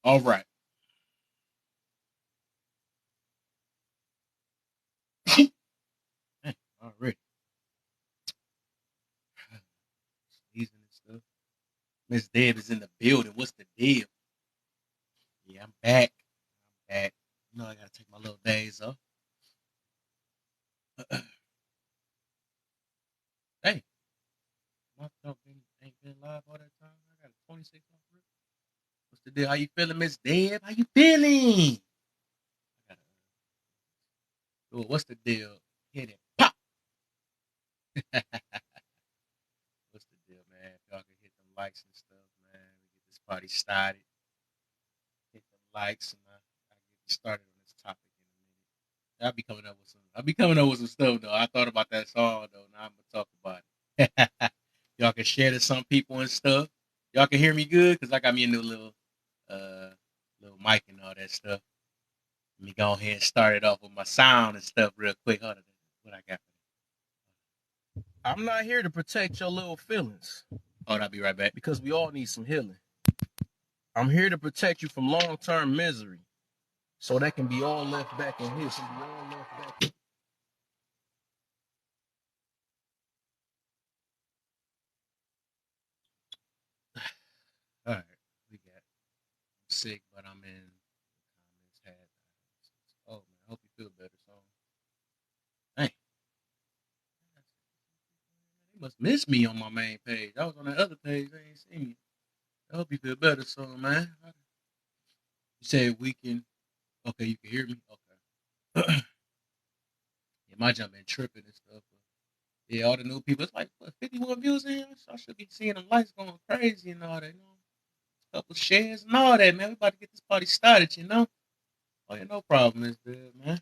All right. Dang, already. Sneezing and stuff. Miss Deb is in the building. What's the deal? Yeah, I'm back. I'm back. You know I gotta take my little days off. Hey, my talk ain't been live all that time. I got a 26 on rip. What's the deal? How you feeling, Miss Deb? How you feeling? I gotta do it. What's the deal? Hit it. Pop. What's the deal, man? If y'all can hit them likes and stuff, man. We get this party started. Hit them likes and I get started on this topic in a minute. I'll be coming up with some. I'll be coming up with some stuff though. I thought about that song though. Now I'm gonna talk about it. Y'all can share to some people and stuff. Y'all can hear me good because I got me a new uh little mic and all that stuff. Let me go ahead and start it off with my sound and stuff real quick. Hold on, what I got? I'm not here to protect your little feelings. Hold on, I'll be right back. Because we all need some healing. I'm here to protect you from long-term misery. So that can be all left back in history. All right, we got. I'm sick, but I'm in. Comments had. Oh man, I hope you feel better. So, dang, they must miss me on my main page. I was on the other page. They ain't see me. I hope you feel better. So, man, you said we can. Okay, you can hear me. Okay. Yeah, my jump been tripping and stuff. But yeah, all the new people. It's like what, 51 views in. So I should be seeing them lights going crazy and all that. You know, a couple shares and all that, man. We about to get this party started. You know. Oh yeah, no problem, Miss Bill, man.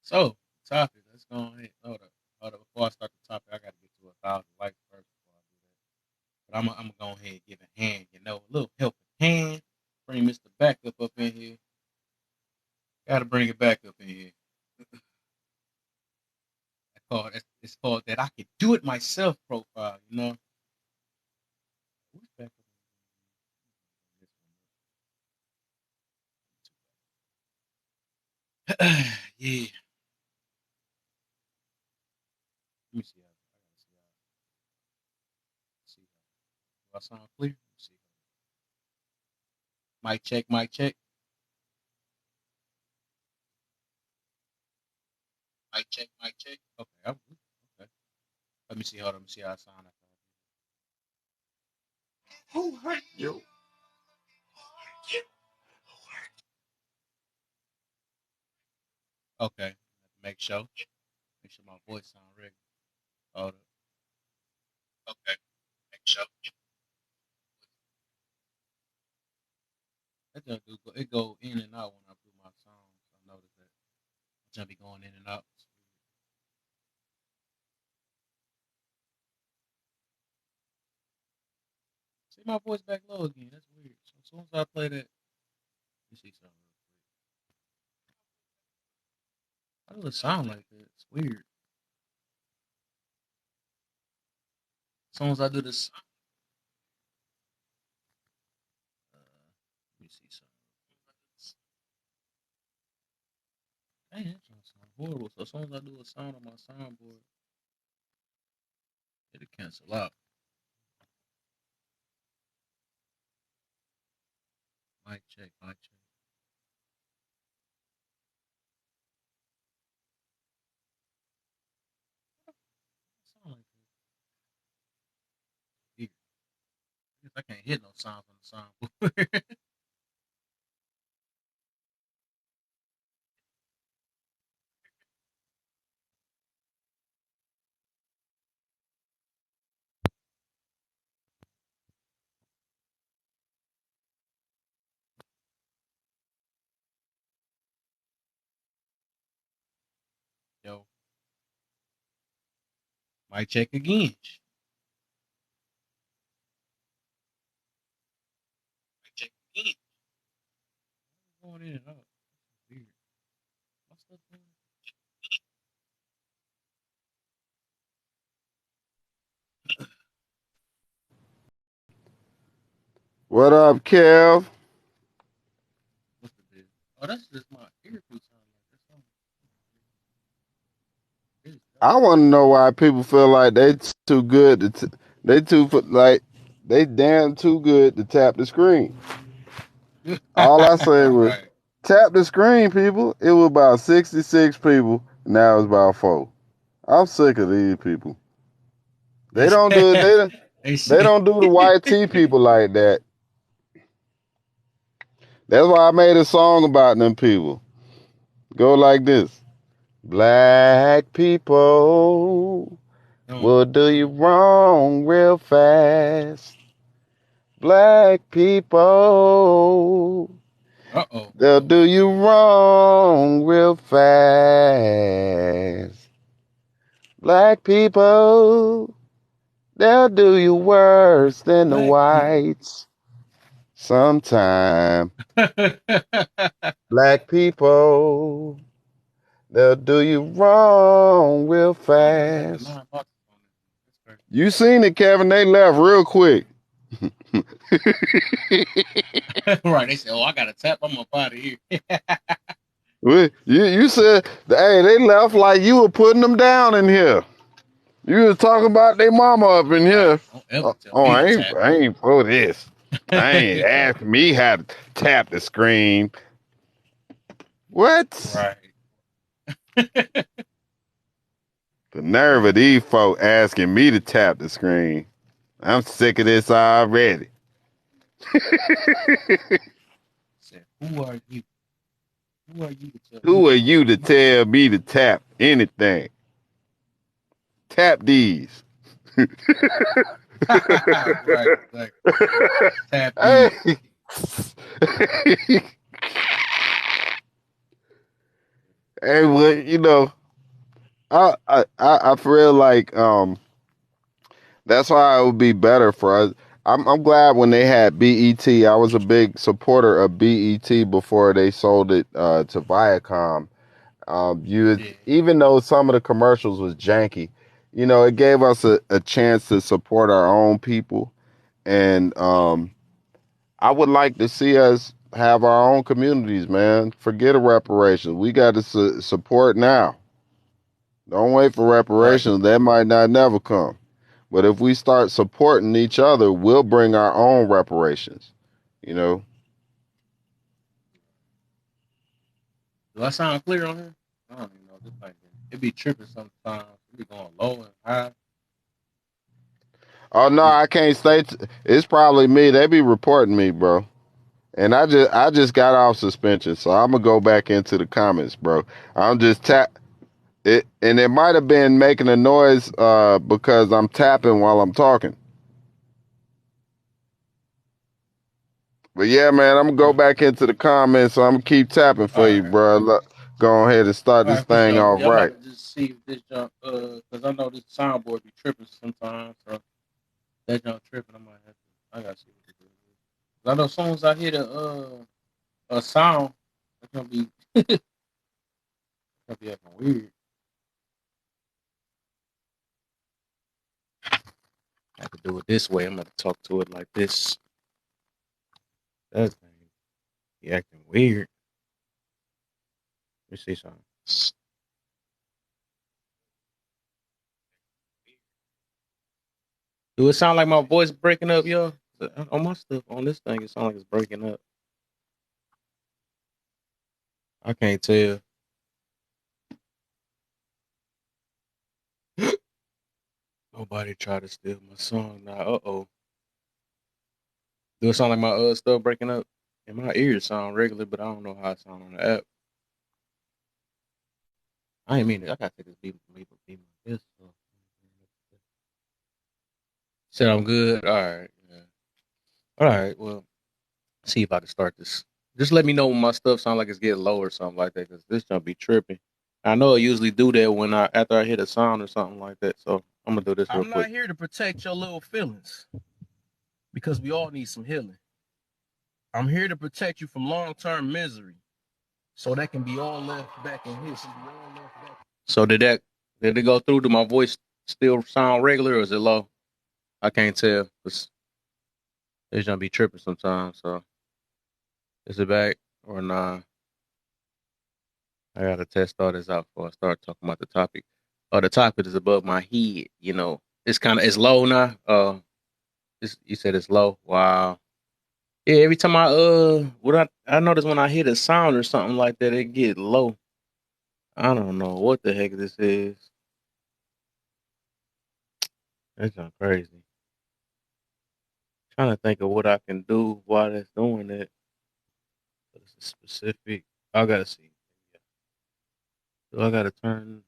So, topic. Let's go ahead. Hold up. Hold up. Before I start the topic, I got to get to 1,000 likes first before I do that. But I'm going to go ahead and give a hand, you know, a little helping hand. Bring Mr. Backup up in here. Got to bring it back up in here. It's called that I can do it myself profile, you know. Who's back up? Yeah. Let me see. I gotta see. Do I sound clear? Let me see. Mic check, mic check. Mic check, mic check. Okay, okay. Let me see. Hold on. Let me see how I sound. Who hurt you? Okay. Make sure. Make sure my voice sound regular. Hold up. Okay. Make sure. It go in and out when I do my songs. I noticed that. It just be going in and out. See my voice back low again. That's weird. So as soon as I play that, let me see something real quick. Why does it sound like that? It's weird. As soon as I do this, let me see something. Dang, that sound horrible. So as soon as I do a sound on my soundboard, it'll cancel out. Mic check, mic check. Sound like that. Weird. I guess I can't hit no sounds on the soundboard. Yo, mic check again. Mic check again. Going in and out. Weird. What's that thing? What up, Kev? What's the deal? Oh, that's just my earpiece on. I want to know why people feel like they too good to they too like they damn too good to tap the screen. All I said was Right. tap the screen, people. It was about 66 people. Now it's about 4. I'm sick of these people. They They don't do it. said, they They said, don't do the YT people like that. That's why I made a song about them people. Go like this. Black people will do you wrong real fast. Black people, uh-oh. they'll do you wrong real fast. Black people, they'll do you worse than the Black people. whites. Sometime. Black people, they'll do you wrong real Why is it acting fast. 9 bucks on this? You seen it, Kevin. They left real quick. Right. They said, oh, I got to tap. I'm up out of here. You said, hey, they left like you were putting them down in here. You was talking about their mama up in Right. here. Don't ever Oh, tell me to tap. I ain't for this. I ain't asking me how to tap the screen. What? Right. The nerve of these folk asking me to tap the screen. I'm sick of this already. Said, who are you? Who are you to tell me Who are what you to to do? tell me to tap anything? Tap these. Right. Exactly. Tap Hey. these. Hey, well, I feel like that's why it would be better for us. I'm glad when they had BET. I was a big supporter of BET before they sold it to Viacom. Yeah. Even though some of the commercials was janky, it gave us a chance to support our own people, and I would like to see us have our own communities, man. Forget a reparations. We got to support now. Don't wait for Right. reparations. That might not never come. But if we start supporting each other, we'll bring our own reparations. You know. Do I sound clear on here? I don't even know. This like it be tripping sometimes. It be going low and high. Oh no, Just I can't stay. It's probably me. They be reporting me, bro. And I just got off suspension, so I'm gonna go back into the comments, bro. I'm just tap it, and it might have been making a noise because I'm tapping while I'm talking. But yeah, man, I'm gonna go all back into the comments. So I'm gonna keep tapping for you, right. bro. Look, go ahead and start All this right, for thing sure. off Yeah, I'm right. about to just see if this jump, because I know this soundboard be tripping sometimes. So that jump tripping, I might have to. I gotta see what to do. I know as soon as I hit a sound, it's gonna be acting weird. I have to do it this way. I'm gonna talk to it like this. That thing be acting weird. Let me see something. Do it sound like my voice breaking up, yo? On my stuff, on this thing, it sounds like it's breaking up. I can't tell. Nobody try to steal my song now. Uh-oh. Do it sound like my stuff breaking up? And my ears sound regular, but I don't know how it sound on the app. I ain't mean it. I gotta take this beat like this. So. Said I'm good. All right. Yeah. All right. Well, see if I can start this. Just let me know when my stuff sound like it's getting low or something like that, because this jump be tripping. I know I usually do that when after I hit a sound or something like that. So I'm gonna do this real I'm not quick. here to protect your little feelings because we all need some healing. I'm here to protect you from long-term misery so that can be all left back in history. So did it go through? Do my voice still sound regular or is it low? I can't tell. It's gonna be tripping sometimes. So is it back or nah? I gotta test all this out before I start talking about the topic. Oh, the topic is above my head. You know, it's low now. You said it's low. Wow. Yeah. Every time I notice when I hit a sound or something like that, it get low. I don't know what the heck this is. That's not crazy. Trying to think of what I can do while it's doing it. But it's a specific. I gotta see. So I gotta turn.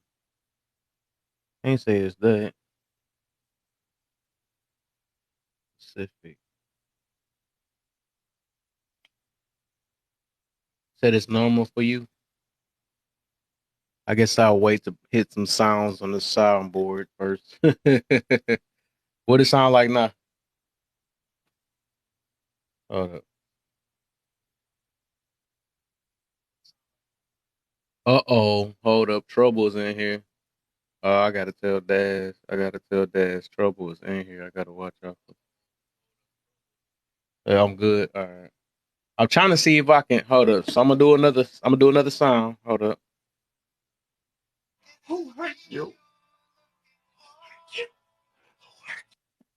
I ain't say it's that specific. Said it's normal for you. I guess I'll wait to hit some sounds on the soundboard first. What it sound like now? Hold up. Hold up. Trouble's in here. I gotta tell Daz. I gotta tell Daz Trouble is in here. I gotta watch out for. Yeah, I'm good. All right. I'm trying to see if I can hold up. So I'm gonna do another sound. Hold up. Who hurt you?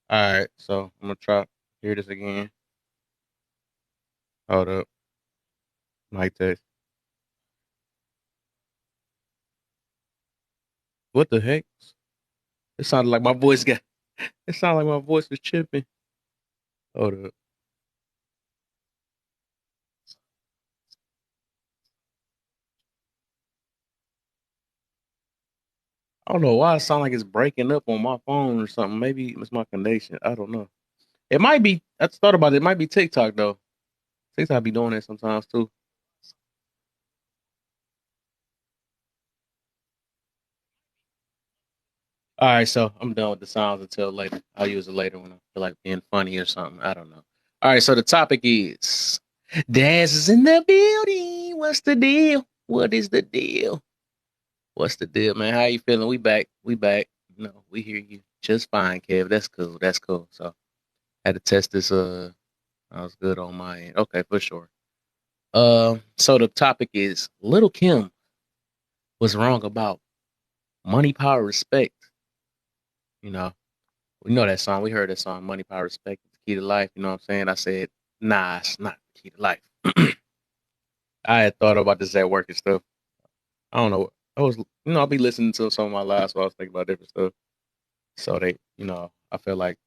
All right. So I'm gonna try hear this again. Hold up. Mic test. What the heck? It sounded like my voice got. It sounded like my voice was chipping. Hold up. I don't know why it sounds like it's breaking up on my phone or something. Maybe it's my connection. I don't know. It might be. I just thought about it. It might be TikTok though. TikTok be doing that sometimes too. All right, so I'm done with the sounds until later. I'll use it later when I feel like being funny or something. I don't know. All right, so the topic is Daz is in the building. What's the deal? What is the deal? What's the deal, man? How you feeling? We back. We back. No, we hear you just fine, Kev. That's cool. That's cool. So had to test this. I was good on my end. Okay, for sure. So the topic is Little Kim was wrong about money, power, respect. You know, we know that song. We heard that song, Money, Power, Respect, the key to life. You know what I'm saying? I said, nah, it's not the key to life. I had thought about this at work and stuff. I don't know. I'll be listening to some of my lives, so I was thinking about different stuff. So I feel like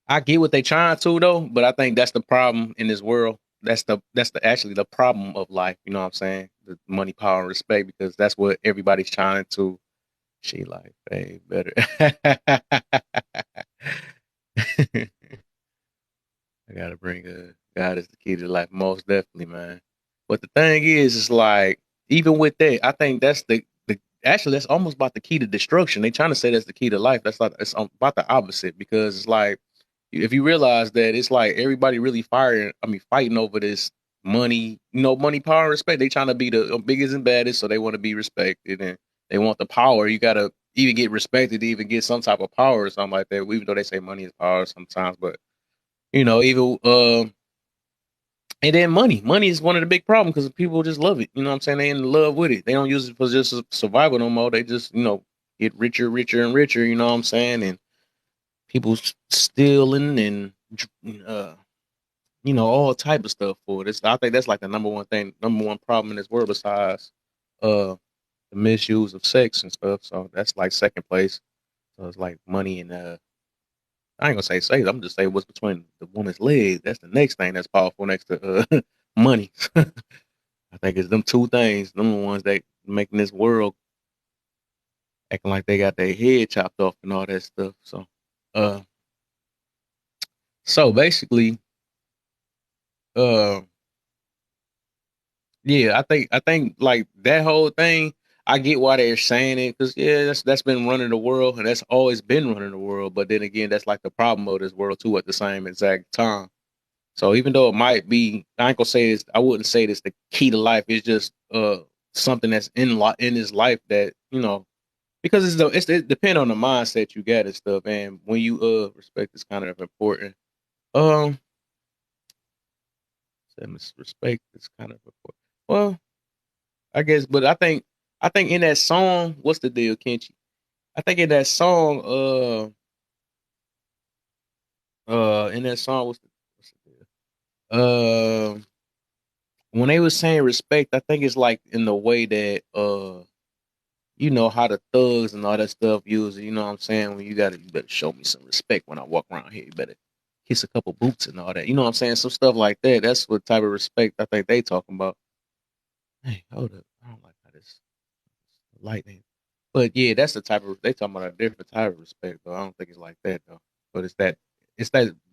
I get what they trying to though, but I think that's the problem in this world. That's the actually the problem of life. You know what I'm saying? The money, power, and respect, because that's what everybody's trying to. She like, hey, better. I gotta bring God is the key to life, most definitely, man. But the thing is, it's like even with that, I think that's the actually that's almost about the key to destruction. They trying to say that's the key to life. That's like it's about the opposite, because it's like if you realize that it's like everybody really fighting over this money, money, power, and respect. They trying to be the biggest and baddest, so they want to be respected and they want the power. You gotta even get respected to even get some type of power or something like that. Even though they say money is power sometimes, but even and then money is one of the big problems because people just love it. You know what I'm saying? They in love with it. They don't use it for just survival no more. They just get richer, richer, and richer. You know what I'm saying? And people stealing and uh all type of stuff for it. I think that's like the number one problem in this world besides uh the misuse of sex and stuff. So that's like second place. So it's like money and I ain't gonna say sex. I'm just saying what's between the woman's legs. That's the next thing that's powerful next to money. I think it's them two things, them the ones that making this world acting like they got their head chopped off and all that stuff. Uh, so basically, uh, yeah, I think like that whole thing. I get why they're saying it because yeah, that's been running the world and that's always been running the world. But then again, that's like the problem of this world too at the same exact time. So even though it might be, I ain't gonna say this. I wouldn't say this the key to life. It's just something that's in his life that because it depend on the mindset you got and stuff, and when you respect is kind of important. Um, respect is kind of important. Well, I guess, but I think in that song, what's the deal, Kenchi? I think in that song, in that song, what's the deal? When they was saying respect, I think it's like in the way that you know how the thugs and all that stuff use it. You know what I'm saying? When you better show me some respect when I walk around here. You better kiss a couple boots and all that. You know what I'm saying? Some stuff like that. That's what type of respect I think they talking about. Hey, hold up. I don't like how this lightning. But yeah, that's the type of they talking about a different type of respect though. I don't think it's like that though. But it's that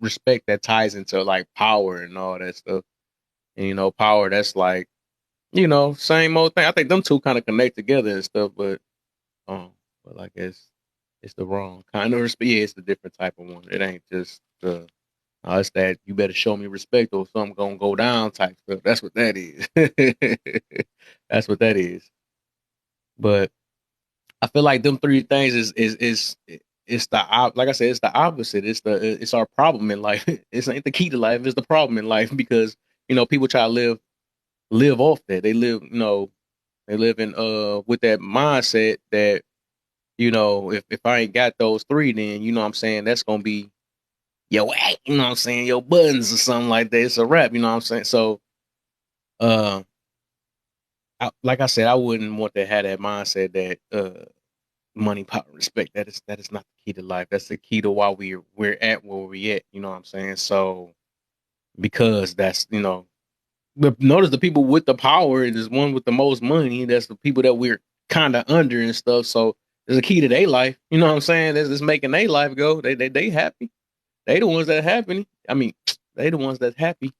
respect that ties into like power and all that stuff. And you know, power that's like, you know, same old thing. I think them two kind of connect together and stuff, um, but I guess it's the wrong kind of respect. Yeah, it's the different type of one. It ain't just it's that you better show me respect or something gonna go down type stuff. That's what that is. That's what that is. But I feel like them three things is it's like I said, it's the opposite. It's our problem in life. It's ain't the key to life. It's the problem in life because you know people try to live off that. They live, you know, they live in with that mindset that you know if I ain't got those three, then you know what I'm saying that's gonna be yo, you know what I'm saying, your buttons or something like that. It's a wrap, you know what I'm saying. So, uh, like I said, I wouldn't want to have that mindset that money, power, respect. That is not the key to life. That's the key to why we're at where we at. You know what I'm saying? So because that's you know, but notice the people with the power is one with the most money. That's the people that we're kind of under and stuff. So there's a key to their life. You know what I'm saying? That's just making their life go. They happy. They the ones that happy. I mean, they the ones that happy.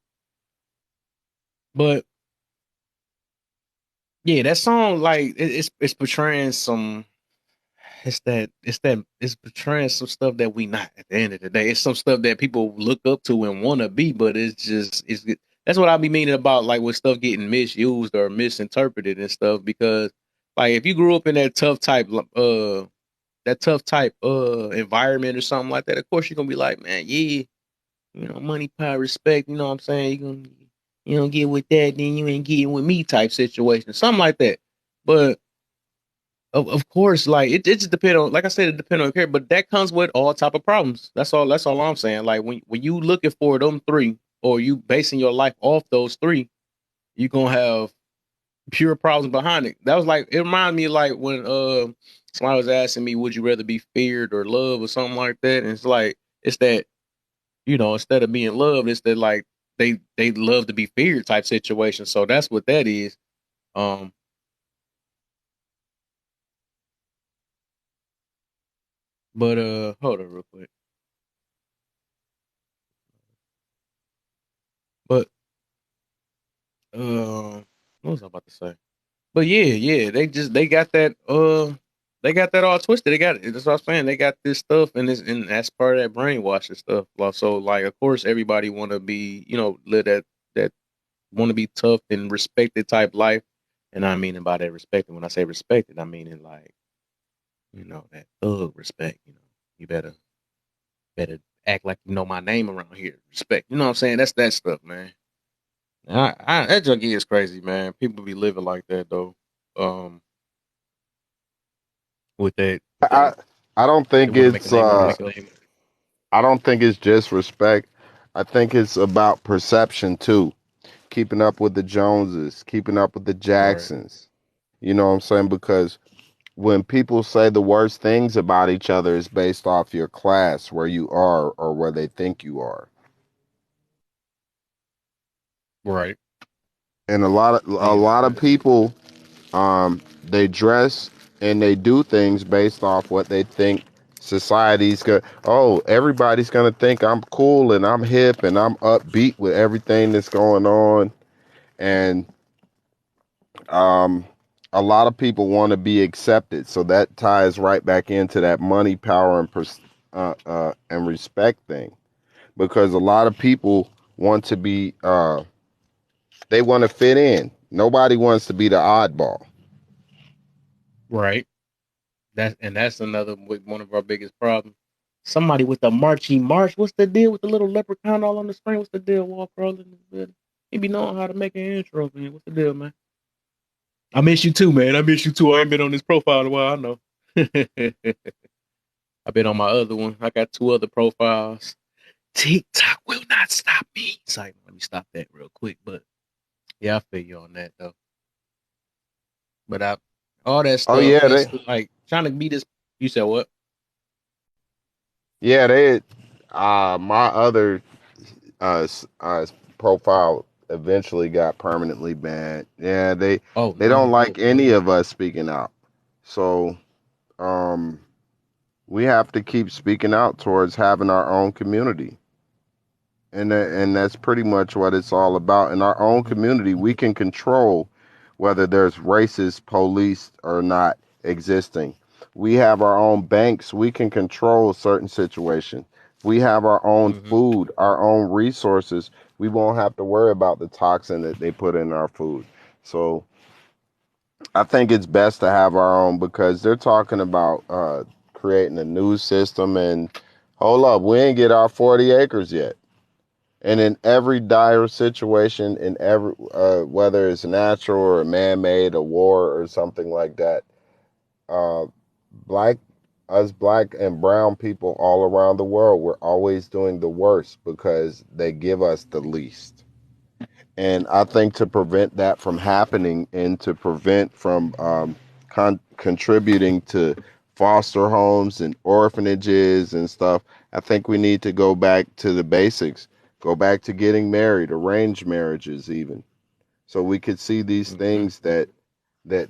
But yeah, that song like it's portraying some it's portraying some stuff that we not at the end of the day. It's some stuff that people look up to and want to be, but that's what I be meaning about like with stuff getting misused or misinterpreted and stuff because like if you grew up in that tough type environment or something like that, of course you're gonna be like, man, yeah, you know, money, power, respect, you know what I'm saying? You don't get with that, then you ain't getting with me type situation. Something like that. But of course, like it just depend on, like I said, it depend on the character, but that comes with all type of problems. That's all I'm saying. Like when you looking for them three, or you basing your life off those three, you gonna have pure problems behind it. That was like it reminded me like when somebody was asking me, would you rather be feared or loved or something like that? And it's like it's that, you know, instead of being loved, it's that like they love to be feared type situation. So that's what that is. Um, but hold on real quick. But what was I about to say? But yeah, they got that they got that all twisted. They got it. That's what I'm saying. They got this stuff and that's part of that brainwashing stuff. So like of course everybody wanna be, you know, live that wanna be tough and respected type life. And I mean by that respected, when I say respected, I mean in like, you know, that thug respect, you know. You better act like you know my name around here. Respect. You know what I'm saying? That's that stuff, man. That junkie is crazy, man. People be living like that though. Um, with that I I don't they think want to make a it's name. Want to make a name. I don't think it's just respect. I think it's about perception too. Keeping up with the Joneses, keeping up with the Right, Jacksons. You know what I'm saying? Because when people say the worst things about each other is based off your class, where you are or where they think you are. right. And a Yeah, lot of that's people they dress and they do things based off what they think society's going. Oh, everybody's going to think I'm cool and I'm hip and I'm upbeat with everything that's going on. And um a lot of people want to be accepted, so that ties right back into that money, power, and and respect thing, because a lot of people want to be they want to fit in. Nobody wants to be the oddball. right. that's another one of our biggest problems. Somebody with the marchy march. What's the deal with the little leprechaun all on the screen? What's the deal? Walk rolling. He be knowing how to make an intro, man. What's the deal, man? I miss you too, man. I miss you too. I ain't been on this profile in a while. I know. I've been on my other one. I got 2 other profiles. TikTok will not stop me. It's like, let me stop that real quick. But yeah, I feel you on that though. But all that Oh stuff, yeah, it's like trying to be this. You said what? they my other profile eventually got permanently banned. Yeah, Oh they don't no. like any of us speaking out. So um we have to keep speaking out towards having our own community. And that's pretty much what it's all about. In our own community, we can control whether there's racist police or not existing. We have our own banks. We can control certain situations. We have our own Mm-hmm. food, our own resources. We won't have to worry about the toxin that they put in our food. So I think it's best to have our own because they're talking about creating a new system. And hold up, we ain't get our 40 acres yet. And in every dire situation, in every whether it's natural or man-made, a war or something like that, uh, black black and brown people all around the world, we're always doing the worst because they give us the least. And I think to prevent that from happening and to prevent from contributing to foster homes and orphanages and stuff, I think we need to go back to the basics, go back to getting married, arranged marriages even. So we could see these Mm-hmm. things that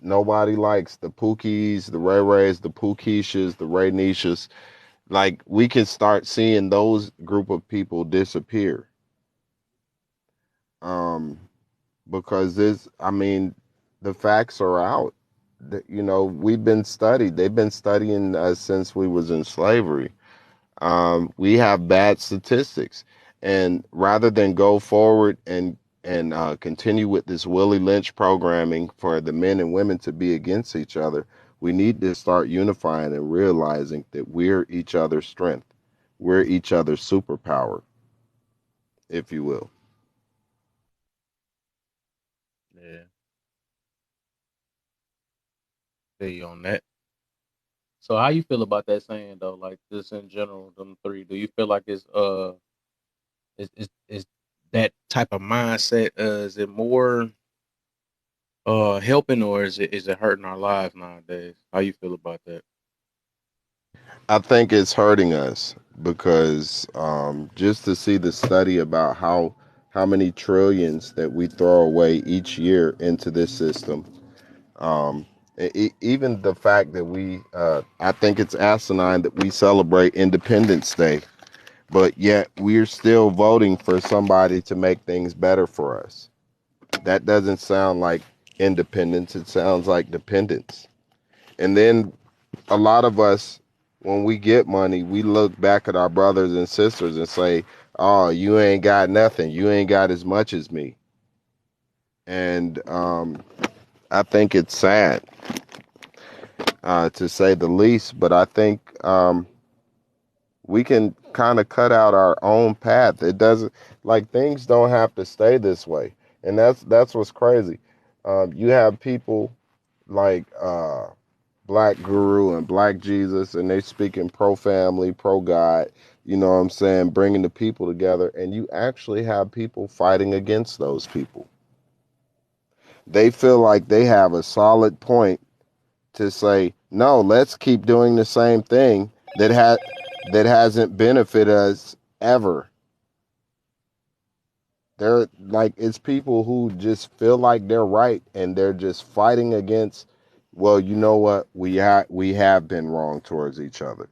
nobody likes, the Pookies, the Ray Rays, the Pookishas, the Ray Nishas. Like we can start seeing those group of people disappear. Um, because I mean, the facts are out. We've been studied. They've been studying us since we was in slavery. We have bad statistics, and rather than go forward and continue with this Willie Lynch programming for the men and women to be against each other, we need to start unifying and realizing that we're each other's strength. We're each other's superpower, if you will. Yeah, feel you on that. So how you feel about that saying though? Like just in general, them 3. Do you feel like is that type of mindset? Is it more helping or is it hurting our lives nowadays? How you feel about that? I think it's hurting us because just to see the study about how many trillions that we throw away each year into this system, um, even the fact that I think it's asinine that we celebrate Independence Day, but yet we're still voting for somebody to make things better for us. That doesn't sound like independence. It sounds like dependence. And then a lot of us, when we get money, we look back at our brothers and sisters and say, "Oh, you ain't got nothing. You ain't got as much as me." And I think it's sad, to say the least. But I think we can kind of cut out our own path. It doesn't like things don't have to stay this way, and that's what's crazy. You have people like Black Guru and Black Jesus, and they speaking pro family, pro God, you know what I'm saying, bringing the people together, and you actually have people fighting against those people. They feel like they have a solid point to say, no, let's keep doing the same thing that hasn't benefited us ever. They're like it's people who just feel like they're right and they're just fighting against, well, you know what, we have been wrong towards each other.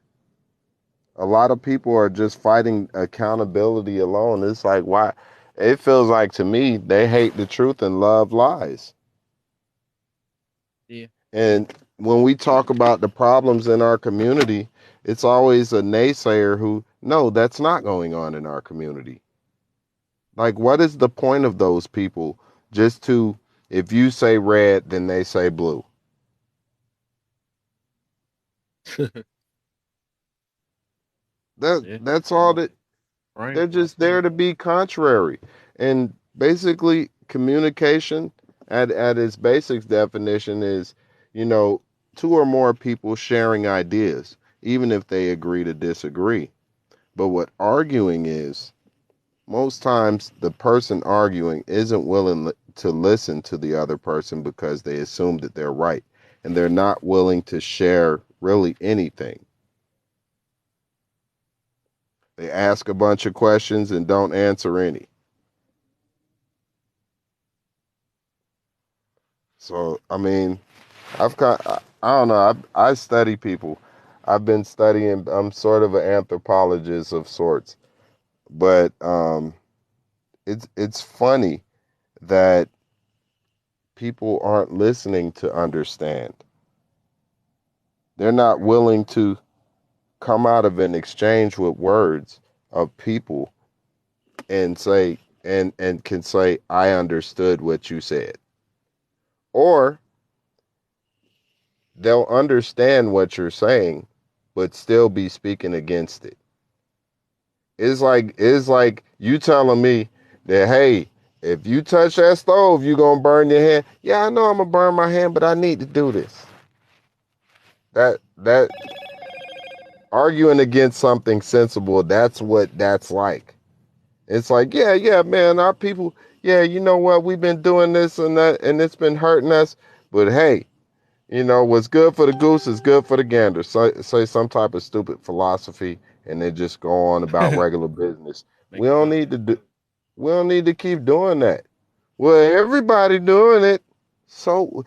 A lot of people are just fighting accountability alone. It's like, why? It feels like to me they hate the truth and love lies. Yeah. And when we talk about the problems in our community, it's always a naysayer who, no, that's not going on in our community. Like, what is the point of those people? Just to, if you say red, then they say blue. That Yeah, that's all well, that Frank, they're my just there point. to be contrary. And basically communication at its basics definition is, you know, two or more people sharing ideas, even if they agree to disagree. But what arguing is, most times the person arguing isn't willing to listen to the other person because they assume that they're right and they're not willing to share really anything. They ask a bunch of questions and don't answer any. So, I mean, I don't know. I study people. I've been studying, I'm sort of an anthropologist of sorts, but it's funny that people aren't listening to understand. They're not willing to come out of an exchange with words of people and say and can say I understood what you said, or they'll understand what you're saying but still be speaking against it. It's like you telling me that, hey, if you touch that stove you're gonna burn your hand. Yeah, I know I'm gonna burn my hand, but I need to do this. That arguing against something sensible, that's what that's like. It's like, yeah, yeah, man, our people, yeah, you know what, we've been doing this and that, and it's been hurting us. But hey, you know, what's good for the goose is good for the gander. Say some type of stupid philosophy, and then just go on about regular business. We Make a don't comment. need to do. We don't need to keep doing that. Well, everybody doing it. So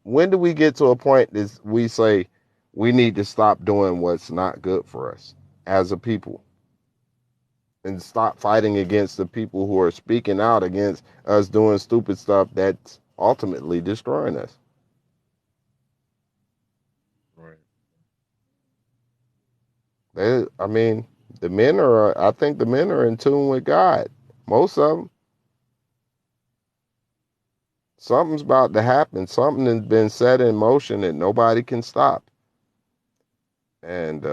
when do we get to a point that we say we need to stop doing what's not good for us as a people? And stop fighting against the people who are speaking out against us doing stupid stuff that's ultimately destroying us. Right. I mean, the men are. I think the men are in tune with God. Most of them. Something's about to happen. Something has been set in motion that nobody can stop. And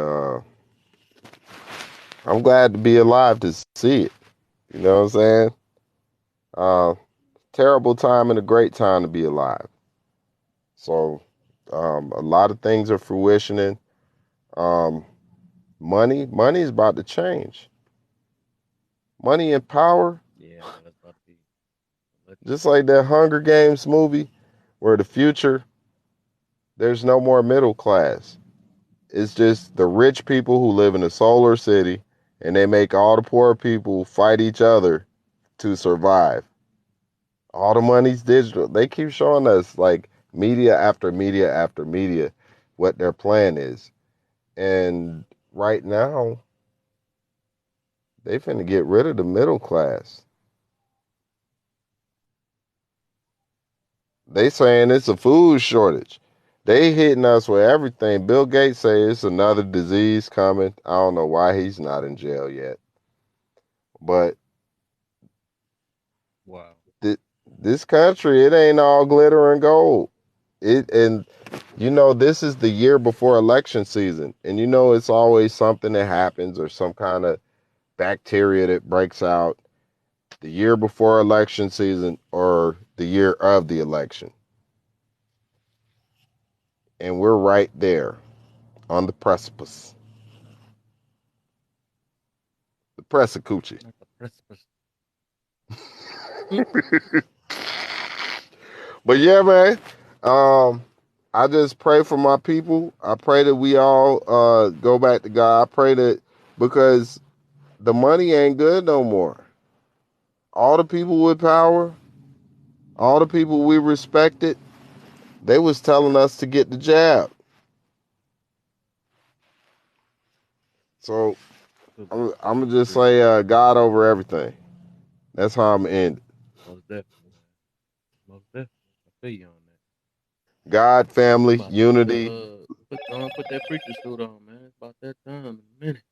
I'm glad to be alive to see it. You know what I'm saying? Uh, Terrible time and a great time to be alive. So a lot of things are fruitioning. Um, money is about to change. Money and power, Yeah, man, that's about to be electric. just like that Hunger Games movie, where the future there's no more middle class. It's just the rich people who live in a solar city, and they make all the poor people fight each other to survive. All the money's digital. They keep showing us, like, media after media after media, what their plan is. And right now, they finna get rid of the middle class. They saying it's a food shortage. They hitting us with everything. Bill Gates say it's another disease coming. I don't know why he's not in jail yet. But Wow. th- this country, it ain't all glitter and gold. And you know, this is the year before election season, and you know it's always something that happens or some kind of bacteria that breaks out the year before election season or the year of the election, and we're right there on the precipice, the precipice. Not the precipice. But yeah, man. Um, I just pray for my people. I pray that we all go back to God. I pray that because the money ain't good no more. All the people with power, all the people we respected, they was telling us to get the jab. So I'm gonna just Agreed. say God over everything. That's how I'm gonna end it. Most definitely, man. Most definitely. I feel you on that. God, We family, about to unity. put that preacher suit on, man. It's about that time in a minute.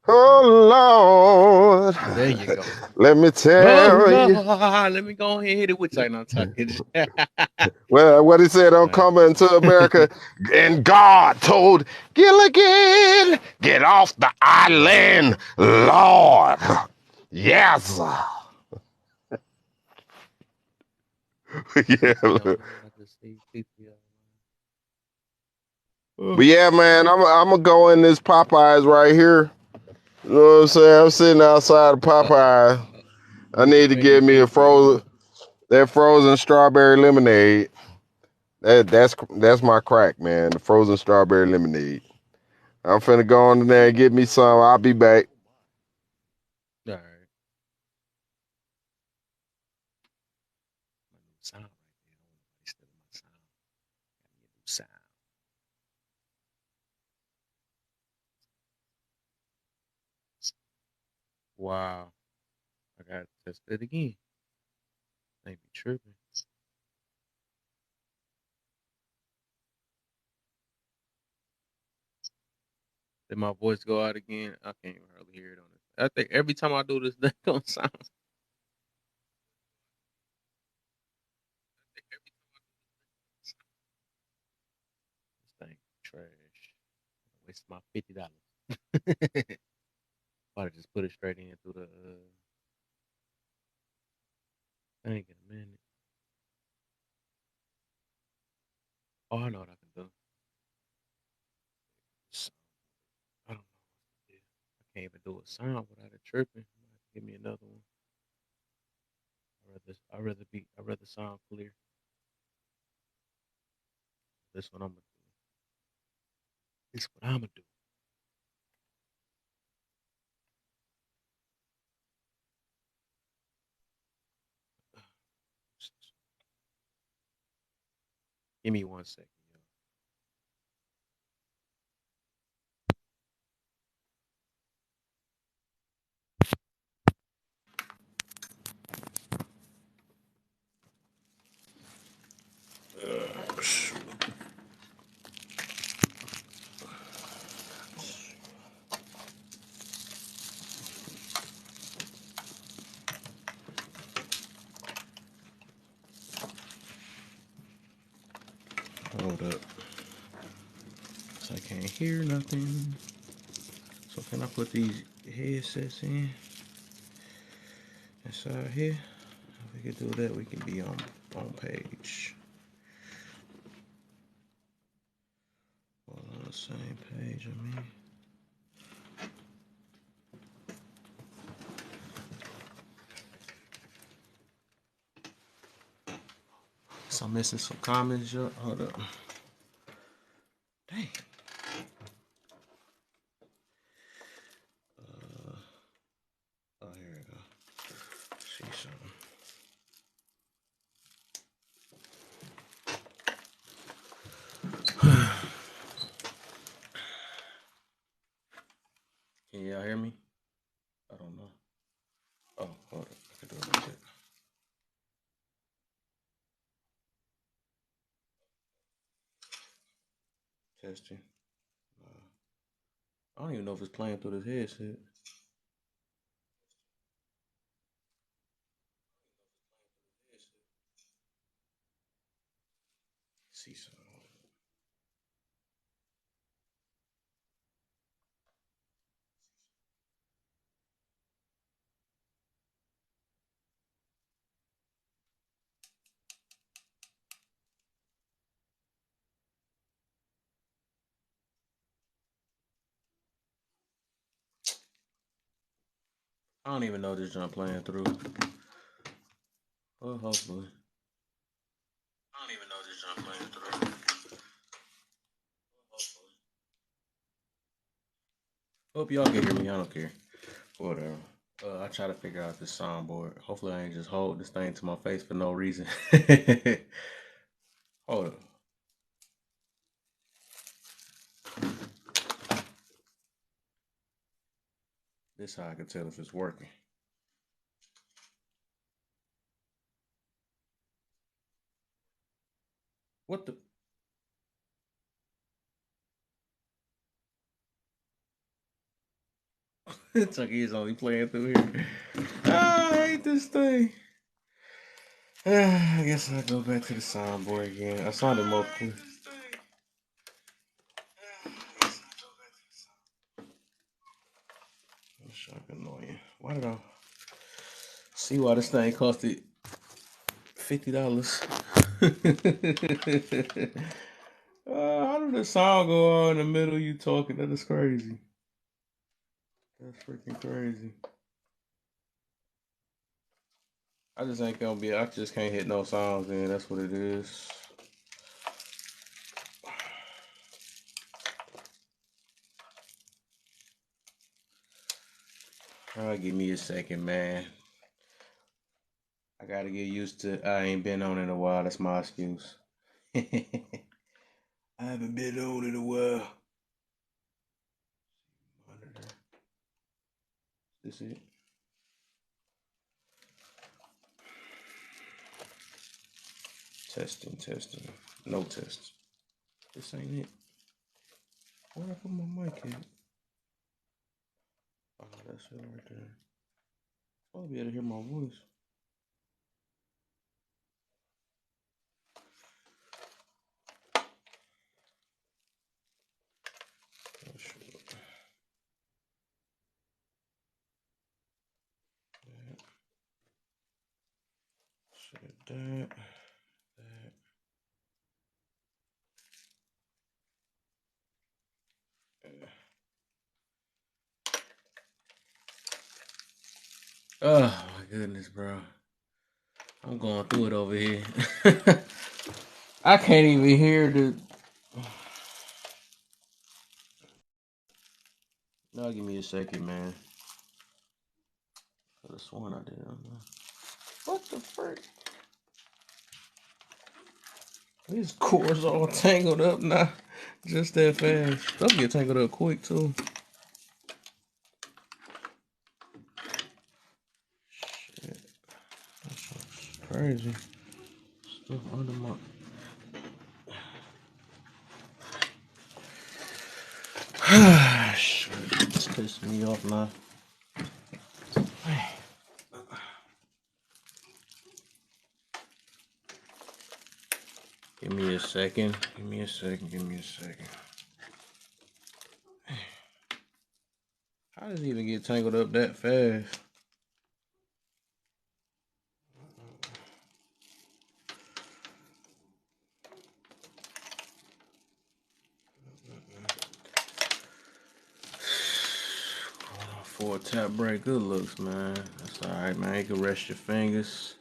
Oh Lord, There you go. let me Oh tell you. Lord, let me go ahead and hit it with you. I'm talking. Well, what he said on Right. Coming to America, and God told Gilligan, get off the island, Lord. Yes. Yeah. I just see people. But yeah, man, I'm gonna go in this Popeyes right here. You know what I'm saying? I'm sitting outside of Popeye. I need to get me a frozen strawberry lemonade. That's my crack, man. The frozen strawberry lemonade. I'm finna go on in there and get me some. I'll be back. All right. My new sound right there. I don't want nobody stealing my sound. Got me a new sound. Wow. I gotta test it again. Ain't be tripping. Did my voice go out again? I can't even hardly hear it on this. I think every time I do this, that gonna sound. This thing trash. Waste my $50. Probably just put it straight in through the thing in a minute. Oh, I know what I can do. I don't know what to do. I can't even do a sound without it tripping. Give me another one. I'd rather sound clear. This what I'm gonna do. This what I'm gonna do. Give me 1 second, yo. Hold up. So I can't hear nothing. So can I put these headsets in inside here? If we can do that, we can be on page. Well, on the same page, I mean. So I'm missing some comments, yo. Hold up. Dang. Oh, here we go. See something. Can y'all hear me? I don't know. Oh, hold up. I can do it like that. Testing. I don't even know if it's playing through this headset. See something. I don't even know this jump playing through. Well, hopefully. I don't even know this jump playing through. Hopefully. Hope y'all can hear me. I don't care. Whatever. I try to figure out this soundboard. Hopefully, I ain't just hold this thing to my face for no reason. Hold up. This how I can tell if it's working. What the? Chucky is only playing through here. I hate this thing. I guess I'll go back to the soundboard again. I sounded more clear. That's sharp annoying. Why did I see why this thing costed $50? How did the sound go on in the middle of you talking? That is crazy. That's freaking crazy. I just ain't gonna be. I just can't hit no sounds in. That's what it is. Give me a second, man. I gotta get used to. I ain't been on in a while. That's my excuse. I haven't been on in a while. Monitor. This it? Testing. No test. This ain't it. Where I put my mic at? Oh, that's it right there. I'll be able to hear my voice. Oh, shit. That. Oh my goodness, bro. I'm going through it over here. I can't even hear the. No, give me a second, man. Could have sworn I did. What the frick? These cords all tangled up now. Just that fast. They'll get tangled up quick, too. Shit. That's crazy. Stuff under my. Shit. It's pissing me off now. Give me a second. Give me a second. How does it even get tangled up that fast? For a tap break, good looks, man. That's alright, man. You can rest your fingers.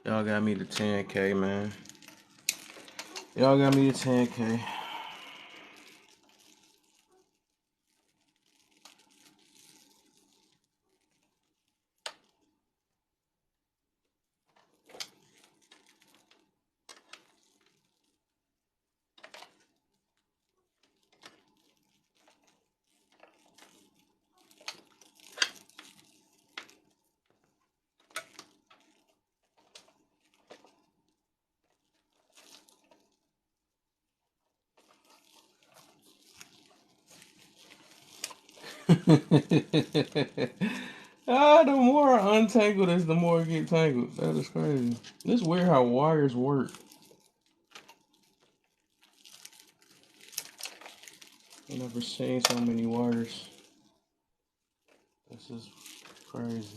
Y'all got me to 10K, man. Y'all got me to 10K. The more I untangle this, the more I get tangled. That is crazy. It's weird how wires work. I've never seen so many wires. This is crazy.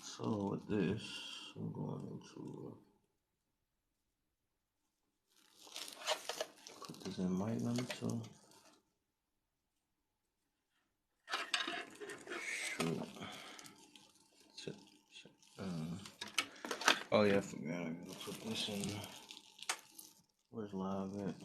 So with this, I'm going to put this in mic number 2. Shoot. Oh yeah, I forgot. I gotta put this in. Where's live at?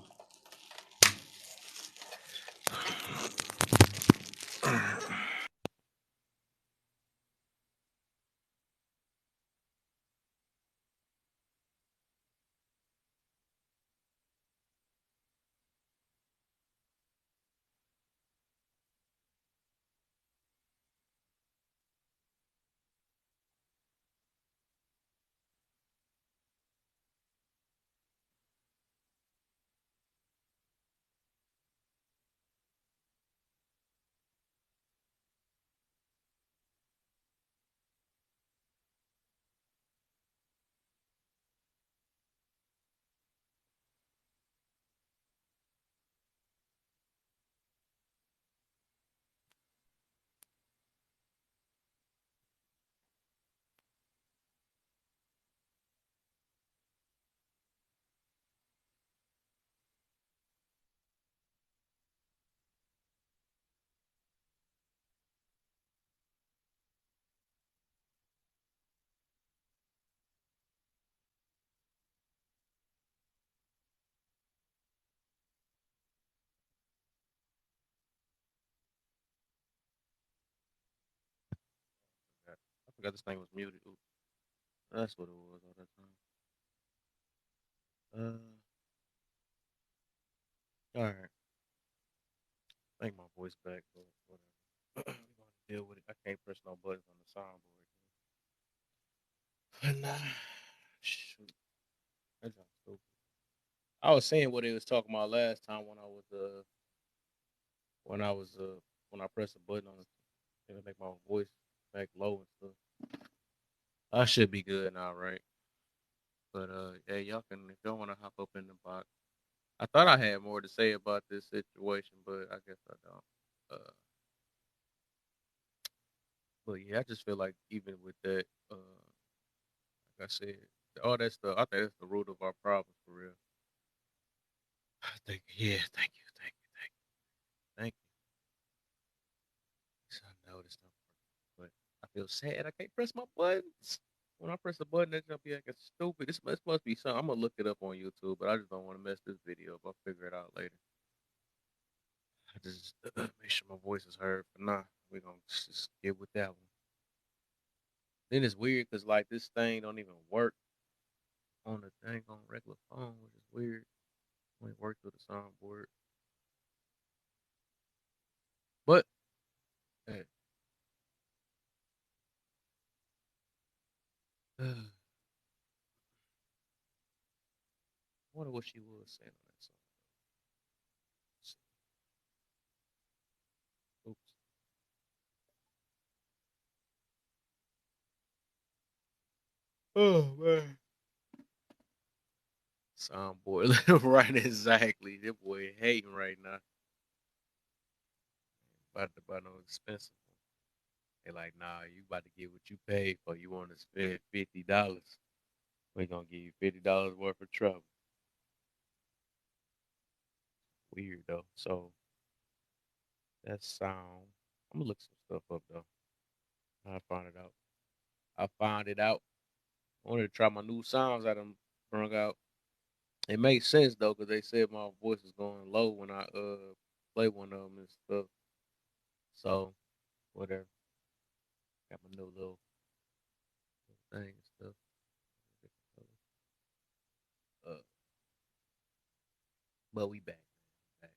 forgot this thing was muted. Ooh, that's what it was all that time. All right. I think my voice back, but whatever. We're gonna deal with it. I can't press no buttons on the soundboard. But nah, shoot, that's not stupid. I was saying what they was talking about last time when I was when I pressed a button on it, it'll make my voice back low and stuff. I should be good now, right? But yeah, y'all can if y'all want to hop up in the box. I thought I had more to say about this situation, but I guess I don't. But yeah, I just feel like even with that, like I said, all that stuff, I think that's the root of our problems for real. I think, yeah, thank you, thank you, thank you, thank you. So I know this don't work, but I feel sad I can't press my buttons. When I press the button, it's gonna be like stupid. This must be something. I'm gonna look it up on YouTube, but I just don't want to mess this video up. I'll figure it out later. I just make sure my voice is heard. But nah, we're gonna just get with that one. Then it's weird because like this thing don't even work on the thing on regular phone, which is weird. Only work through the soundboard. But hey, I wonder what she was saying on that song. Oops. Oh man. Soundboard right exactly. That boy hating right now. About to buy no expensive one. They like, nah, you about to get what you paid for. You want to spend $50. We gonna give you $50 worth of trouble. Weird though. So that sound. I'm gonna look some stuff up though. I found it out. I found it out. I wanted to try my new sounds I done brung out. It makes sense though, cause they said my voice is going low when I play one of them and stuff. So whatever. Got my new little thing and stuff. Uh, but we back. Back.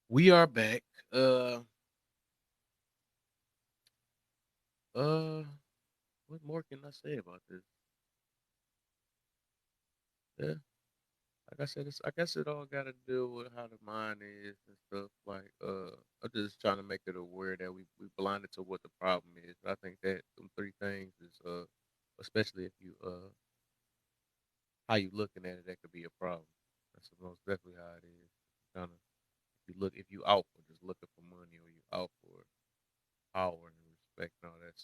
We are back. Uh, what more can I say about this? Yeah, like I said, I guess it all got to do with how the mind is and stuff. Like, I'm just trying to make it aware that we blinded to what the problem is. I think that them three things is especially if you how you looking at it, that could be a problem. That's most definitely how it is. Kind of if you out for just looking for money or you out for power and respect and all that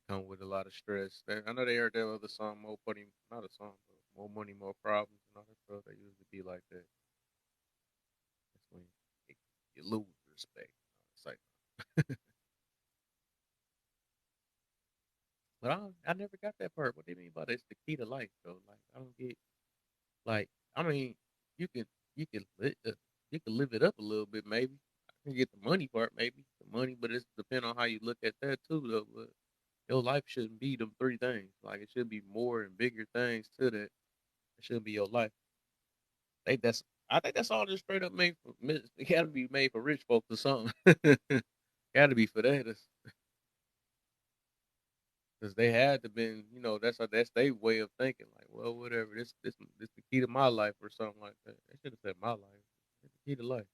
come with a lot of stress. I know they heard that other song, more money, not a song, but more money, more problems and all that stuff. They usually be like that. That's when you lose respect. It's like, but I never got that part. What they mean by that's the key to life, though. Like I don't get like I mean you can you can you can live it up a little bit maybe. I can get the money part maybe the money, but it's depend on how you look at that too though. But your life shouldn't be them three things. Like it should be more and bigger things to that. It shouldn't be your life. I think that's all just straight up made for. It got to be made for rich folks or something. Got to be for that, because they had to been. That's their way of thinking. Like, well, whatever. This the key to my life or something like that. They should have said my life. It's the key to life.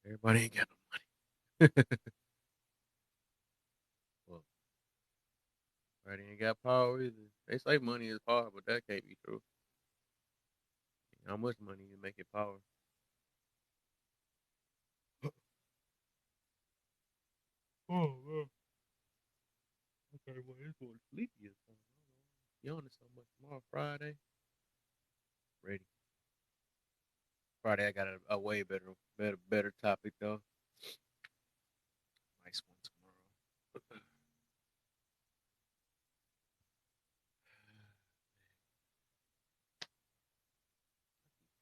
Everybody ain't got no money. Well, everybody ain't got power either. They say money is power, but that can't be true. How much money you make it power? Oh man. Okay, well, it's going sleepy or something. Yawning so much tomorrow, Friday. Ready. Friday, I got a way better topic though. Nice one tomorrow.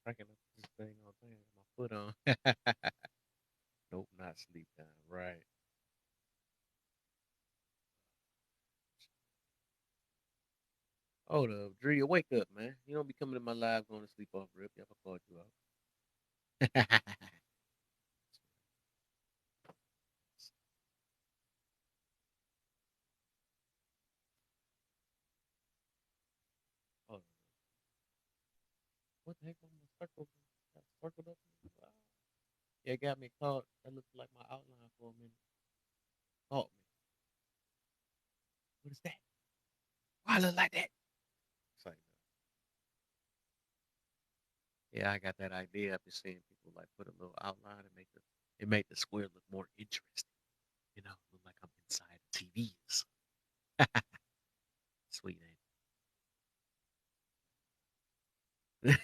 Cracking up this thing all day with my foot on. Nope, not sleep time. Right. Hold up, Drea, wake up, man. You don't be coming to my live going to sleep off rip. Y'all called you out. Hold on. What the heck? I'm circled, circled up. Ah. Yeah, it got me caught. That looked like my outline for a minute. Caught me. What is that? Why I look like that? It's like, yeah, I got that idea. I've been seeing people like put a little outline and make the square look more interesting. You know, look like I'm inside TVs. Sweet, ain't it?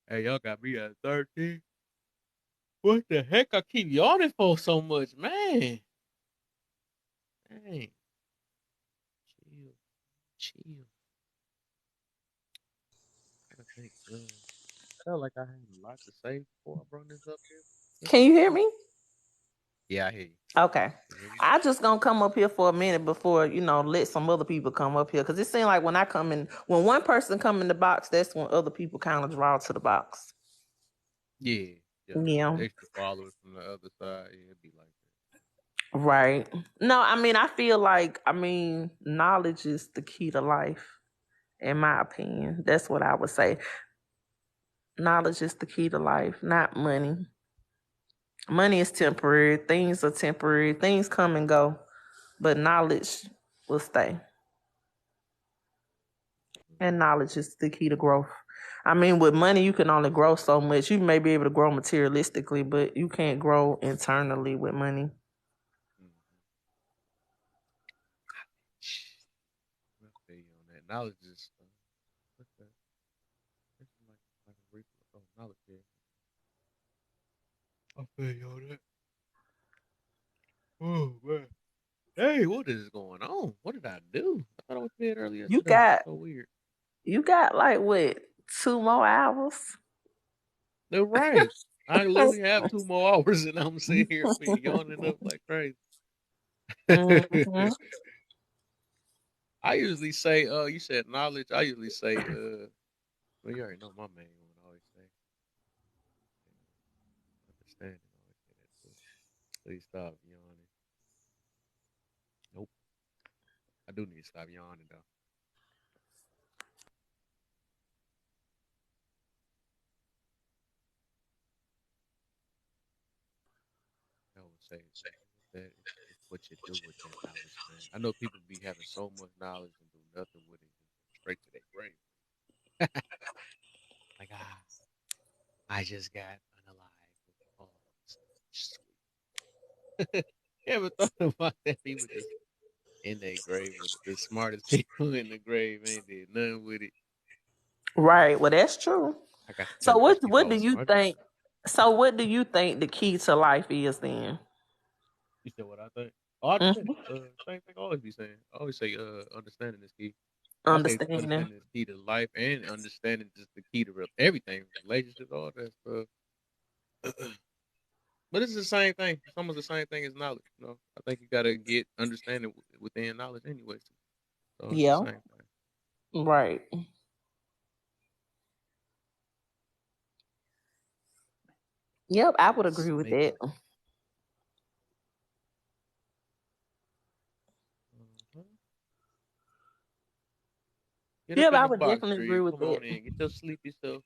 Hey, y'all got me at 13. What the heck? I keep yawning for so much, man. Dang. Chill, chill. I think, I felt like I had a lot to say before I brought this up here. Can you hear me? Yeah, I hear you. Okay. You hear me? I just gonna come up here for a minute before, let some other people come up here. Cause it seems like when I come in, when one person come in the box, that's when other people kind of draw to the box. Yeah, yeah. Yeah. Extra followers from the other side. Yeah, it'd be like Right. No, I feel like, knowledge is the key to life, in my opinion. That's what I would say. Knowledge is the key to life, not money. Money is temporary. Things are temporary. Things come and go, but knowledge will stay. And knowledge is the key to growth. With money, you can only grow so much. You may be able to grow materialistically, but you can't grow internally with money. that. I feel you on that. Knowledge is, what's that? It's like a replay. Oh, knowledge here. I feel you on that. Oh, man. Hey, what is going on? What did I do? I thought I was bed earlier You yesterday. got So weird. you got like what, 2 more hours? They're right. I literally have 2 more hours and I'm sitting here yawning up like crazy. Mhm. I usually say, you said knowledge. I usually say, well, you already know my main one. I always say, understanding. I always say that too. Please stop yawning. Nope. I do need to stop yawning though. I would say that it's what you do with that knowledge, man. I know people be having so much knowledge and do nothing with it, just straight to their grave. Like, I just got unalive with all this sweet. You ever thought about that? People just in their grave with the smartest people in the grave ain't did nothing with it. Right. Well, that's true. I got to So cut what these people what do off. you I just think? So what do you think the key to life is then? you said what I think. Oh, I just said Mhm. it. Same thing I always be saying. I always say understanding is key. I say Understanding. understanding is key to life and understanding just the key to everything, relationships, all that stuff. But it's the same thing. It's almost the same thing as knowledge. You know, I think you gotta get understanding within knowledge, anyways. So it's the Yeah. same thing. Right. Yep, I would Let's agree with make that. it. Uh-huh. Get up Yep, in I the would box, definitely agree Drea. with Come that. on in. Get your sleepy self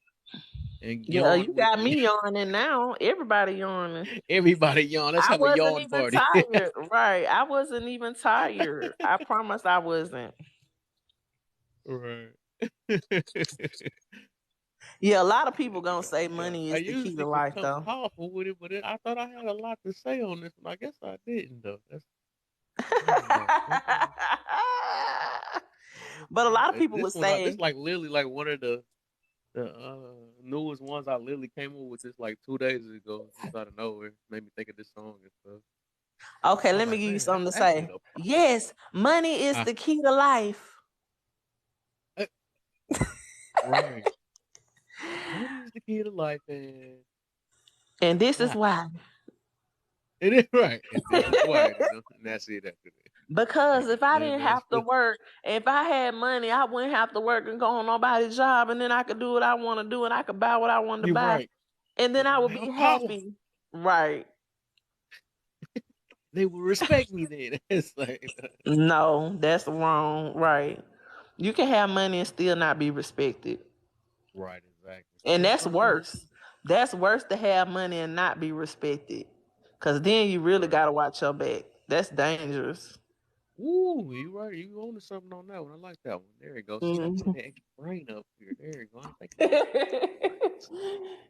and Yeah, yawn you with got me. me yawning now. Everybody yawning. Everybody yawn. Let's I have a wasn't yawn even party. tired. Right. I wasn't even tired. I promise I wasn't. Right. Yeah, a lot of people Let me gonna go say yawn. money I is the key to usually could life come though. powerful with it, but I thought I had a lot to say on this one. I guess I didn't though. I don't know. But a lot of people This would one, this say, like literally like one of the newest ones. I literally came up with this like 2 days ago, just out of nowhere. Made me think of this song and stuff. okay, I was let me like, give you man, something that's to actually say. the perfect song. Yes, money is Huh? the key to life. Eh, right. Money is the key to life, and And this is ah, why. it is right. And this is why, you know. And that's it after that. Because if I didn't have to That's work, if I had money, I wouldn't have to work and go on nobody's job, and then I could do what I want to do, and I could buy what I wanted to you're buy, right. and then I would I be have power. happy. Right. They will respect me then. It's like No, that's wrong. Right. You can have money and still not be respected. right, exactly. And That's that's why I say, worse. That's worse to have money and not be respected. Cause then you really right. gotta watch your back. That's dangerous. Ooh, you right. You own something on that one. I like that one. There you go. See, I put Mhm. that extra brain up here. There you go. I ain't think about that. Right.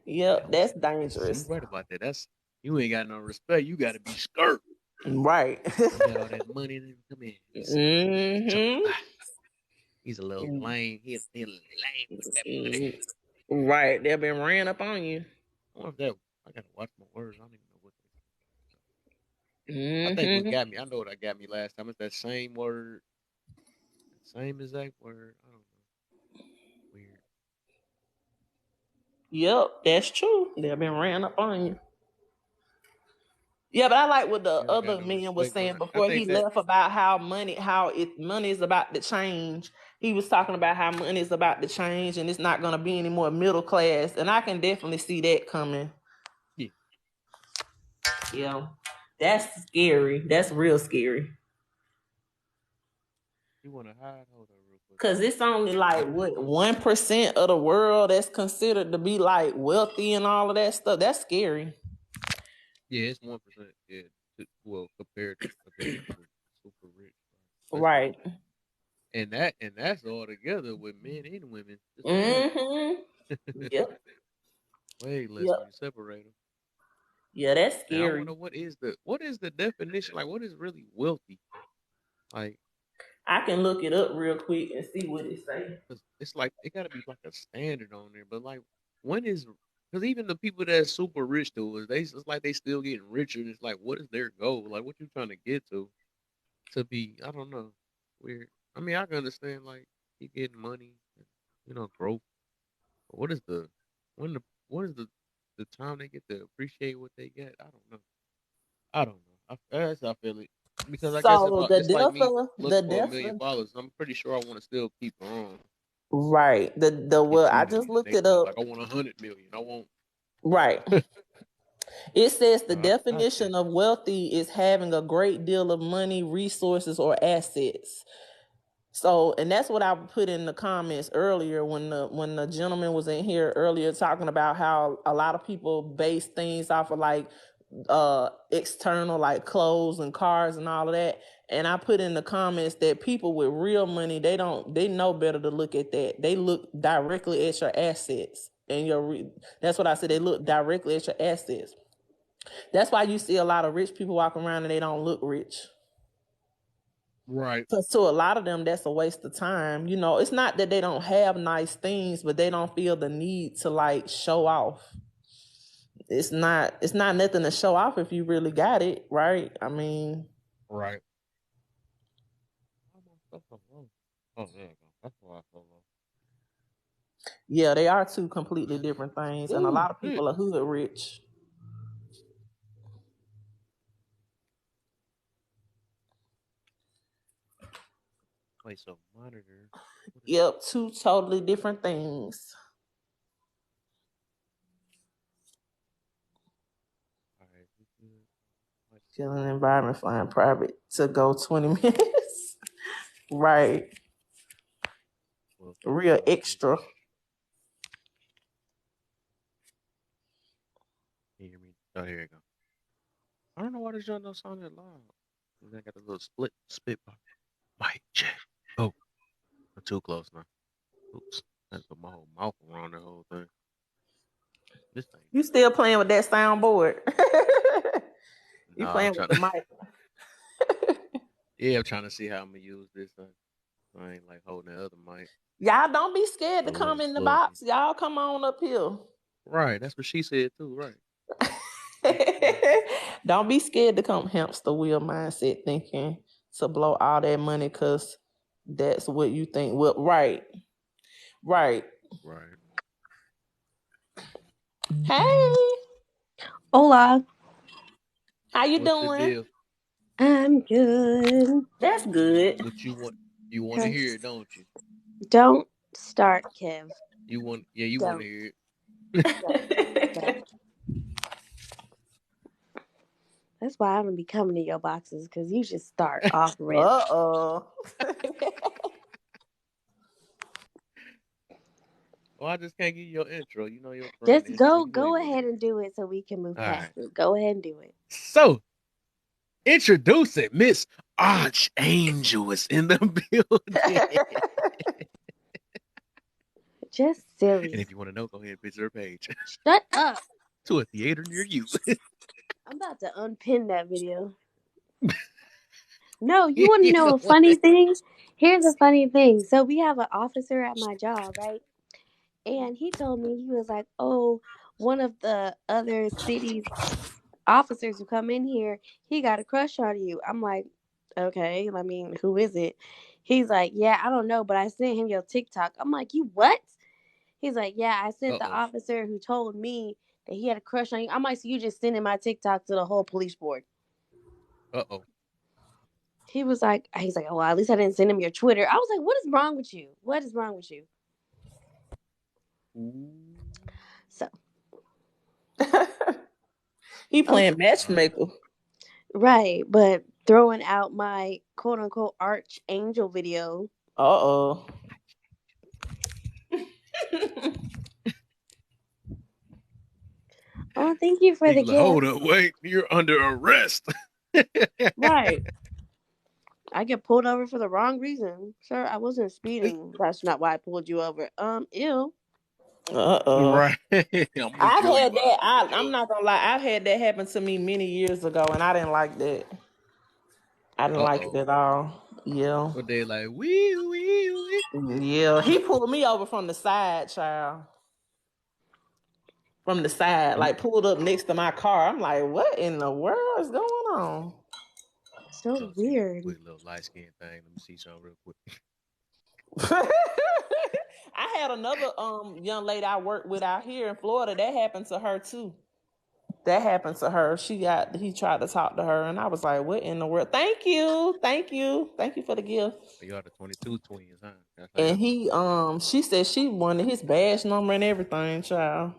Yep, Yeah, that's you dangerous. right about that. That's you ain't got no respect. You got to be skirt. Right. You got all that money and come in. It's a hmm lie. He's a little lame. He lame with that money. Right. They've been ran up on you. I wonder if that. I gotta watch my words. I don't even know what they. I think what hmm got me. I know what got me last time. It's that same word, same exact word. I don't know. Weird. Yep, that's true. They've been ran up on you. Yeah, but I like what the You don't got other no man was respect saying behind. I before he think that. left about how money is about to change. He was talking about how money is about to change and it's not going to be any more middle class, and I can definitely see that coming. Yeah. Yeah, that's scary. That's real scary. You want to hide? Hold on, real quick. Cause it's only like what 1% of the world that's considered to be like wealthy and all of that stuff. That's scary. Yeah, it's 1%. Yeah, well, compared to the super, super rich. Right? Right. That's all together with men and women. Just one. Mm-hmm. Yep. Way less when Yep. you separate them. Yeah, that's Now I wonder scary. what is the definition? Like, what is really wealthy? Like, I can look it up real quick and see what it say. 'cause it's like it got to be like a standard on there. But like, when is because even the people that's super rich to us, it's like they still getting richer. And it's like, what is their goal? Like, what you trying to get to? To be, I don't know, weird. I mean, I can understand like you getting money, and, growth. But what is the when the what is the time they get to appreciate what they get? I don't know. I don't know. That's how I feel it because I guess if So I it's like me the looking for death $1 million, I'm pretty sure I want to still keep on right. The get well, I just 2 million the looked next it month. up. Like I want 100 million. I want Right. It says the I say definition of wealthy is having a great deal of money, resources, or assets. So, and that's what I put in the comments earlier when the gentleman was in here earlier talking about how a lot of people base things off of like external like clothes and cars and all of that. And I put in the comments that people with real money, they know better to look at that. They look directly at your assets and that's what I said. They look directly at your assets. That's why you see a lot of rich people walking around and they don't look rich. right, Because to a lot of them, that's a waste of time. You know, it's not that they don't have nice things, but they don't feel the need to like show off. It's not nothing to show off if you really got it, right? I mean, right. Why my stuff so low? Oh, there you go. That's why it's so low. yeah, they are two completely different things, and a Ooh, lot of shit. people are hood rich. Wait, so monitor. What is Yep, two totally different things. all right? We good. Let's see. Chilling environment, flying private to go 20 minutes. Right. Well, Real extra. rich. Can you hear me? Oh, here you go. I don't know why this joint don't sound that loud. And I got a little spit box. Mic check. Oh, I'm too close now. Oops. I put my whole mouth around the whole thing. This thing. You still playing with that soundboard? You Nah, I'm playing with trying the to. mic? Yeah, I'm trying to see how I'm gonna use this thing. I ain't like holding the other mic. Y'all don't be scared A to come little in the sluggy. box. Y'all come on up here. Right, that's what she said too. Right. Don't be scared to come hamster wheel mindset thinking to blow all that money because that's what you think. Well, right, right. Right. Hey, Hola. how you What's the doing? deal? I'm good. That's good. What you want to hear it, don't you? Don't start, Kev. You want to Don't. hear it. Don't. That's why I'm gonna be coming to your boxes because you just start off rip. Uh-oh. Well, I just can't give you your intro. You know your friend Just intro. go ahead and do it so we can move past All right. it. Go ahead and do it. So, introducing Miss Archangel is in the building. Just silly. And if you want to know, go ahead and visit her page. Shut up. To a theater near you. I'm about to unpin that video. No, you want to know a funny thing? Here's a funny thing. So we have an officer at my job, right? And he told me, he was like, oh, one of the other city's officers who come in here, he got a crush on you. I'm like, okay, I mean, who is it? He's like, yeah, I don't know, but I sent him your TikTok. I'm like, you what? He's like, yeah, I sent the officer who told me that he had a crush on you. I'm like, so you just sending my TikTok to the whole police board? Uh-oh. He was like, he's like, well, at least I didn't send him your Twitter. I was like, what is wrong with you? What is wrong with you? So he playing matchmaker. Right, but throwing out my quote unquote archangel video. Uh-oh. Oh, thank you for the gift. Hold up, wait, you're under arrest. Right. I get pulled over for the wrong reason. Sir, I wasn't speeding. That's not why I pulled you over. Ew. Uh-oh. Right. I've had that. I'm not gonna lie. I've had that happen to me many years ago, and I didn't like that. I didn't like it at all. Yeah. But they like, wee. Yeah. He pulled me over from the side, child. From the side, like pulled up next to my car. I'm like, what in the world is going on? So weird. Quick little light skin thing. Let me see something real quick. I had another young lady I worked with out here in Florida. That happened to her too. That happened to her. He tried to talk to her, and I was like, what in the world? Thank you for the gift. You are the 22 twins, huh? And she said she wanted his badge number and everything, child.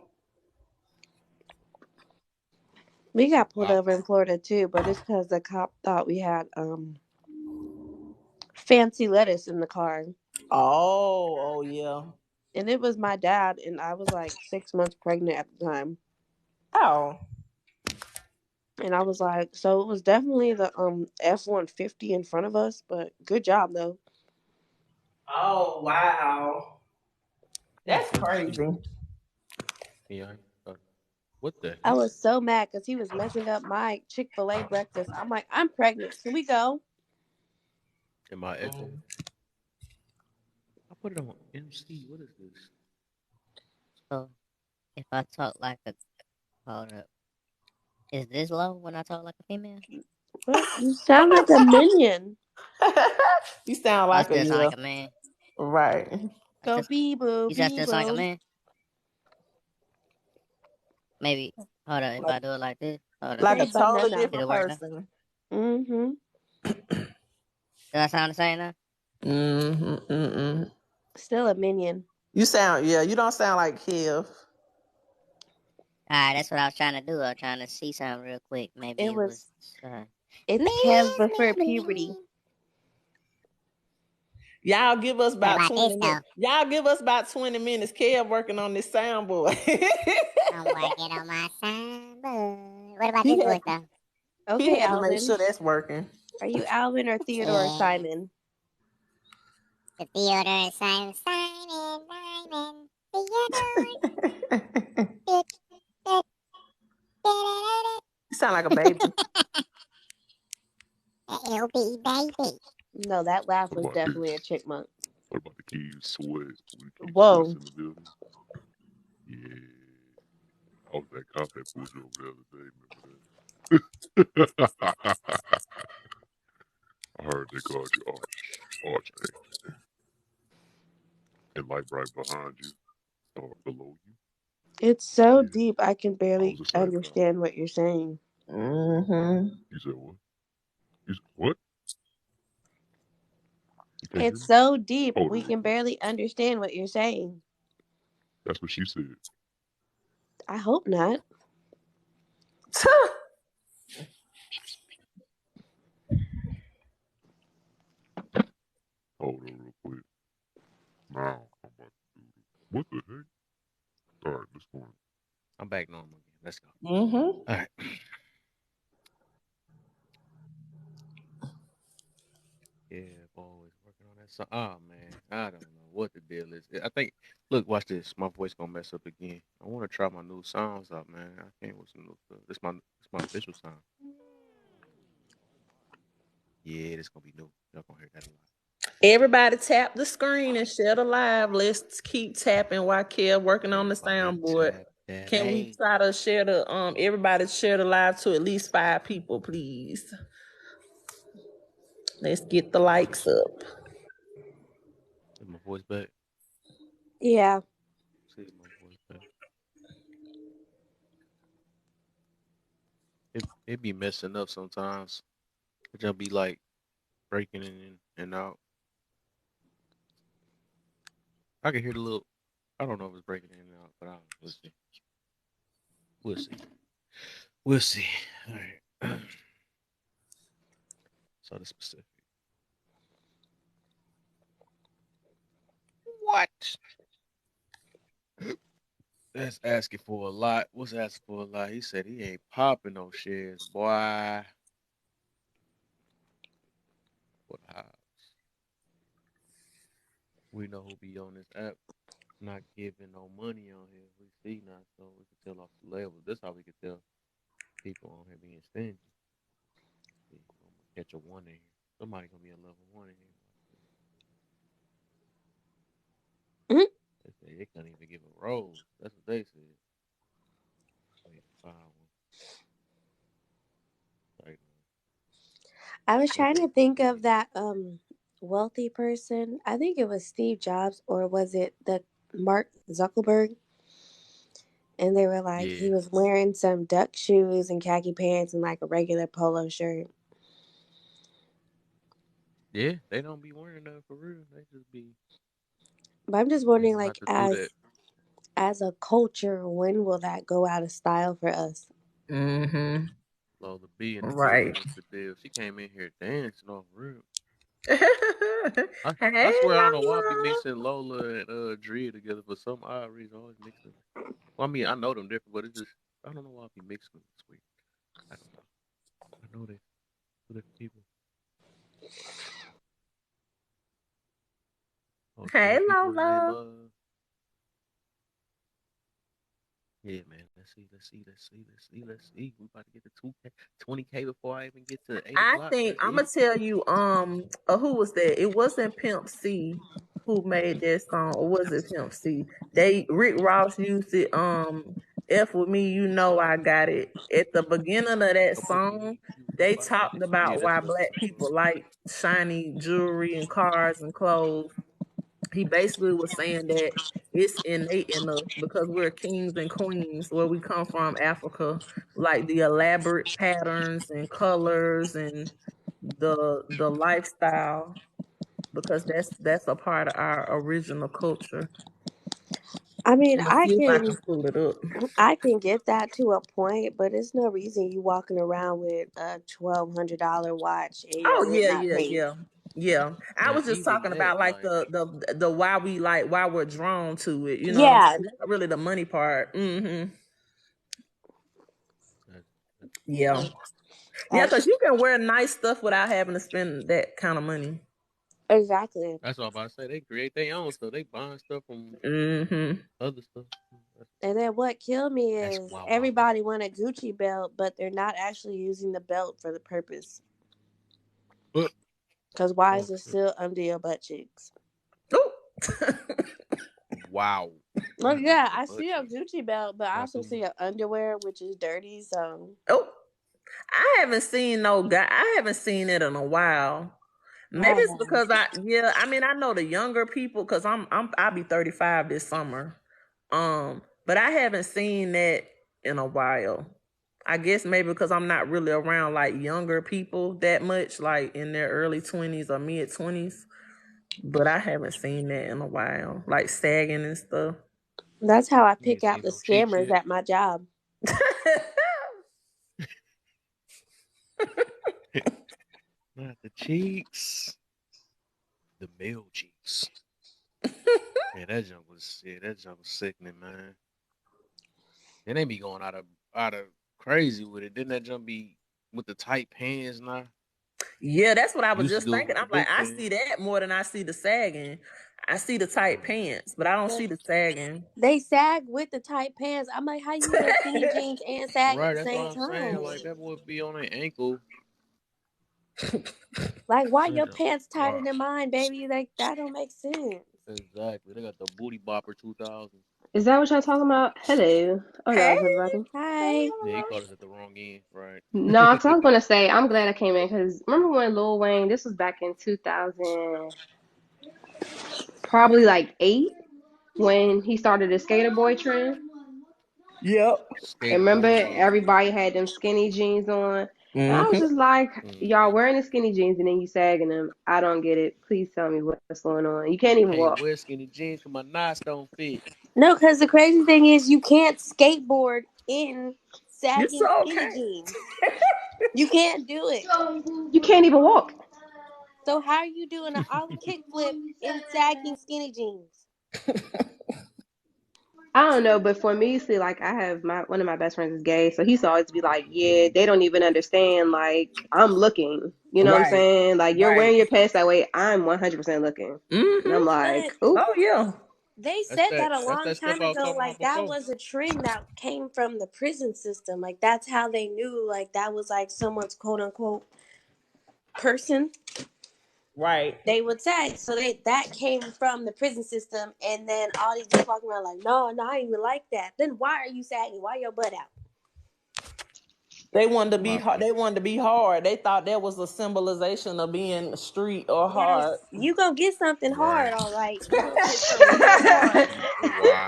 We got pulled over in Florida too, but it's because the cop thought we had fancy lettuce in the car. Oh yeah. And it was my dad, and I was like 6 months pregnant at the time. Oh. And I was like, so it was definitely the F-150 in front of us, but good job though. Oh wow. That's crazy. Yeah. What the? I was so mad because he was messing up my Chick-fil-A breakfast. I'm like, I'm pregnant. Can we go? Am I echo? I put it on MC. What is this? So, if I talk like a... Hold up. Is this low when I talk like a female? What? You sound like a minion. You sound like I still sound like a man. Right. Go bee-boo, You still sound like a bee-boo. man? Maybe. Hold up. If I do it like this. Hold up. Like a totally different person. Mm-hmm. Does I sound the same now? Mm-hmm. Still a minion. You don't sound like Kev. Alright, that's what I was trying to do. I was trying to see something real quick. Maybe it was it's Kev before puberty. Y'all give us about 20 minutes. Y'all give us about 20 minutes. Kev working on this soundboard. I'm working on my soundboard. What about this voice though? Okay, he had Alvin. to make sure that's working. Are you Alvin or Theodore or Simon? The Theodore Simon. Theodore. You sound like a baby. LB baby. No, that laugh was definitely a chipmunk. What about the Keys Sweat? Whoa. Yeah. I was that cop that pulled you over the other day, remember that? I heard they called you Archangel. And like right behind you, or below you. It's so deep, I can barely understand what you're saying. Mm-hmm. You said what? You It's so deep, Hold we on real can quick. barely understand what you're saying. That's what she said. I hope not. Hold on real quick. Now I'm about to do this. What the heck? All right, let's go. I'm back normal again. Let's go. Mm-hmm. All right. Yeah, boys, working on that song. Oh man, I don't know what the deal is. I think. Look, watch this. My voice gonna mess up again. I want to try my new songs out, man. I can't with some new stuff. This my official sound. Yeah, this gonna be new. Y'all gonna hear that a lot. Everybody tap the screen and share the live. Let's keep tapping while Kev working on the Everybody soundboard. tap that. Can we Hey, try to share the everybody share the live to at least 5 people, please? Let's get the likes up. is my voice back? Yeah. See, is my voice back? It be messing up sometimes. It just be like breaking in and out. I can hear the little. I don't know if it's breaking in and out, but I don't know. We'll see. We'll see. We'll see. All right. So the specific. What? That's asking for a lot. What's asking for a lot? He said he ain't popping no shares, boy. What the house? We know who be on this app not giving no money on here. We see now, so we can tell off the level. That's how we can tell people on here being stingy. See, I'm gonna catch a one in here. Somebody gonna be a level one in here. Mhm. They say they couldn't even give a rose. That's what they said. Wait, find one. Right I was now. trying to think of that wealthy person. I think it was Steve Jobs, or was it the Mark Zuckerberg? And they were like, Yeah, he was wearing some duck shoes and khaki pants and like a regular polo shirt. yeah. They don't be wearing that for real. They just be. But I'm just They wondering, know like, not to do that. as a culture, when will that go out of style for us? Mm-hmm. Lola B in the building. Right. What's the deal? She came in here dancing off real. I Hey, swear I don't know why I be Lola. mixing Lola and Drea together for some odd reason. I always mix them. Well, I mean, I know them different, but it's just I don't know why I be mixing them. It's weird. I don't know. I know they two different people. Oh, two Hey, different people in their Lola. love. Yeah, man. Let's see. We about to get to 2K, 20K before I even get to 8 I o'clock. think Let's I'm see. gonna tell you, who was that? It wasn't Pimp C who made that song, or was it Pimp C? Rick Ross used it. F with me, you know I got it. At the beginning of that Up with song, me. You they know I got talked it. Yeah, about that's why what. black people like shiny jewelry and cars and clothes. He basically was saying that it's innate in us because we're kings and queens where we come from, Africa, like the elaborate patterns and colors and the lifestyle, because that's a part of our original culture. I mean, I'm gonna see if I can pull it up. I can get that to a point, but it's no reason you walking around with a $1,200 watch and your Oh rent yeah, not yeah, paid. yeah. Yeah. I And was just even talking that, about like like, the why we like why we're drawn to it. You know what I'm Yeah, saying? Not really the money part. Mm-hmm. that's, that's Yeah. Yeah, as, because you can wear nice stuff without having to spend that kind of money. exactly. that's what I'm about to say. They create their own stuff. They buying stuff from Mm-hmm. other stuff. That's, And then what killed me that's is wow, wow, wow. everybody want a Gucci belt, but they're not actually using the belt for the purpose. But, Because why oh is it shit! still under your butt cheeks? Ooh. Wow. Well, Not under yeah, the I butt see a cheek. Gucci belt, but I Not also too see much. your underwear, which is dirty. So Oh. I haven't seen no guy. I haven't seen it in a while. I Maybe it's have. because I mean I know the younger people because I'll be 35 this summer. But I haven't seen that in a while. I guess maybe because I'm not really around like younger people that much, like in their early 20s or mid 20s. But I haven't seen that in a while, like sagging and stuff. That's how I You pick ain't out seen the no cheeks scammers yet. at my job. Not the cheeks, the male cheeks. Yeah, that jump was sickening, man. And they be going out of crazy with it. Didn't that jump be with the tight pants now? Yeah, that's what I was Used to just do it thinking. with the I'm like, big I see pants. that more than I see the sagging. I see the tight Mm. pants, but I don't see They, the sagging. they sag with the tight pants. I'm like, how you wear skinny jeans and sag at Right, the that's what same I'm saying. time? Like that would be on their ankle. Like, why That your jump pants tighter wild. than mine, baby? Like, that don't make sense. Exactly. They got the booty bopper 2000. Is that what y'all talking about? Hello. Oh, that Hey, was everybody. Hi. Yeah, he caught us at the wrong end, right? No, because I was gonna say I'm glad I came in because remember when Lil Wayne? This was back in 2000, probably like 8, when he started the skater boy trend. yep. And Skater remember, boy, yeah. everybody had them skinny jeans on, and I was Mm-hmm. just like, y'all Hmm. wearing the skinny jeans and then you sagging them. I don't get it. Please tell me what's going on. You can't even Can't walk. wear skinny jeans because my knots don't fit. No, because the crazy thing is, you can't skateboard in You sagging so skinny okay. jeans. You can't do it. You can't even walk. So how are you doing an ollie kickflip in sagging skinny jeans? I don't know, but for me, see, like I have my one of my best friends is gay, so he used to always be like, "Yeah, they don't even understand. Like I'm looking, you know what I'm Right. saying? Like you're Right. wearing your pants that way. I'm 100% looking." And Mm-hmm. I'm like, But "Ooh, Oh yeah. they That's said that. that a That's long that stuff time I was ago. talking Like about that before. was a trend that came from the prison system. Like that's how they knew. Like that was like someone's quote unquote person. Right. They would say so. That came from the prison system, and then all these dudes walking around like, no, no, I ain't even like that. Then why are you sagging? Why your butt out? They wanted to be My hard. point. They wanted to be hard. They thought that was a symbolization of being street or Yes, hard. you gonna get something hard, Right. all right. You gonna get something real hard,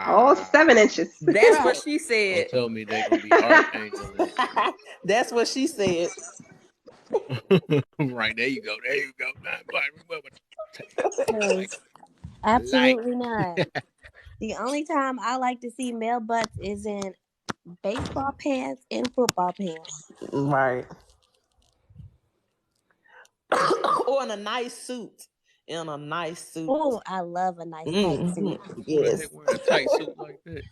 all Wow. 7 inches." That's what right? she Don't said. tell me they're gonna be archangel and shit. That's what she said. Right, there you go. There you go. Man, boy, remember like Because like absolutely not. The only time I like to see male butts is in baseball pants and football pants. Right. Or in a nice suit. In a nice suit. Oh, I love a nice tight Hmm. suit. who the heck Yes. wearing a tight suit like that?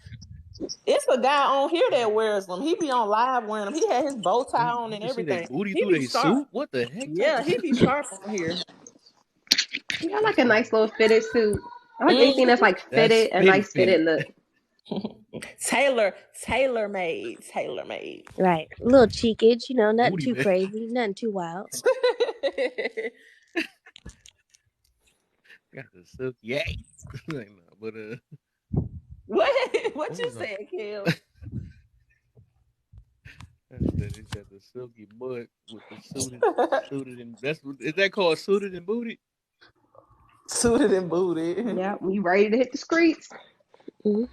It's a guy on here that wears them. He be on live wearing them. He had his bow tie They, on you and can see their everything. booty He through be their sharp. suit. What the heck type Yeah, of he suit be is sharp that? on here. Yeah, I like That's a nice crazy. little fitted suit. I like anything Hmm. that's like That's fitted, a fitted nice fitted. fitted look. Tailor made. Tailor made. Right. A little cheekage, nothing Booty too man. crazy, nothing too wild. Got the silk yay. Like, no, but What what you was said, Kel? I said it's got the silky butt with the suited and that's what is that called suited and booted? Suited and booted. Yeah, we ready to hit the streets. Hmm.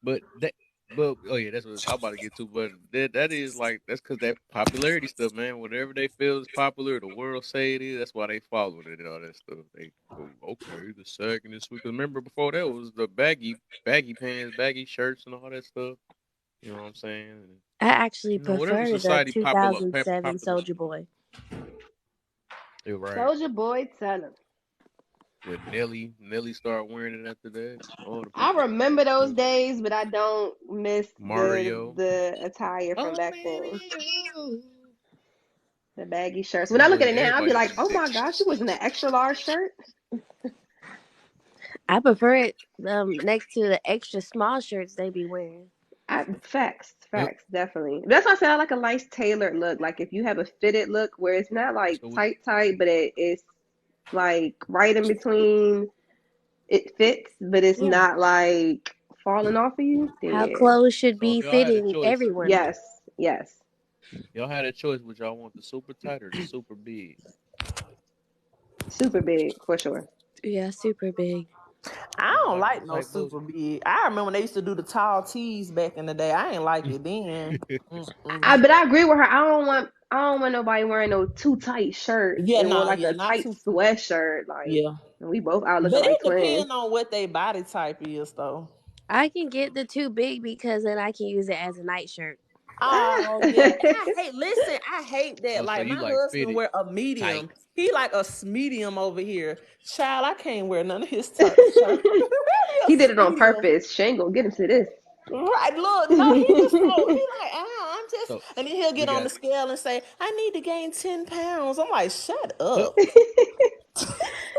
But that but oh yeah, that's what I'm about to get to. But that is like that's because that popularity stuff, man. Whatever they feel is popular, the world say it is. That's why they follow it and all that stuff. They go okay, the second this week. 'Cause remember before that was the baggy pants, baggy shirts, and all that stuff. You know what I'm saying? And, I actually whatever prefer the society2007 popular Soldier stuff. Boy. You're right. Soldier Boy, tell him. With Nelly started wearing it after that. All the I people remember that those stuff. days, but I don't miss the Mario. the attire from Oh back then. Mario. The baggy shirts. When You I look know at it now, I'll be everybody used to like, use oh that. my gosh, it was in an extra large shirt. I prefer it next to the extra small shirts they be wearing. Yep. Facts, definitely. That's why I said I like a nice tailored look. Like if you have a fitted look where it's not like So what tight, but it's like right in between. It fits, but it's Yeah. not like falling off of you. Then How yeah, clothes should so if be y'all had a fitting choice, everyone. yes. y'all had a choice, would y'all want the super tight or the super big? Super big for sure. Yeah, super big. I You don't don't like no like no tight super booty. big. I remember when they used to do the tall tees back in the day. I ain't like it then. Mm-mm. But I agree with her. I don't want I don't want nobody wearing no too tight shirt Yeah, and or nah, like yeah, a not tight too. sweatshirt. Like Yeah, we both out looking but like it twins. depends on what they body type is, though. I can get the too big because then I can use it as a nightshirt. Oh yeah, and I hate. Listen, I hate that. Oh, so Like you my like husband fitted wear a tight? medium. He like a medium over here. Child, I can't wear none of his shirt. He did He it a on medium. purpose. She ain't gonna get him to this. Right, look, no, he just so he like, I'm just, So and then he'll we get on the got. scale and say, I need to gain 10 pounds. I'm like, shut up.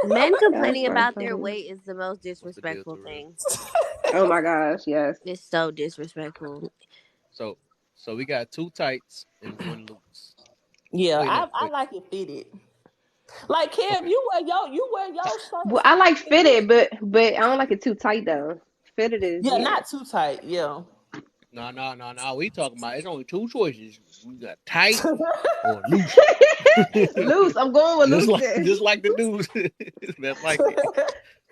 Men That's complaining so about their funny. weight is the most What's the deal, disrespectful Terrell? thing. Oh my gosh, yes. It's so disrespectful. So so we got two tights and one loose. Yeah, Wait, no, I wait. like it fitted. Like Kev, Okay. you wear your Well, shirts I like fitted. fitted, but I don't like it too tight though. Fitted is Yeah, yeah. not too tight. Yeah. No. We talking about it's only two choices. We got tight or loose. Loose. I'm going with loose then. just like the dudes. That's like it.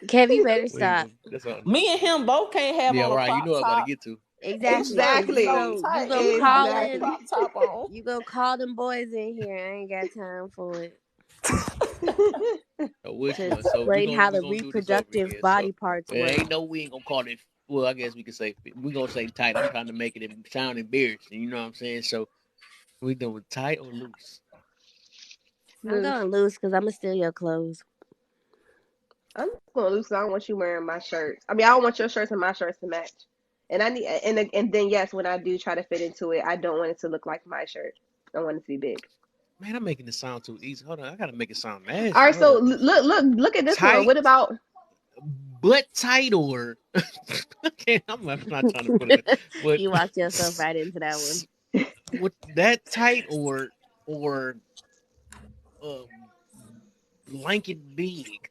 Kev, you better Well, here you stop. go. That's all. Me and him both can't have Yeah, on a right. You crop know what I'm about to top. get to. Exactly, cause you So Exactly. go you tight, go and we both got a calling Exactly. crop top on. you go call them boys in here. I ain't got time for it So which to one? So we're explain gonna how we're the gonna do this over reproductive again. So body parts it work. ain't no we ain't gonna call it. Well, I guess we could say we're gonna say tight. I'm trying to make it sound embarrassing. You know what I'm saying? So we doing tight or loose? I'm Loose. going loose because I'm gonna steal your clothes. I'm just going loose. 'Cause I don't want you wearing my shirts. I mean, I don't want your shirts and my shirts to match. And I need and then yes, when I do try to fit into it, I don't want it to look like my shirt. I want it to be big. Man, I'm making it sound too easy. Hold on, I gotta make it sound All nasty. right, Hold so on. look at this one. Tight, What about but tight or okay, I'm not trying to put it, but You walked yourself right into that one. with that tight or um blanket big.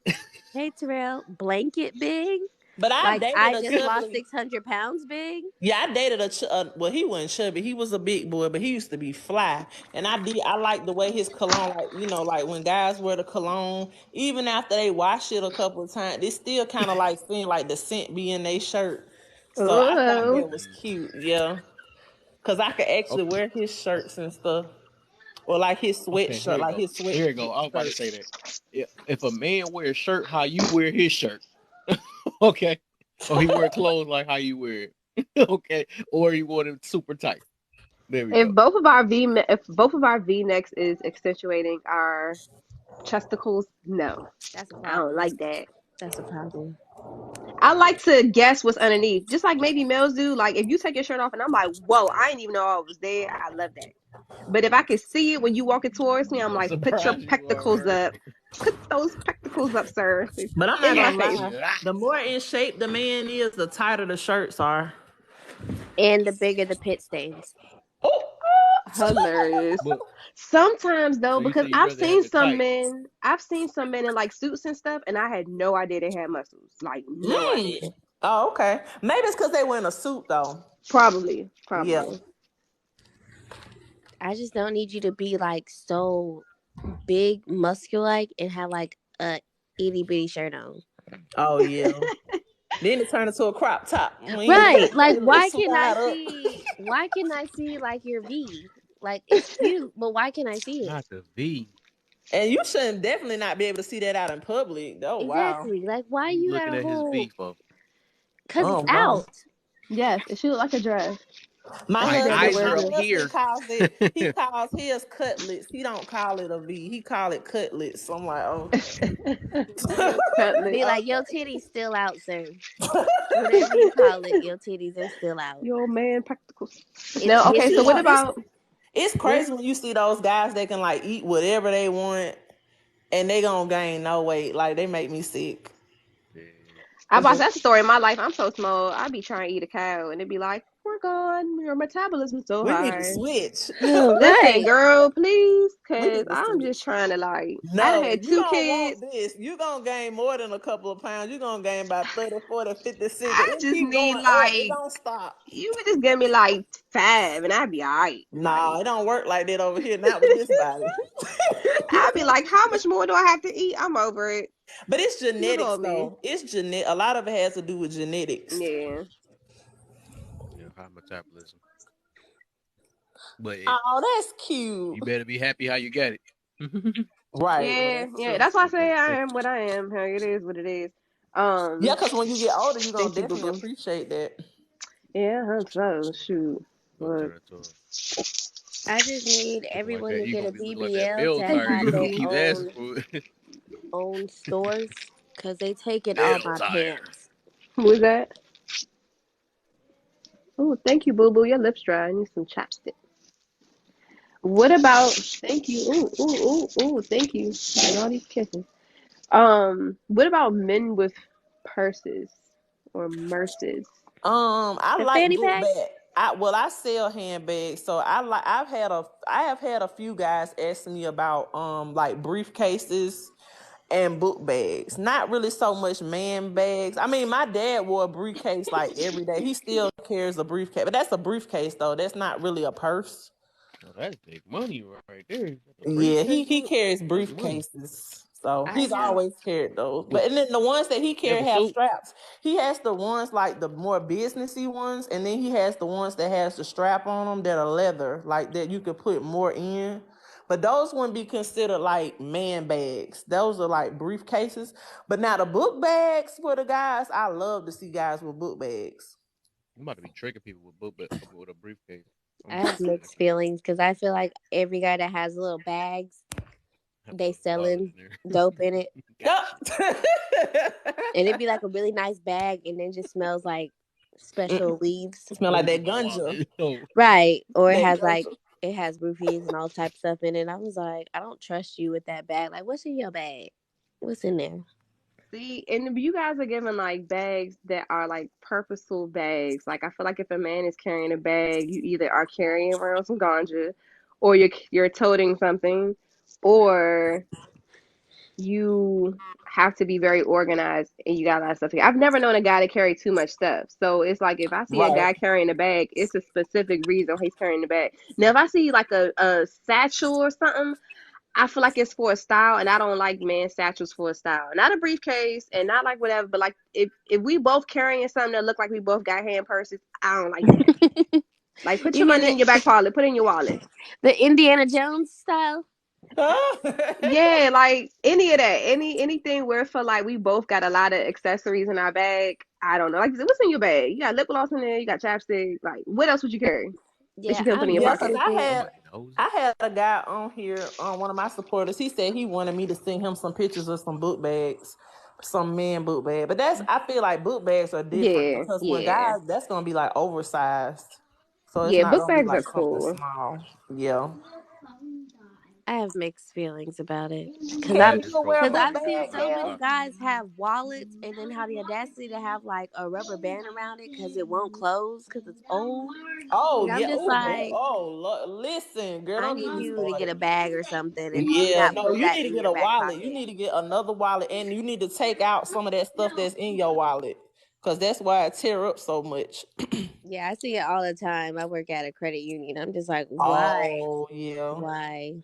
Hey Terrell, blanket big? But I Like dated I a just lost chubby. 600 pounds big? Yeah, I dated well, he wasn't chubby. He was a big boy, but he used to be fly. And I like the way his cologne, like, like when guys wear the cologne, even after they wash it a couple of times, they still kind of like seem like the scent be in their shirt. So I thought oh that was cute, yeah. Cause I could actually Okay, wear his shirts and stuff. Or like his okay, here sweatshirt, you like go. his sweat Here you go. I was about to shirt. say that. If a man wears a shirt how you wear his shirt, okay, or he wear clothes like how you wear it, okay, or he wore them super tight. There we if go. both of our V necks is accentuating our chesticles, no. That's a I don't problem. like that. That's a problem. I like to guess what's underneath, just like maybe males do. Like if you take your shirt off and I'm like, whoa, I didn't even know I was there. I love that. But if I can see it when you walking towards me, I'm I'm like, put your surprised you are pectacles right. up. Put those pectacles up, sir. It's But I'm in not my gonna face. lie. The more in shape the man is, the tighter the shirts are. And the bigger the pit stains. Oh, Hilarious. But Sometimes though, so you say because you rather have it tight? I've seen some men in like suits and stuff, and I had no idea they had muscles. Like no idea. mm. Oh, okay. Maybe it's because they were in a suit though. Probably, Yeah. probably. I just don't need you to be like so big, muscular and have like a itty bitty shirt on. Oh yeah. Then it turned into a crop top. Right. Like It slide up. why can I see like your V? Like it's cute, but why can I see it? Not the V. And you shouldn't definitely not be able to see that out in public. Oh wow. Exactly. Like why What you you got looking a at his whole V for? cause it's Oh no. out. Yes, it should look like a dress. My I should My be able to husband, eyes wear are my it. up husband here. calls it. He calls his cutlets. He don't call it a V. He call it cutlets. I'm like, okay. Be Cutlets. like, your titties still out, sir. Whatever you call it, your titties are still out. Yo, man, practicals. It's No, But okay. it's So you what know, about it's what? crazy when you see those guys that can like eat whatever they want and they gonna gain no weight. Like they make me sick. Yeah. I Cause watched that story in my life. I'm so small. I be trying to eat a cow, and it'd be like, "We're gone. Your metabolism's so we need to high." switch. Listen, right. girl, please, We cause need to I'm switch. just trying to like. I done No, had you two don't kids. want this. You gonna gain more than a couple of pounds. You gonna gain about 30, 40, 50, 60. I It just keep need going up. It like don't stop. you would just give me like 5, and I'd be alright. Nah, Like it don't work like that over here. Not with this body. I'd be like, how much more do I have to eat? I'm over it. But it's Good genetics on me. though. It's genetic. A lot of it has to do with genetics. Yeah. Yeah, high metabolism. But Oh, that's you cute. better be happy how you got it. Right. Well, Yeah, that's what's yeah. up. That's why I That's say I what's am what I am. Hey, it is what it is. Yeah, because when you get older, you're gonna Thank you, boo definitely boo. appreciate that. Yeah, I hope so. Shoot. gonna Look. turn into a I just need looking like everyone that. to You get a gonna be looking like that BBL Bill to Thank tire. you, have You boo gonna their boo. keep asking for it. own stores because they taking all Bill my tire. pants. Who is that? Oh, thank you, boo boo. Your lips dry. I need some chapstick. What about? Thank you. Ooh, ooh, ooh, ooh. Thank you. And all these kisses. What about men with purses or merces? I The like fanny book packs? bag. I sell handbags, so I have had a few guys ask me about like briefcases and book bags. Not really so much man bags. I mean, my dad wore a briefcase like every day. He still carries a briefcase, but that's a briefcase though. That's not really a purse. Oh, that's big money right there. The Yeah, briefcase he look. carries That's money. briefcases. So I he's have. always carried those. What? But and then the ones that he You have carry a have suit? straps. He has the ones like the more businessy ones, and then he has the ones that has the strap on them that are leather, like that you could put more in. But those wouldn't be considered like man bags. Those are like briefcases. But now the book bags for the guys, I love to see guys with book bags. I'm about to be tricking people with with a briefcase. I'm I gonna have start doing that mixed kind of feelings because I feel like every guy that has little bags, stuff. I they put a wallet selling in there. dope in it. Gotcha. And it'd be like a really nice bag and then just smells like Mm, special leaves. smell like Where's that my ganja. wallet? Oh, Right. Or it That has like ganja. it has roofies and all type of stuff in it. I was like, I don't trust you with that bag. Like, what's in your bag? What's in there? See, and you guys are giving like bags that are like purposeful bags. Like I feel like if a man is carrying a bag, you either are carrying around some ganja, or you're toting something, or you have to be very organized and you got a lot of stuff. I've never known a guy to carry too much stuff. So it's like if I see a Right. guy carrying a bag, it's a specific reason he's carrying the bag. Now if I see like a satchel or something, I feel like it's for a style, and I don't like man satchels for a style. Not a briefcase, and not like whatever. But like if we both carrying something that look like we both got hand purses, I don't like that. Like put You your mean money in your back pocket, put it in your wallet. the Indiana Jones style? Yeah, like any of that, anything where for like we both got a lot of accessories in our bag. I don't know. Like what's in your bag? You got lip gloss in there. You got chapstick. Like what else would you carry that Yeah, you couldn't put in I'm your Yeah, messed because pocket? with it. somebody knows. I had a guy on here on one of my supporters. He said he wanted me to send him some pictures of some book bags, some men book bag. But that's I feel like book bags are different Yeah, because with yeah, guys that's gonna be like oversized, so it's yeah. not Book gonna be bags are like something cool. small. Yeah, I have mixed feelings about it because Yeah, Kev, I'm I you just gonna put wear a because book I've something seen bag, in my so Kev? many pocket. guys have wallets and then have the audacity to have like a rubber band around it because it won't close because it's old. Oh And I'm yeah, just oh like, listen, girl, I don't get need me you to get started. a bag or something and Yeah, not no, put you that need to in get your a back wallet. You pocket. need to get another wallet, and you need to take out some of that stuff that's in your wallet, because that's why it tear up so much. Yeah, I see it all the time. I work at a credit union. I'm just like, why? Oh yeah. Why?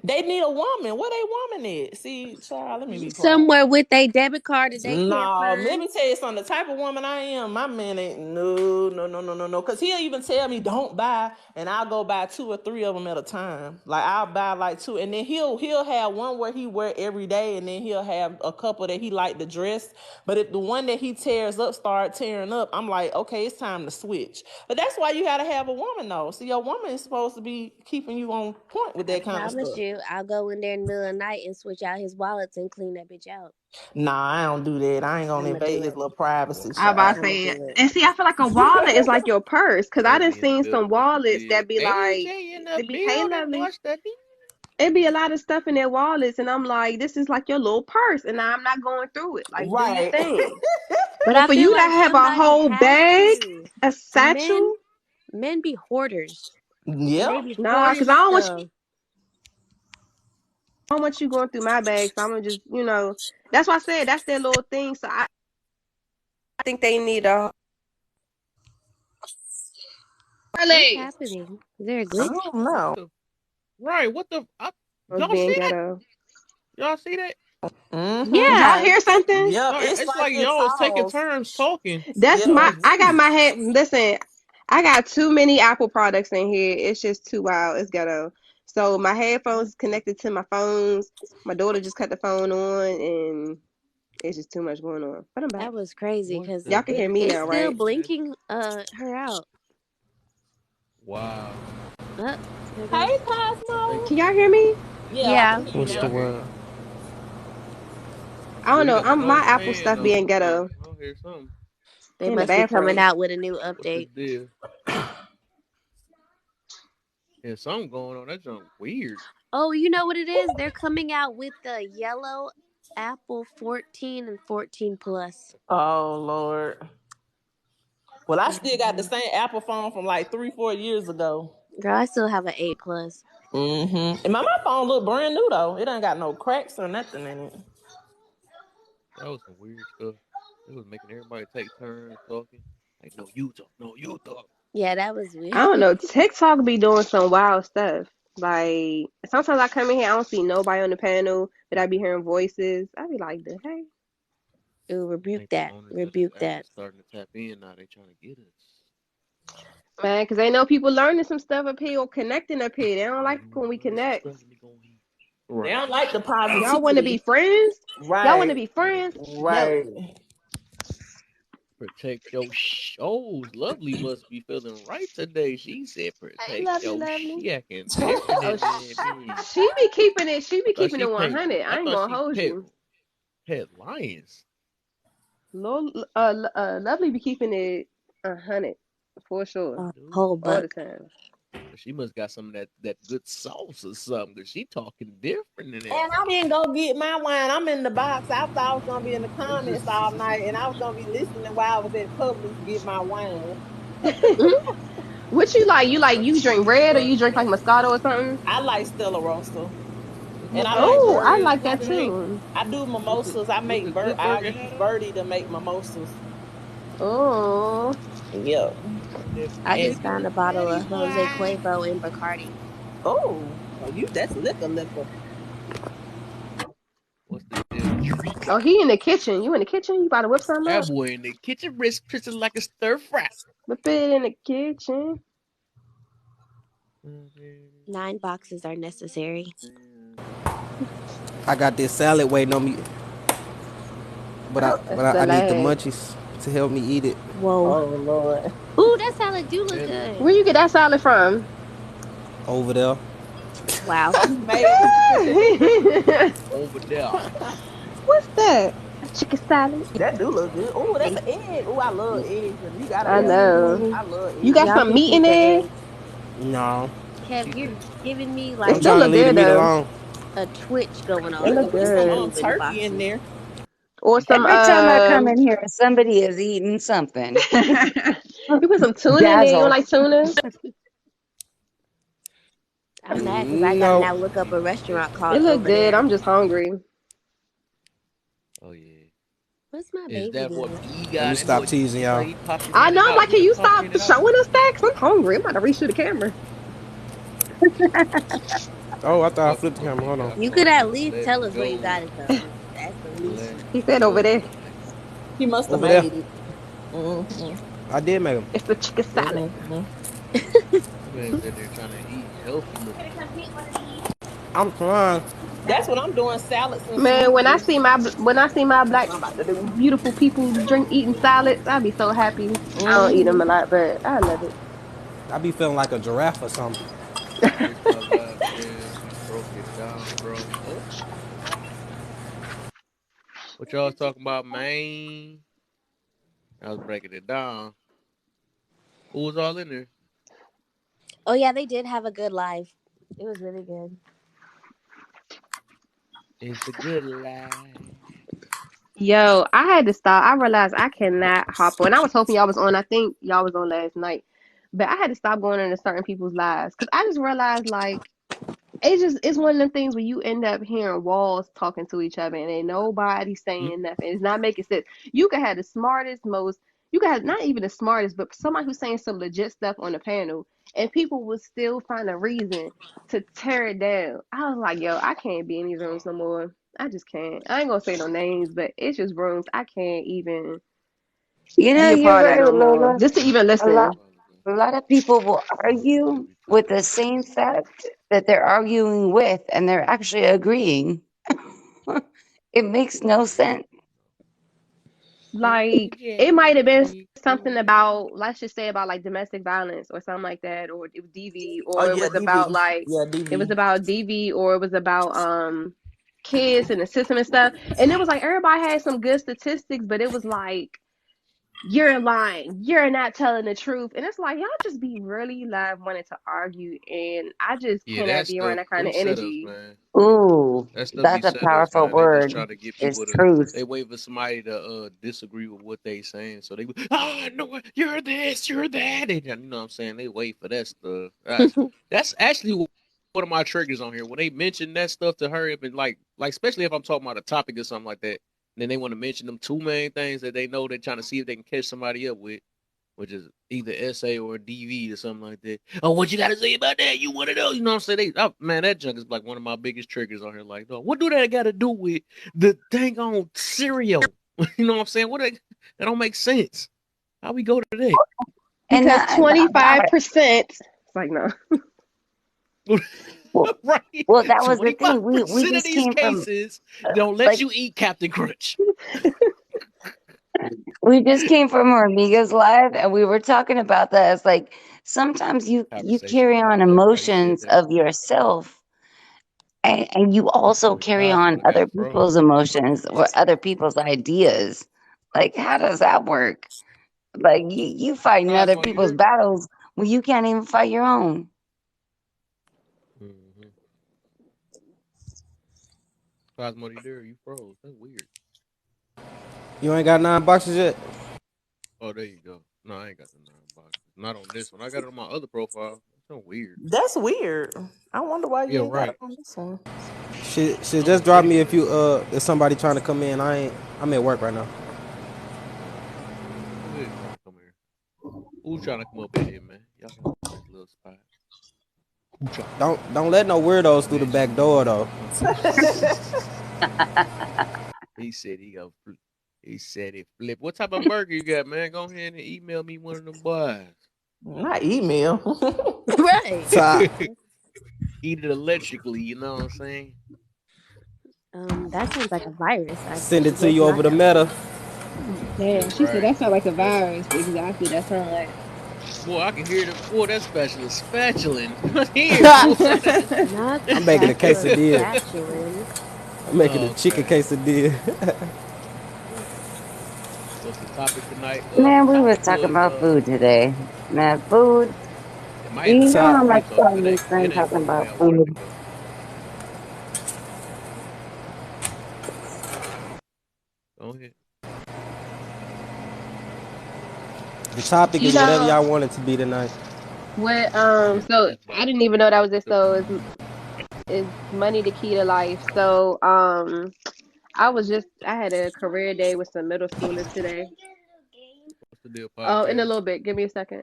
They need a woman. Where they woman at? See, child, let me be quiet. Somewhere with a debit card that they can't No, let find. me tell you something. The type of woman I am, my man ain't no. Cause he'll even tell me don't buy, and I'll go buy two or three of them at a time. Like I'll buy like two, and then he'll have one where he wear every day, and then he'll have a couple that he like to dress. But if the one that he tears up start tearing up, I'm like, okay, it's time to switch. But that's why you gotta have a woman though. See, your woman is supposed to be keeping you on point with I that kind of promise stuff. you, I'll go in there in the middle of the night and switch out his wallets and clean that bitch out. Nah, I don't do that. I ain't gonna I'm gonna do invade his it. little privacy, I child. about to I'm gonna say it. do it. And see, I feel like a wallet is like your purse because I Gonna done be in the seen some building. What's the wallets deal? that be like, AJ in the they be, hey, building. lovely. What's the deal? It be a lot of stuff in their wallets, and I'm like, this is like your little purse, and I'm not going through it. Like, do your Right. thing. But But I for feel you to like have a somebody whole has bag, to. a Men satchel, men be hoarders. And they Yep. be nah, because hoarding I don't want stuff. I don't want you going through my bag, so I'm gonna just, that's why I said that's their little thing. So I think they need a What's parlay happening? Is there a I glitch? don't What know. the? Right. What the? was Y'all being see that? ghetto. Y'all see that? Mm-hmm. Did y'all Yeah. hear something? Yep. No, It's it's like like it y'all was taking falls. turns talking. That's Yeah. my. Like, what I is got it? my head. Listen, I got too many Apple products in here. It's just too wild. It's ghetto. So my headphones is connected to my phones. My daughter just cut the phone on, and it's just too much going on. But I'm back. That was crazy What because the Y'all can hear heck? me it's now, still right? blinking her out. Wow. There Hey, goes. I think. Cosmo. Can y'all hear me? Yeah, I Yeah. can hear What's Yeah, the I you. hear you. word? I don't Well, you know. got the My noise Apple fan stuff on being or something. ghetto I don't hear something. They in the must be coming bathroom. out with a new What's the update. deal? Yeah, something going on. That's junk weird. Oh, you know what it is? They're coming out with the yellow Apple 14 and 14 Plus. Oh Lord. Well, I still got the Mhm. same Apple phone from like 3-4 years ago. Girl, I still have an 8 Plus. And my phone look brand new though. It ain't got no cracks or nothing in it. That was some weird stuff. It was making everybody take turns talking. Like, no, you talk. No, you talk. Yeah, that was I weird. don't know. TikTok be doing some wild stuff. Like sometimes I come in here, I don't see nobody on the panel, but I be hearing voices. I be like, the hey, Ooh, I rebuke think the that. owners of this Rebuke app that. is starting to tap in now. They trying to get us. man, because they know people learning some stuff up here or connecting up here. They don't like Ooh, when we learn some connect. stuff. Let me go here. They Right. don't like the Y'all want to be positivity. friends? Y'all want to Right. be friends? No. Right. Protect your shows. Lovely must be feeling right today. She said, Hey, protect lovely, your lovely. she acting different Oh, in there, man. she be keeping it. She I be thought keeping she it pet. 100. I I ain't thought gonna she hold pet you. pet lions. Lil, lovely be keeping it 100 for sure, A Dude, whole all the buck. time. she must got some of that good sauce or something. Cause she talking different in there. And I didn't go get my wine. I'm in the box. I thought I was gonna be in the comments all night, and I was gonna be listening while I was at Publix to get my wine. What you like? You You drink in the red or box. you drink like Moscato or something? I like Stella Rosa, What's and my I dog like Oh, I Bird? Verde. like What's that the name? too. I do What's the mimosas. I what's make the good I burger use have? Verde to make mimosas. Oh, Yep. That I And just big found a old bottle fatty of Jose boy. Cuervo and Bacardi. oh, you that's liquor. What's the deal? Treat. oh, he in the kitchen. You in the kitchen? You about to whip something That up? boy in the kitchen wrist twisting like a stir fry. Whip it in the kitchen. 9 boxes are necessary. I got this salad waiting on me, but I A but I need the salad. munchies to help me eat it. Whoa. Oh Lord. Ooh, that salad do look Salad good. Where you get that salad from? Over there. Wow. You made it. over there. What's that? A chicken salad. That do look good. Oh, that's They, an egg. Oh, I love eggs, and you gotta I have some. know. ooh, I love You got eggs. y'all some can meat in keep the there? eggs. No, Kev, She you're said, giving me It I'm like still trying to look leave the good meat though. alone. a twitch going It on You when look can you put say some good. moving the turkey in boxes. there. Or some Every time I come in here, somebody is eating something. you put some tuna in there. You don't Dazzle. like tuna? I'm mad because I gotta No, now look up "Eat a some restaurant chicken It called look Over good. There. I'm just hungry. oh yeah. What's my Is baby that boy doing? B let me guy? That stop boy teasing look like y'all. he popping I in know. and I'm out. like, He can been you popping stop in and out. showing us that? 'Cause I'm hungry. I'm about to reach through the camera. Oh, I thought I Fuck flipped the over camera. there. Hold on. I You could called at him. least Let's tell us where you go. got it from. That's the least. Let's He said over go. there. He must have Over there. made it. Mm-hmm. I did make them. It's the chicken salad. Mm-hmm. My man sitting there trying to eat healthy looking. I'm trying. That's what I'm doing. Salads and Man, smoothies. when I see my That's black what I'm about to do. beautiful people drink eating salads, I be so happy. I don't eat them Mm-hmm. a lot, but I love it. I be feeling like a giraffe or something. Here's my last man. We broke it down, bro. Oh, what y'all was talking about, man? I was breaking it down. Who was all in there? Oh yeah, they did have a good live. It was really good. It's a good life. Yo, I had to stop. I realized I cannot hop on. I was hoping y'all was on. I think y'all was on last night, but I had to stop going into certain people's lives because I just realized like it's one of them things where you end up hearing walls talking to each other and ain't nobody Hmm? saying nothing. It's not making sense. You could have the smartest, most you could have not even the smartest, but somebody who's saying some legit stuff on the panel, and people would still find a reason to tear it down. I was like, yo, I can't be in these rooms no more. I just can't. I ain't gonna say no names, but it's just rooms I can't even You know, be a you're part of right, no more. Lola. Just to even A lot, listen. A lot of people will Oh, that's a argue good with topic. the same fact that they're arguing with, and they're actually agreeing. It makes no sense. Like it might have been something about, let's just say about like domestic violence or something like that, or it was DV, Oh or it yeah, was about DV. like Yeah, it was DV. about DV, or it was about kids in the system and stuff. And it was like everybody had some good statistics, but it was like you're lying, you're not telling the truth, and it's like y'all just be really love wanting to argue, and I just Yeah, cannot that be around stuff, that kind them of setups, energy. man. Ooh, That stuff be that's a setups, powerful man. They just word. try to get Is people to. truth. They wait for somebody to disagree with what they saying, so they no, you're this, you're that. You know what I'm saying? They wait for that stuff. That's actually one of my triggers on here. When they mention that stuff to hurry up and like especially if I'm talking about a topic or something like that, and then they want to mention them two main things that they know they're trying to see if they can catch somebody up with, which is either essay or DV or something like that. Oh, what you got to say about that? You want to know? You know what I'm saying? Man, that junk is like one of my biggest triggers on here. Like, oh, what do that got to do with the dang on cereal? You know what I'm saying? That don't make sense. How we go to that? And Because not 25%, it's like no. well, Right? well, that was the thing. We 25% of just these came from cases don't let like you eat Captain Crunch. we just came from our amigas live, and we were talking about that. It's like sometimes you Conversation carry about on that, right? He said emotions that. of yourself, and you also Oh, carry on Cosmo other got froze. people's emotions or other people's ideas. Like, how does that work? Like, you fighting other Cosmo, you people's there? battles when you can't even fight your own. Mm-hmm. Cosmo, you there? You froze. That's weird. You ain't got 9 boxes yet? Oh, there you go. No, I ain't got the 9 boxes. Not on this one. I got it on my other profile. It's so weird. That's weird. I wonder why you Yeah, ain't got it right. on this one. Shit, I'm just gonna drop wait me for it. if somebody trying to come in. I'm at work right now. Go ahead, try to come here. Who's trying to come up in here, man? Y'all can open this little spot. Who trying to come Don't up? let no weirdos through the Man, she back ain't door trying to though. come. He said he go. He said it flip. What type of burger you got, man? Go ahead and email me one of them boys. Not email. Right. So Eat it electrically. You know what I'm saying? That sounds like a virus I send it to suggest you over not the meta. downloading. Yeah, Damn, she said right. that sounds like a virus. Exactly, that sounds like. Boy, I can hear the boy. That spatuling here, boy. Not I'm making a spatula quesadilla. spatulant. I'm making a chicken Okay. quesadilla. What's the topic tonight? The Man, we was topic talking was about food today. Man, food. it might have You been know Top. how topic much three, so fun we it spend ain't talking work the way about I wanted to food. go. Go ahead. The topic You is whatever know y'all want it to be tonight. what? Yeah, So it's I about didn't even know that was it. whatever So you is money the key to life? So I had a career day with some middle schoolers today. what's the deal Oh, in a podcast. little bit. Give me a second.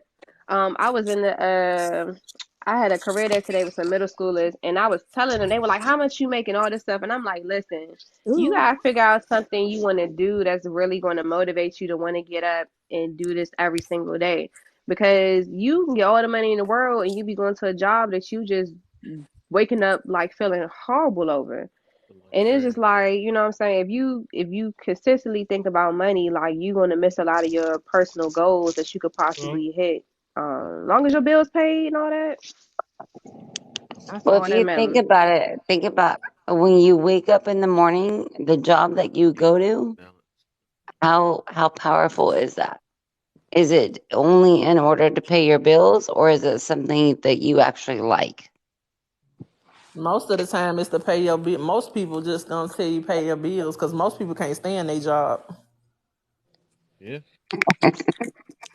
I was in the I had a career day today with some middle schoolers, and I was telling them, they were like, "How much you making all this stuff?" And I'm like, "Listen, you Ooh. gotta figure out something you want to do that's really going to motivate you to want to get up and do this every single day, because you can get all the money in the world and you be going to a job that you just waking up like feeling horrible over." Feel like And it's just trash. Yeah. like, you know what I'm saying? If you consistently think about money, like you're gonna miss a lot of your personal goals that you could Huh? possibly hit. Long as your bills paid and all that, that's Well, all if that you think matters. about it, think about when you wake up in the morning, the job that you Yeah. go to, Balance. how powerful is that? Is it only in order to pay your bills, or is it something that you actually like? Most of the time, it's to pay your bill. Most people just gonna tell you pay your bills because most people can't stand their job. Yeah.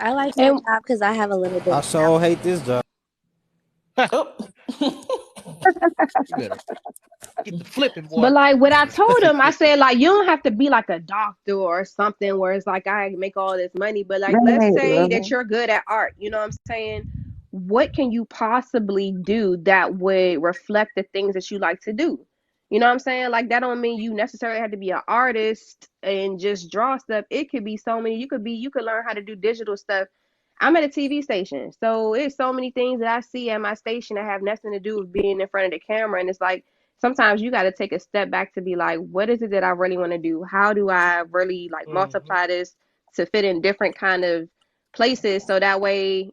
I like my And job because I have a little bit I of sure balance. hate this job. Oh. You better get the flipping, but boy. like what I told him, I said like you don't have to be like a doctor or something where it's like I make all this money, but like let's Right, say right. that you're good at art. You know what I'm saying? What can you possibly do that would reflect the things that you like to do? You know what I'm saying? Like that don't mean you necessarily have to be an artist and just draw stuff. It could be so many. You could learn how to do digital stuff. I'm at a TV station, so it's so many things that I see at my station that have nothing to do with being in front of the camera, and it's like sometimes you got to take a step back to be like, what is it that I really want to do? How do I really like Mm-hmm. multiply this to fit in different kind of places, so that way,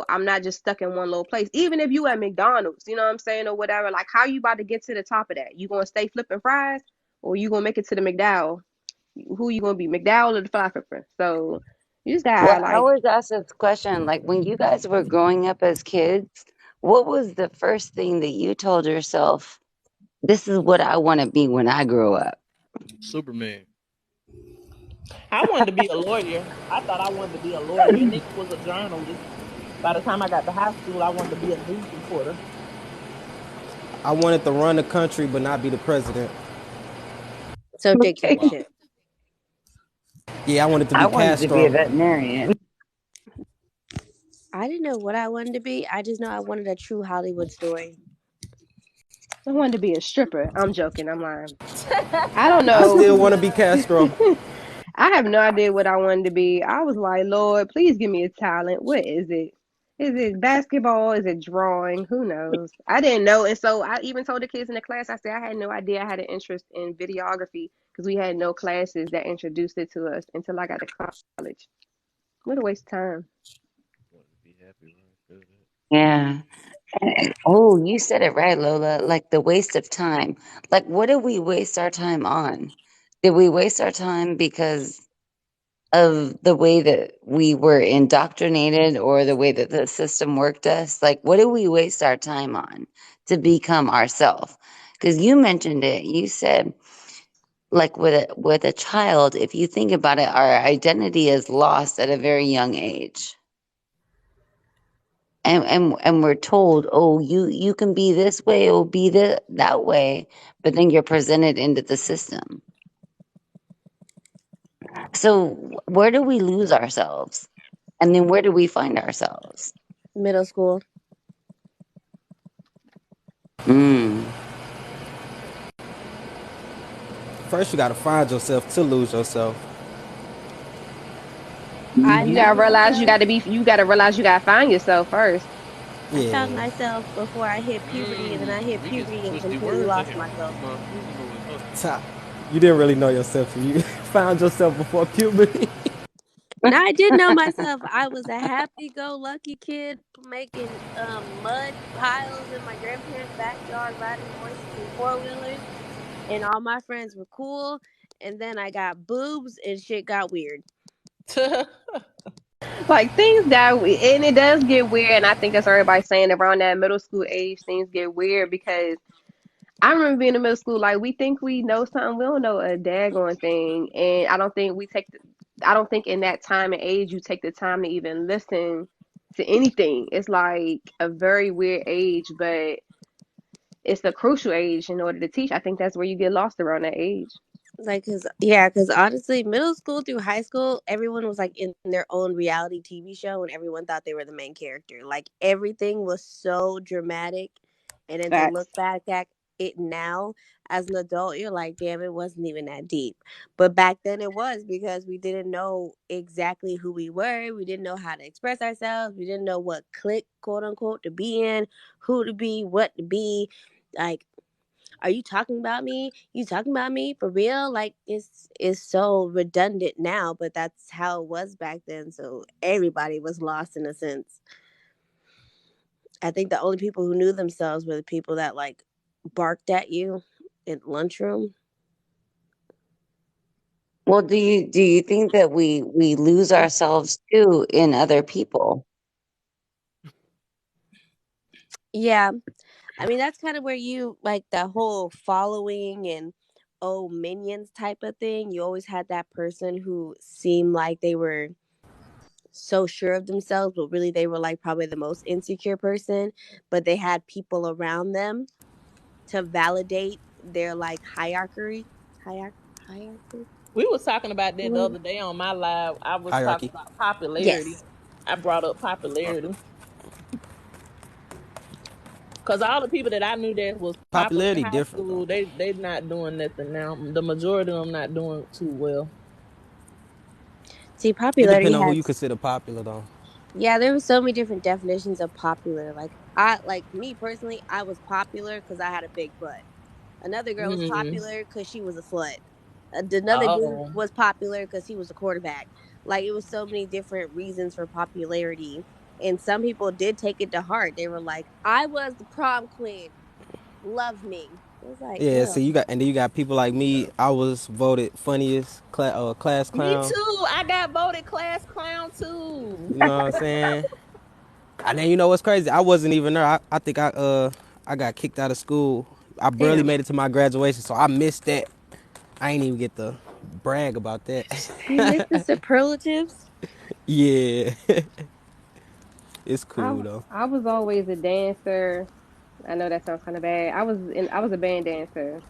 I'm not just stuck in one little place. Even if you at McDonald's, you know what I'm saying, or whatever, like how you about to get to the top of that? You gonna stay flipping fries, or you gonna make it to the McDowell? Who you gonna be, McDowell or the fly flipper? So you just Well, gotta I like always ask this question, like when you guys were growing up as kids, what was the first thing that you told yourself, this is what I want to be when I grow up? Superman. I wanted to be a lawyer. I thought I wanted to be a lawyer, and then was a journalist. By the time I got to high school, I wanted to be a news reporter. I wanted to run the country but not be the president. So Okay. Wow. dictatorship. Yeah, I wanted to I be wanted to be a Castro. veterinarian. I didn't know what I wanted to be. I just know I wanted a true Hollywood story. I wanted to be a stripper. I'm joking. I'm lying. I don't I know. still want to be Castro. I have no idea what I wanted to be. I was like, Lord, please give me a talent. What is it? Is it basketball? Is it drawing? Who knows? I didn't know. And so I even told the kids in the class, I said I had no idea I had an interest in videography because we had no classes that introduced it to us until I got to college. What a waste of time. Want to be happy, right? Feel that. Yeah. Oh, you said it right, Lola. Like the waste of time. Like, what did we waste our time on? Did we waste our time because of the way that we were indoctrinated or the way that the system worked us? Like, what do we waste our time on to become ourselves? Because you mentioned it. You said, like with a child, if you think about it, our identity is lost at a very young age. And we're told, oh, you can be this way or be that way, but then you're presented into the system. So where do we lose ourselves? And then where do we find ourselves? Middle school. Mm. First, you gotta find yourself to lose yourself. I You Hmm. found gotta realize myself. you gotta realize you gotta find yourself first. I found Yeah. myself before I hit puberty, and then I hit We get some puberty and twisty completely words in lost here. myself. Come on, we don't know what we're talking about. Top. You didn't really know yourself. You found yourself before puberty. Now I did know myself. I was a happy-go-lucky kid making mud piles in my grandparents' backyard, riding horses and four-wheelers, and all my friends were cool. And then I got boobs, and shit got weird. Like things and it does get weird, and I think that's everybody saying around that middle school age, things get weird because I remember being in middle school, like we think we know something, we don't know a daggone thing, and I don't think in that time and age you take the time to even listen to anything. It's like a very weird age, but it's a crucial age in order to teach. I think that's where you get lost around that age. Like, cause honestly, middle school through high school, everyone was like in their own reality TV show, and everyone thought they were the main character. Like everything was so dramatic, and then to Facts. look back at it now as an adult, you're like, damn, it wasn't even that deep. But back then, it was because we didn't know exactly who we were. We didn't know how to express ourselves. We didn't know what clique, quote unquote, to be in, who to be, what to be. Like, are you talking about me? You talking about me for real? Like it's so redundant now, but that's how it was back then. So everybody was lost in a sense. I think the only people who knew themselves were the people that like barked at you in lunchroom. Well, do you think that we lose ourselves too in other people? Yeah. I mean that's kind of where you like the whole following and oh minions type of thing. You always had that person who seemed like they were so sure of themselves, but really they were like probably the most insecure person. But they had people around them to validate their like hierarchy. We was talking about that the What? other day on my live. I was talking Hierarchy. about popularity. Yes. I brought up popularity because all the people that I knew that was popular in Popularity high different though. school, they not doing nothing now. The majority of them not doing too well. See, It popularity depends on who you has consider popular though. Yeah, there were so many different definitions of popular. Like me personally, I was popular because I had a big butt. Another girl was Mm. popular because she was a slut. Another dude Oh. was popular because he was a quarterback. Like it was so many different reasons for popularity, and some people did take it to heart. They were like, "I was the prom queen, love me." It was like, Yeah, girl, see, you got people like me. I was voted funniest class Me clown. too. I got voted class clown too. You know what I'm saying? And then you know what's crazy? I wasn't even there. I think I got kicked out of school. I barely damn, made it to my graduation, so I missed that. I ain't even get to brag about that. you missed the superlatives. Yeah, it's I cool though. I was always a dancer. I know that sounds kind of bad. I was a band dancer.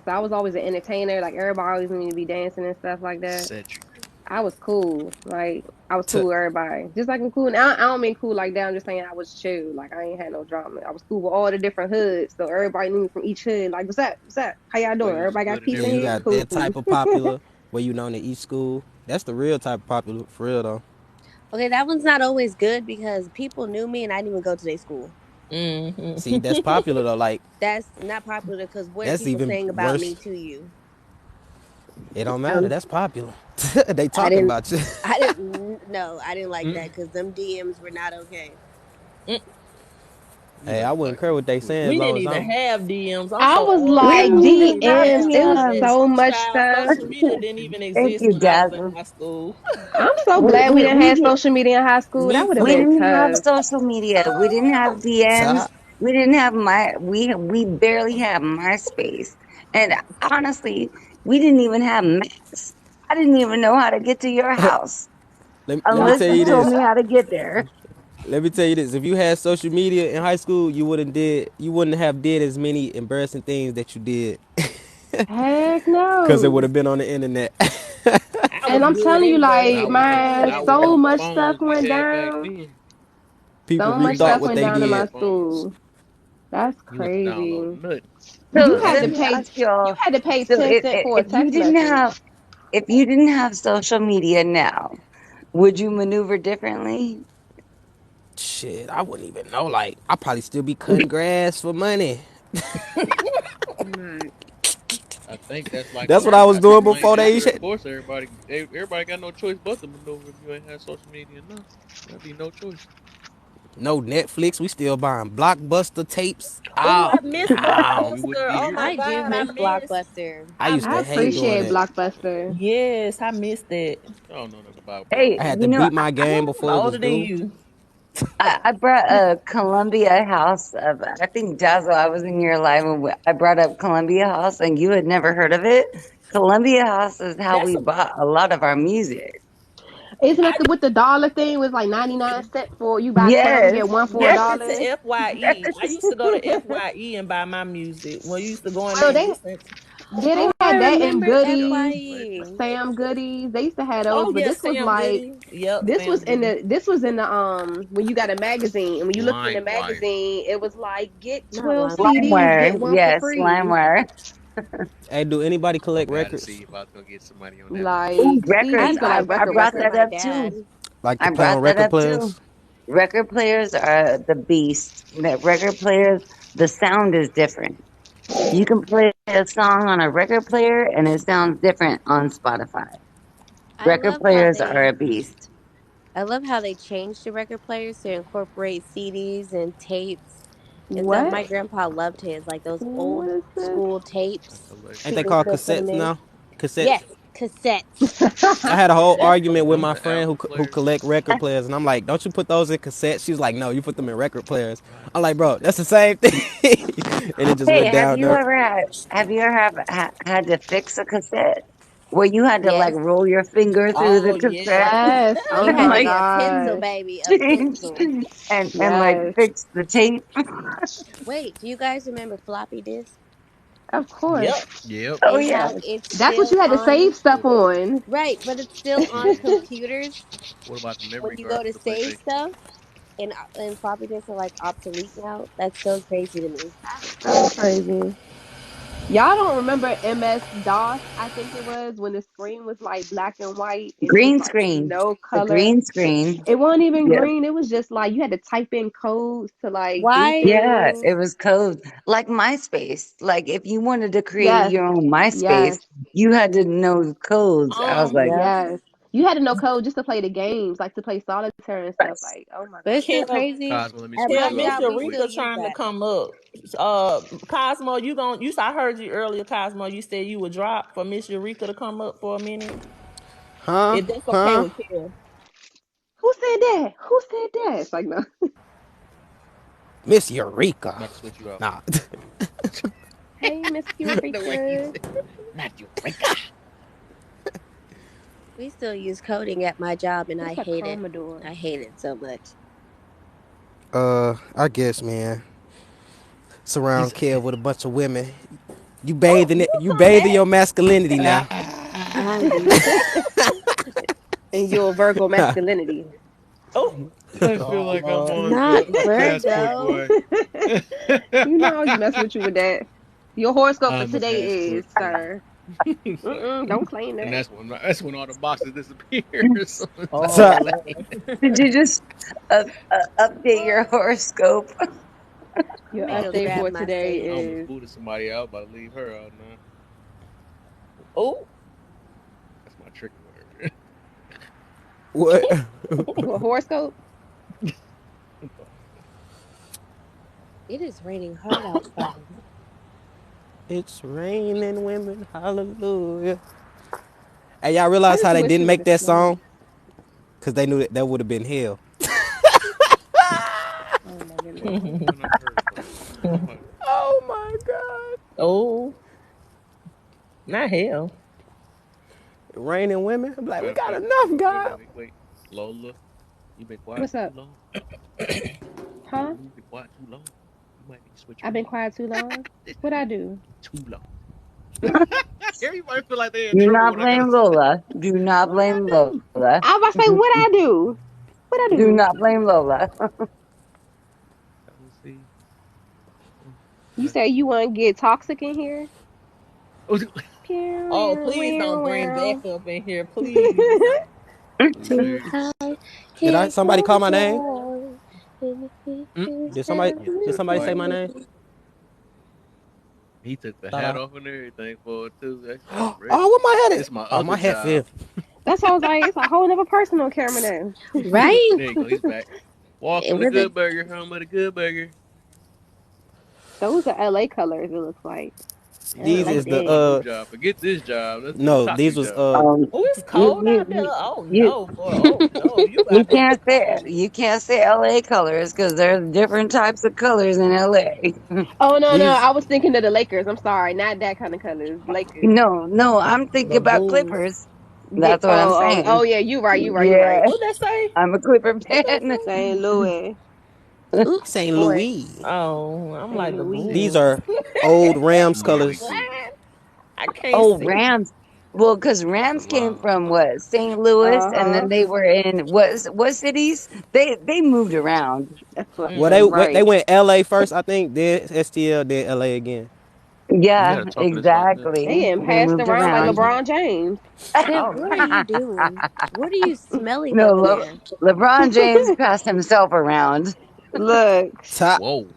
So I was always an entertainer. Like everybody always wanted me to be dancing and stuff like that. Eccentric. I was cool. Like I was T- cool with everybody. Just like I'm cool now. I don't mean cool like that. I'm just saying I was chill. Like I ain't had no drama. I was cool with all the different hoods. So everybody knew me from each hood. Like what's up? What's up? How y'all Oh, doing? you was Everybody got good in peace yeah, in every you here? got hood. Cool, that cool. type of popular where you known to each school. That's the real type of popular for real though. Okay, that one's not always good because people knew me and I didn't even go to their school. See, that's Mm-hmm. popular though. Like That's not popular because what are that's people even saying about me worse. to you? It don't matter. Um, That's popular. They I talking didn't. about you. I didn't. No, I didn't like that because them DMs were not okay. You Hey, know, I wouldn't like care what they who is saying as We that? long didn't as even I'm. have DMs. I'm I so was old. We I like didn't don't even even have DMs. It was have DMs. so much child. stuff. Social media didn't even Thank exist you, when I was in Jasmine. high school. I'm so We, glad we we, didn't we, have di- social media in high school. Me That would have we been too. didn't have tough. social media. We didn't have DMs. Top. We didn't have we barely had MySpace. And honestly, we didn't even have maps. I didn't even know how to get to your house Let me unless tell you you told this. me how to get there. Let me tell you this. If you had social media in high school, you wouldn't have did as many embarrassing things that you did, Heck because it would no. have been on the internet. I And was I'm good telling you, Not like, embarrassing with them. because man, Not with so them much stuff phones we went had back down. then. People So much Niggas rethought stuff had what went they down in my did. flip phones. school. That's You wasn't crazy. downloading nothing. You So had let to me pay. ask You y'all. had to pay So 10 cents for a text message. if you didn't have social media now, would you maneuver differently? Shit, I wouldn't even know. Like, I probably still be cutting grass for money. Right. I think that's like That's a. what I was I think doing you ain't before they. different. Of course, everybody got no choice but to maneuver if you ain't had social media enough. There'd be no choice. No Netflix. We still buying blockbuster tapes. oh, Oh, I miss no. We wouldn't Blockbuster. be Oh here. my I do God, I miss miss. Blockbuster. I I used I to miss hate doing appreciate that. it. Blockbuster. Yes, I missed it. I don't know nothing about Hey, I Blockbuster. had to you know, beat my game I'm before it was older than due. you. I brought a Columbia House of, I think Jazzo, I was in your live when I brought up Columbia House and you had never heard of it. Columbia House is how That's we bought a lot of our music. Isn't I that with the dollar thing? Was like 99 cents for you buy 10 Yes, get one for a That's yes, it dollar. to FYE. I yes. used to go to FYE and buy my music. Well, you used to go in there Well, and they listen. yeah, they Oh, I had that in remember Y'all goodies, niggas ain't FYE. listen. Sam goodies. They used to have those, Oh but yeah, this was Sam like Goody. Yep, Sam Goody. this was in the when you got a magazine and when you looked in the LimeWire. magazine, it was like get Not 12 long. CDs, LimeWire, get one for yes, free. LimeWire. Hey, do anybody collect We had to records? see if I was gonna get some money on that one. Ooh, Like records. CDs I are like bought I record records brought for that records. my up too. dad. Like the I pound brought that record up too. players? Record players are the beast. The record players, the sound is different. You can play a song on a record player and it sounds different on Spotify. I Record love how players are they a beast. I love how they changed the record players to incorporate CDs and tapes and stuff. What? My grandpa loved his, like those What old is this? school A tapes. Ain't collection. He they would called still put them cassettes in. now? Cassettes. Yes, cassettes. I had a whole That's argument with Them my the friend album who players. collect record players, and I'm like, "Don't you put those in cassettes?" She was like, "No, you put them in record players." I'm like, "Bro, that's the same thing," and it just Hey, went down there. have you ever had to fix a cassette where you had to like Yes. roll your finger through the oh cassette yes. Yes. Oh It and had to my like be a pencil, gosh. baby, a pencil. and like Yes. fix the tape? Wait, do you guys remember floppy disk? Of course. Yep. Yep. Oh And yeah. how it's That's what still you had to on save stuff on. right, but it's still on Yeah. computers What about the when memory you card go for to the save PlayStation? stuff and floppy disks are like obsolete now. That's so crazy to me. So crazy. Y'all don't remember MS DOS? I think it was when the screen was like black and white and it was Green like screen. no The color. green screen. It wasn't even Yeah. green. It was just like you had to type in codes to like do Why? Yeah, things. it was code. Like MySpace. Like if you wanted to create Yes, your own MySpace, yes, you had to know the codes. I was like, Yeah. yes. You had to know code just to play the games, like to play solitaire and stuff. Like, oh my But it's god. so Kim, crazy. Cosmo, let me At switch my Kim, you up Miss job, real we quick. still Eureka use trying to that. come up. Cosmo, I heard you earlier, Cosmo. You said you would drop for Miss Eureka to come up for a minute. Huh? If that's okay Huh? with Kim. Who said that? Who said that? It's like no. Miss I'm Eureka. about to switch you up. Nah. Hey, Miss The way he Eureka. said, not Eureka. We still use coding at my job, and I What's a hate it. Commodore? I hate it so much. I guess, man. Surround He's. Kev with a bunch of women. You Oh, bathing you it. You come bathing back. your masculinity now. I do. And your Virgo masculinity. Oh, I feel Oh like I'm Lord. on Not the passport, Virgo. boy. You know I always mess with you with that. Your horoscope for I'm the today passport, is, boy. sir. Don't claim And that. that's when all the boxes disappear. So it's like, oh So, Lord. did you just update your horoscope? Your Let me go update grab for my today I sage. almost is booted somebody out, about to leave her out now. Oh, That's my tricky word. what? what horoscope? It is raining hard outside. It's raining women. Hallelujah. Hey, y'all I realize how just they wish didn't you would make have that smoked. song? Because they knew that would have been hell. Oh my The goodness. only one I heard about that. Nobody. Oh my God. oh, not hell. Raining women. I'm like, we Matter of got fact, enough, God. wait. Lola, you been quiet What's for too up? long. Huh? Lola, you been quiet too long. You might need to switch I've your been name. quiet too long. What I do? Too long. Everybody feel like they in Do trouble not when I gotta blame say Lola. Do not what I blame do. Lola. I was about to say what I do. What I Do do? not blame Lola. Let me see. You say you want to get toxic in here? Oh, please don't bring Beck Pew, up in here, please. Too Hilarious. high, Did I can't somebody call go my name? down. And if Mm, it Did somebody yeah, did real somebody say quiet. my name? He took the Thought hat I off and everything for it too. That's Oh, ready. what my head This is? is my Oh, other my head job. fell. That's why I was like, it's a whole other person on camera now. Right? There you go. He's back. Walking And the we're the good burger, home of the good burger. Those are LA colors, it looks like. He I don't These talking like is about this is the my that. new job. Forget this job. Let's get a no, these toxic was job. Oh, it's You, cold out there. you, Oh you, no, boy. Oh no, you you got to. can't say Oh, you can't say LA colors because there's different types of colors in LA. Oh no, these I was thinking of the Lakers. I'm sorry, not that kind of colors. Lakers. No, no, I'm thinking the about booze. Clippers. Yeah. That's what I'm saying. Yeah. You right. You Yeah, right. What that say? I'm a Clipper What that fan. say? St. Louis. ooh St. boy. Louis. Oh, I'm St. like the These Louis. booze. are old Rams Louis colors. too. What? I can't Oh, see. Rams. Well, because It's a Rams came long from color. what, St. Louis, Uh and then huh. they were in what cities? They moved around. Well, Mm. they Right. went L.A. first, I think. Then STL, then L.A. again. You Yeah, gotta talk to this like this. They exactly. getting They passed moved around That's like what I'm around. saying. LeBron James. Kev, All what are right. you doing? What are you smelling No, over there? LeBron James passed himself around. Look, Top. Whoa.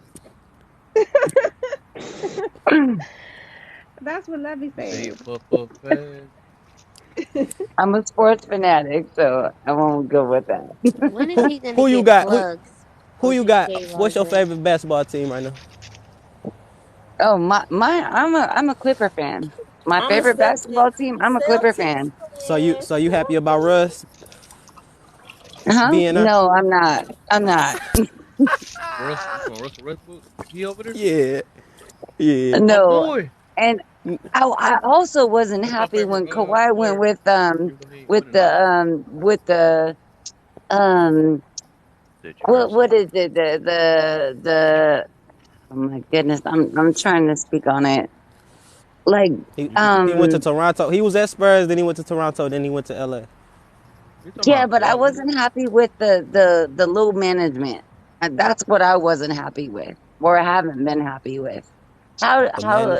that's what Levy You say you said. puff fast. I'm a sports fanatic, so I won't go with that. When is he gonna Who you get got? plugs Who or you just got? shave our What's your dreads? favorite basketball team right now? Oh I'm a Clipper fan. My I'm a favorite basketball team, I'm a Clipper Celtics fan. fan. So you happy about Russ Huh? being there? No, I'm not. I'm not. Russ, you talking Russell Westbrook? He over there? Yeah, yeah. My No. boy. And I also wasn't That's my happy favorite when Kawhi went player. with Even though he ain't winning nothing. um Said you heard what something. is it the oh my goodness, I'm trying to speak on it. Like He went to Toronto. He was at Spurs, then he went to Toronto, then he went to LA. You talking yeah, about but I Kawhi Leonard? wasn't happy with the low management. And that's what I wasn't happy with, or I haven't been happy with. The how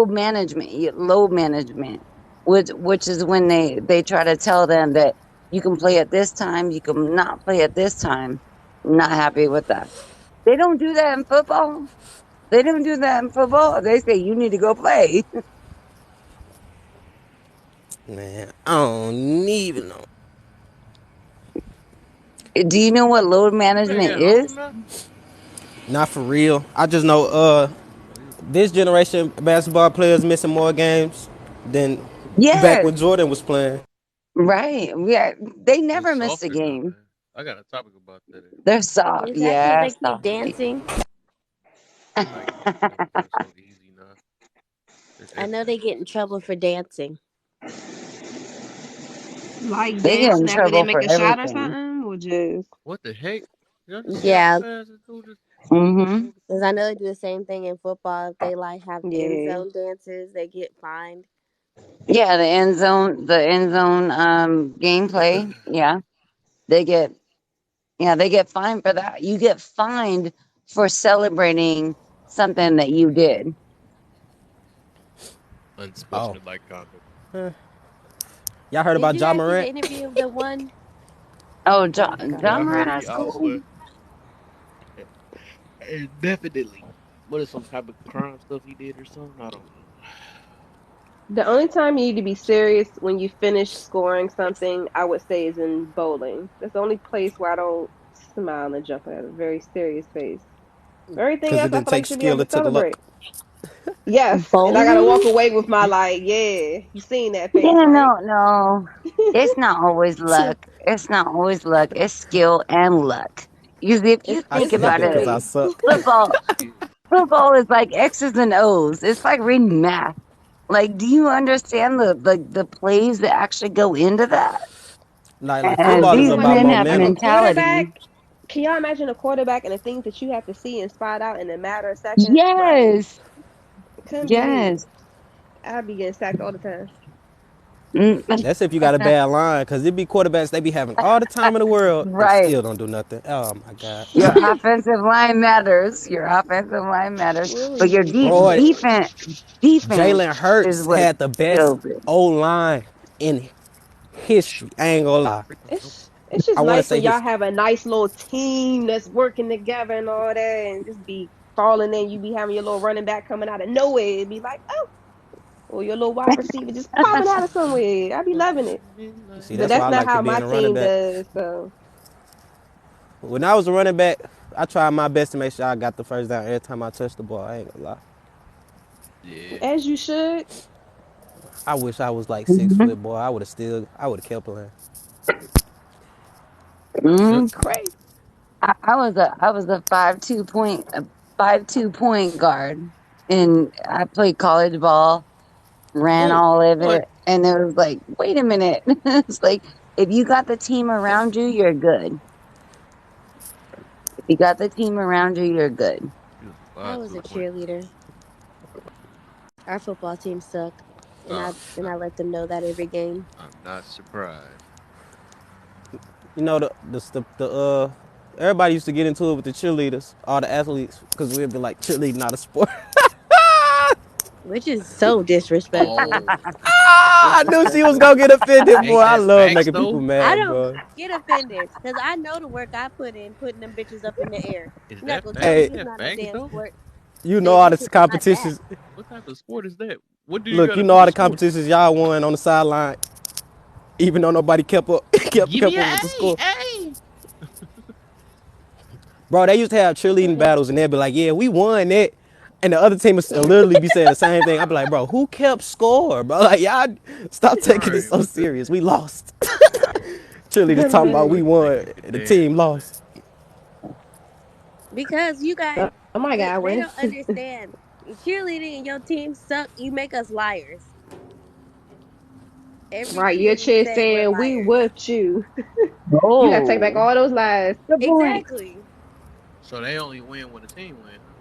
management. load management, which is when they try to tell them that you can play at this time, you can not play at this time. Not happy with that. They don't do that in football. They don't do that in football. They say you need to go play. Man, I don't even know. Do you know what load You play management at home is? now? Not for real. I just know Oh, you this generation basketball players missing more games than back Yes, when Jordan was playing. right. Yeah, they they never missed a softer now, game. man. I got a topic about that. They're soft. Is that because Yeah, they keep soft. dancing? Like motherfuckers so easy now. It's I know they everything. get in trouble for dancing. Like They get in dancing after they trouble make for a shot or everything. something, or just What the heck? Y'all just see how Yeah, fast the dude just Hmm. moved the because ball? I know they do the same thing in football. If they like have end yeah. zone dances, they get fined. Yeah, the end zone gameplay. Yeah. They get they get fined for that. You get fined for celebrating something that you did. Oh, Unsportsmanlike conduct. y'all heard Did about you Ja guys see the Morant? interview of the one? Oh, Oh my Yeah, I John god. heard Moran he out, school. but definitely. What is some type of crime stuff he did or something? I don't know. The only time you need to be serious when you finish scoring something, I would say, is in bowling. That's the only place where I don't smile and jump at a very serious face. Everything Because it else, I didn't feel like take you should be skill, able to it took luck. celebrate. Yes, and I gotta walk Bowling? away with my like, yeah, you seen that face, Yeah, right? no. It's not always luck. It's not always luck. It's skill and luck. Because if you I think It's suck about it because it, I definitely. suck. football Yeah. football is like X's and O's. It's like reading math. Like, do you understand the plays that actually go into that? Like I And was football is thinking these like about if men you have a have a momentum. quarterback, mentality. can y'all imagine a quarterback and the things that you have to see and spot out in a matter of seconds? Like, Yes, couldn't be me. yes. I'd be getting sacked all the time. Mm, That's if you got a bad line, because it be quarterbacks, they be having all the time in the world and right. still don't do nothing. Oh my God. Your offensive line matters. Your offensive line matters. But Really your do. Boy, defense Jalen is Hurts what had the best kills it. O line in history. I ain't gonna lie. Freaking jump. It's just I want to nice say when y'all history. have a nice little team that's working together and all that, and just be falling in. You be having your little running back coming out of nowhere. It'd be like, oh, or your little wide receiver just popping out of somewhere. I be loving it. Shining See, But that's why that's I light. not like to how be my in a running team back. does. So When I was a running back, I tried my best to make sure I got the first down every time I touched the ball. I ain't gonna lie. Yeah. as you should. I wish I was like six Hmm. foot, boy. I would have kept playing. Yep. Hmm. Crazy. I was a 5'2" point guard, and I played college ball, ran Oh, all of what? it, and it was like, wait a minute, it's like if you got the team around you, you're good. If you got the team around you, you're good. He was a I five was a 2 point guard. cheerleader. Our football team suck, and I I'm and not. I let them know that every game. I'm not surprised. You know everybody used to get into it with the cheerleaders, all the athletes, because we'd be like cheerleading not a sport. Which is so disrespectful. Oh, I knew she was Disrespectful. gonna get offended, boy. ain't I that love facts making people though? I mad, don't bro. get offended because I know the work I put in putting them bitches up in the air. Is You're not that gonna fact? tell me Hey, Ain't it's that not no facts damn though? sport. you know They all wish the it was not that. competitions. What type of sport is that? What do you got Look, to you do know all with the sport? competitions y'all won on the sideline, even though nobody kept up, kept Give me kept a up with the A, score. A. Bro, they used to have cheerleading battles, and they'd be like, "Yeah, we won it," and the other team would literally be saying the same thing. I'd be like, "Bro, who kept score, bro? Like, y'all, stop taking this Right. so What the? serious. We lost." Cheerleaders talking about we Hilarious. won, Taking it the damn team lost. Because you guys, Oh my God, they win. don't understand. Cheerleading and your team suck. You make us liars. Every Right, your cheer we chest say we're saying we liars. with you. You gotta take back Oh, all those lies. good point. Exactly. So they only win when the team win, huh?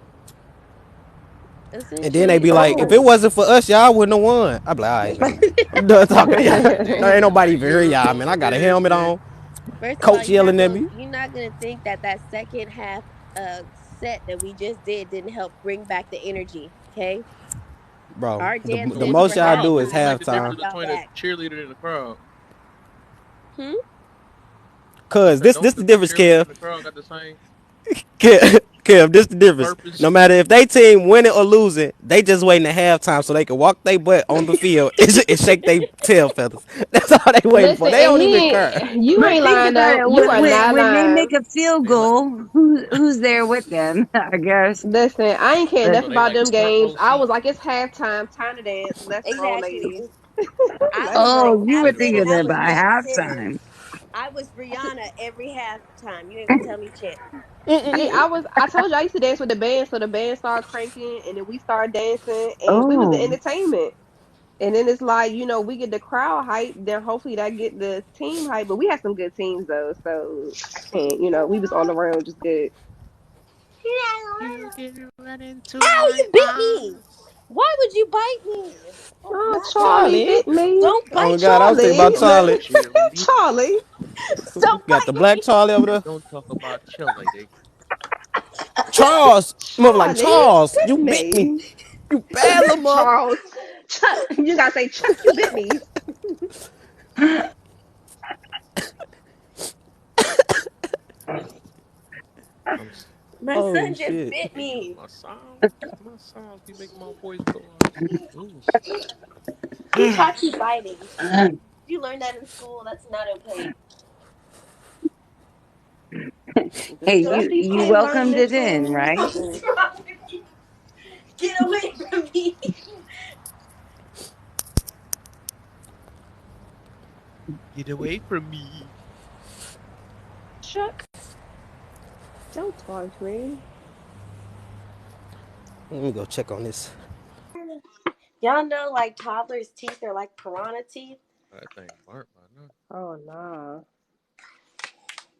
And then they Essentially, be like, "If yeah. it Oh, wasn't for us, y'all wouldn't have won." I'd be like, "All right, man, I'm done talking to y'all. No, ain't Damn, nobody man, even you hear ever y'all, felt man. I like got a that, helmet SJ? on, First of all, coach yelling at me." you're not gonna think that that second half set that we just did didn't help bring back the energy. Okay, bro. our The dance So the is what's the most for y'all do crowd? is What's halftime. like the Y'all difference halftime. y'all between a back. cheerleader and the crowd? Hmm. I Cause said, this don't the the difference, cheerleader Kev. and the crowd got the same Kev, this the difference. purpose? No matter if they team winning or losing, they just waiting at halftime so they can walk their butt on the field and shake their tail feathers. That's all they waiting for. Listen, They and don't even care. you But ain't think lying about though. it. You are not When they lying. make a field They like goal, who's there with them? I guess. Listen, I ain't care But enough so they about like them front games. row I was seats. like, it's halftime, time to dance. Let's roll, Exactly. ladies. I Let's was like oh, roll. you were They the halftime, and thinking I public was about service. dead serious. halftime. I was Rihanna every halftime. You ain't gonna tell me shit. See, I told you I used to dance with the band, so the band started cranking and then we started dancing and we was the Oh, entertainment. And then it's like, we get the crowd hype, then hopefully that get the team hype. But we had some good teams though, so I can't, we was all around just good. You can run into Ow! my You bit me. arms. Why would you bite me? Oh, Charlie Charlie. bit me. Don't Oh bite God, I was thinking Charlie, about Charlie. look, Charlie. Cheerleading. Charlie. Don't Got the bite black me. Charlie over there. Don't talk about cheerleading. Charles, mother like Charlie Charles, bit you bit me. me. You bad little mother. Charles. Chuck. You gotta say, Chuck, you bit me. I'm My Oh son just shit. bit speaking of me. my songs be making my voice go out. Ooh. Who taught you biting? You learned that in school. That's not okay. hey, Let these you kids learn welcomed this it in, thing. right? Get away from me. Get away from me. Chuck, don't taunt me. Let me go check on this. Y'all know, like, toddlers' teeth are like piranha teeth. That thing burnt by now. Oh, nah.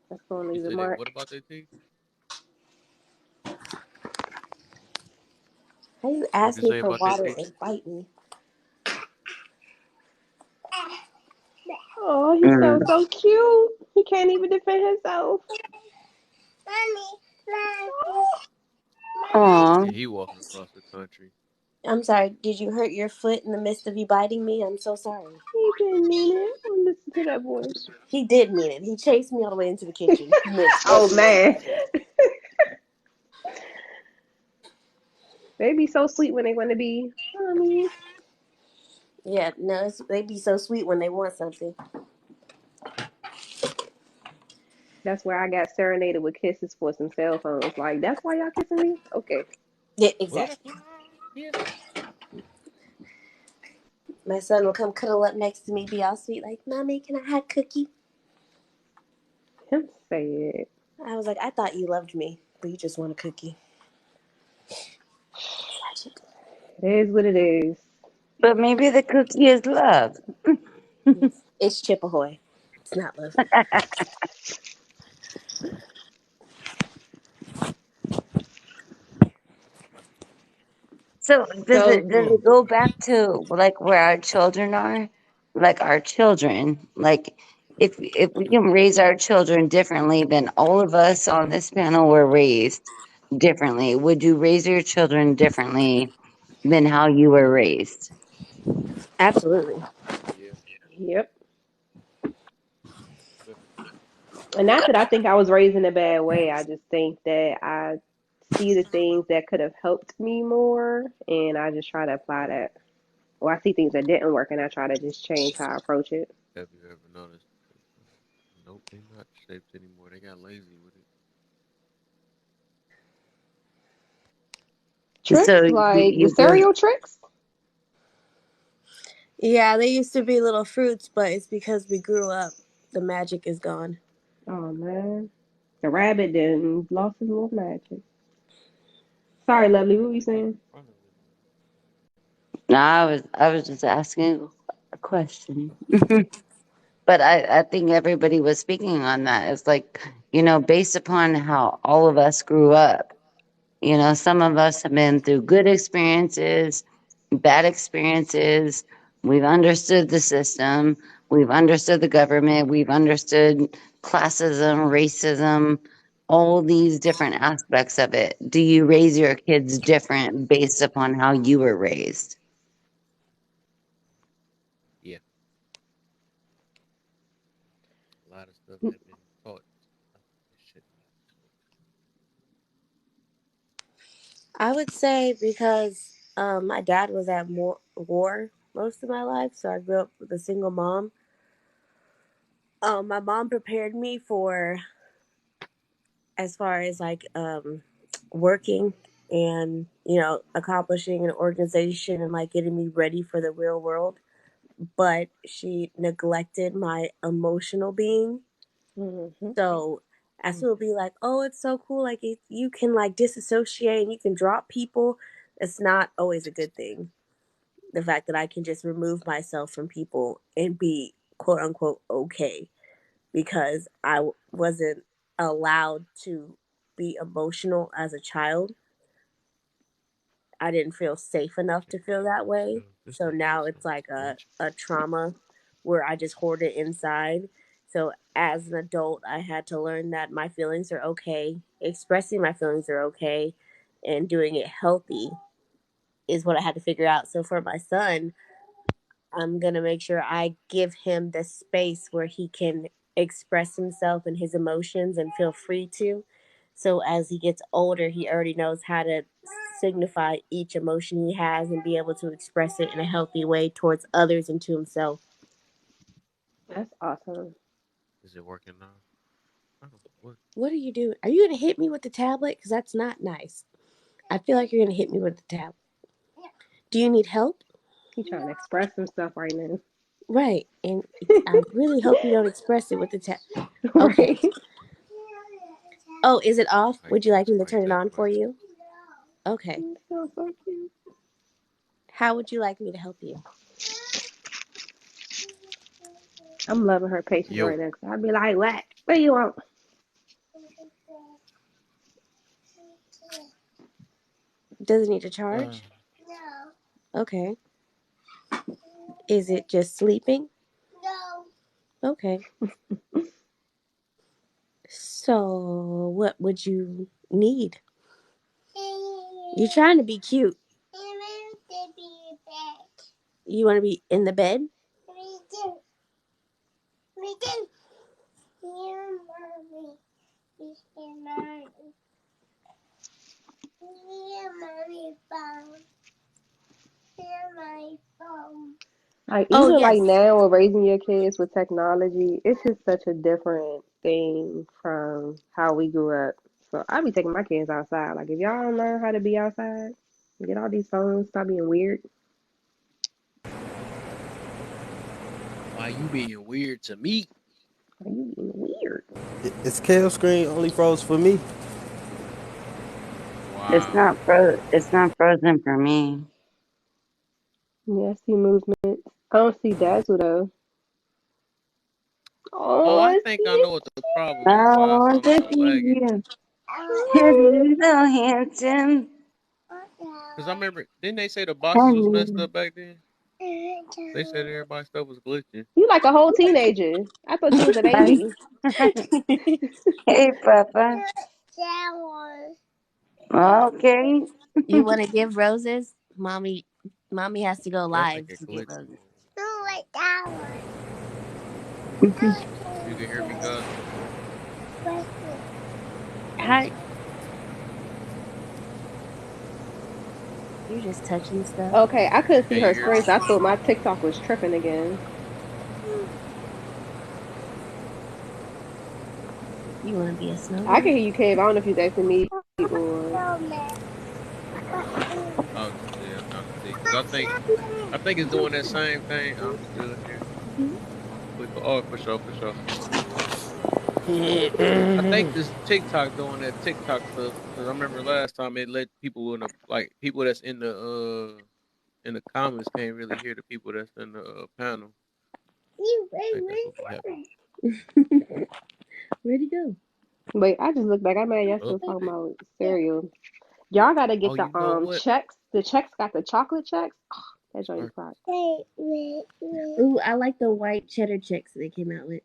That's gonna You leave a say they mark. what about their teeth? How you What ask you me say for about their water teeth? and bite me? Oh, he Mm. sounds so cute. He can't even defend himself. Aw. Yeah, he walking across the country. I'm sorry. Did you hurt your foot in the midst of you biting me? I'm so sorry. He didn't mean it. Listen to that voice. He did mean it. He chased me all the way into the kitchen. He meant Oh every word man, he said. they be so sweet when they want to be. Mommy. Yeah, no, they be so sweet when they want something. That's where I got serenaded with kisses for some cell phones. Like, that's why y'all kissing me? Okay. Yeah, exactly. Butterfly kisses. My son will come cuddle up next to me, be all sweet, like, Mommy, can I have cookie? Him say it. I was like, I thought you loved me, but you just want a cookie. It is what it is. But maybe the cookie is love. It's Chip Ahoy. It's not love. So So, does it go back to like where our children are? Like our children, like if we can raise our children differently than all of us on this panel were raised differently, would you raise your children differently than how you were raised? Absolutely. Yeah, yep. definitely. And not that I think I was raised in a bad way. I just think that I see the things that could have helped me more, and I just try to apply that. Or I see things that didn't work, and I try to just change how I approach it. Have you ever noticed? Nope, they not shaped anymore. They got lazy with it. Tricks So like the you go cereal tricks. Yeah, they used to be little fruits, but it's because we grew up. The magic is gone. Oh man, the rabbit then lost his little magic. Sorry, lovely. What were you Right saying? in front of it. no, I was just asking a question. But I think everybody was speaking on that. It's like, based upon how all of us grew up, some of us have been through good experiences, bad experiences. We've understood the system. We've understood the government. We've understood classism, racism. all these different aspects of it. Do you raise your kids different based upon how you were raised? Yeah, a lot of stuff have been taught. It should not be taught. I would say because my dad was at war most of my life, so I grew up with a single mom. My mom prepared me for as far as like working and accomplishing an organization and like getting me ready for the real world, but she neglected my emotional being. Mm-hmm. So as people be like, oh, it's so cool, like you can like disassociate and you can drop people, it's not always a good thing. The fact that I can just remove myself from people and be quote unquote okay because wasn't allowed to be emotional as a child. I didn't feel safe enough to feel that way. This So nigga got now so it's like much a, glitch. a trauma where I just hoard it inside. So as an adult, I had to learn that my feelings are okay, expressing my feelings are okay, and doing it healthy is what I had to figure out. So for my son, I'm going to make sure I give him the space where he can express himself and his emotions and feel free to. So as he gets older, he already knows how to signify each emotion he has and be able to express it in a healthy way towards others and to himself. That's awesome. Is it working now? I don't know what. What are you doing? Are you going to hit me with the tablet? Because that's not nice. I feel like you're going to hit me with the tablet. Do you need help? He trying to express himself right now. Right. And I really hope you don't express it with the tablet. Okay. Right. Oh, is it off? How you Would you like me to how you turn it take on it for off? you? Okay. He sounds so cute. How would you like me to help you? I'm loving her patience right Yo. now. Cause I'd be like, what? What do you want? Does it need to Uh, charge? Okay. Is it just sleeping? Okay. So, what would you need? You're trying to be cute. You want to be in the bed? Like Oh, even like yes. now with raising your kids with technology, it's just such a different thing from how we grew up. So I be taking my kids outside. Like if y'all don't learn how to be outside, get all these phones, stop being weird. why you being weird to me? Are you being weird? It's kill screen only froze for me. Wow. It's not frozen for me. Yeah, I see movement. I don't see Dazzle though. Oh, Oh, I I think I see know what the problem I is. Why want something to so see laggy? you. Hello, handsome. Cause I remember, didn't they say the boxes was messed Honey. up back then? They said everybody's stuff was glitching. you like a whole teenager. I thought you was a baby. Hey, Papa. Okay. You want to give roses? Mommy has to go Yeah, I think live it to give glitched. roses. You can hear me, cuz? Hi. You're just touching stuff. Okay, I couldn't see Can her you hear me? screen, so I thought my TikTok was tripping again. You want to be a I can snowman? hear you, Cave. I don't know if you was asking me or Oh, yeah, I'm trying to see. Cause I think it's doing that same thing. I'm still here. Oh, for sure, for sure. I think this TikTok doing that TikTok stuff. Cause I remember last time it let people in the like people that's in the comments can't really hear the people that's in the panel. I think that's what be happening. Where'd he go? wait. I just looked back. I mad y'all still talking Update. about cereal. Y'all gotta Oh, get the you know what? checks. The checks got the chocolate checks. Oh, that joint Start. fire. Ooh, I like the white cheddar chicks they came out with.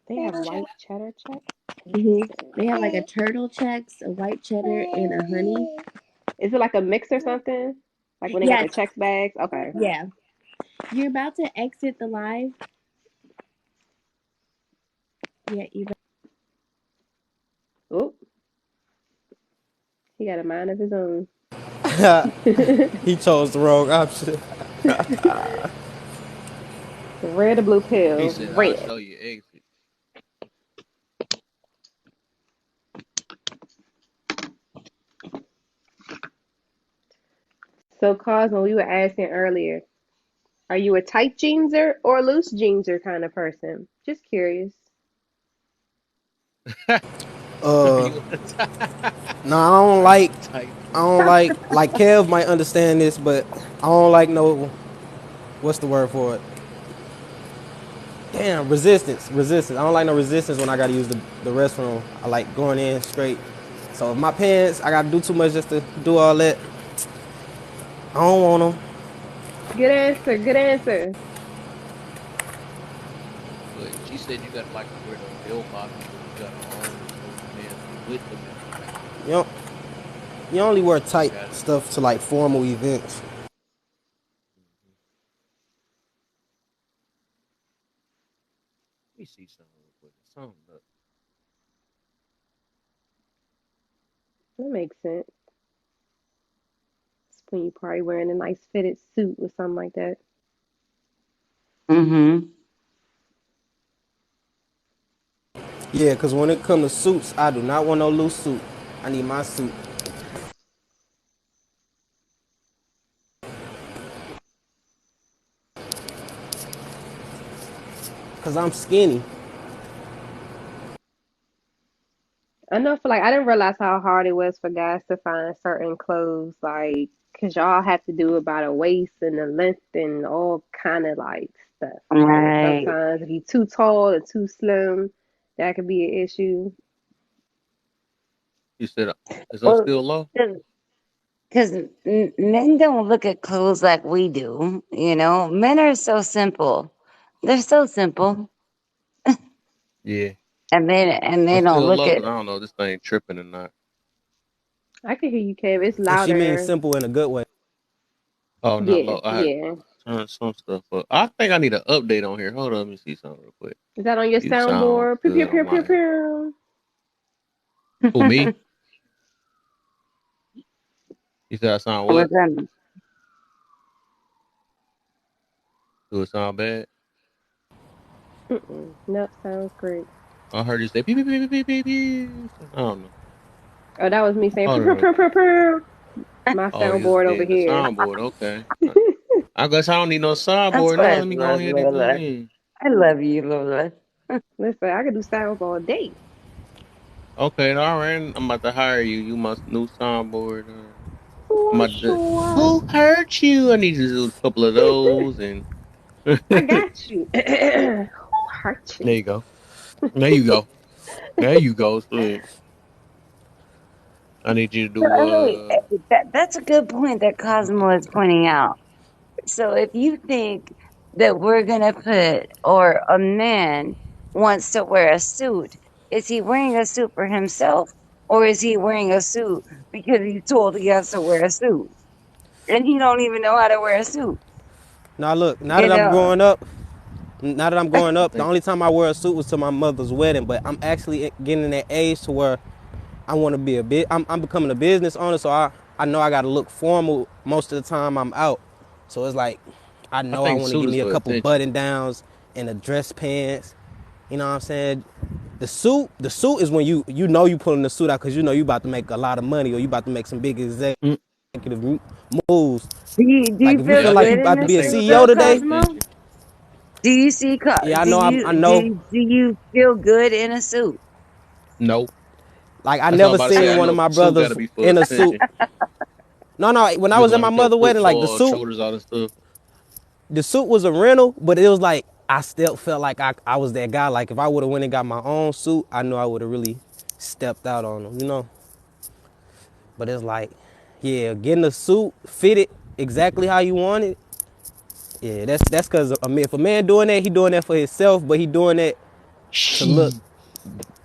They have white cheddar checks. They have like a turtle checks, a white cheddar, and a honey. Is it like a mix or something? Like when they got Yeah, the Chex bags? Okay. yeah. You're about to exit the live. Yeah, you. Oh, he got a mind of his own. He chose the wrong option. Red or blue He pill? said, "I'll Red. show you exit." So, cause when we were asking earlier, are you a tight jeanser or loose jeanser kind of person? Just curious. You No, I don't are you like. a tight I jeans? don't like Kev might understand this, but I don't like no. What's the word for it? Damn, resistance. I don't like no resistance when I gotta use the restroom. I like going in straight. So if my pants, I gotta do too much just to do all that. I don't want them. Good answer. Good answer. But she said you gotta like to wear them bell bottoms, but you gotta own those pants with them in them. Like You know, you only wear you tight gotta. stuff to like formal events. Mhm. Let me see something real quick. Something up. That makes sense. It's when you probably wearing a nice fitted suit or something like that. Mm-hmm. Yeah, cause when it comes to suits, I do not want no loose suit. I need my suit. Cause I'm skinny. I know for like I didn't realize how hard it was for guys to find certain clothes, like because y'all have to do it by the waist and the length and all kind of like stuff. And Right. sometimes if you're too tall or too slim, that could be an issue. You said, "Is I'm Well, still low?" because men don't look at clothes like we do. You know, men are so simple. They're so simple, Yeah, and I'm they don't still look low at. because I don't know if this thing tripping or not. I can hear you, Kev. It's And she means louder. simple in a good way. Oh, not Yeah, low. I had yeah. turned some stuff up. I think I need an update on here. Hold on, let me see something real quick. Is that on your You sound soundboard? Pew pew good on pew pew my end. pew. Who me? You said I sound What's what? that? Do it sound bad? Mm-mm. Nope, sounds great. I heard you say beep beep beep beep beep beep. I don't know. Oh, that was me saying Hold pew on pew real pew quick. pew pew. My Oh, you soundboard over yeah, the here. soundboard. Okay. I guess I don't need no That's soundboard what now. I Let me go love, ahead and go Lola. in. I love you, Lola. Listen, I could do sounds all day. Okay, all right. I'm about to hire you. You must new soundboard. I'm For about to. sure. Who hurt you? I need you to do a couple of those, and I there got you. Who hurt you? you go. There you go. There you go. Sweet. I need you to So, do that's a good point that Cosmo is pointing out. So if you think that we're gonna put, or a man wants to wear a suit, is he wearing a suit for himself, or is he wearing a suit because he's told he has to wear a suit, and he don't even know how to wear a suit? Now look, now You that I'm know, growing up, now that I'm growing I up, the think only time I wear a suit was to my mother's wedding. But I'm actually getting in that age to where I want to be a bit. I'm becoming a business owner, so I know I got to look formal most of the time I'm out. So it's like I I know I think want to suit give is me a for couple attention. button downs and a dress pants. You know what I'm saying? The suit is when you know you pulling the suit out because you know you about to make a lot of money or you about to make some big Mm, executive moves. do Like you if you feel yeah, feel I like you think good in about to a I be a think suit CEO though, suits for today, Cosmo? attention. Do you see? yeah, I know I know. Do you feel good in a suit? No, Like I that's all I'm never about to say. seen I one of know my suit got to brothers be for in a suit. attention. No, no. When I Look was at like my with your mother's wedding, like football shoulders out and stuff. the suit was a rental, but it was like I still felt like I was that guy. Like if I would have went and got my own suit, I know I would have really stepped out on them, you know. But it's like, yeah, getting a suit fitted exactly how you want it. Yeah, that's because I mean, if a man doing that, he doing that for himself, but he doing that to look She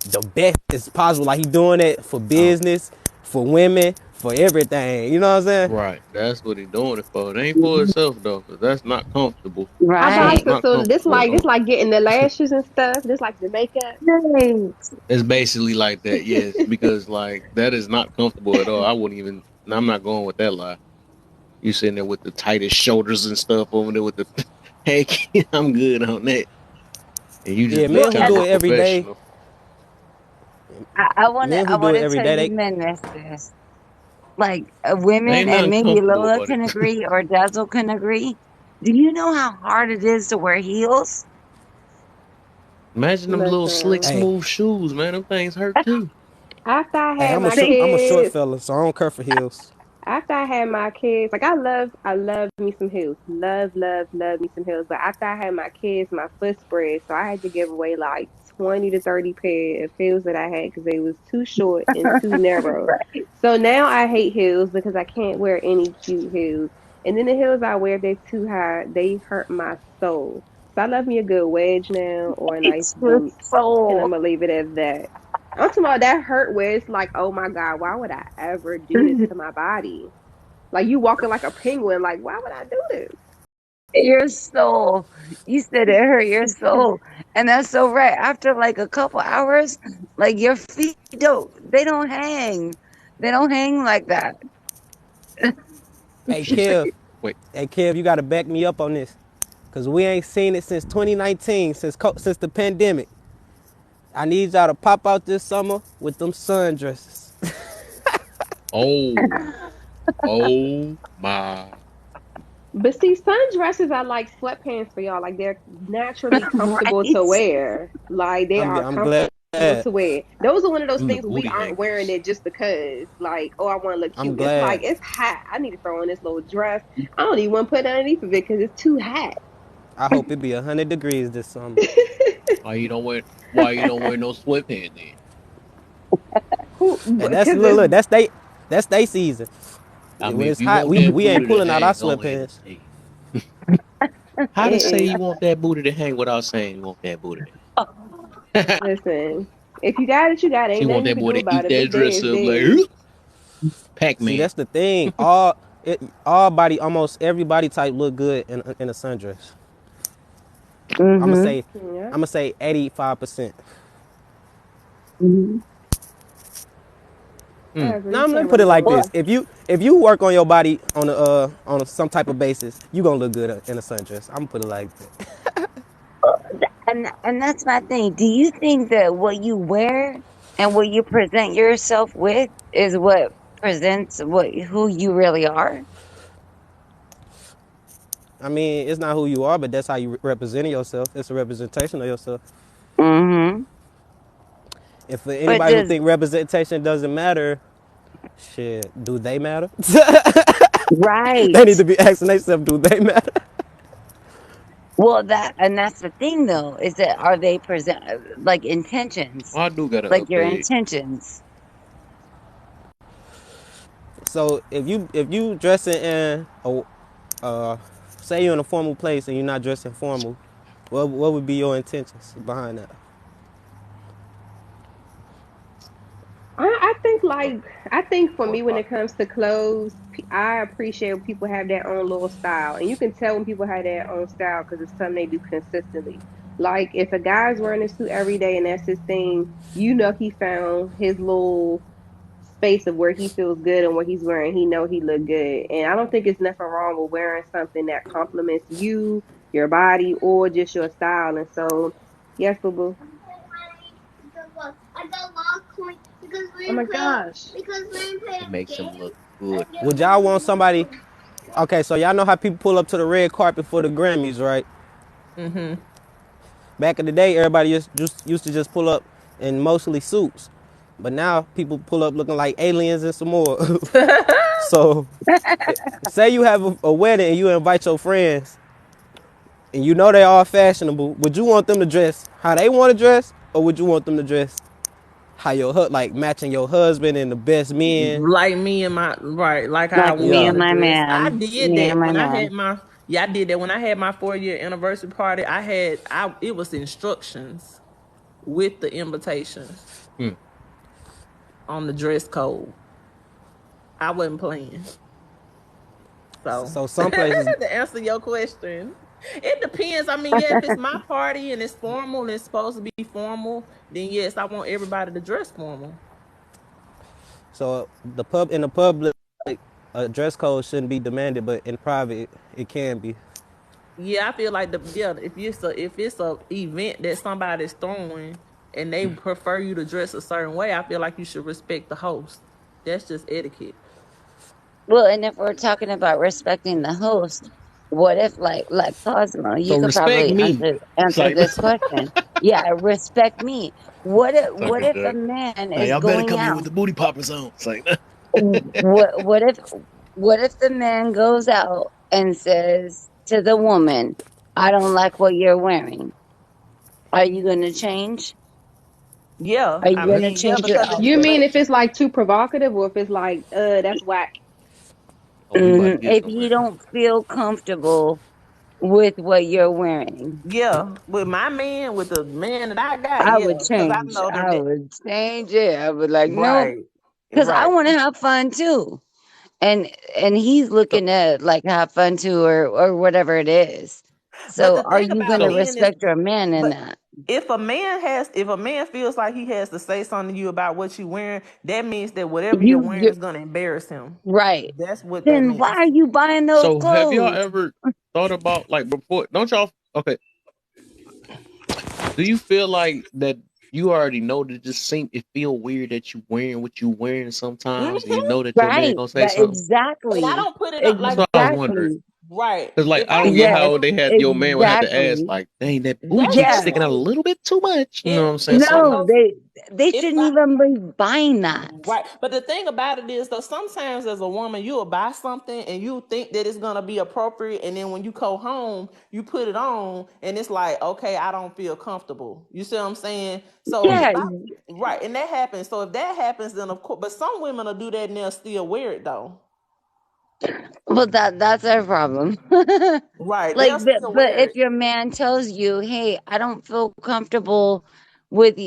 the best as possible. Like he doing it for business, for women, for everything. You know what I'm saying? right. That's what he doing it for. It ain't for Mhm. itself though, cause that's not comfortable. I buy That's Right. so not so comfortable at this all. like getting the lashes and stuff. This like the makeup. Right. It's basically like that, yes, because like that is not comfortable at all. I wouldn't even. I'm not going with that lie. You sitting there with the tightest shoulders and stuff over there with the heck. I'm good on that. And you Yeah, just look Well, men who kind of do and it every day, unprofessional. men I who do it wanna every tell day, you they men this. Like There women, ain't and nothing maybe comfortable Lola about it. can agree or Dazzle can agree. Do you know how hard it is to wear heels? Imagine them little slick, Listen, hey, smooth shoes, man. Them things hurt too. after I hey, had my They I'm a short kids, fella, so I don't care for heels. after I had my kids, like I love me some heels, love me some heels. But after I had my kids, my foot spread, so I had to give away like 20 to 30 pair of heels that I had because they was too short and too narrow. right. So now I hate heels because I can't wear any cute heels. And then the heels I wear, they're too high. They hurt my soul. So I love me a good wedge now or a nice It's your boot, and I'm soul. gonna leave it at that. I'm talking about that hurt where it's like, oh my God, why would I ever do this to my body? Like you walking like a penguin, like, why would I do Your soul. You said it hurt your soul. And that's so right. After like a couple hours, like your feet don't hang. They don't hang like that. Hey, She said, Kev, "Wait, hey Kev, you gotta back me up on this, cause we ain't seen it since 2019, since the pandemic. I need y'all to pop out this summer with them sundresses. oh, oh my." But see, sundresses are like sweatpants for y'all. Like they're naturally comfortable to Right. wear. Like they are I'm comfortable glad. to wear. Those are one of those Them the things we booty aren't wearing hangers. it just because, like, oh, I want to look I'm cute. It's like glad. it's hot. I need to throw on this little dress. I don't even want to put it underneath of it because it's too hot. I hope it be 100 degrees this summer. Why you don't wear? Why you don't wear no sweatpants then? Who? And that's Because look, it's that's they season. I When mean, if it's you hot, want we that we ain't booty to pulling out our hang, go ahead and sweatpants. say it. How to say mm-mm. you want that booty to hang without saying you want that booty to hang? Listen. If you got it, you got it. She Ain't want nothing you that can boy do to about eat it. If that it's there, dress it's up like there. Pac See, Man. that's the thing. All body, almost every body type look good in a sundress. I'ma Mm-hmm. say, Yeah. I'ma say 85%. Hmm. I Mm. agree. Now You let me can't put it really go like wrong. this: if you work on your body on some type of basis, you gonna look good in a sundress. I'm gonna put it like that. And that's my thing. Do you think that what you wear and what you present yourself with is what presents what who you really are? I mean, it's not who you are, but that's how you represent yourself. It's a representation of yourself. Mm-hmm. If for But anybody who does think representation doesn't matter, shit, do they matter? They need right. to be asking themselves, do they matter? Well, that's the thing though, is that are they present like intentions, I do got to like your update. intentions? So if you dressing in a say you're in a formal place and you're not dressing formal, what would be your intentions behind that? I think Or, like I think for or me when pop. it comes to clothes, I appreciate when people have their own little style, and you can tell when people have their own style because it's something they do consistently. Like if a guy's wearing a suit every day and that's his thing, you know he found his little space of where he feels good and what he's wearing. He know he look good, and I don't think it's nothing wrong with wearing something that complements you, your body, or just your style. And so, yes, boo boo. Oh my gosh. It makes him look good. Would y'all want somebody? Okay, so y'all know how people pull up to the red carpet for the Grammys, right? Mm-hmm. Back in the day, everybody just used to just pull up in mostly suits, but now people pull up looking like aliens and some more. So, say you have a wedding and you invite your friends, and you know they all fashionable. Would you want them to dress how they want to dress, or would you want them to dress how like matching your husband and the best men? Like me and my right, like how I Like want me them Yeah. and to my dress. I man. did Me and that my when I man. had my yeah, I did that when I had my 4-year anniversary party. It was instructions. with the invitations Hmm. on the dress code. I wasn't playing. So So some places, to answer your question, it depends. I mean, yeah, if it's my party and it's formal and it's supposed to be formal, then yes, I want everybody to dress formal. so in the public, a dress code shouldn't be demanded, but in private, it can be. Yeah, I feel like if it's a event that somebody's throwing and they prefer you to dress a certain way, I feel like you should respect the host. That's just etiquette. Well, and if we're talking about respecting the host, what if like Cosmo, So you could respect probably me. It's answer like, this question. Yeah, respect me. it's like, What if a man now is y'all better going come in with out? the booty poppers on. It's like, What if the man goes out and says to the woman, "I don't like what you're wearing." Are you going to change? Yeah, Are I you going to mean, yeah, change your because You outfit? mean if it's like too provocative, or if it's like, that's whack? oh, we about to get If you somewhere. don't feel comfortable with what you're wearing, yeah, with the man that I got, I yeah, would because I change. know I that would change it. I would like, nope, right, because I right. want to have fun too. And he's So, looking to like have fun too, or whatever it is. But So the are thing you about going to so men is, respect your man in but that? if a man feels like he has to say something to you about what you're wearing, that means that whatever you're wearing You is gonna embarrass him. right. That's what that Then why means. are you buying those So have y'all clothes? ever thought about like before? Don't y'all? Okay, do you feel like that you already know that just seem it feel weird that you wearing what you wearing sometimes, and you Hmm. know that your man Right. gonna say That something? And I exactly. don't put it up That's like what I was wondering. Exactly. right. Cause like If I I don't get know Yes, how you, they had your man would have to ask exactly. like, dang, that booty that's cheek just Yeah. sticking out a like little bit too much. You know if what I'm saying? if I Something. No, know they if shouldn't I even be buying that. right. But the thing about it is though, sometimes as a woman, you'll buy something and you think that it's gonna be appropriate, and then when you go home, you put it on and it's like, okay, I don't feel comfortable. You see what I'm saying? So Hmm. Yeah, if I right, and that happens. So if that happens, then of course, but some women will do that and they'll still wear it though. well that's our problem. Right, Like, they'll still but wear if it. your man tells you, "Hey, I don't feel comfortable with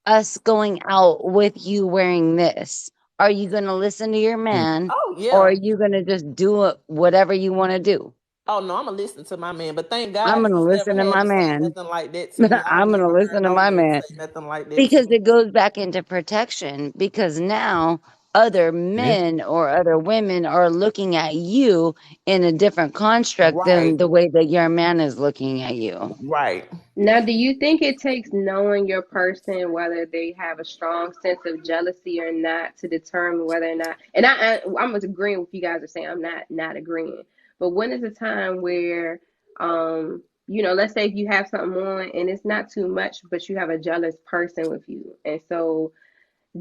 us going out with you wearing this," are you gonna listen to your Hmm. man, Oh or are yeah. you gonna just do whatever you want to do? Oh no, I'm gonna listen to my man. But thank God I'm gonna he's never listen to had my to say man. nothing like that to me. I've I'm gonna never heard listen to no my man man. say nothing like that to Because me. it goes back into protection, because now other Yeah. men or other women are looking at you in a different construct Right, than the way that your man is looking at you. right. Now, do you think it takes knowing your person, whether they have a strong sense of jealousy or not, to determine whether or not? And I'm agreeing with you guys are saying. I'm not agreeing. But when is a time where, let's say if you have something on and it's not too much, but you have a jealous person with you, and so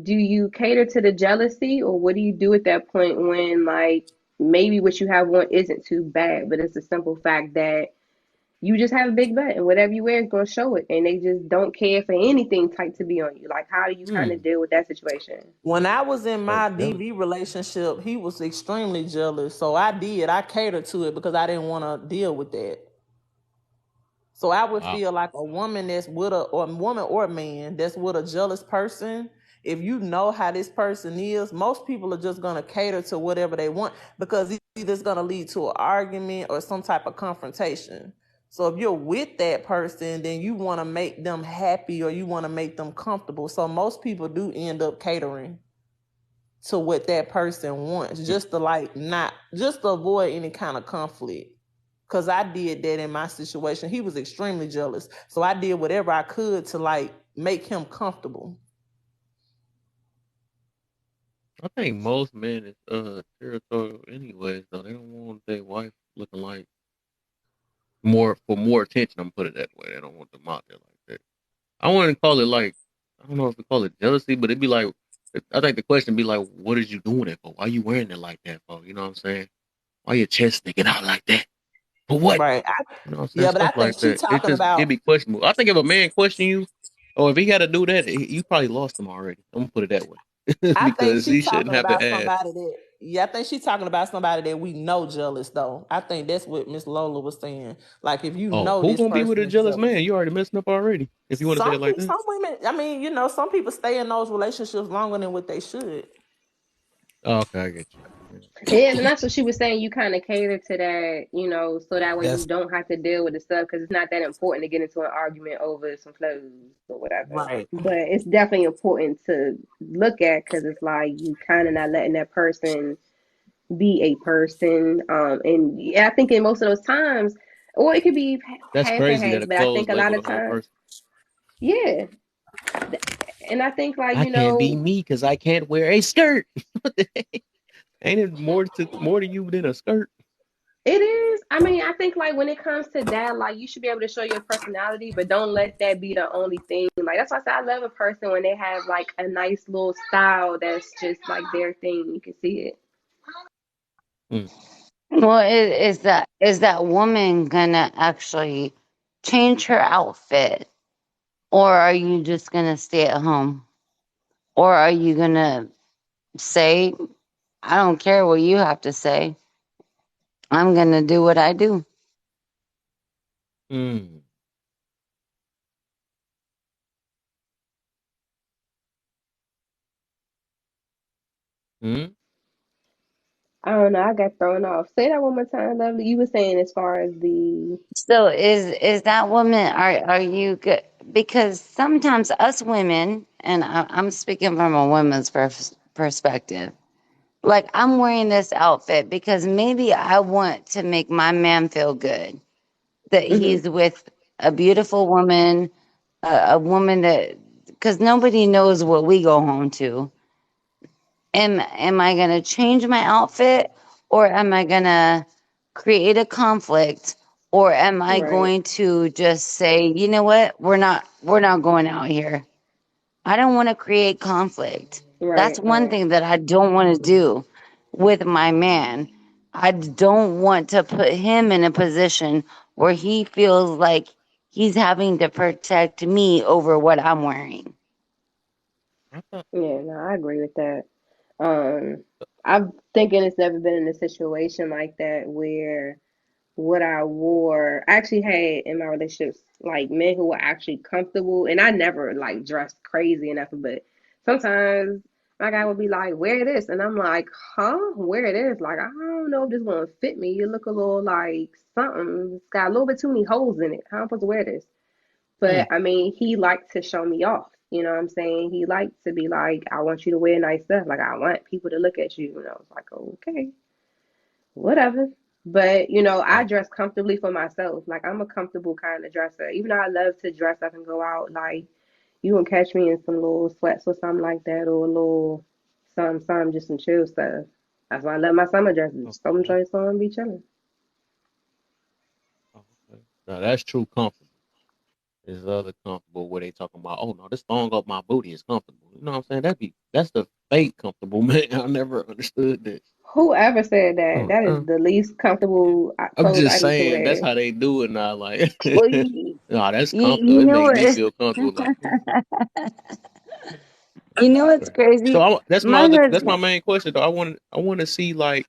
do you cater to the jealousy, or what do you do at that point when, like, maybe what you have on isn't too bad, but it's a simple fact that you just have a big butt and whatever you wear is going to show it, and they just don't care for anything tight to be on you? Like, how do you kind Hmm. of deal with that situation? When I was in Oh, my jealous. DV relationship, he was extremely jealous. So I catered to it because I didn't want to deal with that. So I would Wow. feel like a woman that's with or woman or man that's with a jealous person. If you know how this person is, most people are just gonna cater to whatever they want because either it's gonna lead to an argument or some type of confrontation. So if you're with that person, then you want to make them happy or you want to make them comfortable. So most people do end up catering to what that person wants, Hmm. just to not just to avoid any kind of conflict. Cause I did that in my situation. He was extremely jealous. So I did whatever I could to make him comfortable. I think most men is territorial anyways, though. They don't want their wife looking like more attention. I'm put it that way. They don't want them out there like that. I wouldn't call it like I don't know if we call it jealousy, but it'd be like I think the question be like, what is you doing it for? Why you wearing it like that for? You know what I'm saying? Why your chest sticking out like that? For what? Right. You know what I'm saying? Yeah, but I Stuff think like she that. talking It'd about be questionable. I think if a man question you, or if he got to do that, you probably lost him already. I'm gonna put it that way I think because she he shouldn't talking have to about ask. somebody that Yeah, I think she's talking about somebody that we know jealous though. I think that's what Miss Lola was saying. Like if you Oh, know who this gonna be with person a is jealous jealous. man? You already messing up already. If you want to say it Some like people, that. some women. I mean, some people stay in those relationships longer than what they should. Oh, okay, I get you. Yeah. Yeah, and that's what she was saying. You kind of cater to that, so that way you That's don't have to deal with the stuff because it's not that important to get into an argument over some clothes or whatever. Right. But it's definitely important to look at because it's like you kind of not letting that person be a person. And yeah, I think in most of those times, or it could be That's half and crazy half, that a but I clothes think a lot label the of whole times, person. yeah. And I think like I can't be me because I can't wear a skirt. Ain't it more to you than a skirt? it is. I mean, I think like when it comes to that, like you should be able to show your personality, but don't let that be the only thing. Like that's why I say I love a person when they have like a nice little style that's just like their thing. You can see it. Mm, Well, is that woman gonna actually change her outfit, or are you just gonna stay at home, or are you gonna say, I don't care what you have to say, I'm gonna do what I do? mm, mm. I don't know. I got thrown off. Say that one more time, lovely. You were saying as far as the So is that woman? Are you good? Because sometimes us women, and I'm speaking from a woman's perspective. Like I'm wearing this outfit because maybe I want to make my man feel good that hmm he's with a beautiful woman, a woman that, because nobody knows what we go home to. Am I gonna change my outfit, or am I gonna create a conflict, or am I right, going to just say, you know what, we're not going out here. I don't want to create conflict. That's right, one thing that I don't want to do with my man. I don't want to put him in a position where he feels like he's having to protect me over what I'm wearing. I thought, yeah, no, I agree with that. Um, I'm thinking it's never been in a situation like that where what I wore. I actually had in my relationships like men who were actually comfortable, and I never like dressed crazy enough. But sometimes my guy would be like, "Wear this," and I'm like, "Huh? Wear this?" Like I don't know if this gonna fit me. You look a little like something. It's got a little bit too many holes in it. How am I supposed to wear this? mm, But I mean, he liked to show me off. You know what I'm saying? He liked to be like, "I want you to wear nice stuff. Like I want people to look at you." And I was like, "Okay, whatever." But I oh, dress comfortably for myself. Like I'm a comfortable kind of dresser. Even though I love to dress up and go out, like you can catch me in some little sweats or something like that, or a little some just some chill stuff. That's why I love my summer dresses. Some okay, joints on be chilling. oh, okay. Now that's true comfortable. There's other comfortable where they talking about, oh no, this thong up my booty is comfortable. You know what I'm saying? That's the fake comfortable, man. I never understood that. Whoever said that, Oh, that is the least comfortable I'm clothes just item to saying that's wear. how they do it now. Like, Well, you, no, that's you, comfortable. you It know make me what? feel comfortable. Like, You know what's right. So crazy? My that's my husband. main question. Though I want to see like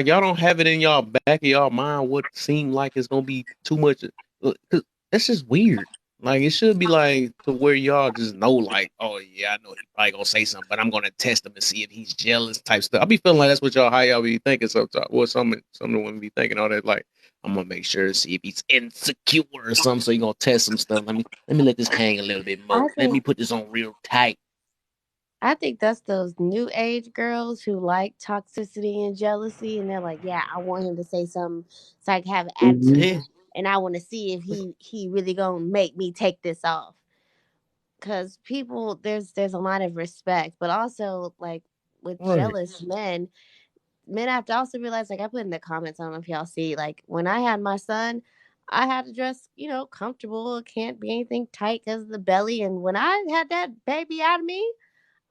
y'all don't have it in y'all back of y'all mind what seem like it's gonna be too much. 'Cause that's just weird. Like it should be like to where y'all just know like, oh yeah, I know he probably gonna say something, but I'm gonna test him and see if he's jealous type stuff. I be feeling like that's what y'all how y'all be thinking sometimes. Well, some of the women be thinking all that like. I'm gonna make sure to see if he's insecure or something. So you gonna test some stuff. Let me let this hang a little bit I more. Let me think put this on real tight. I think that's those new age girls who like toxicity and jealousy, and they're like, "Yeah, I want him to say something so I can have an Mhm. attitude, and I want to see if he really gonna make me take this off." Because people, there's a lot of respect, but also like with Right. jealous men have to also realize, like I put in the comments, I don't know if y'all see, like when I had my son, I had to dress, comfortable. It can't be anything tight because of the belly. And when I had that baby out of me,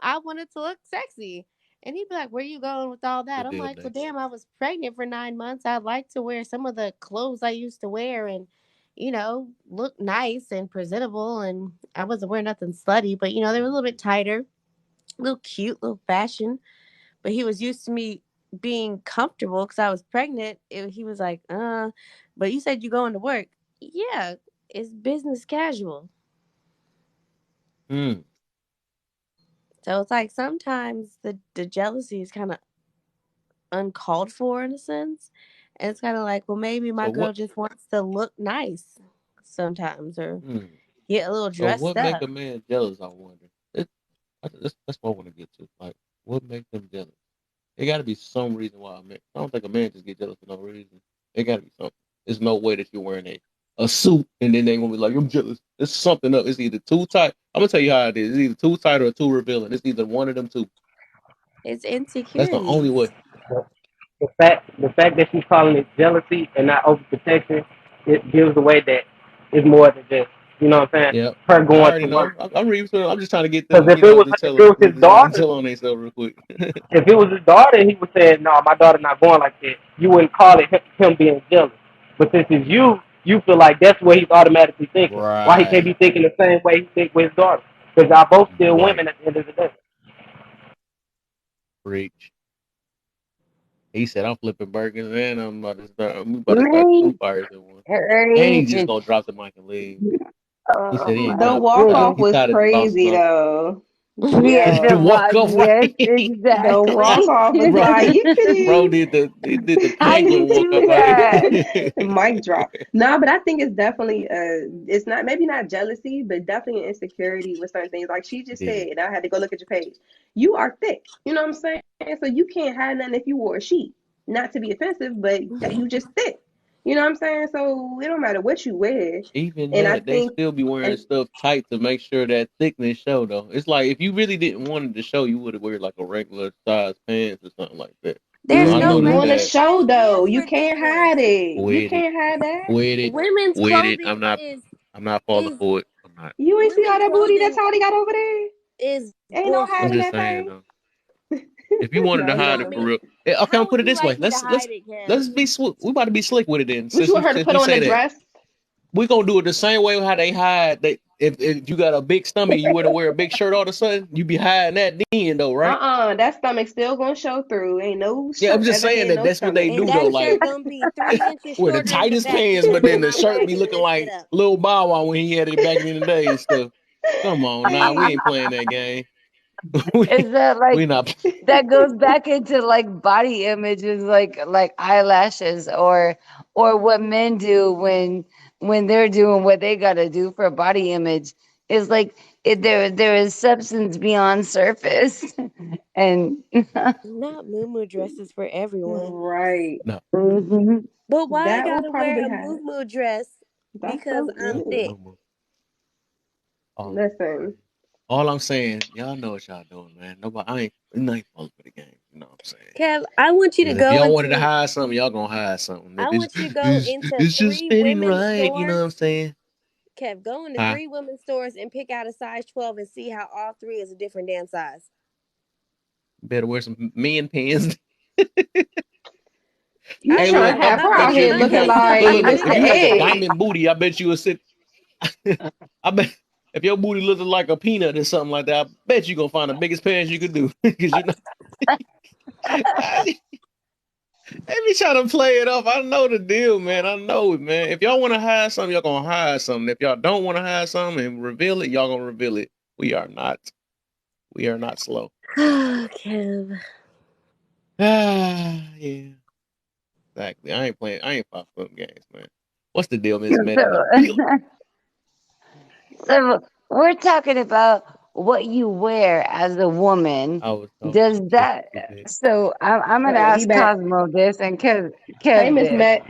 I wanted to look sexy. And he'd be like, "Where you going with all The that?" I'm deal like, "Well, day. damn, I was pregnant for 9 months. I'd like to wear some of the clothes I used to wear and, look nice and presentable. And I wasn't wearing nothing slutty, but, they were a little bit tighter, a little cute, a little fashion. But he was used to me being comfortable because I was pregnant. He was like, but you said you going to work. Yeah, it's business casual. Mm. So it's like sometimes the jealousy is kind of uncalled for in a sense. And it's kind of like, well, maybe my So girl what? just wants to look nice sometimes or Mm. get a little So dressed what make up. a man jealous? I wonder. That's what I want to get to. Like, what makes them jealous? There got to be some reason why a man. I don't think a man just get jealous for no reason. There got to be something. There's no way that you're wearing a suit and then they gonna be like, I'm jealous. It's something up. It's either too tight. I'm gonna tell you how it is. It's either too tight or too revealing. It's either one of them two. It's That's the only insecurities. way. The fact that she's calling it jealousy and not overprotection, it gives away that it's more than just, you know what I'm saying, Yeah, her I going already to know. work. I'm reading through it. I'm just trying to get Because them, to tell if it was his to daughter, tell on themselves real quick. if it was his daughter, he would say, "No, my daughter not going like that." You wouldn't call it him being jealous. But since it's you feel like that's what he's automatically thinking. Why he can't Right, be thinking the same way he think with his daughter? Because y'all both still right. women at the end of the day. Preach. He said, "I'm flipping burgers and I'm about to start Right? two fires at once." And he just Right. gonna drop the mic and leave. He Oh said he ain't The my tired. walk off He was goodness. tired of the boss crazy talk. though. Yeah, The the Yo, walk boss. off Yes, right. the walk exactly. off was bro, like bro yippee. did the How you penguin walk do off right. that? Mic drop. No, but I think it's definitely it's not maybe not jealousy, but definitely an insecurity with certain things. Like she just It is. said, and I had to go look at your page. You are thick. You know what I'm saying? So you can't hide nothing if you wore a sheet. Not to be offensive, but that you just thick. You know what I'm saying? So it don't matter what you wear. Even And I that, they think still be wearing and stuff tight to make sure that thickness show though. It's like if you really didn't want it to show, you would have wear like a regular size pants or something like that. So There's I no noticed you want to regular that show size though. pants You for can't thickness. hide it. You with it, can't hide that. with it, Women's with it. clothing I'm not falling is for it. I'm not. You ain't see all women's that booty that clothing Tony got over there? is Ain't no I'm hiding bullshit. just that saying thing. though. If you wanted to No, You hide want it for me? listen. real, okay, I'll How put would it you this way. like me to hide it, Kev? Let's be we about to be slick with it then. What you want her to Since put we on say a that, dress? we gonna do it the same way how they hide. If you got a big stomach, you want to wear a big shirt all of a sudden. You be hiding that then though, right? That stomach still gonna show through. Ain't no Yeah, I'm shirt just ever saying hid that no that's what they stomach. And do that though. shirt Like gonna be 3 inches wear the shorter in the tightest back pants, because but you then the not shirt be wearing it looking lifted like up. Lil Bow Wow when he had it back in the day and stuff. Come on, now we ain't playing that game. we Is that we like not. that goes back into like body images, like eyelashes, or what men do when they're doing what they got to do for body image. Is like there is substance beyond surface, and Not moo dresses for everyone. Right. No, Mhm. But why I That will gotta wear probably a have. moo dress That's because so I'm no, good. thick? no more. All I'm Listen, saying. All I'm saying, y'all know what y'all doing, man. Nobody, I ain't falling for the game. You know what I'm saying? Kev, I want you to Because if go y'all wanted to into hide something, y'all gonna hide something. I If want you to go into it's just three fitting women's right, you know what stores. I'm saying? Kev, go into Huh? three women's stores and pick out a size 12 and see how all three is a different damn size. Better wear some men pants. you I Hey, know trying look, to have I'm her out being here if you looking got like if Mr. you got the Ed. diamond booty, I bet you will sit. I bet if your booty looking like a peanut or something like that, I bet you gonna find the biggest pants you could do because you know they be trying to play it off. I know the deal, man. I know it, man. If y'all want to hide something, y'all gonna hide something. If y'all don't want to hide something and reveal it, y'all gonna reveal it. We are not. We are not slow. Kev. Ah, yeah, exactly. I ain't playing. I ain't pop them games, man. What's the deal, Miss Met in the building? so so we're talking about what you wear as a woman. I was talking Does shit that? to Miss. So I'm gonna Oh, he ask back. Cosmo this and Hey, Kev Miss this. Matt.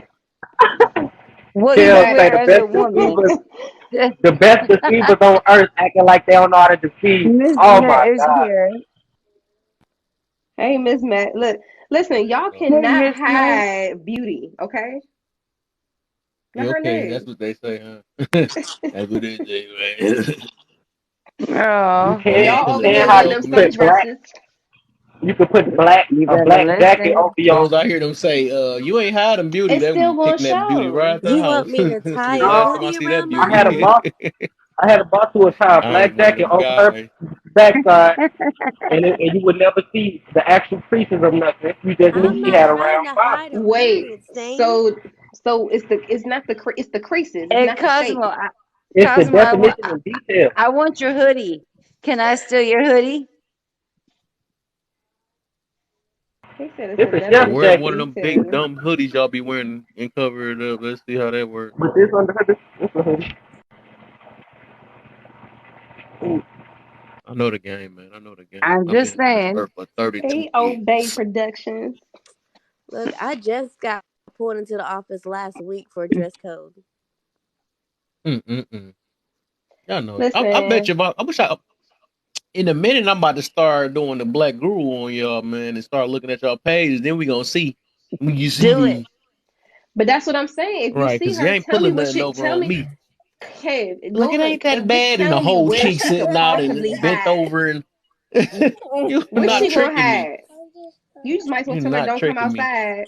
What He you Tell back. say wear as a woman? the best deceivers on earth acting like they don't know how to deceive. Miss Oh Met my is God. here. Hey, Miss Matt. Look, listen. There you Y'all go. Hey, cannot Miss Met. hide beauty. Okay. Let Yeah, her okay, that's live. what they say, huh? That's what they say, man. You Oh, Well, can let's Y'all pull over it. here can Let's wearing hide go it. them You put from black. sundresses. You could put you a better black jacket listen. over your. Jones. I hear them say, "You ain't hide them beauty. It's They still be gonna picking that beauty right show. out the You want house." me to As soon tie as a last time No, I hoodie see that around my I had a beauty, neck? month. I had a boss who would tie a I ain't black one of jacket them over her guys. backside, and you would never see the actual creases of nothing. You just knew I'm she not had a trying round to bottom. hide a Wait, period stain. so it's not it's the creases. It's Hey, not the shape. Cosmo, It's the Cosmo, definition in detail. I want your hoodie. Can I steal your hoodie? He said it's It's a a Or denim wear definite jacket, one of them big detail. dumb hoodies y'all be wearing and cover it up. Let's see how that works. but this under her, this a hoodie. Ooh, I know the game, man. I know the game. I'm I've been just in this saying. earth for 32 Hey, years. Obey Productions. Look, I just got pulled into the office last week for a dress code. Mm-mm-mm. Y'all know. I bet Listen, you. I wish I. In a minute, I'm about to start doing the Black Guru on y'all, man, and start looking at y'all pages. Then we gonna see when you see Do it. me, but that's what I'm saying. If you right? see Because you her, ain't tell me pulling what nothing she over tell on me. me. Hey, Like it Lola, ain't that just bad, and the tell me whole where cheek she could sitting out possibly and bent hide. over, and you Where's not she gonna tricking me. hide? You just might as well You're tell her not don't come tricking me. outside.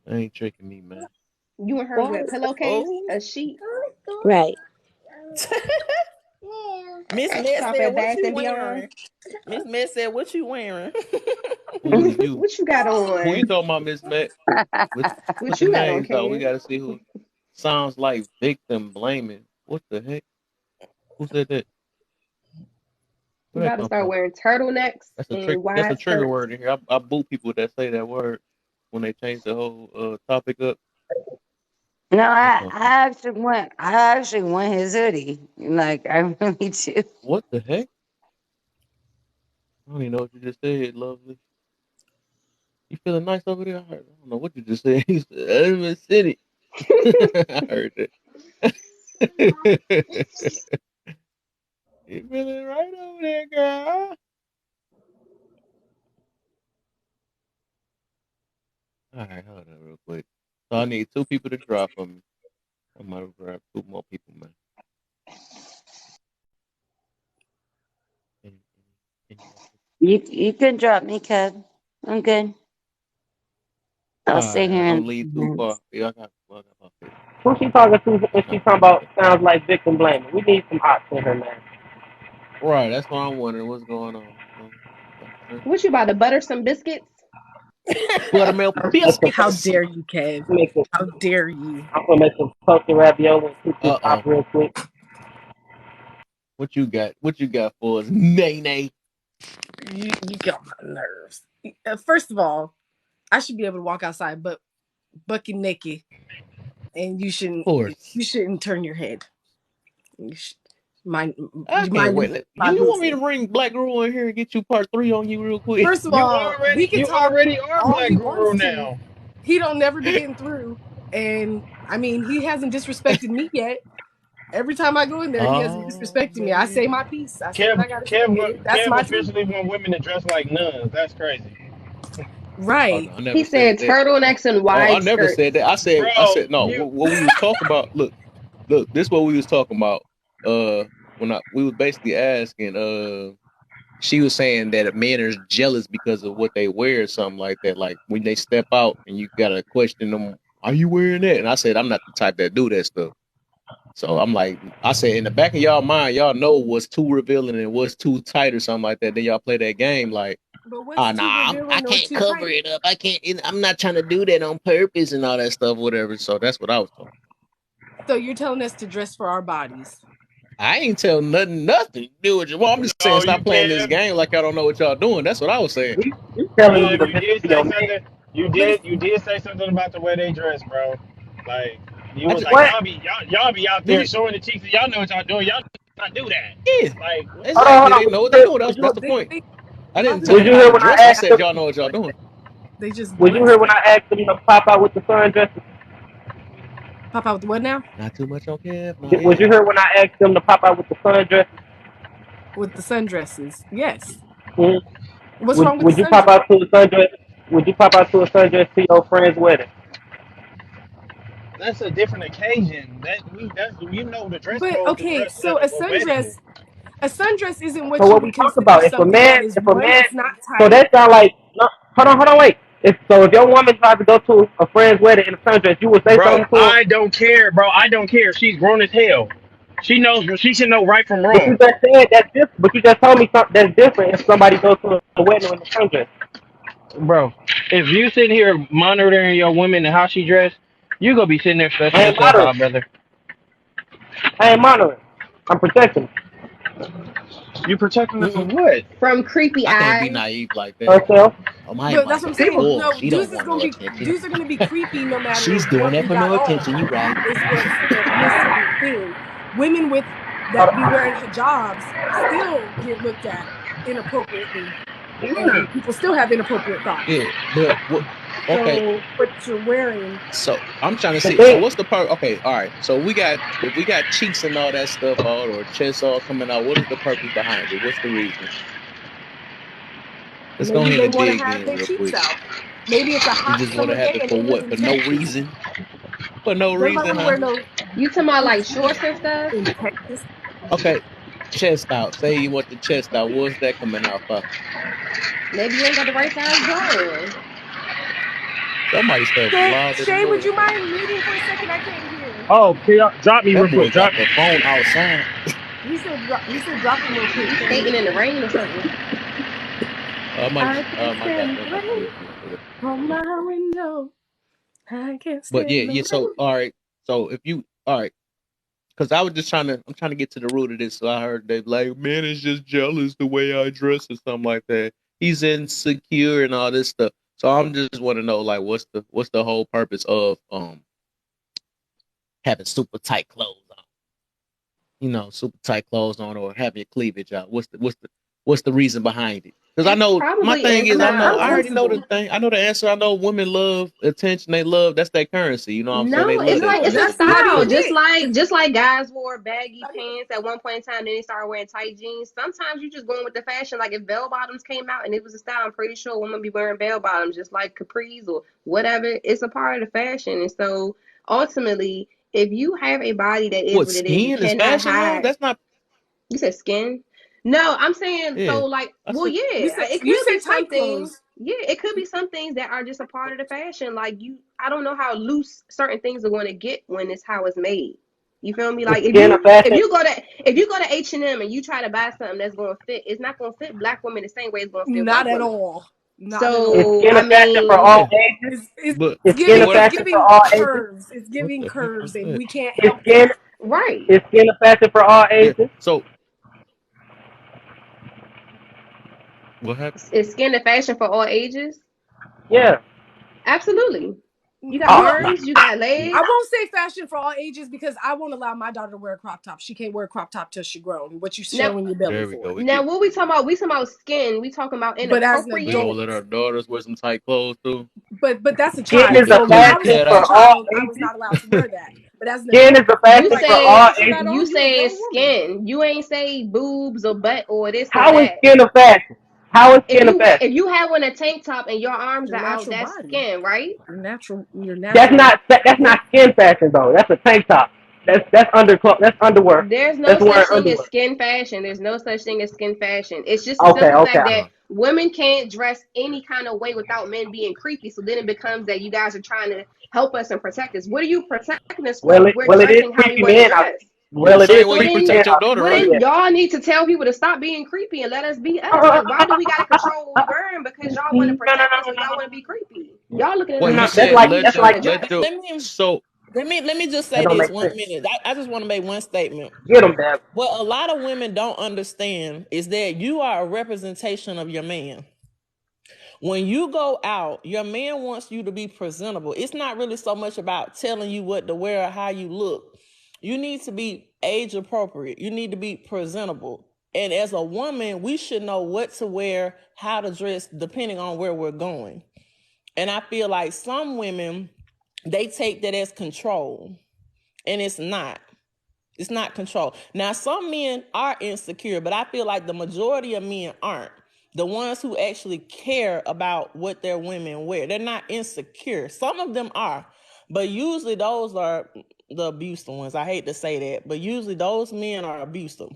I ain't tricking me, man. You and her Why with a is the pillowcase, oh a sheet, right? Miss Met shop said, at "What Bath you and Beyond. wearing?" Miss Met said, "What you wearing?" Who is you? What you got Who you on? talking about, Miss Mac? Put What the you got on, names out. We Kev? got to see who sounds like victim blaming. What the heck? Who said that? You Where that about to come start from? wearing turtlenecks That's a trick. and That's a wide trigger skirts. word in here. I boo people that say that word when they change the whole topic up. No, That come from I actually want his hoodie. Like I really do. what the heck? I don't even know what you just said, lovely. You feeling nice over there? I don't know what you just said. You said, I'm a city. I heard that. You feeling right over there, girl? All right, hold on real quick. So I need two people to drop for me. I might grab two more people, man. Any, any more people? You can drop me, Kev. I'm good. I'll All stay right, here don't in leave too minutes. far. Yeah, I got about 50. who she talking to I when she got talking 50 about seconds. sounds like victim blaming? We need some ops in her, man. Right, that's what I'm wondering. What's going on? Uh, What you about to butter some biscuits? Buttermilk I'm gonna make How biscuits. dare you, Kev? some, How dare you? I'm gonna make some toasted ravioli and cook this Uh op oh. real quick. What you got? What you got for us? Nay nay. You get on my nerves. First of all, I should be able to walk outside, but bucket naked, and Of course. you shouldn't turn your head. You should mind I you can't wait. mind my You want me to business. bring Black Girl in here and get you part 3 on you real quick? First of all, we can You talk already are all Black he Guru wants to. now. He don't never be getting through, and I mean he hasn't disrespected me yet. Every time I go in there, he hasn't Oh disrespected me. I say man. my piece. I say what I gotta say. That's Kev my truth. officially want women to dress like nuns. That's crazy, Oh Right. no, I He never said said that. turtlenex and Oh, I wide never skirts. said that. I bro. said no. You What we was talking about. Look. This is what we was talking about. When we was basically asking. She was saying that men are jealous because of what they wear or something like that. Like when they step out and you gotta question them, are you wearing that? And I said, I'm not the type that do that stuff. So I'm like, I said, in the back of y'all mind, y'all know what's too revealing and what's too tight or something like that. Then y'all play that game like, But oh what's too nah, I revealing or can't too cover tight? it up. I can't. I'm not trying to do that on purpose and all that stuff, whatever. So that's what I was talking. So you're telling us to dress for our bodies. I ain't tell nothing to do with you. Well, I'm just saying, no, you stop playing this Kev. game like I don't know what y'all doing. That's what I was saying. We telling you Kev, to you listen did to say your man. something. But if You did say something about the way they dress, bro. Like you I was just, like What? y'all be out there nigga, showing the cheeks and y'all know what y'all doing. Y'all not do that. yeah, Like what? exactly. They Hold know on. what they're doing. That's Was the they, point. they I my didn't thing tell was them you how here to when dress. I I asked said them? y'all know what y'all doing. they just Was you what? here when I asked them to pop out with the sundresses? Pop out with what now? Not too much on Kev, not Was yet. you here when I asked them to pop out with the sundresses? With the sundresses. Yes. Mhm. What's wrong with the Would you pop sundress? out to a sundress? Would you pop out to a sundress to your friend's wedding? That's a different occasion. That's you know the dress But code to okay, dress so at a wedding. a sundress isn't So what you what we would talked consider about? something that is If a one, man, it's not so tight. that sound like no, hold on, wait. If your woman tries to go to a friend's wedding in a sundress, you would say Bro, something to her. I don't care, bro. I don't care. She's grown as hell. She knows. She should know right from But you wrong. just said that's different. But you just told me something that's different if somebody goes to a wedding in a sundress. Bro, if you sitting here monitoring your woman and how she dressed, you gonna be sitting there stressing I ain't yourself monitoring. out, brother. I ain't monitoring. I'm protecting You protecting her from Mm-mm. what? From creepy I can't be eyes. naive like that. herself. Oh, my But that's wife what I'm is saying. People, spoiled. No, She don't want no attention. dudes are gonna be creepy no matter She's doing what it we for no got attention. on. You right. Listen, thing. Women with that be wearing hijabs still get looked at inappropriately, yeah. and people still have inappropriate thoughts. Yeah, but what? Okay, So what you're wearing, so I'm trying to The see. So thing, what's the part? Okay, all right. So we got if we got cheeks and all that stuff out or chest all coming out. What is the purpose behind it? What's the reason? Let's go maybe ahead they and want to dig have in their real cheeks quick. out. Maybe it's a You hot just want to summer have day it and they for live what? in For no Texas. reason? For no They might reason, want to huh? wear those You talking about like shorts boots and stuff? in Texas. Okay, chest out. Say you want the chest out. What's that coming out for? Maybe you ain't got the right size bra on. Somebody stuff loud than the Shay, would you motherfucker. mind muting for a second? I can't hear. Oh, can y'all drop me That real quick? boy got Drop. the phone outside. He said drop him real quick. He skating in the rain or something. I can My stand the goddamn might be rain a bit clear. from my window. I can But yeah, stand the yeah. So rain. all right. So if you all right, because I was just I'm trying to get to the root of this. So I heard they like, man is just jealous the way I dress or something like that. He's insecure and all this stuff. So I'm just want to know like what's the whole purpose of having super tight clothes on? You know, super tight clothes on or having your cleavage out. What's the reason behind it? Because I It's know my probably thing is I'm I inside. already know the sensible. thing. I know the answer. I know women love attention. They love that's their currency. You know what I'm saying? They No, love it's that like No, it's stuff. a So that's what's not style. the even Just it. like guys wore baggy pants at one point in time, then they started wearing tight jeans. Sometimes you just going with the fashion. Like if bell bottoms came out and it was a style, I'm pretty sure women be wearing bell bottoms, just like capris or whatever. It's a part of the fashion, and so ultimately, if you have a body that is what what it is, you skin is cannot fashion though? hide. That's not. You said skin? No, I'm saying Yeah, so like, I well, said You yeah, said it you could be said some tight things. clothes. Yeah, it could be some things that are just a part of the fashion. Like I don't know how loose certain things are going to get when it's how it's made. You feel me? the Like skin of fashion. if you go to H&M and you try to buy something that's going to fit, it's not going to fit black women the same way it's going to fit Not white at women. all. Not at Is all. So skin I of fashion for mean, all yeah, ages? but Is skin but of what? It's fashion for giving all ages? curves. It's What giving the heck curves, was and that? we can't Is help skin that. right? is skin of fashion for all Yeah. ages? So what happened? Is skin the fashion for all ages? Yeah. Absolutely. You got Oh, Well, arms, you got I legs. won't say fashion for all ages because I won't allow my daughter to wear a crop top. She can't wear a crop top till she grown. What you Now, showing your belly There we go. for? now what we talking about? We talking about skin. We talking about But as an We gonna inappropriate. adult, let our daughters wear some tight clothes too. but that's a skin child. is Keep it a So when clean, I was fashion cat for a eye. all child, I was ages. not allowed to wear that. But as an Skin adult, is a you You fashion like for you say all like put that ages. you on. You a say grown woman. skin. You ain't say boobs or butt or this or How is that. skin a fashion? How is skin a fashion? If you have on a tank top and your arms Your are out, natural that's body. skin, right? Your That's natural. not skin fashion though. That's a tank top. That's underwear. There's no That's such wearing thing as underwear. skin fashion. There's no such thing as skin fashion. It's just the Okay, simple okay. fact that Right. women can't dress any kind of way without men being creepy. So then it becomes that you guys are trying to help us and protect us. What are you protecting us for if we're It is dressing how we creepy want to men out dress? Yeah, well it is same way Well you creepy then, men protect your out daughter, well right? then, yeah. y'all need to tell people to stop being creepy and let us be us. Like, why do we gotta control what we wearing because y'all want to No, no, protect no, us no, or y'all want to be creepy? Y'all looking at Well, us you no. like That's we said like we that's trying like to let dress. your so Let me just that say don't this make 1 sense. minute. I just want to make one statement. Get them, Dad. What a lot of women don't understand is that you are a representation of your man. When you go out, your man wants you to be presentable. It's not really so much about telling you what to wear or how you look. You need to be age appropriate. You need to be presentable. And as a woman, we should know what to wear, how to dress, depending on where we're going. And I feel like some women, they take that as control, and it's not. It's not control. Now, some men are insecure, but I feel like the majority of men aren't. The ones who actually care about what their women wear, they're not insecure. Some of them are, but usually those are the abusive ones. I hate to say that, but usually those men are abusive.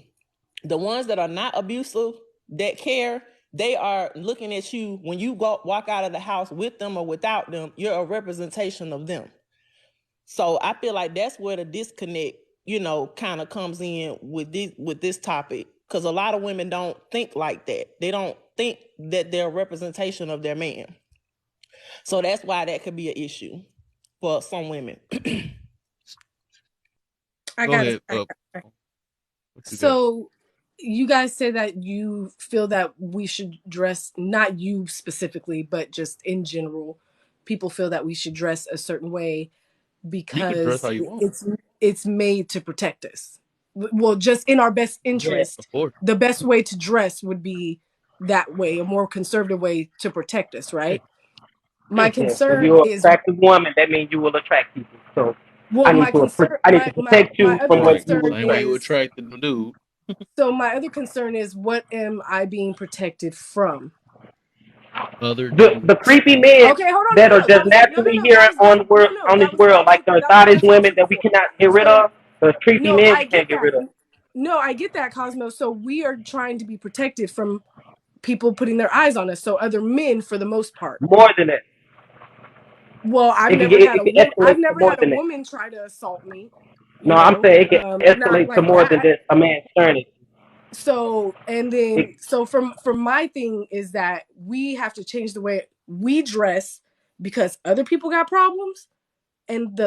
The ones that are not abusive, that care, they are looking at you when you go walk out of the house with them or without them. You're a representation of them. So I feel like that's where the disconnect, kind of comes in with this topic, because a lot of women don't think like that. They don't think that they're a representation of their man. So that's why that could be an issue for some women. I Go got ahead. it. What you got? So you guys say that you feel that we should dress, not you specifically, but just in general, people feel that we should dress a certain way You can dress how because you want, it's made to protect us. Well, just in our best Yes. of interest, course. the best way to dress would be that way, a more conservative way to protect us, Yeah. right? My Yes. If concern you're an is, attractive woman, that means you will attract people. So well, I need to I need to protect my you other from what Right. you will concern Same way attract. you is, attracted the dude. so my other concern is, what am I being protected from? Other dudes. The creepy men Okay, hold on. that are No, just naturally no. here That was on the world, no. on this world, That like was the exotic that's what I was women that looking we for. cannot get rid So of, those creepy no, men we I can't get get that. rid of. No, I get that, Cosmo. So we are trying to be protected from people putting their eyes on us. So other men, for the most part. More than that, Well, it can I've escalate to never more had a than that. woman try to assault me. No, I'm saying it can Not escalate to like more than that. just a man staring at So and you. then so from my thing is that we have to change the way we dress because other people got problems, and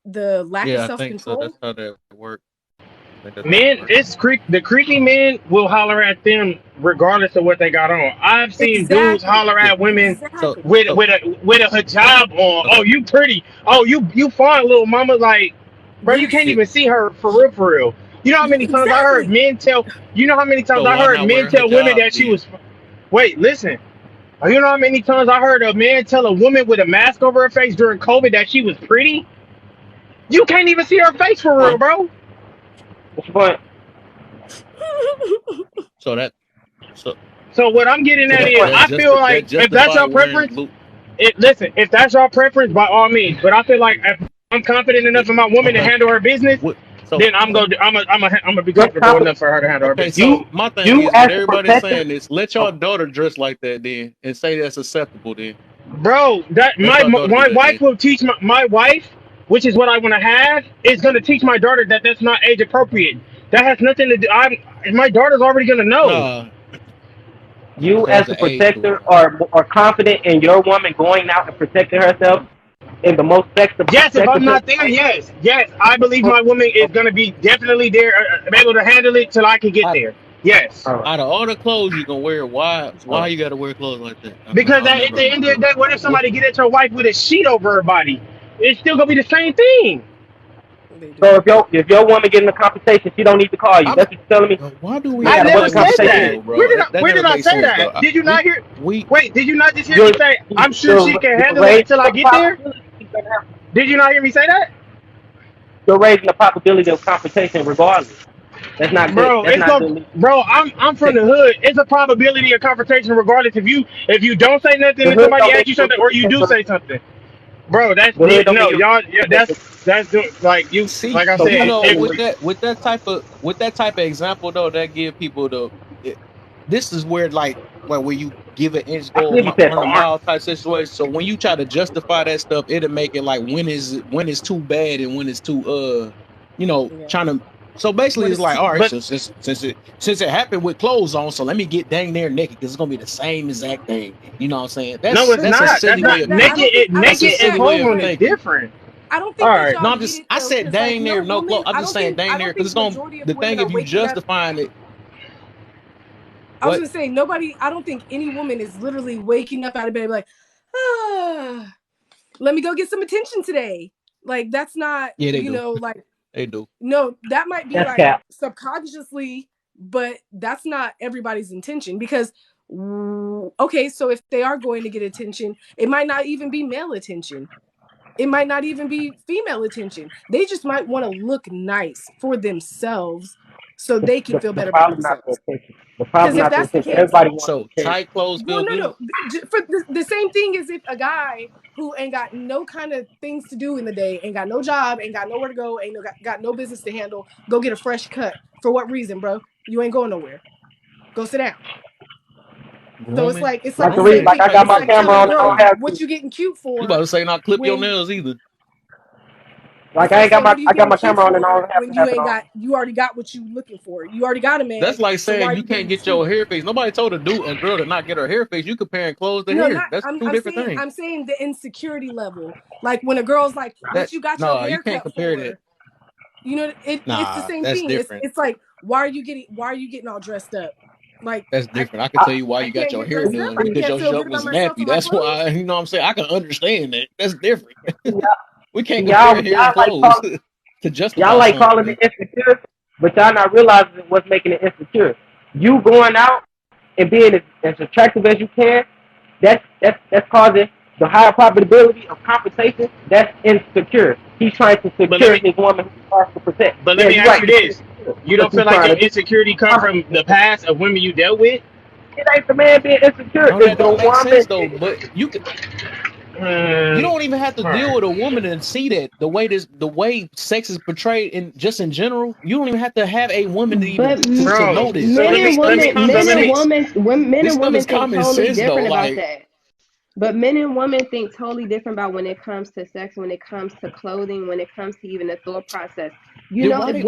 the lack of Yeah, I think so. self-control. That's how that works. I think that's how it Men, works. it's the creepy men will holler at them regardless of what they got on. I've seen dudes Exactly. holler Yeah. at women So, Exactly. so with a hijab on. Oh, okay. you pretty. Oh, you fine, little mama. Like, bro, you can't Yes. Yeah. even see her for real, for real. You know how many times I heard Exactly. men tell. You know how many times So I why heard not men wear a tell women hijab that she then? was. Wait, listen. You know how many times I heard a man tell a woman with a mask over her face during COVID that she was pretty? You can't even see her face for Huh? real, bro. What's your point? So that so So what I'm getting so What's at your that is, point? that I just feel that like if that's justify your wearing preference, blue. listen. If that's your preference, by all means. But I feel like if I'm confident Yeah. enough in my woman to Okay. handle her business, What? So then I'm gonna be Just comfortable confident. enough for her to handle her okay. business. So You my thing you is, with as a everybody protector. saying this, let your Oh, daughter dress like that then, and say that's acceptable then. Bro, that Let my your daughter do my that wife then. will teach my wife, which is what I want to have, is gonna teach my daughter that that's not age appropriate. That has nothing to do. My daughter's already gonna know. Nah, you as there's a an age to it, protector man. are confident in your woman going out and protecting herself in the most Yes, if I'm effective not there, way. yes, I believe my woman is gonna be definitely there, able to handle it till I can get Out, there. Yes, All right. out of all the clothes you can wear, why All why right. you got to wear clothes like that? because I'll at never the end of the understand day, that. what if What? somebody get at your wife with a sheet over her body? It's still gonna be the same thing. They So do. if your woman getting a conversation, she don't need to call you. I'm. That's what you're telling me. Why do we You I gotta act work never the like we said conversation slow, that. in. bro? That Where never did I makes say sense, that? though. Did you not hear? We Wait, did you not just hear me You're say? I'm sure she you're can you're handle it raising till I the get there. probability she's gonna have. Did you not hear me say that? You're raising the probability of confrontation regardless. That's not good. Bro, That's it's not go, good leadership. bro. I'm from the hood. It's a probability of confrontation regardless if you don't say nothing The and hood somebody don't asks make you you a something good or you do protector. say something. Bro, that's The hood don't make no, you y'all. a Yeah, good protector. that's like you. see, Like I So you said, know, if with that type of example though, that give people this is where where you give an inch I go feel you said run for a art. mile type situation. So when you try to justify that stuff, it'll make it like when it's too bad and when it's too Yeah. trying to. So basically, When it's it's like, too all right, but since it happened with clothes on, so let me get dang near naked because it's gonna be the same exact thing. You know what I'm saying? no, it's but That's a not. That's silly way not of that thinking. I don't That's a think naked and silly that way clothes of on is thinking. different. I don't All think that right. No, y'all I'm get just it I though, said because like dang near no no clothes. woman, I'm just saying I dang near don't because think it's gonna majority of the thing women are if you waking up. justifying it. I was What? gonna say nobody. I don't think any woman is literally waking up out of bed like, ah, let me go get some attention today. Like that's not, Yeah, they you do. know, like They do. no, that might be That's like cap. subconsciously, but that's not everybody's intention because okay, so if they are going to get attention, it might not even be male attention. It might not even be female attention. They just might want to look nice for themselves so they can feel The better about problem not the themselves. attention. The Because problem if not the that's the attention. case, Everybody wants So attention. tight clothes well, feel no, good. for the same thing as if a guy who ain't got no kind of things to do in the day, ain't got no job, ain't got nowhere to go, ain't got no business to handle, go get a fresh cut. For what reason, bro? You ain't going nowhere. Go sit down. So it's Grooming, like Like the the reason, same grooming like thing. I got type It's my like shit. camera telling a on and I girl don't have what to. you getting cute You about for to say not clip your when nails either? it's Like like saying what are you I got getting my cute camera on and I for don't have when to have it on. you already got what you looking for. You already got a man, That's like so why saying are you you can't being get your cute? hair fixed. Nobody told a girl to not get her hair fixed. You comparing clothes to No, hair. not That's two different things. I'm saying the insecurity level. Like when a girl's like, That what you got your no, you hair can't cut compare that. for? You know, it's the Nah, same that's thing. different. It's like why are you getting all dressed up? Like That's I different. I can I, tell you why I you got can't your get hair dressed up. done I because can't your feel shirt good about was myself in nappy. my That's why clothes. you know what I'm saying. I can understand that. That's different. y'all, We can't compare hair and y'all like clothes calling to y'all justify like something, calling man. it insecure, but y'all not realizing what's making it insecure. You going out and being as attractive as you can, that's causing the higher probability of compensation. That's insecure. He's trying to But let secure me his woman who starts to protect. but let Yeah, me you're ask right. you You're this: insecure. you What don't you feel like trying your to do? insecurity come from the past of women you dealt with? It ain't the man being insecure. No, It's that the don't make sense woman. though. But you Mm, don't even have to deal with a woman and see that the way sex is portrayed in just in general. You don't even have to have a woman to even But to bro, know this. Like this stuff is common sense. men This and stuff women is think common totally sense though. different about Like that. But men and women think totally different about when it comes to sex, when it comes to clothing, when it comes to even the thought process. You then know, why did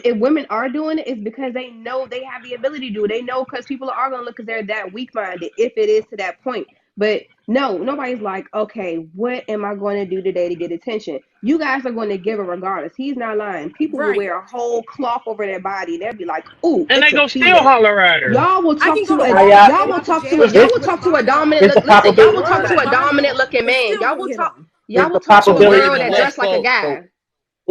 if women are doing it, it's because they know they have the ability to do it. They know because people are going to look because they're that weak minded if it is to that point. But no, nobody's like, okay, what am I going to do today to get attention? You guys are going to give it regardless. He's not lying. People will Right. wear a whole cloth over their body. They'll be like, "Ooh, and it's they a go still female." holler at her. I can go to Walmart and walk a Y'all jail will with a talk to a bonnet dominant on It's look. the Listen, y'all probability. will talk with to a a bonnet dominant on looking and man. still get hit on. It's Y'all will the talk to a so probability. wearing girl in that less dressed like a clothes? So guy.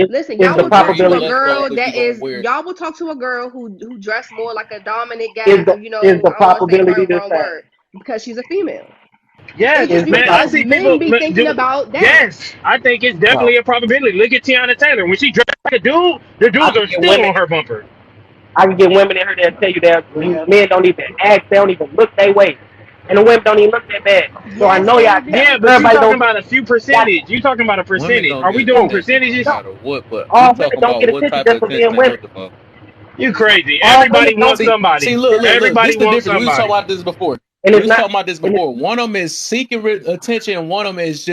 Listen, Is y'all the so will talk wearing to in a probability. less clothes girl because you that gonna is wear. y'all will talk to a girl who dressed more like a dominant Is guy. the You is know, the I don't want to say probability the wrong same? word because she's a female. Yes, It's just Is the man. I because prob see people men be thinking do. about that. Yes, I think it's oh, definitely a probability. Look at Tiana Taylor. When she dressed like a dude, the I dudes can are get still women. on her bumper. I can get women in here that tell you that these Yeah. men don't even act. They don't even look their way, and the women don't even look that bad. So I Yes, know they y'all. Yeah, do. but you Everybody talking don't get about a few got percentage. You talking about a Women percentage. gonna Are we get doing no. attention no percentages? No, matter what, but we all women talking don't about get what attention type of just for being attention they women. looking for. You crazy. All women Everybody don't wants get See, somebody. look. This Everybody the wants difference. We was talking somebody. about this before. and We it's was not. talking about this And it's, before. One of them is seeking attention, and one of them is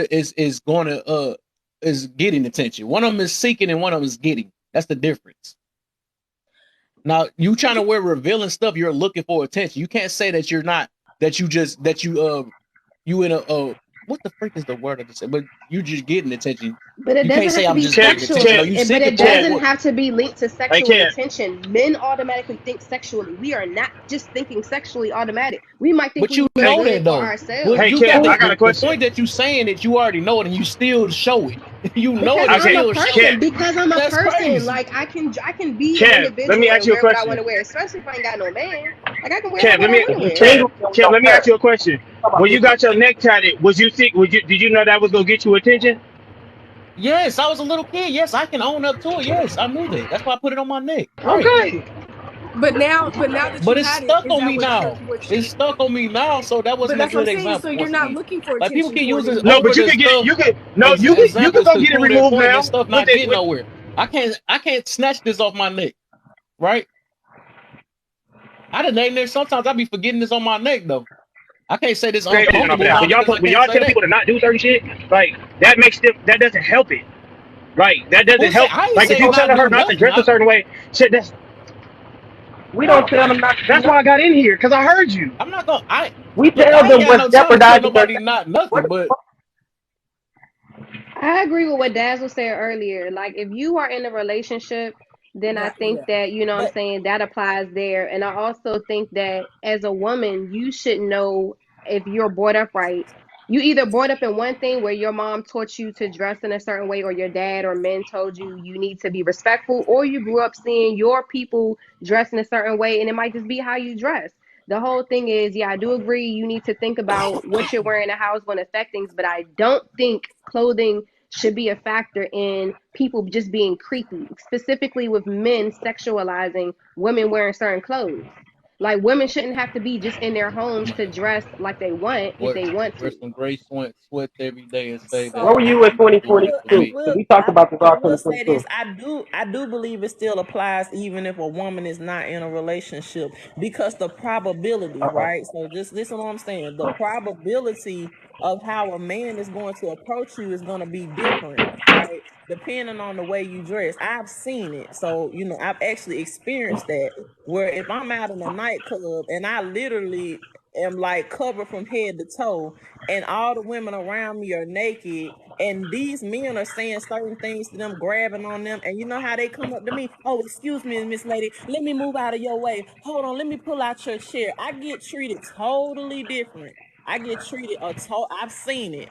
going to is getting attention. One of them is seeking, and one of them is getting. That's the difference. Now, you trying to wear revealing stuff, you're looking for attention. You can't say that you're not that you just that you in a what the freak is the word I just said? But you just getting attention. But it You can't doesn't say have to I'm be just getting Kev, sexual. attention. No, Kev, you But seeking it for Kev. doesn't what? have to be linked to Hey, sexual Kev. attention. Men automatically think sexually. We are not just thinking sexually automatic. We might think But we you look Hey, know good that for though. But hey, ourselves. you got Kev. I got a the question. point that you saying that you already know it and you still show it. You know it Because and I'm Okay, a still show person. it. Kev. Because I'm a That's person. crazy. Like I can be an Kev, let me individual ask and you a wear what I want question. to wear, especially if I ain't got no man. Like I can wear Kev, what let I me want if to you wear. single, Kev, you Kev, don't let me ask care. you a question. Talk about When you people. got your neck tatted, was you think was you did you know that was gonna get you attention? Yes, I was a little kid. Yes, I can own up to it. Yes, I knew that. That's why I put it on my neck. Right. Okay. But now that But you it's had it, stuck is on that me now. what It's you? stuck on me now, so that But wasn't a that's what I'm good saying. So example you're once not again. looking for Like people attention keep for it using No, anymore. but over you the could get it. stuff You could no, as you could examples go to get it prove their removed point and now. stuff With not it, getting with nowhere. I can't snatch this off my neck, right? I done name there sometimes I be forgetting this on my neck though. I can't say this creation off of uncomfortable that. now because I When can't y'all say tell that. people to not do certain shit, like that makes them that doesn't help it. Like that doesn't Who say help. I ain't Like if say you not telling her do not to nothing? dress a certain way, shit. We don't tell them not to do That's why I nothing. got in here because I heard you. I'm not gonna I We look, tell I ain't them got what's no time to tell jeopardizing their nobody safety. not nothing, What? but I agree with what Dazzle said earlier. Like, if you are in a relationship, then I That think yeah. that, you know what I'm That saying, that applies there. And I also think that as a woman, you should know if you're brought up right. You either brought up in one thing where your mom taught you to dress in a certain way, or your dad or men told you you need to be respectful, or you grew up seeing your people dress in a certain way, and it might just be how you dress. The whole thing is, yeah, I do agree. You need to think about what you're wearing and how it's going to affect things, but I don't think clothing should be a factor in people just being creepy, specifically with men sexualizing women wearing certain clothes. Like women shouldn't have to be just in their I'm homes gonna to dress like they want if wear, they want wear to. some gray sweats every day and say Where that were So you in do it for me. 2022? Because we talked about this I all will say this. 2022. I do believe it still applies even if a woman is not in a relationship because the probability, Uh-oh. right? So just listen to what I'm saying. The probability of how a man is going to approach you is going to be different, right? Depending on the way you dress. I've seen it. So, I've actually experienced that where if I'm out in a nightclub and I literally am like covered from head to toe and all the women around me are naked and these men are saying certain things to them, grabbing on them, and you know how they come up to me, oh, excuse me, Miss Lady, let me move out of your way, hold on, let me pull out your chair. I get treated totally different. I get treated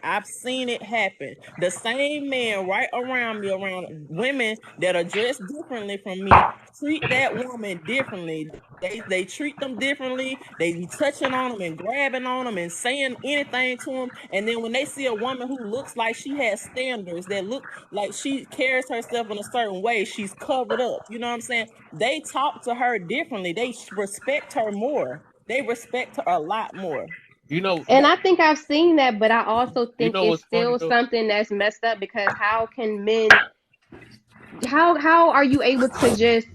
I've seen it happen. The same man right around me, around women that are dressed differently from me, treat that woman differently. They treat them differently. They be touching on them and grabbing on them and saying anything to them. And then when they see a woman who looks like she has standards, that look like she carries herself in a certain way, she's covered up. You know what I'm saying? They talk to her differently. They respect her more. They respect her a lot more. You know, And I think I've seen that, but I also you think know it's what's funny still though? something that's messed up because how can men how are you able to just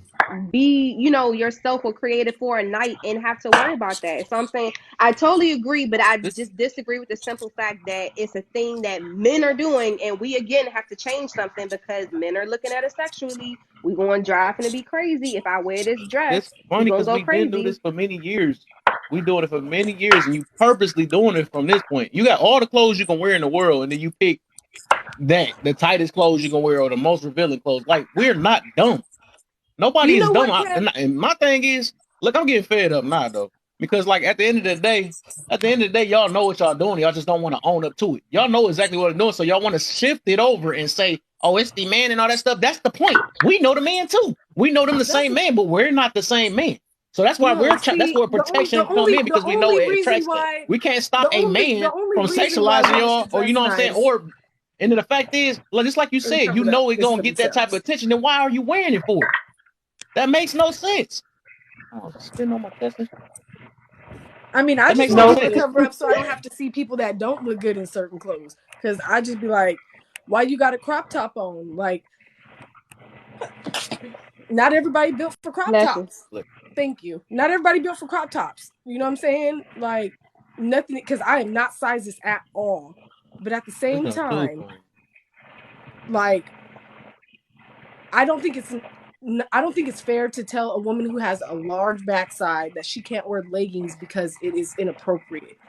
be, yourself or created for a night and have to worry about that? So I'm saying I totally agree, but I This just disagree with the simple fact that it's a thing that men are doing and we again have to change something because men are looking at us sexually. We going driving to be crazy. If I wear this dress, this we funny gonna because go we didn't do crazy. this for many years. We doing it for many years, and you purposely doing it from this point. You got all the clothes you can wear in the world, and then you pick that the tightest clothes you can wear or the most revealing clothes. Like we're not dumb. Nobody You is know dumb. what, Kev? And my thing is, look, I'm getting fed up now though, because like at the end of the day, y'all know what y'all doing. Y'all just don't want to own up to it. Y'all know exactly what they're doing, so y'all want to shift it over and say, "Oh, it's the man and all that stuff." That's the point. We know the man too. We know them the That's same man, but we're not the same man. So that's why no. that's See, where the only the protection come only in the because we know only it reason attracts. why We can't stop a the man only from reason why sexualizing women y'all, should or you dress know what I'm saying, nice or and then the fact is, like just like you is said, you covered up know it's is gonna for get that type of themselves. attention. Then why are you wearing it for? That makes no sense. Oh, spitting on my chest. I mean, I That just makes want no No, people to sense. cover up so I don't have to see people that don't look good in certain clothes. Because I just be like, why you got a crop top on? Like, not everybody built for crop Bless you. tops. Look, Thank you. Not everybody built for crop tops. You know what I'm saying? Like, nothing, because I am not sizes at all. But at the this same done too time, funny. like, I don't think it's I don't think it's fair to tell a woman who has a large backside that she can't wear leggings because it is inappropriate.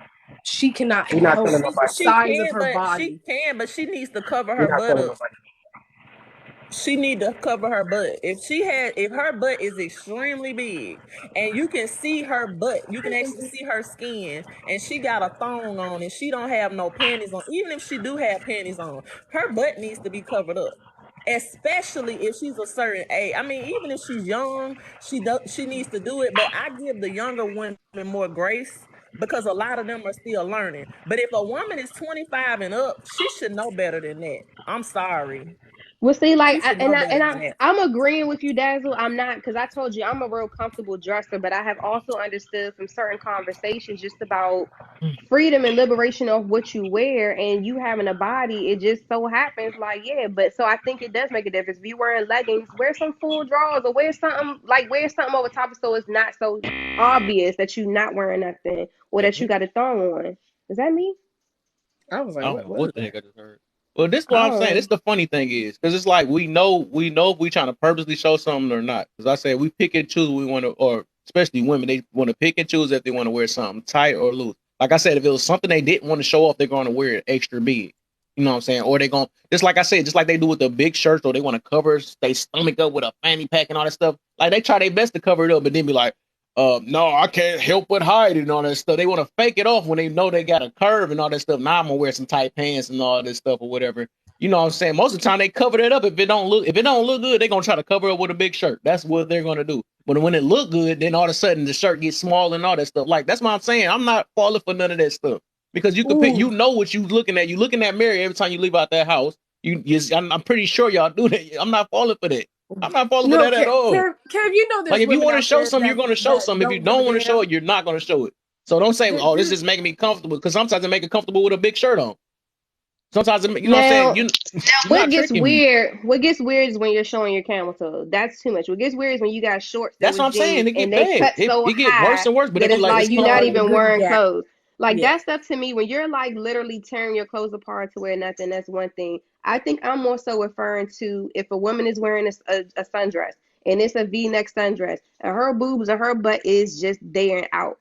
She cannot we're not help telling the nobody. She size of can, her but she body. can, but she needs to cover We're her not butt telling up. nobody. She need to cover her butt. If her butt is extremely big and you can see her butt, you can actually see her skin, and she got a thong on and she don't have no panties on. Even if she do have panties on, her butt needs to be covered up. Especially if she's a certain age. I mean, even if she's young, she needs to do it. But I give the younger women more grace because a lot of them are still learning. But if a woman is 25 and up, she should know better than that. I'm sorry. Well, see, like, She should know better than that. I'm agreeing with you, Dazzle. I'm not because I told you I'm a real comfortable dresser, but I have also understood from certain conversations just about freedom and liberation of what you wear and you having a body. It just so happens, like, yeah. But so I think it does make a difference. If you wearing leggings, wear some full drawers or wear something over top, so it's not so obvious that you're not wearing nothing or that you got a thong on. Is that me? I was I like, don't what know was what the that? heck I just heard. Well, this is what I I'm saying. don't This know. the funny thing is because it's like we know if we trying to purposely show something or not. Because I said we pick and choose we want to, or especially women, they want to pick and choose if they want to wear something tight or loose. Like I said, if it was something they didn't want to show off, they're going to wear it extra big. You know what I'm saying? Or they going just like I said, just like they do with the big shirts, or they want to cover their stomach up with a fanny pack and all that stuff. Like they try their best to cover it up, but then be like, no, I can't help but hide it and all that stuff. They want to fake it off when they know they got a curve and all that stuff. Now I'm gonna wear some tight pants and all this stuff or whatever. You know what I'm saying? Most of the time they cover that up. If it don't look good, they're gonna try to cover it with a big shirt. That's what they're gonna do. But when it look good, then all of a sudden the shirt gets small and all that stuff. Like that's what I'm saying. I'm not falling for none of that stuff. Because you can pick, Ooh, you know what you looking at. You looking at Mary every time you leave out that house. I'm pretty sure y'all do that. I'm not falling for that. I'm not falling for No, that at Kev, all. you know Like there's if you women want to out show there something, you're that going to show that something. If you don't give don't a want to show damn. it, you're not going to show it. So don't say, "Oh, this is making me comfortable," because sometimes it make it comfortable with a big shirt on. Sometimes you know what I'm saying. Now, You're what not gets tricking me. weird? What gets weird is when you're showing your camel toe. That's too much. What gets weird is when you got shorts that That's what was I'm saying. jeans It and get they bad. cut It so it get worse high and worse. But they that be it's like, like it's you're not The comfortable. even booty wearing gap. clothes. Like Yeah. that stuff to me, when you're like literally tearing your clothes apart to wear nothing, that's one thing. I think I'm more so referring to if a woman is wearing a sundress and it's a V-neck sundress and her boobs or her butt is just there and out.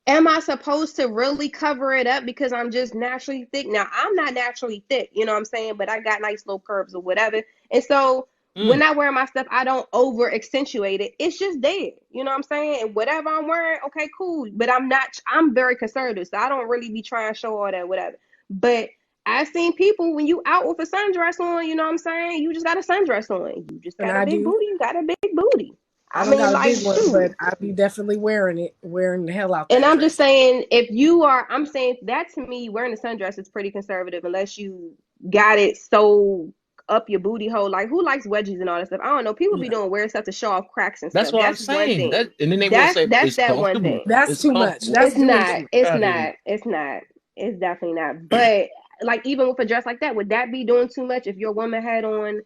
Am I supposed to really cover it up because I'm just naturally thick? Now, I'm not naturally thick, you know what I'm saying? But I got nice little curves or whatever. And so when Mm. I wear my stuff, I don't over accentuate it. It's just there, you know what I'm saying? And whatever I'm wearing, okay, cool. But I'm very conservative. So I don't really be trying to show all that, whatever. But I've seen people when you out with a sundress on, you know what I'm saying? You just got a sundress on. You just And got a I big do. booty. You got a big booty. I I don't mean, got a like, big one, shoot. but I be definitely wearing the hell out And that I'm just dress. saying, if you are, I'm saying that to me, wearing a sundress is pretty conservative unless you got it so up your booty hole. Like, who likes wedgies and all that stuff? I don't know. People be No, doing weird stuff to show off cracks and That's stuff. what I'm That's one saying. thing. And then they want to say That's it's that one comfortable. thing. that's It's too much. comfortable. That's It's doing not. too much. It's Out here. not. It's not. It's definitely not. But like, even with a dress like that, would that be doing too much if your woman had on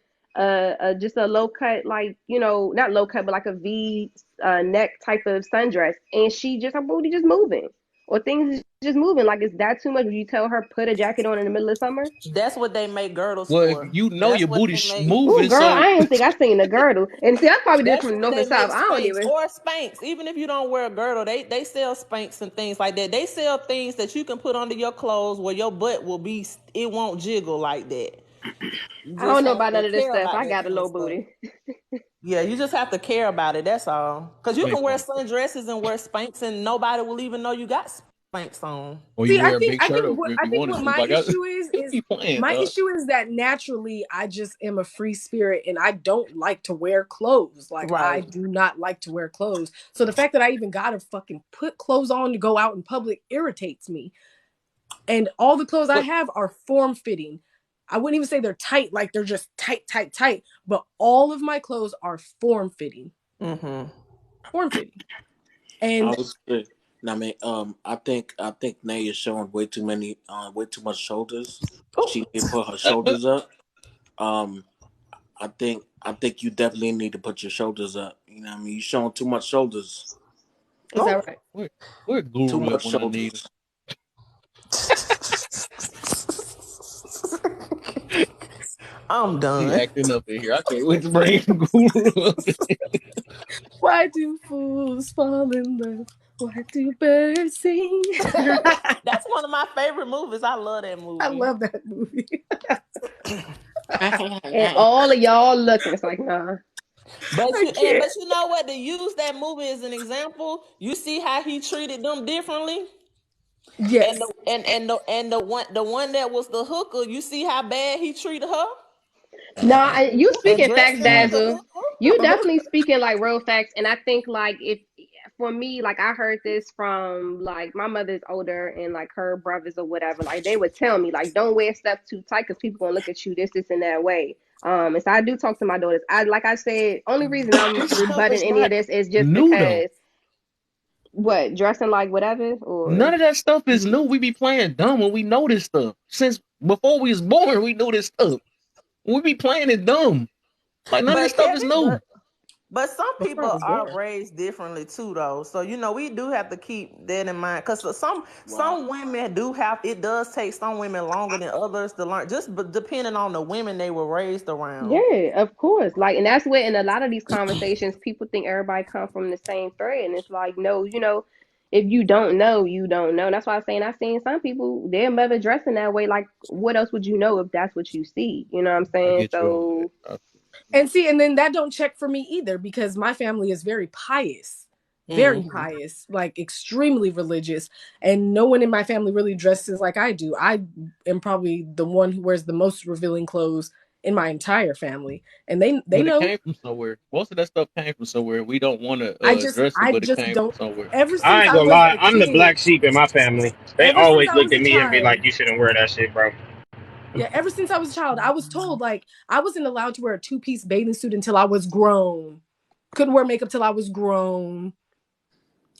just a low cut, like, not low cut, but like a V neck type of sundress, and she just her booty just moving, or things is just moving? Like, is that too much? Would you tell her put a jacket on in the middle of summer? That's what they make girdles Well, if for. you know That's your what they booty's make. Oh, moving, girl, so I ain't think I seen the girdle. And see, I probably did it That's from the why north they and south. make I don't Spanx even. or Spanx. Even if you don't wear a girdle, they sell Spanx and things like that. They sell things that you can put under your clothes where your butt will be, it won't jiggle like that. You I just don't know have about to none of this care stuff. about I that got a kind of low stuff. booty. Yeah, you just have to care about it. That's all. Because you wait, can wear sundresses and wear Spanx and nobody will even know you got Spanx on. or you See, wear a big shirt over it if I you think wanted what to. my Like, issue you is be playing, my dog. issue is that naturally I just am a free spirit and I don't like to wear clothes. Like I Right. do not like to wear clothes. So the fact that I even gotta fucking put clothes on to go out in public irritates me. And all the clothes I But have are form fitting. I wouldn't even say they're tight, like they're just tight, tight, tight. But all of my clothes are form fitting. Mm-hmm. Form fitting. I And would say, I mean, I think Nay is showing way too much shoulders. She need to put her shoulders up. Um, I think you definitely need to put your shoulders up. You know, what I mean, you showing too much shoulders. is Oh. that right? where Too Guru at much when I need him? shoulders. I'm He done. acting up in here. I can't wait to bring Guru up. Why do fools fall in love? Why do birds sing? That's one of my favorite movies. I love that I movie. love that movie. And all of y'all looking. It's like, nah. But I can't. you know what? To use that movie as an example, you see how he treated them differently, and Yes. the one that was the hooker. You see how bad he treated her, No, you and speaking dressed facts, her as a Dazzle. You hooker. definitely speaking like real facts. And I think like if for me, like I heard this from like my mother's older and like her brothers or whatever. Like they would tell me like don't wear stuff too tight because people gonna look at you this and that way. And so I do talk to my daughters. I like I said, only reason I'm This stuff rebutting is any of not this is just new though. because what dressing like whatever or None of that stuff is new. We be playing dumb when we know this stuff. Since before we was born, we knew this stuff. We be playing it dumb. Like none of this But stuff is Kevin, new. but some Before I people was are born. raised differently too, though. So we do have to keep that in mind because Wow. some women do have. It does take some women longer than others to learn, just depending on the women they were raised around. yeah, of course. Like, and that's where in a lot of these conversations, people think everybody come from the same thread, and it's like, no, if you don't know, you don't know. That's why I'm saying I've seen some people their mother dressing that way. Like, what else would you know if that's what you see? You know what I'm I saying? get you on So, that. And see, and then that don't check for me either because my family is very Mm-hmm. pious, like extremely religious, and no one in my family really dresses like I do. I am probably the one who wears the most revealing clothes in my entire family, and they But it know. came from somewhere. Most of that stuff came from somewhere. We don't want to address it, I but it just came from don't. somewhere. Ever I since ain't I gonna was lie. a I'm the kid, black sheep in my family. They ever since always I looked was at a me and be child, like, "You shouldn't wear that shit, bro." Yeah, ever since I was a child, I was told like I wasn't allowed to wear a two-piece bathing suit until I was grown. Couldn't wear makeup till I was grown.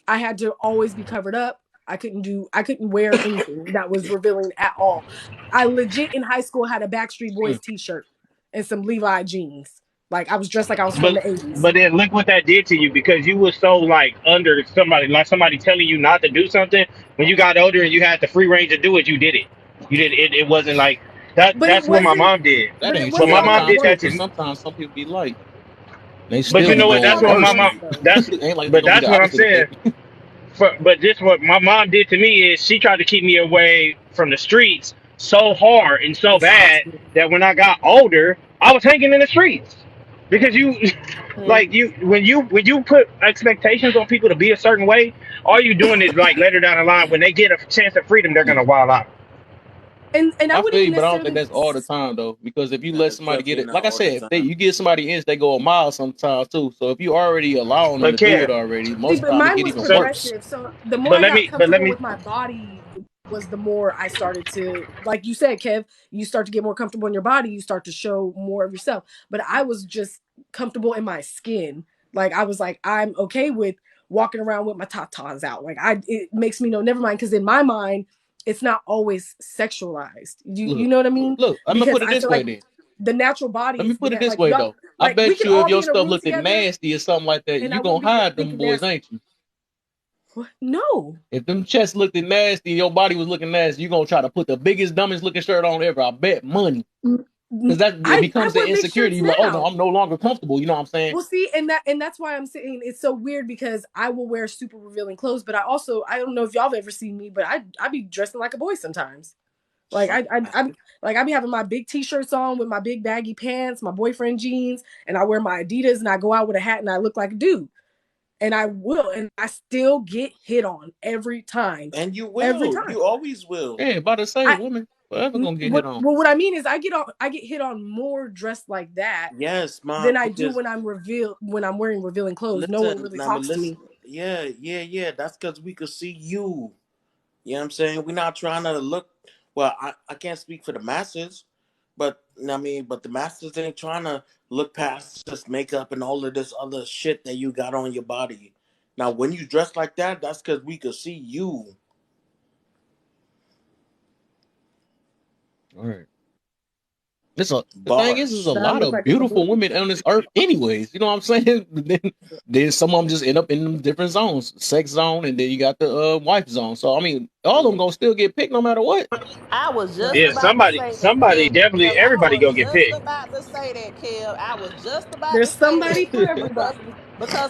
I had to always be covered up. I couldn't wear anything that was revealing at all. I legit in high school had a Backstreet Boys t-shirt and some Levi jeans. Like I was dressed like I was from But the 80s. but then look what that did to you because you was so like under somebody, like somebody telling you not to do something. When you got older and you had the free range to do it, you did it. You did it. It wasn't like that. But it That's what my wasn't mom did. That ain't But true my all the mom always time did too, that work. to because me. sometimes some people be light. They But still you But be know it what? wasn't doing That's what always my worse. mom. work though. That's Ain't like they but gonna be that's the what I'm opposite of saying. that. But this what my mom did to me is she tried to keep me away from the streets so hard and so bad Exactly. that when I got older, I was hanging in the streets because you Mm. like you when you put expectations on people to be a certain way, all you doing is like later down the line when they get a chance of freedom, they're gonna wild out. And I I wouldn't feel even you, but I don't think necessarily that's all the time though. Because if you That let is somebody get definitely it, not like I all the said, if they time. you give somebody an inch, they go a mile sometimes too. So if you already allowing them But to do it care. already, see, most but time it mine get was even So worse. progressive. So the more I got but let comfortable me with my body was the more I started to, like you said, Kev, you start to get more comfortable in your body, you start to show more of yourself. But I was just comfortable in my skin. Like I was like, I'm okay with walking around with my tatas out. Like it makes me know, never mind, because in my mind, it's not always sexualized. You Look, know what I mean? I'm gonna Because put it I this feel way like then. the natural body Let me is put it this like way y'all, though. I like we bet could you if all be your in a stuff room looked together nasty or something like that, and I you gonna wouldn't be hide them thinking boys, nasty. ain't you? What? No. If them chests looked nasty and your body was looking nasty, you gonna try to put the biggest, dumbest looking shirt on ever. I bet money. Because that it I becomes the wear big insecurity. shirts You're like, oh no, now. I'm no longer comfortable. You know what I'm saying? Well, see, and that's why I'm saying it's so weird because I will wear super revealing clothes, but I don't know if y'all have ever seen me, but I be dressing like a boy sometimes. Like I like I be having my big t-shirts on with my big baggy pants, my boyfriend jeans, and I wear my Adidas and I go out with a hat and I look like a dude. And I will, and I still get hit on every time. And you Every will. time. You always will. Yeah, about to say I women forever gonna get hit on. what I mean is I get hit on more dressed like that Yes, ma, than I do because when I'm wearing revealing clothes. No one listen, really I mean, talks to listen. me. Yeah. That's because we could see you. You know what I'm saying? We're not trying to look. Well, I can't speak for the masses, but I mean, but the masses ain't trying to look past just makeup and all of this other shit that you got on your body. Now, when you dress like that, that's because we could see you. All right. The thing is a Bars. But I lot look of like a beautiful kaboom. women on this earth, anyways. You know what I'm saying? Then some of them just end up in them different zones, sex zone, and then you got the wife zone. So I mean, all of them Mm. gonna still get picked no matter what. I was just yeah, about to say that, somebody Kev. definitely I everybody was gonna get just picked. about to say that, Kev. I was just about to There's say that somebody for because everybody.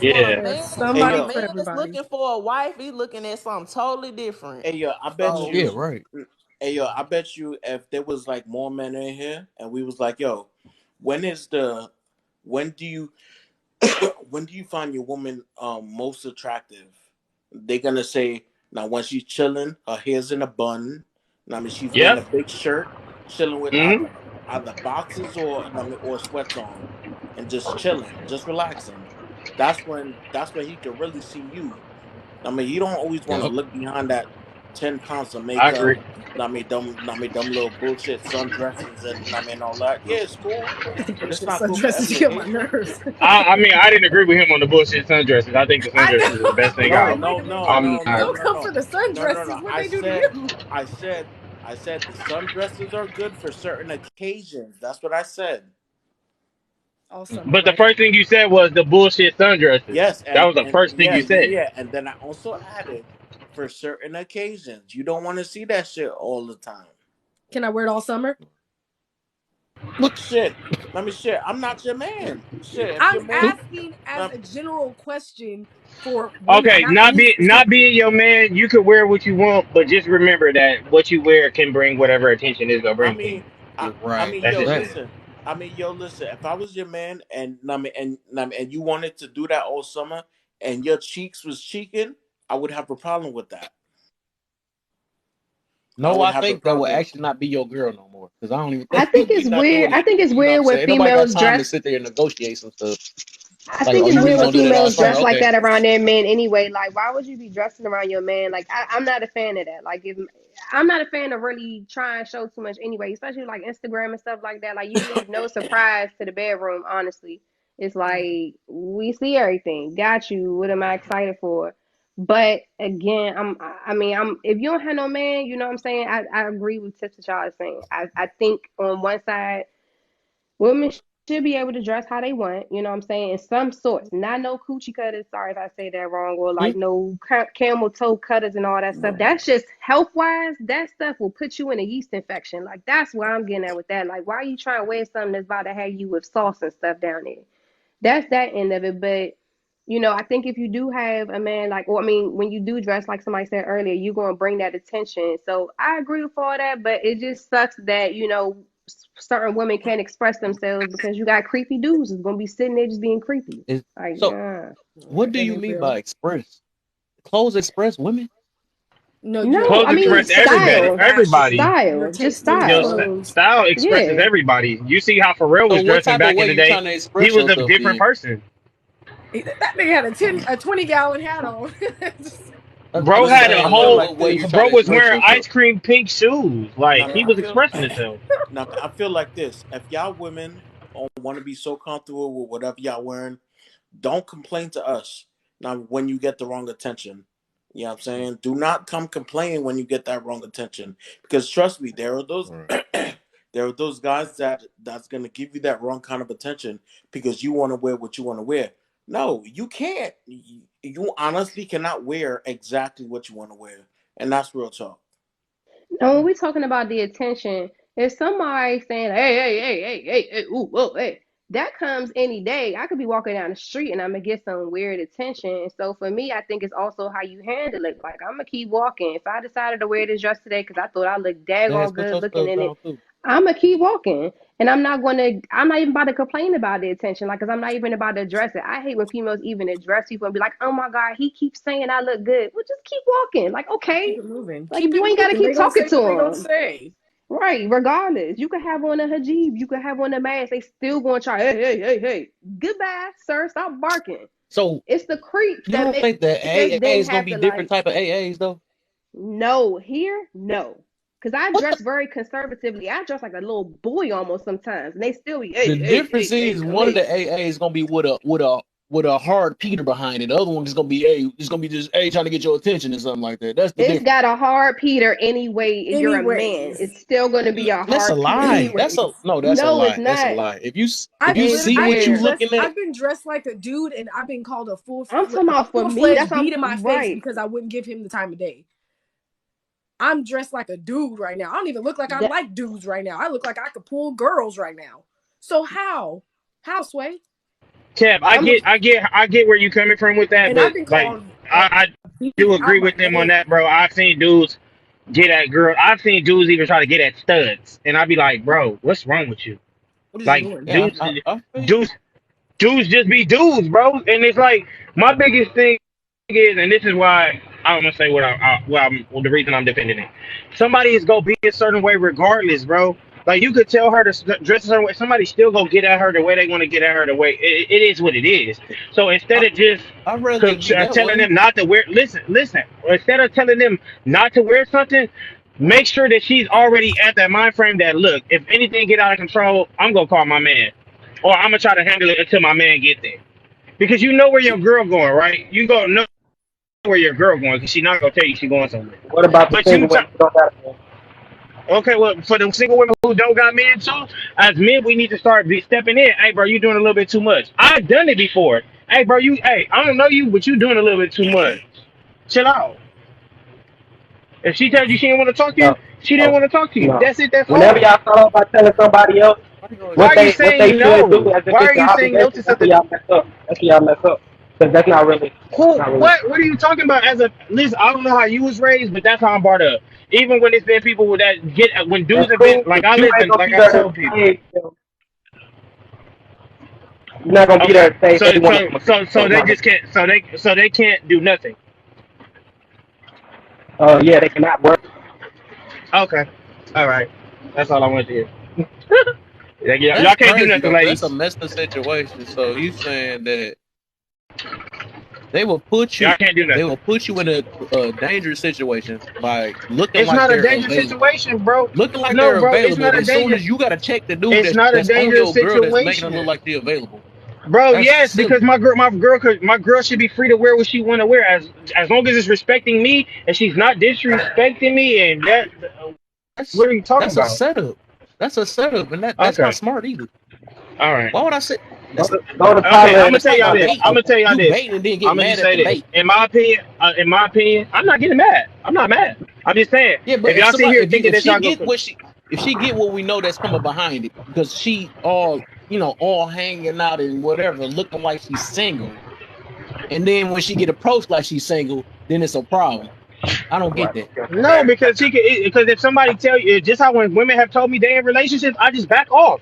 Yeah. There's Hey when a somebody yo, for man is everybody. looking for a wife, he's looking at something totally different. hey yo, I bet So Yeah, you. right. Hey yo, I bet you if there was like more men in here and we was like, yo, when is the when do you when do you find your woman most attractive? They're gonna say now when she's chilling, her hair's in a bun. I mean she's wearing Yep. a big shirt, chilling with Hmm. either boxes or I mean, or sweats on, and just chilling, just relaxing. That's when he can really see you. I mean, you don't always want to Yep. look behind that 10 pounds of I makeup. agree. I mean, dumb little bullshit sundresses and I mean all that. Yeah, it's cool, The but it's bullshit not cool for sundresses every get my occasion. nerves. I mean I didn't agree with him on the bullshit sundresses. I think the I know. sundresses are the best thing No, out. Wait no, a minute. no, Don't I'm no, not. no, don't no, come for no, the no. sundresses. What they do to you? I said the sundresses are good for certain occasions. That's what I said. All Mm. summer, But the right? first thing you said was the bullshit sundresses. Yes, That was the and first thing you said. and then I also added for certain occasions. You don't want to see that shit all the time. Can I wear it all summer? Look, Shit. I mean, shit. I'm not your man. Shit. If I'm your man, asking as um, a general question for women, Okay, not me not specifically. being your man, you could wear what you want, but just remember that what you wear can bring whatever attention it's gonna I bring to you. mean, I, I right. mean, That's yo, just Exactly. it. listen. If I was your man and you wanted to do that all summer and your cheeks was cheeking, I would have a problem with that. I No, would I have a think that will problem. actually not be your girl no more. Because I don't even I think think we it's not weird. doing I it. think it's You know what I'm weird when saying? Ain't nobody got females time to dress. sit there and negotiate some stuff. I Like, think oh, it's you really weird when want to do that all females summer? dress like Okay. that around their men anyway. Like, why would you be dressing around your man? Like, I'm not a fan of that. Like, if I'm not a fan of really trying to show too much anyway, especially like Instagram and stuff like that. Like you leave no surprise to the bedroom, honestly. It's like we see everything. Got you. What am I excited for? But again, I mean, if you don't have no man, you know what I'm saying? I agree with Tips that y'all is saying. I think on one side, women should be able to dress how they want, you know what I'm saying? In some sorts, not no coochie cutters. Sorry if I say that wrong, or Hmm? like no camel toe cutters and all that stuff. That's just health wise. That stuff will put you in a yeast infection. Like that's where I'm getting at with that. Like, why are you trying to wear something that's about to have you with sauce and stuff down there? That's that end of it. But I think if you do have a man like, or I mean, when you do dress like somebody said earlier, you're gonna bring that attention. So I agree with all that, but it just sucks that certain women can't express themselves because you got creepy dudes who's gonna be sitting there just being creepy. Is Like, so? I What do can't you even mean feel. by express? Clothes express women? No, no, Clothes I mean express taste, your everybody. style, Everybody. fashion, your style, just taste in Your style. clothes. style expresses Yeah. everybody. You see how Pharrell So was what dressing type of back way in the you day. trying to He express was a yourself different then? person. That nigga had a 20-gallon hat on. I'm Bro just had a I saying, feel what whole. like what way you this. trying Bro to was express wearing yourself? ice cream pink shoes. Like Now he I was feel. expressing himself. Now I feel like this. If y'all women want to be so comfortable with whatever y'all wearing, don't complain to us. Now, when you get the wrong attention, you know what I'm saying? Do not come complain when you get that wrong attention. Because trust me, there are those Right. there are those guys that's gonna give you that wrong kind of attention because you want to wear what you want to wear. No, you can't. You honestly cannot wear exactly what you want to wear. And that's real talk. And when we're talking about the attention, if somebody saying, hey, hey, hey, hey, hey, hey, ooh, whoa, hey, that comes any day. I could be walking down the street and I'm gonna get some weird attention. And so for me, I think it's also how you handle it. Like I'm gonna keep walking. If I decided to wear this dress today because I thought I looked Jazz, daggone put good your looking stuff in it, down too. I'm gonna keep walking. And I'm not even about to complain about the attention. Like, cause I'm not even about to address it. I hate when females even address people and be like, oh my God, he keeps saying I look good. Well, just keep walking. Like, Keep okay. it moving. Like Keep you it ain't gotta moving. They keep gonna talking say to what they gonna them. say. Right, regardless. You could have on a hijab, you could have on a mask, they still gonna try, hey, hey, hey, hey. Goodbye, sir. Stop barking. So It's the creeps you that don't make think the us AA then is gonna have be to different like, type of AAs though? no, here, no. Cause I What dress very conservatively. I dress like a little boy almost sometimes. And they still be, the hey, hey, difference hey, hey, is come one of here. the AA is gonna be with a hard Peter behind it. The other one is gonna be it's gonna be just trying to get your attention or something like that. That's the It's difference. got a hard Peter anyway. If you're a man, Anyways. it's still gonna be a That's a hard Peter. lie. That's a Anyways. no. That's a No, it's lie. That's a not. lie. If I've you It see literally what you been is. dressed. looking at, I've been dressed like a dude, and I've been called a I'm talking about for full me. That's fledged how beat in my I'm face right. because I wouldn't give him the time of day. I'm dressed like a dude right now. I don't even look like I That like dudes right now. I look like I could pull girls right now. So how? How, Sway? Kev, I I'm get, I get, I get where you coming from with that, And but I've been like, called I do beat agree out my with them on name. that, bro. I've seen dudes get at girl. I've seen dudes even try to get at studs, and I'd be like, bro, what's wrong with you? What is you Like, doing? yeah, dudes, I feel you. dudes, dudes just be dudes, bro. And it's like my biggest thing is, and this is why I'm gonna say well, the reason I'm defending it. Somebody is gonna be a certain way regardless, bro. Like you could tell her to dress a certain way. Somebody still gonna get at her the way they want to get at her. The way it is what it is. So instead I of just I'd rather it be that telling way. them not to wear, listen. Instead of telling them not to wear something, make sure that she's already at that mind frame that look, if anything get out of control, I'm gonna call my man, or I'm gonna try to handle it until my man get there. Because you know where your girl going, right? You gonna know where your girl going because she not gonna tell you she going somewhere. What about the But single women who don't got a man? okay, well, for the single women who don't got men too, as men, we need to start stepping in. Hey, bro, you doing a little bit too much. I've done it before. Hey, bro, I don't know you, but you doing a little bit too much. Chill out. If she tells you she didn't want to talk to you, No, she didn't no, want to talk to you. no. That's it. That's Whenever all. y'all start off by telling somebody else Why you always Why gotta are you be what saying they should do no? as if Why are it's an you saying no obligation, to that's where something? y'all mess up. That's where y'all mess up. Because that's not really, Who? not really. What? What are you talking about? As a listen, I don't know how you was raised, but that's how I'm brought up. Even when it's been people with that get when dudes That's have been cool, like but I you ain't listen, gonna like be I there to told people. say, you're not gonna be there Okay, to say so every one of them agree. So it's they not just really. can't so they can't do nothing. Yeah, they cannot work. Okay, all right, that's all I wanted to hear. Like, That's y'all can't do crazy nothing, though. That's a ladies. messed up situation. So you saying that They will put Y'all you. can't do They nothing. will put you in a dangerous situation by looking It's like not a they're dangerous available. situation, bro. Looking like No, they're bro, it's available. not a As soon danger. as you got to check the dude It's not a that's on dangerous your girl that's making her situation, look like she available. bro. That's Yes, because silly. my girl should be free to wear what she want to wear as long as it's respecting me and she's not disrespecting me. And that, That's what are you talking that's a about? setup. That's a setup, and that's not Okay, smart either. all right. Why would I say Go that's to, go to Okay, I'm Thailand gonna and tell like find y'all you out this. that I'm baiting? gonna culture. tell y'all You this. baiting and then get I'm gonna mad just at say the this. bait. In my opinion, I'm not getting mad. I'm not mad. I'm just saying, Yeah, but if if y'all sit somebody here thinking if that she y'all go, get what she if she get what we know that's coming behind it because she all all hanging out and whatever looking like she's single, and then when she get approached like she's single, then it's a problem. I don't get Right. that. Okay. no, because because if somebody tell you, just how when women have told me they in relationships, I just back off.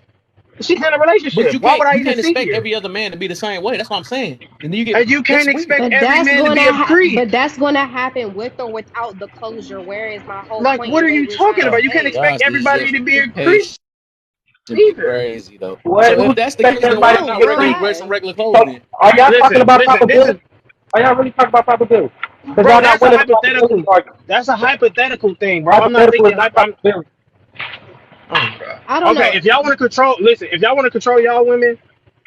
She's in a But relationship. you Why can't would I you even can't sit expect here? every other man to be the same way. That's what I'm saying. And then you get And you that's can't weird. expect But every that's man to gonna be a creep. but that's gonna happen with or without the closure. Where is my whole Like, point what in are what you we're trying talking to about? Oh You can't my say? expect gosh, this everybody to be a creep justification be either. crazy though. What? So Who's if that's the expect case, then why everybody to not No, be a wear creep? wear some relax. regular clothes So, then? are y'all talking Listen, about listen. This is, probability? Are y'all really talking about probability? Because bro. y'all not That's a winning the probability hypothetical. argument. That's a hypothetical thing, bro. I'm not Hypothetical thinking is not hype. I'm probability. Oh God. I don't okay. know. If y'all want to control, listen. If y'all want to control y'all women,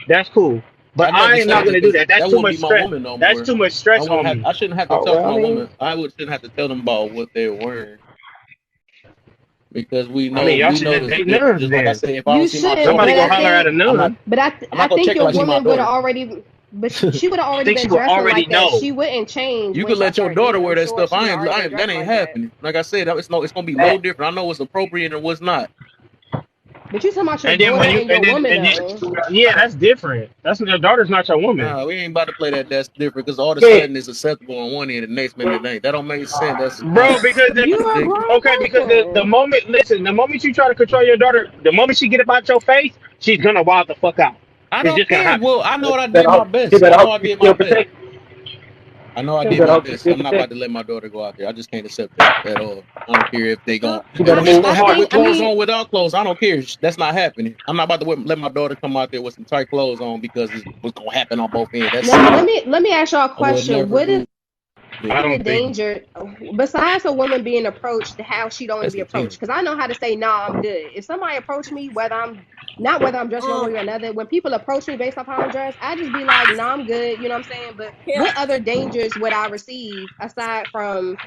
that's cool. But I I never am not said that gonna do because that. That's that too wouldn't much be my stress. woman no That's more. too much I stress wouldn't on have. me. I shouldn't have to Oh talk to well, my I mean, woman. Shouldn't have to tell them about what they're wearing because I mean, y'all we should know just there's a date difference. nuns Just like I then. said, if I don't You see my shouldn't, daughter Somebody but go I wearing it, holler at a think I'm not. nun. I'm I not gonna think check her your like she's my woman would have daughter. already she would have I already think been she will dressing already like that. know. She wouldn't change You when could y'all let your start daughter dating. I'm wear that sure stuff. she would have already been That dressing ain't like that. happening. Like I said, it's gonna be man, no different. I know what's appropriate and what's not. But you talking about your And then daughter when you and your woman and then though. yeah, that's different. That's your daughter's not your woman. Nah, we ain't about to play that. That's different because all of a yeah, sudden it's acceptable on one end, and the next minute it ain't. That don't make sense. That's Bro, because You a ridiculous. grown okay, because the person. moment, listen, the moment you try to control your daughter, the moment she get about your face, she's gonna wild the fuck out. I It's don't just gonna care. happen. Well, I know you I better did my hope, you best. better I know hope I she's did my still best. protected. I know I You did better my hope she's best. still I'm not about protected. to let my daughter go out there. I just can't accept that at all. I don't care if they gon' You if better we just move. gonna I have to Hard. wear think I clothes mean on without clothes. I don't care. That's not happening. I'm not about to let my daughter come out there with some tight clothes on because it's what's gonna happen on both ends. That's now silly. let me ask y'all a I would question. never What is do that. I the don't think. danger besides a woman being approached how she don't want to That's be the approached? teenage. Because I know how to say no, I'm good. If somebody approach me, whether I'm dressed one way Um, or another, when people approach me based off how I'm dressed, I just be like, no, I'm good. You know what I'm saying? But Kim, what other dangers would I receive aside from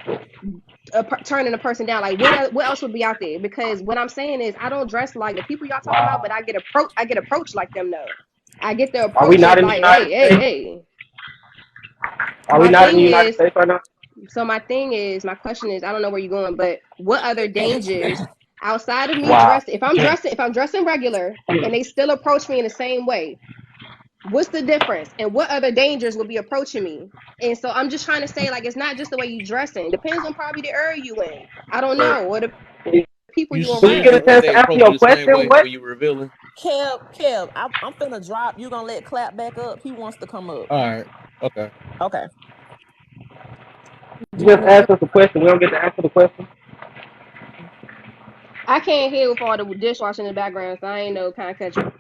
turning a person down? Like what else would be out there? Because what I'm saying is I don't dress like the people y'all talking about, but I get approached like them though. I get the Are we approach not as in the like, hey, United hey, States? hey. Are we My not in thing the United is, States right now? my question is, I don't know where you're going, but what other dangers outside of me Wow. dressing? If I'm dressing regular and they still approach me in the same way, what's the difference? And what other dangers will be approaching me? And so I'm just trying to say, like, it's not just the way you dressing. Depends on probably the area you in. I don't So know, or the people you you Do we saying get a around. if chance they to answer approach you your the same question? way What? when you revealing? Kev, I'm finna drop. You gonna let Clap back up? He wants to come up. All right. Okay. Okay. You just asked us a question. We don't get to answer the question. I can't hear with all the dishwashing in the background, so I ain't know kind of cut you.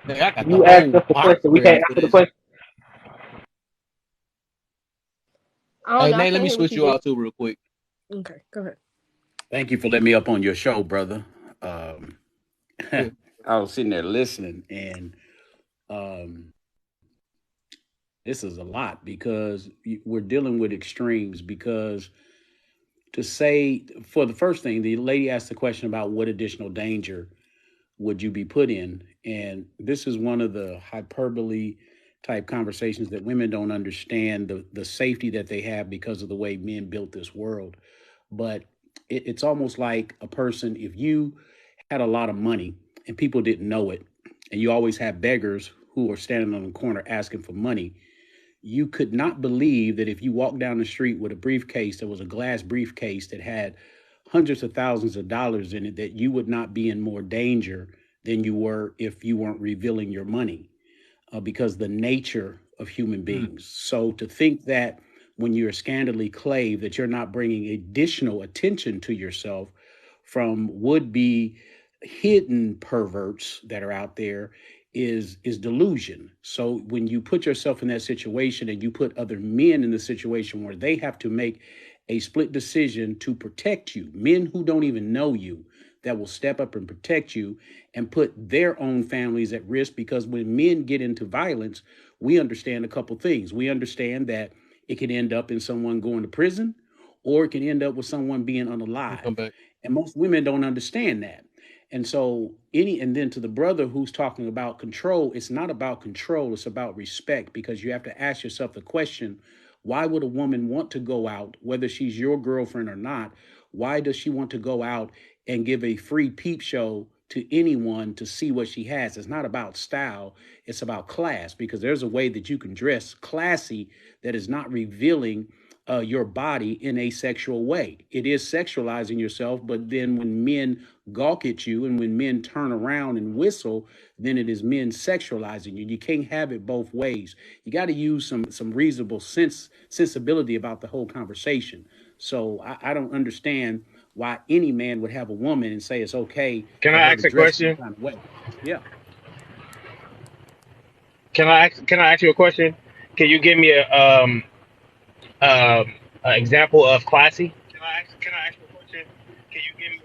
Hey, I got the You asked whole us the box question. We ready can't for answer the this. question. I don't Hey, know. I Nate, let can't me hear what switch you you just. out too real quick. Okay, go ahead. Thank you for letting me up on your show, brother. Um, Yeah. I was sitting there listening, and um, this is a lot because we're dealing with extremes. Because to say, for the first thing, the lady asked the question about what additional danger would you be put in, and this is one of the hyperbole type conversations that women don't understand the safety that they have because of the way men built this world. But it's almost like a person, if you had a lot of money and people didn't know it, and you always have beggars who are standing on the corner asking for money, you could not believe that if you walked down the street with a briefcase that was a glass briefcase that had hundreds of thousands of dollars in it, that you would not be in more danger than you were if you weren't revealing your money, because the nature of human beings. So to think that when you're scantily clave that you're not bringing additional attention to yourself from would be hidden perverts that are out there is delusion. So when you put yourself in that situation and you put other men in the situation where they have to make a split decision to protect you, men who don't even know you, that will step up and protect you and put their own families at risk. Because when men get into violence, we understand a couple things. We understand that it can end up in someone going to prison, or it can end up with someone being Come unalive. back. And most women don't understand that. And so and then to the brother who's talking about control, it's not about control, it's about respect, because you have to ask yourself the question, why would a woman want to go out, whether she's your girlfriend or not? Why does she want to go out and give a free peep show to anyone to see what she has? It's not about style, it's about class, because there's a way that you can dress classy that is not revealing your body in a sexual way. It is sexualizing yourself, but then when men gawk at you and when men turn around and whistle, then it is men sexualizing you. You can't have it both ways. You got to use some reasonable sensibility about the whole conversation. So I don't understand why any man would have a woman and say it's okay Can for I her to ask a dress some question? kind of way. Yeah. Can I ask you a question? Can you give me um a example of classy? Can I ask you a question? Can you give me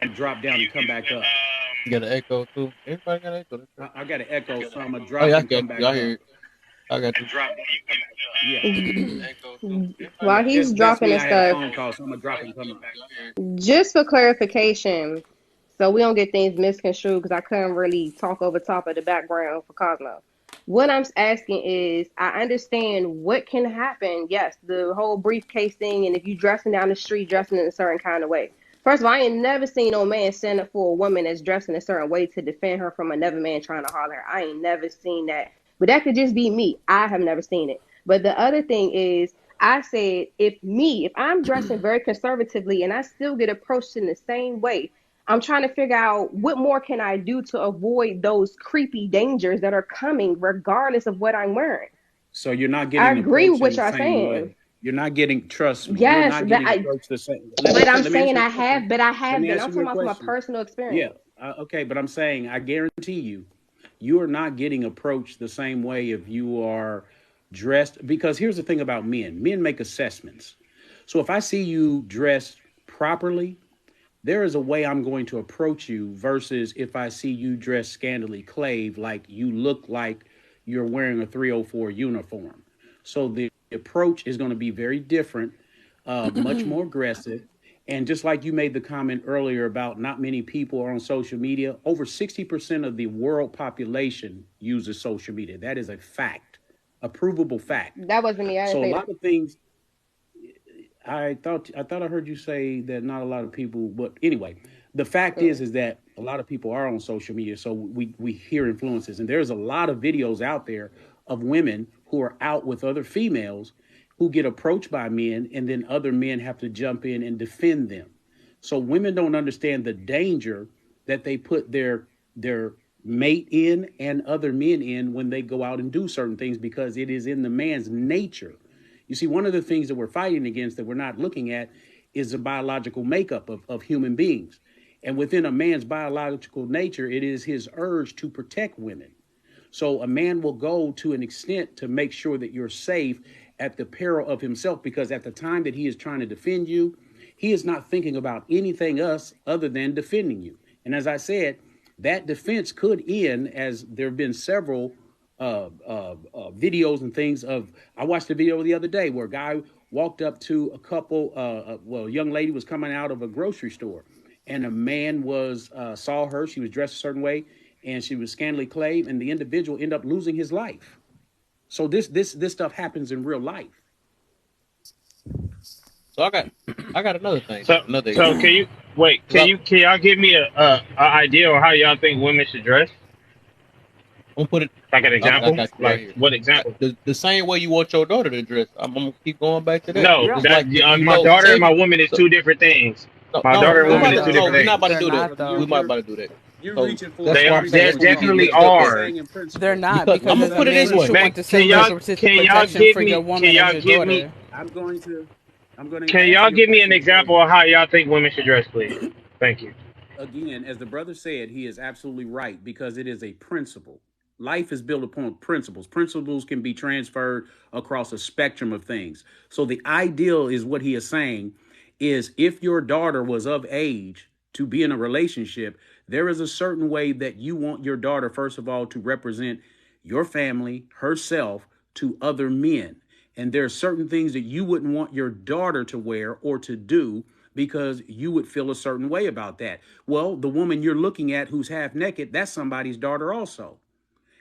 And drop can down you and come give me back up. You got an echo too. Everybody got an echo. That's crazy. I got an echo, so I'm gonna Oh drop yeah, I and got come you. back I hear up. it. I got you. Yeah. While he's That's dropping me. and I had a stuff, phone call, so I'm gonna drop and come up. just for clarification, so we don't get things misconstrued, because I couldn't really talk over top of the background for Cosmo. What I'm asking is, I understand what can happen. Yes, the whole briefcase thing, and if you dressing down the street, dressing in a certain kind of way. First of all, I ain't never seen no man stand up for a woman that's dressed in a certain way to defend her from another man trying to holler at her. I ain't never seen that. But that could just be me. I have never seen it. But the other thing is, I said, if I'm dressing very conservatively and I still get approached in the same way, I'm trying to figure out what more can I do to avoid those creepy dangers that are coming regardless of what I'm wearing. So you're not I getting agree with approached in what the y'all same saying. way. You're not getting. Trust me. You're Yes, not that getting I approached the same. but I'm Let me answer saying your I question. have, but I Let have me been. I'm answer talking your about from my question. personal Yeah. experience. Okay, but I'm saying I guarantee you are not getting approached the same way if you are dressed. Because here's the thing about men. Men make assessments. So if I see you dressed properly, there is a way I'm going to approach you versus if I see you dressed scantily clad, like you look like you're wearing a 304 uniform. So the approach is going to be very different, much more aggressive. And just like you made the comment earlier about not many people are on social media, over 60% of the world population uses social media. That is a fact, a provable fact. That wasn't me. I didn't So a say lot that. of things I thought I heard you say that not a lot of people, but anyway, the fact Mm. is that a lot of people are on social media, so we hear influences, and there's a lot of videos out there of women who are out with other females who get approached by men, and then other men have to jump in and defend them. So women don't understand the danger that they put their mate in and other men in when they go out and do certain things, because it is in the man's nature. You see, one of the things that we're fighting against that we're not looking at is the biological makeup of human beings. And within a man's biological nature, it is his urge to protect women. So a man will go to an extent to make sure that you're safe at the peril of himself, because at the time that he is trying to defend you, he is not thinking about anything else other than defending you. And as I said, that defense could end, as there have been several videos and things of. I watched a video the other day where a guy walked up to a couple. A young lady was coming out of a grocery store, and a man was saw her. She was dressed a certain way, and she was scantily clad, and the individual ended up losing his life. So this stuff happens in real life. So I got another thing So though. Another so example. can you wait? 'Cause Can y'all give me a idea on how y'all think women should dress? I'm gonna put it. Like an I example? got you right Like here. what example? The same way you want your daughter to dress. I'm gonna keep going back to that. No, Yeah. It's that like if you my know. daughter Say and if my you woman is so, two different things. no, My no, daughter and we're They're about woman is to two not. no, different we're not things. about to They're do that. not though. We're not about to do that. You're So reaching for that's They why are. I'm saying They it's gonna principles. get definitely mixed up I'm there. just are. saying in They're principle. not Because I'm because gonna as a put it man, this you way. should Man, want the same level of can y'all protection give for your me? Can woman as y'all your give me? daughter. I'm going to. I'm going to Can answer y'all your give me an question for example you. of how y'all think women should dress, please? Thank you. Again, as the brother said, he is absolutely right because it is a principle. Life is built upon principles. Principles can be transferred across a spectrum of things. So the ideal is what he is saying is if your daughter was of age to be in a relationship, there is a certain way that you want your daughter, first of all, to represent your family, herself, to other men. And there are certain things that you wouldn't want your daughter to wear or to do because you would feel a certain way about that. Well, the woman you're looking at who's half naked, that's somebody's daughter also.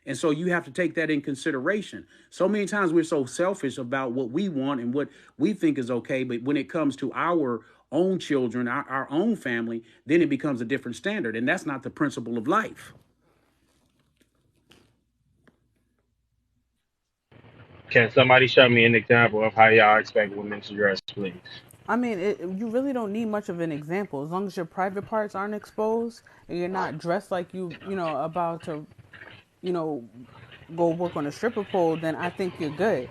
And so you have to take that in consideration. So many times we're so selfish about what we want and what we think is okay. But when it comes to our own children, our own family, then it becomes a different standard. And that's not the principle of life. Can somebody show me an example of how y'all expect women to dress, please? I mean, you really don't need much of an example as long as your private parts aren't exposed and you're not dressed like about to, you know, go work on a stripper pole. Then I think you're good.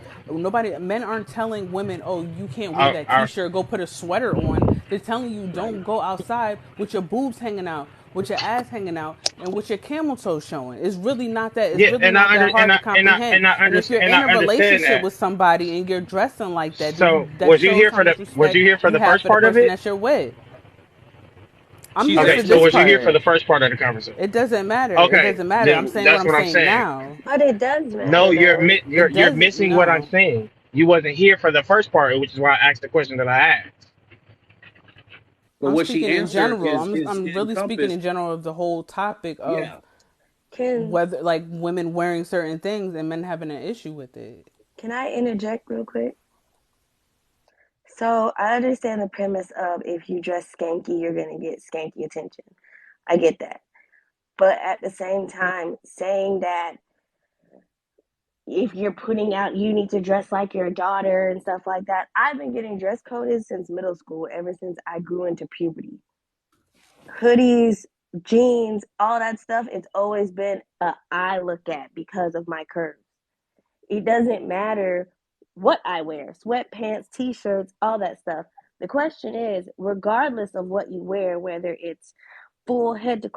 Men aren't telling women, oh, you can't wear that Our T-shirt. Go put a sweater on. They're telling you Right. don't go outside with your boobs hanging out, with your ass hanging out, and with your camel toe showing. It's really not that. It's yeah, really and I not under that hard to and comprehend. I And if you're and I in a understand relationship that. with somebody and you're dressing like that, then So that shows how much was you respect here for you the have first for the part of person it? that you're with. I'm She's here Okay, for so this was you absolutely here for the part. first part of the conversation? It doesn't matter. It Okay, doesn't matter. I'm then saying what that's I'm what I'm saying saying. now. But it does No, matter though. It you're doesn't. missing what I'm No, saying. You wasn't here for the first part, which is why I asked the question that I asked. But I'm what she speaking in answered general. is I'm really speaking in encompassed. general of the whole topic of Yeah. Can whether like women wearing certain things and men having an issue with it. can I interject real quick? So I understand the premise of if you dress skanky, you're gonna get skanky attention. I get that. But at the same time, saying that if you're putting out you need to dress like your daughter and stuff like that, I've been getting dress coded since middle school, ever since I grew into puberty. Hoodies, jeans, all that stuff, it's always been a I look at because of my curves. It doesn't matter what I wear, sweatpants, t-shirts, all that stuff. The question is, regardless of what you wear, whether it's full head to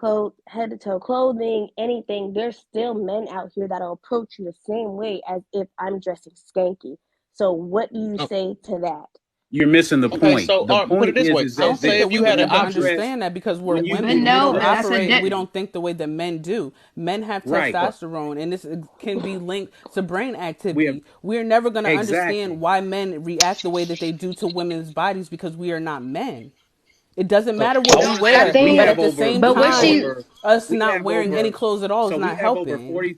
toe clothing, anything, there's still men out here that'll approach you the same way as if I'm dressing skanky. So what do you Oh, say to that? You're missing the okay, point. so The put it point this way. is I So don't think that say that if you women had an when ever you option, dress, understand that because we're when you But women. when We you no, don't but that's dress, a operate. We di- don't think the way that men do. Men have right. well, testosterone, and this can be linked to brain We have activity. We're never going to understand exactly. why men react the way that they do to women's bodies because we are not men. It doesn't so matter what all we I'm I saying wear, is We but think. have at the over same But we what have time, she over us we not have wearing any over clothes at all is so not helping.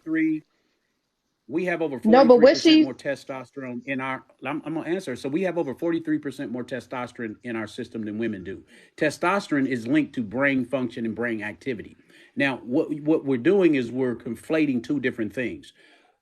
we have over No, but what 43% she more testosterone in our I'm gonna answer. So we have over 43% more testosterone in our system than women do. Testosterone is linked to brain function and brain activity. Now, what we're doing is we're conflating two different things.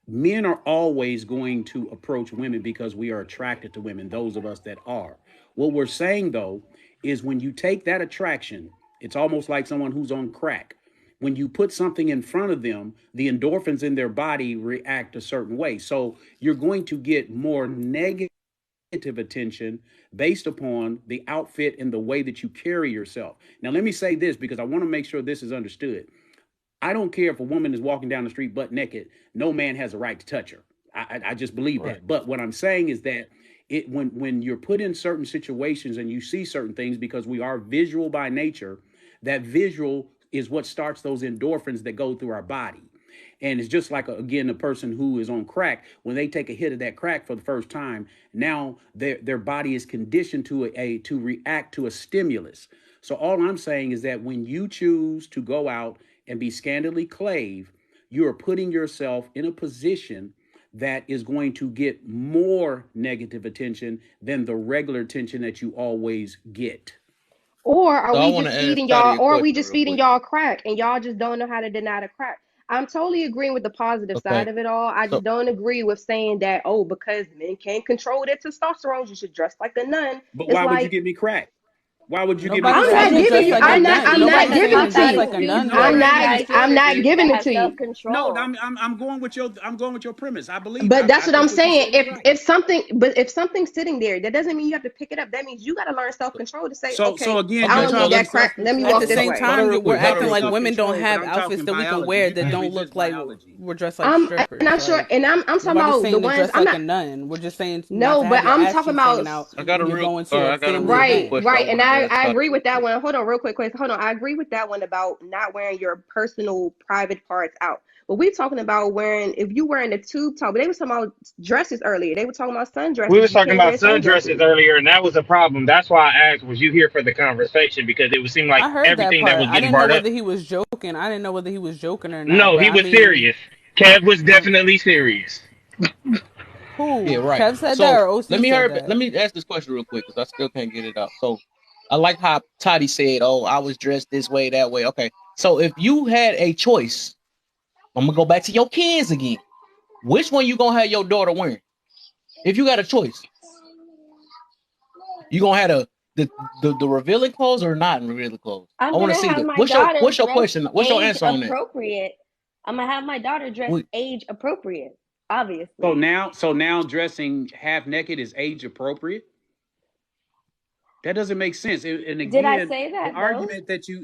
Men are always going to approach women because we are attracted to women, those of us that are. What we're saying though is when you take that attraction, it's almost like someone who's on crack. When you put something in front of them, the endorphins in their body react a certain way. So you're going to get more negative attention based upon the outfit and the way that you carry yourself. Now, let me say this because I want to make sure this is understood. I don't care if a woman is walking down the street butt naked. No man has a right to touch her. I just believe right. that. But what I'm saying is that when you're put in certain situations and you see certain things because we are visual by nature, that visual is what starts those endorphins that go through our body. And it's just like again, a person who is on crack, when they take a hit of that crack for the first time, now their body is conditioned to react to a stimulus. So all I'm saying is that when you choose to go out and be scantily clave, you are putting yourself in a position that is going to get more negative attention than the regular attention that you always get. or are So I we want just to ask feeding Scotty y'all a or are we question just real feeding quick. y'all crack and y'all just don't know how to deny the crack? I'm totally agreeing with the positive Okay, side of it all. I so just don't agree with saying that, oh, because men can't control their testosterone, you should dress like a nun. But It's why would you like, give me crack? Why would you give me Nobody's I'm credit not saying for giving dress you. saying like a that? nun. I'm not Nobody's Because giving my saying it to dress body you. like a chooses nun what I'm though. it not. desires I'm to not do to giving it have to self you. No, control. I'm going with your premise. I believe. But that's I what I'm think what you saying. said is If right. if something's sitting there, that doesn't mean you have to pick it up. That means you got to learn self control to say, So okay, again, I you're Okay, don't so need talking that let's crack. self Let me At control, walk the this same way. time, we're We're acting talking like self women don't control, but have I'm outfits talking that we can biology. wear You that can't don't look resist like biology. we're dressed like And strippers. I'm sure. Like And I'm talking nobody's about the saying to ones. dress I'm like not. a nun. We're just saying not No, to but have your I'm ass talking cheeks hanging about. out I got a when you're real going to a I got a family real quick Right, event. question I right. And want to I try to agree with that one. Hold on, real quick. Hold on. I agree with that one about not wearing your personal private parts out. But we talking about wearing, if you wearing a tube top, but they was talking about dresses earlier. They were talking about We sundresses. was You talking can't wear about sundresses sundresses. earlier, and that was a problem. That's why I asked, was you here for the conversation? Because it would seem like I heard that everything that part. was I getting didn't know brought up. whether he was joking. I didn't know whether he was joking or not. No, But he I was mean, serious. Kev was um, definitely serious. Yeah, who? right. Kev said that So or OC said that? let me ask this question real quick because I still can't get it out. So I like how Toddy said, "Oh, I was dressed this way, that way." Okay, so if you had a choice, I'm gonna go back to your kids again. Which one you gonna have your daughter wearing? If you got a choice, you gonna have the revealing clothes or not revealing clothes? I I'm want to gonna see have the my daughter what's your dress question? What's your age answer on that? appropriate. I'm gonna have my daughter dress We, age appropriate, So obviously. now, dressing half naked is age appropriate. That doesn't make sense. And Did I again, say that though?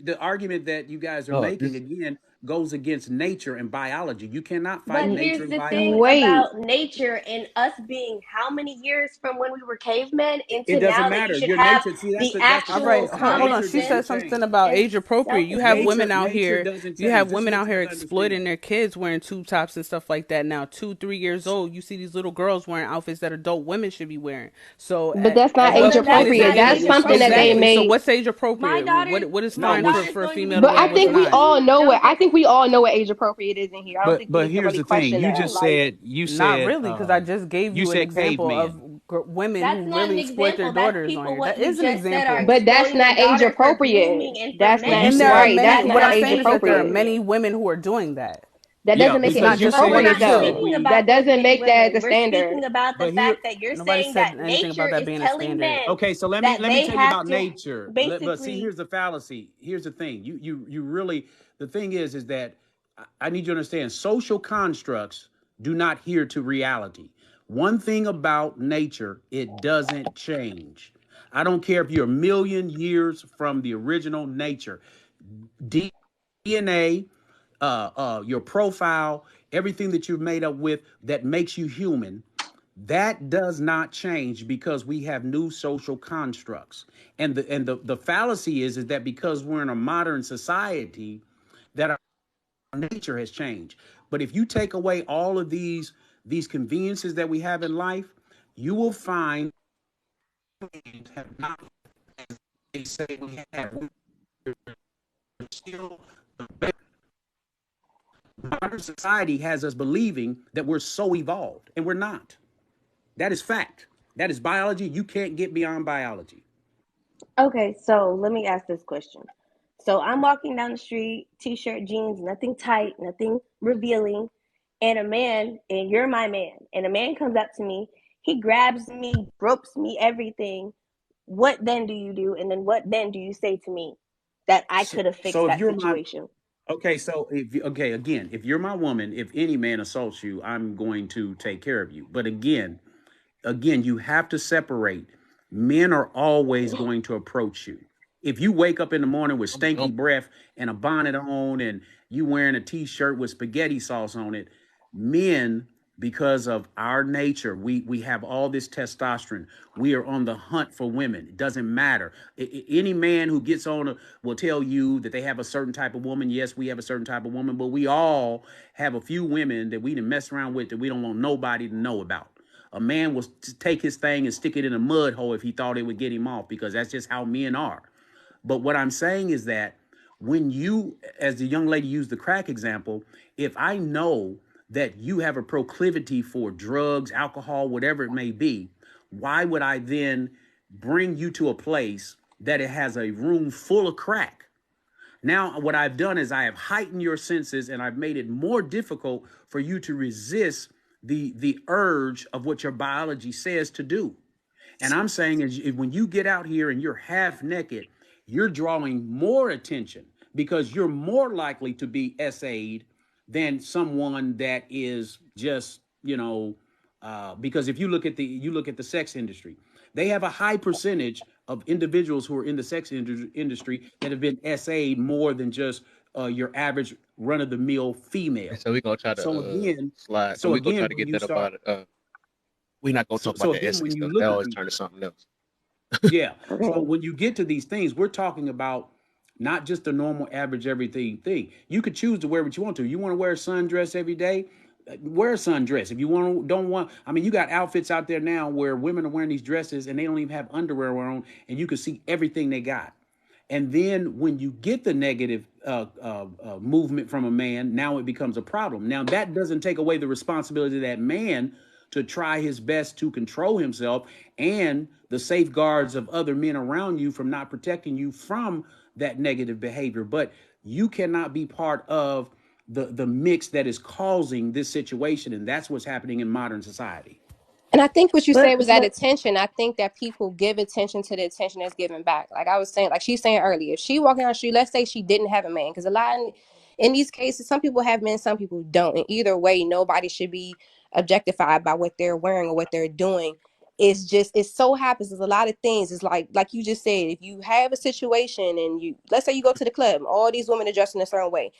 the argument that you guys are oh, making this again goes against nature and biology. You cannot fight But nature here's and the thing biology. Wait, about nature and us being how many years from when we were cavemen It into doesn't now that you matter. should Your have nature. See, the that's the All actual right, problem. hold common on. Nature She said doesn't sense something change. about and age appropriate. You have self-esteem. women out Nature here. doesn't You have change. This is women what out you here have to understand. exploiting their kids wearing tube tops and stuff like that. Now, 2, 3 years old, you see these little girls wearing outfits that adult women should be wearing. So, but that's not at Well, age what then point that's is it appropriate. not any That's age something that they appropriate. exactly? So, made. what's age My appropriate? daughter, What is my No, fine which daughter's for a going to female to But be wear I and what's think we 18. not? all know it. Don't I get think we all know what age appropriate is in here. I don't think we but need to here's really the thing. question You that. just Like, said Not really, because I just gave you you an said example of caveman. women That's who not an really exploit their example. That's daughters on people here. what That you is an just said are example. but that's exploiting the not age daughter for appropriate. grooming and for That's But not you And there are said right. many. That's What that's not I'm not age saying is that there are appropriate. inappropriate. many women who are doing that. That yeah, doesn't make It's it because not age you just But we're said appropriate women not you said though. too. speaking we. That about those doesn't many make that women. the We're standard. speaking about the But here, fact that you're Nobody saying said that anything about nature that is being a telling standard. men okay, so that let me they tell you have about to nature. But see, basically. here's the fallacy. Here's the thing. You really the thing is that I need you to understand. Social constructs do not adhere to reality. One thing about nature, it doesn't change. I don't care if you're a million years from the original nature. DNA, your profile, everything that you've made up with that makes you human, that does not change because we have new social constructs. And the fallacy is that because we're in a modern society, that our nature has changed. But if you take away all of these conveniences that we have in life, you will find have not they say we have. We're still modern society has us believing that we're so evolved, and we're not. That is fact. That is biology. You can't get beyond biology. Okay, so let me ask this question. So I'm walking down the street, t-shirt, jeans, nothing tight, nothing revealing, and a man, and you're my man, and a man comes up to me, he grabs me, ropes me, everything. What then do you do? And then what then do you say to me that I So, could have so fixed if that you're my situation? okay, so if okay, again, if you're my woman, if any man assaults you, I'm going to take care of you. But again, you have to separate. Men are always going to approach you. If you wake up in the morning with I'm stinky breath and a bonnet on and you wearing a t-shirt with spaghetti sauce on it, men, because of our nature, we have all this testosterone. We are on the hunt for women. It doesn't matter. Any man who gets on will tell you that they have a certain type of woman. Yes, we have a certain type of woman, but we all have a few women that we done mess around with that we don't want nobody to know about. A man will take his thing and stick it in a mud hole if he thought it would get him off because that's just how men are. But what I'm saying is that when you, as the young lady used the crack example, if I know that you have a proclivity for drugs, alcohol, whatever it may be, why would I then bring you to a place that it has a room full of crack? Now, what I've done is I have heightened your senses and I've made it more difficult for you to resist the urge of what your biology says to do. And I'm saying is when you get out here and you're half naked you're drawing more attention because you're more likely to be SA'd than someone that is just, because if you look at the sex industry, they have a high percentage of individuals who are in the sex industry that have been SA'd more than just your average run of the mill And female. so we're gonna try to So again, slide. So so we're gonna try again, to when get you that start, about it. We're not gonna so talk about so the again, essay when you stuff. That look at always these, turn to something else. yeah. So Okay. when you get to these things, we're talking about not just the normal average everything thing. You could choose to wear what you want to. You want to wear a sundress every day? Wear a sundress. If you don't want, I mean, you got outfits out there now where women are wearing these dresses and they don't even have underwear on, and you can see everything they got. And then when you get the negative movement from a man, now it becomes a problem. Now that doesn't take away the responsibility of that man to try his best to control himself and the safeguards of other men around you from not protecting you from that negative behavior. But you cannot be part of the mix that is causing this situation, and that's what's happening in modern society. And I think what you said was that But attention. I think that people give attention to the attention that's given back. Like I was saying, like she's saying earlier, if she walking down the street, let's say she didn't have a man, because a lot in these cases, some people have men, some people don't. And either way, nobody should be objectified by what they're wearing or what they're doing. It's just it so happens. There's a lot of things. It's like you just said, if you have a situation and you let's say you go to the club, all these women are dressed in a certain way,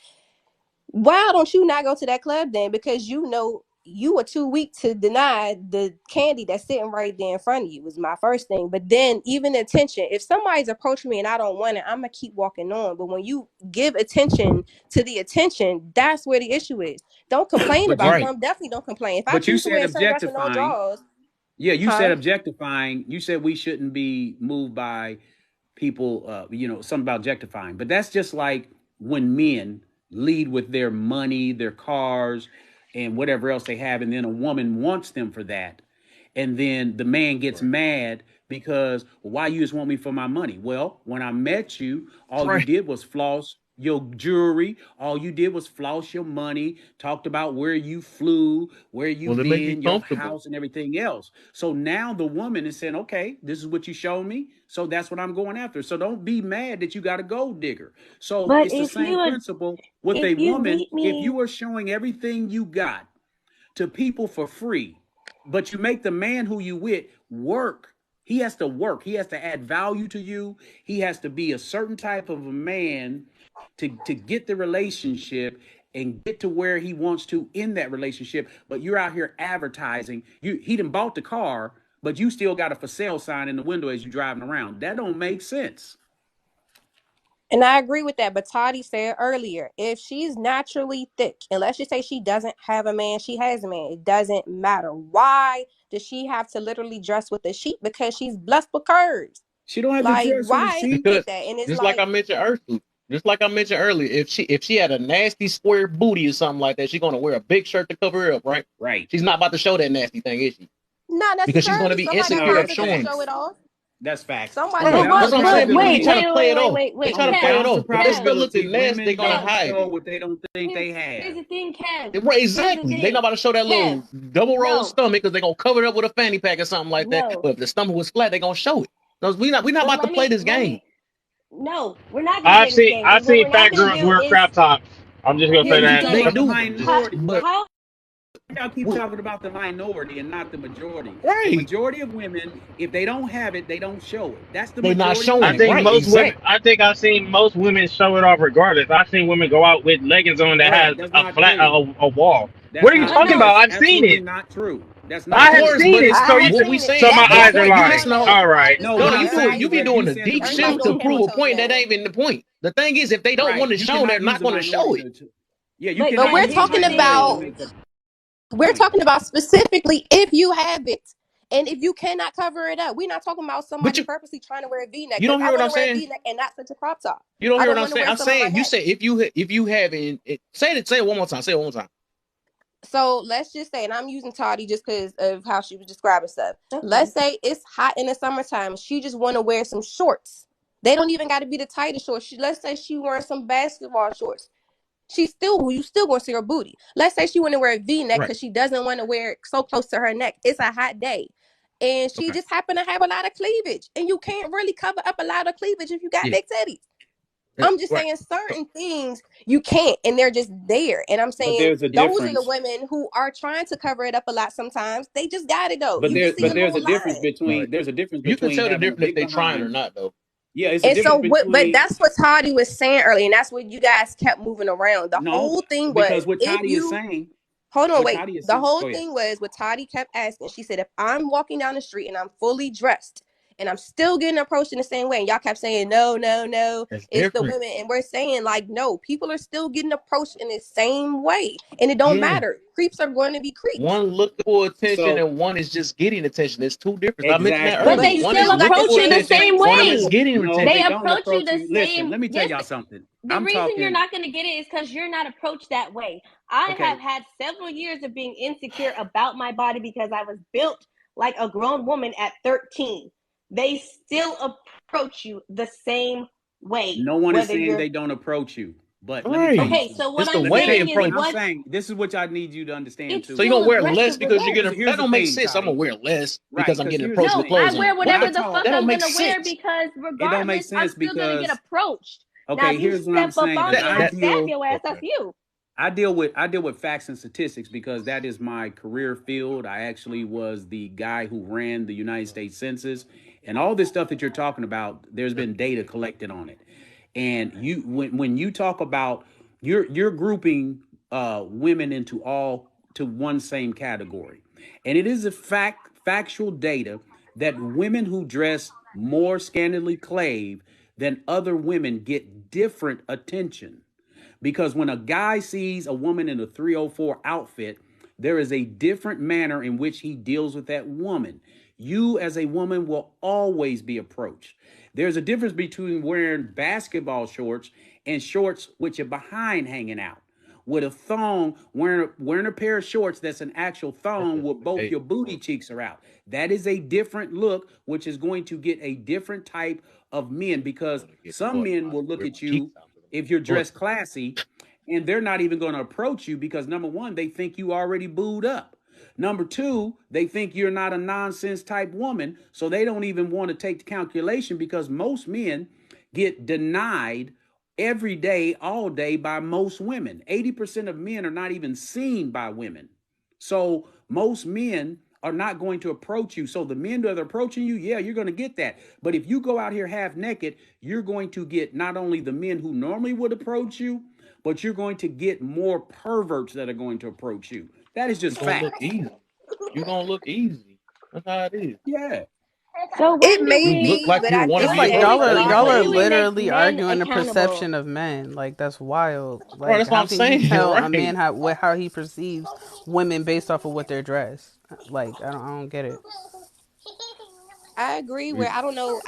why don't you not go to that club then? Because you know you are too weak to deny the candy that's sitting right there in front of you was my first thing. But then even attention, if somebody's approaching me and I don't want it, I'm gonna keep walking on. But when you give attention to the attention, that's where the issue is. Don't complain But you about Right. them. Definitely don't complain. If I but you choose to said wear a sundress and no objectifying. drawers, Yeah, you said huh? objectifying. You said we shouldn't be moved by people, something about objectifying. But that's just like when men lead with their money, their cars, and whatever else they have, and then a woman wants them for that. And then the man gets Right. mad because, well, why you just want me for my money? Well, when I met you, all you Right. did was floss your jewelry. All you did was floss your money, talked about where you flew, where you Well, it make you been, your comfortable. house, and everything else. So now the woman is saying, okay, this is what you showed me. So that's what I'm going after. So don't be mad that you got a gold digger. So but it's the same principle with if a you woman. meet If me, you are showing everything you got to people for free, but you make the man who you with work. He has to work. He has to add value to you. He has to be a certain type of a man to get the relationship and get to where he wants to in that relationship. But you're out here advertising. He done bought the car, but you still got a for sale sign in the window as you're driving around. That don't make sense. And I agree with that. But Toddy said earlier, if she's naturally thick, and let's just say she doesn't have a man, she has a man, it doesn't matter. Why does she have to literally dress with a sheet? Because she's blessed with curves. She don't have to Like, dress with a why is sheet. it Because that? And it's just like I like, mentioned earlier, if she had a nasty square booty or something like that, she's gonna wear a big shirt to cover it up, right? Right. She's not about to show that nasty thing, is she? not Because she's gonna necessarily. be Somebody insecure No, of positive will showing it. show it off. that's facts. Somebody but Right. Balance That's what? what of I'm But saying. They wait, try probability. to wait, play wait, it wait, off. wait, They wait, try On to the play it Kev, balance of off. If it Kev, still looking probability, nasty, they're women gonna Kev. don't hide show it. what they don't think they Here's have. the thing, Kev. Right, Here's the exactly. They're not thing, about to show that Kev. little double roll No, stomach because they're gonna cover it up with a fanny pack or something like that. no. But if the stomach was flat, they're gonna show it. No, we're not But about to play this let game. me. No, we're not gonna play this game. I've But what seen we're not fat gonna girls do wear is crop tops. I'm just gonna Yeah, say here's the you that. talking They thing. about the do, How minority. but how Y'all keep we, talking about the minority and not the majority. The right, majority of women, if they don't have it, they don't show it. That's the they're not majority of showing I it. women. think Right, most women. exactly. I think I've seen most women show it off regardless. I've seen women go out with leggings on that Bruh, has that's a not flat true. a wall. What That's are you not but talking true. no, about? That's I've seen absolutely it. not true. That's Of not I have true. course, seen but it. it's I So you. have what we seen it. So saying. my But the That's eyes are point you lying. missing okay. off. All right. Everybody's No, No, what different. I'm Everybody's you be like different. doing you a said, deep Everybody's shift gonna to be prove a different. point that ain't even the point. The thing is, if they don't right. want to You show, they're cannot use not the going to minority show it. yeah, you But but cannot Kev, we're use the here's the talking minority to thing. about make the we're point. talking about specifically if you have it. And if you cannot cover it up, we're not talking about But somebody purposely trying to wear a V-neck. you Because don't I hear what want I'm to wear a saying. V-neck and not such a crop top. You don't I hear what don't I'm want to saying. wear I'm some on my saying you neck. say if you have say it one more time. Say it one more time. So let's just say, and I'm using Toddy just because of how she was describing stuff. Okay. Let's say it's hot in the summertime. She just want to wear some shorts. They don't even got to be the tightest shorts. Let's say she wearing some basketball shorts. You still gonna see her booty. Let's say she want to wear a V-neck Right. because she doesn't want to wear it so close to her neck. It's a hot day. and she Okay. just happened to have a lot of cleavage, and you can't really cover up a lot of cleavage if you got Yeah. big titties. I'm just Right. saying certain things you can't, and they're just there. And I'm But saying there's a those are the difference. women who are trying to cover it up a lot. Sometimes they just got it though. You see But them there's a difference online. between Right. You can tell the having a difference if big they trying or behind. not, though. Yeah, it's a And so difference what, but between that's what Toddy was saying earlier, and that's what you guys kept moving around. The no, whole thing because was what if Toddy is you saying, hold on, what wait. Toddy is The saying. whole Go ahead. thing was what Toddy kept asking. She said, if I'm walking down the street and I'm fully dressed and I'm still getting approached in the same way, and y'all kept saying, no, no, no, That's it's the different. women. And we're saying, like, no, people are still getting approached in the same way. And it don't Yeah. matter. Creeps are going to be creeps. One looking for attention So and one is just getting attention. There's two differences. I mentioned that But exactly. But earlier. they you One still is still looking approach for you the approaching attention, same one creeps. is way. getting No, They attention. they don't approach you approach the you. Listen, same. let me tell This y'all something. the I'm reason you're talking. not going to get it is because you're not approached that way. I Okay, have had several years of being insecure about my body because I was built like a grown woman at 13. They still approach you the same way, no one is whether saying you're they don't approach you, but let me tell you Right. okay. something. So what It's the I'm Let me way tell they saying you. is, I'm approach you. what saying this is what I need you to understand it's too. So you're gonna still wear less aggressive because you're getting regardless. that Here's the don't make thing, sense. I'm Toddy. gonna wear less Right? because I'm Because getting here's the approached with No, thing. I clothes wear on. When I whatever What? the talk, fuck That don't I'm make gonna wear sense. because it don't make regardless, I'm sense still gonna get because approached. Now, okay, if you here's what I'm step up saying. on And me That and I I that stab deal your ass, that's Okay. you. I deal with facts and statistics because that is my career field. I actually was the guy who ran the United States Census, and all this stuff that you're talking about. There's been data collected on it, and when you talk about you're grouping women into all to one same category, and it is a factual data that women who dress more scantily clad than other women get different attention. Because when a guy sees a woman in a 304 outfit, there is a different manner in which he deals with that woman. You, as a woman, will always be approached. There's a difference between wearing basketball shorts and shorts with your behind hanging out. With a thong, wearing a pair of shorts that's an actual That's thong just where both your booty behavior. cheeks are out. That is a different look, which is going to get a different type of men because Want to get some caught men by will look wear at my cheeks you out because if you're I'm short. dressed classy and they're not even going to approach you because number one, they think you already booed up. Number two, they think you're not a nonsense type woman, so they don't even want to take the calculation because most men get denied every day, all day by most women. 80% of men are not even seen by women. So most men are not going to approach you. So the men that are approaching you, yeah, you're going to get that. But if you go out here half naked, you're going to get not only the men who normally would approach you, but you're going to get more perverts that are going to approach you. That is you just gonna look fact. easy. You gonna look easy. That's how it is. Yeah. So It when do may You look we be, like but you I want to think It's be like that approached. That's what y'all when are do crazy. we make literally men arguing the accountable? perception of men. Like that's wild. Bro, Like that's what how I'm can you saying, tell a man right? how he perceives women based off of what they're dressed? Like I don't get it. I agree. Where I don't know.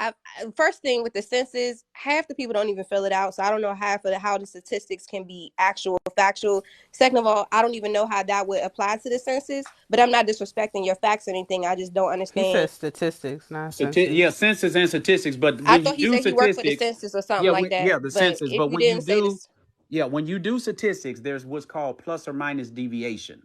First thing with the census, half the people don't even fill it out, so I don't know half of how the statistics can be actual factual. Second of all, I don't even know how that would apply to the census. But I'm not disrespecting your facts or anything. I just don't He understand. says statistics, not Yeah, census. census and statistics. But I when you thought he do said he worked for the statistics, census or something like that. the But census. if But you when you didn't say do, this, yeah, when you do statistics, there's what's called plus or minus deviation.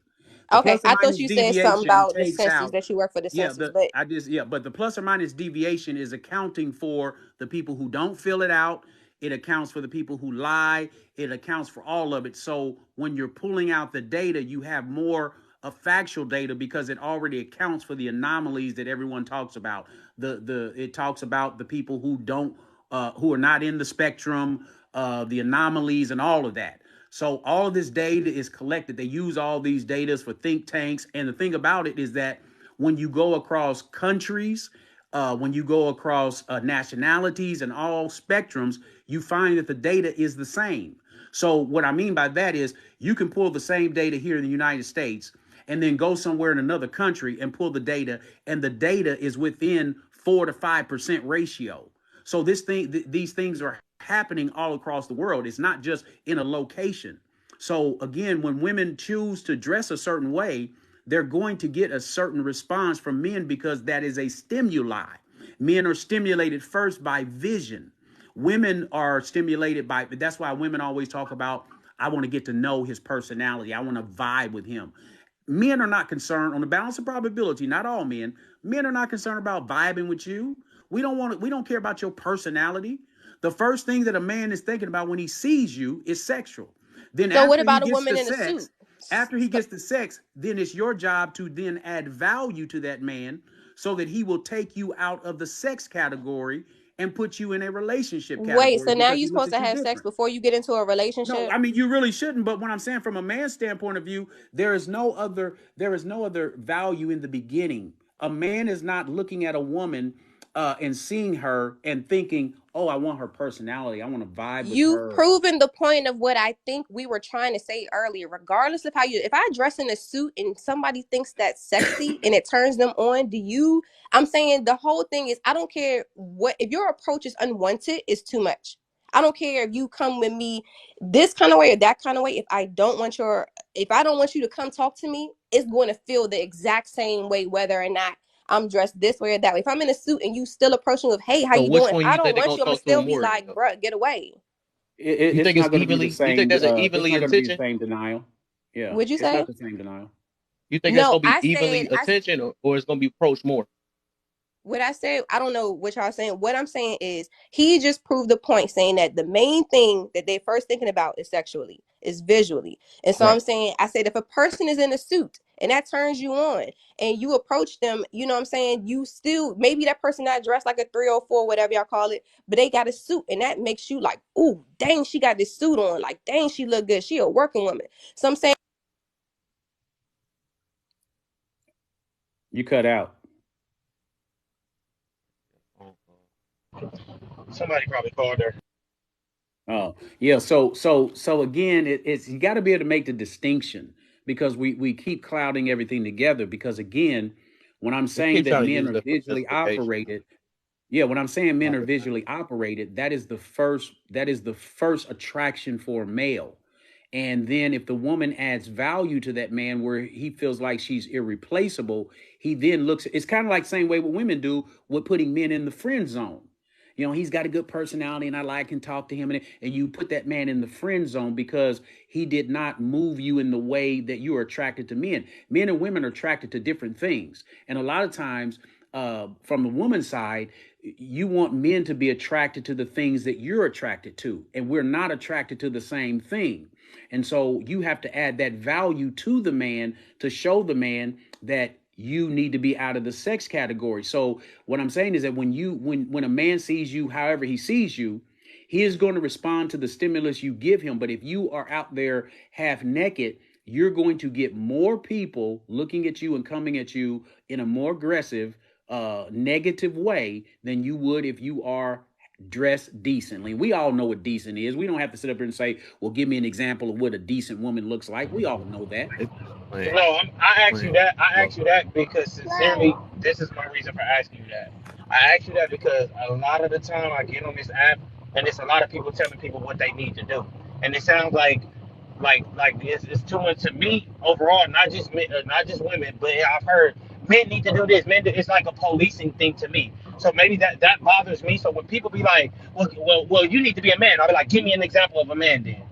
The okay, plus or I thought minus you said something deviation about the takes census out. that you work for the Yeah, census. But but the plus or minus deviation is accounting for the people who don't fill it out. It accounts for the people who lie. It accounts for all of it. So when you're pulling out the data, you have more of factual data because it already accounts for the anomalies that everyone talks about. It talks about the people who are not in the spectrum, the anomalies and all of that. So all of this data is collected. They use all these data for think tanks. And the thing about it is that when you go across countries, when you go across nationalities and all spectrums, you find that the data is the same. So what I mean by that is you can pull the same data here in the United States and then go somewhere in another country and pull the data, and the data is within 4 to 5% ratio. So these things are happening all across the world. It's not just in a location. So again, when women choose to dress a certain way, they're going to get a certain response from men because that is a stimuli. Men are stimulated first by vision. Women are stimulated by, that's why women always talk about, I want to get to know his personality. I want to vibe with him. men are not concerned on the balance of probability. Not all men. Men are not concerned about vibing with you. We don't care about your personality. The first thing that a man is thinking about when he sees you is sexual. Then So what after he about a gets woman to in a suit? sex, then it's your job to then add value to that man so that he will take you out of the sex category and put you in a relationship Wait, category so now because you're he looks supposed at to you have sex different. before you get into a No, relationship? I mean you really shouldn't. But what I'm saying from a man's standpoint of view, there is no other value in the beginning. A man is not looking at a woman and seeing her and thinking, "Oh, I want her personality. I want to vibe with You've her." proven the point of what I think we were trying to say earlier. Regardless of how you, if I dress in a suit and somebody thinks that's sexy and it turns them on, do you? I'm saying the whole thing is I don't care what, if your approach is unwanted, it's too much. I don't care if you come with me this kind of way or that kind of way. If I don't want you to come talk to me, it's going to feel the exact same way whether or not I'm dressed this way or that way. If I'm in a suit and you still approach me with, "Hey, how So you which doing?" If one I you think don't they're want gonna you, I'm gonna talk to him still be more in like, though? "Bruh, get away." It, You it's think it's not going to be the evenly? You think same. that's an It's evenly not going to be the attention? same denial. Yeah, Would you it's say? not the same denial. You think that's No, gonna be evenly attention, or it's gonna be approached more? what I said, I don't know what y'all saying. What I'm saying is he just proved the point, saying that the main thing that they first thinking about is sexually, is visually. And so Right. I'm saying, I said, if a person is in a suit and that turns you on and you approach them, you know what I'm saying? You still, maybe that person not dressed like a 304, whatever y'all call it, but they got a suit and that makes you like, "Ooh, dang, she got this suit on. Like, dang, she look good. She a working woman." So I'm saying, You cut out. Somebody probably called her. Oh, yeah. So again, it's you got to be able to make the distinction because we keep clouding everything together. Because again, when I'm We saying keep that trying to men use are that for visually justification. operated, yeah, when I'm saying men Not are the same. visually operated, that is the first attraction for a male. And then if the woman adds value to that man where he feels like she's irreplaceable, he then looks, it's kind of like the same way what women do with putting men in the friend zone. He's got a good personality and I like and talk to him, and you put that man in the friend zone because he did not move you in the way that you are attracted to men. Men and women are attracted to different things. And a lot of times, from the woman's side, you want men to be attracted to the things that you're attracted to, and we're not attracted to the same thing. And so you have to add that value to the man to show the man that you need to be out of the sex category. So what I'm saying is that when a man sees you however he sees you, he is going to respond to the stimulus you give him. But if you are out there half naked, you're going to get more people looking at you and coming at you in a more aggressive, negative way than you would if you are dressed decently. We all know what decent is. We don't have to sit up here and say, "Well, give me an example of what a decent woman looks like." We all know that. They just playing, No, I asked you playing that. I slow. asked you that because sincerely, this is my reason for asking you that. I asked you that because a lot of the time I get on this app and it's a lot of people telling people what they need to do, and it sounds like it's too much to me overall. Not just men, not just women, but I've heard men need to do this. It's like a policing thing to me. So maybe that bothers me. So when people be like, well, you need to be a man, I'll be like, give me an example of a man then,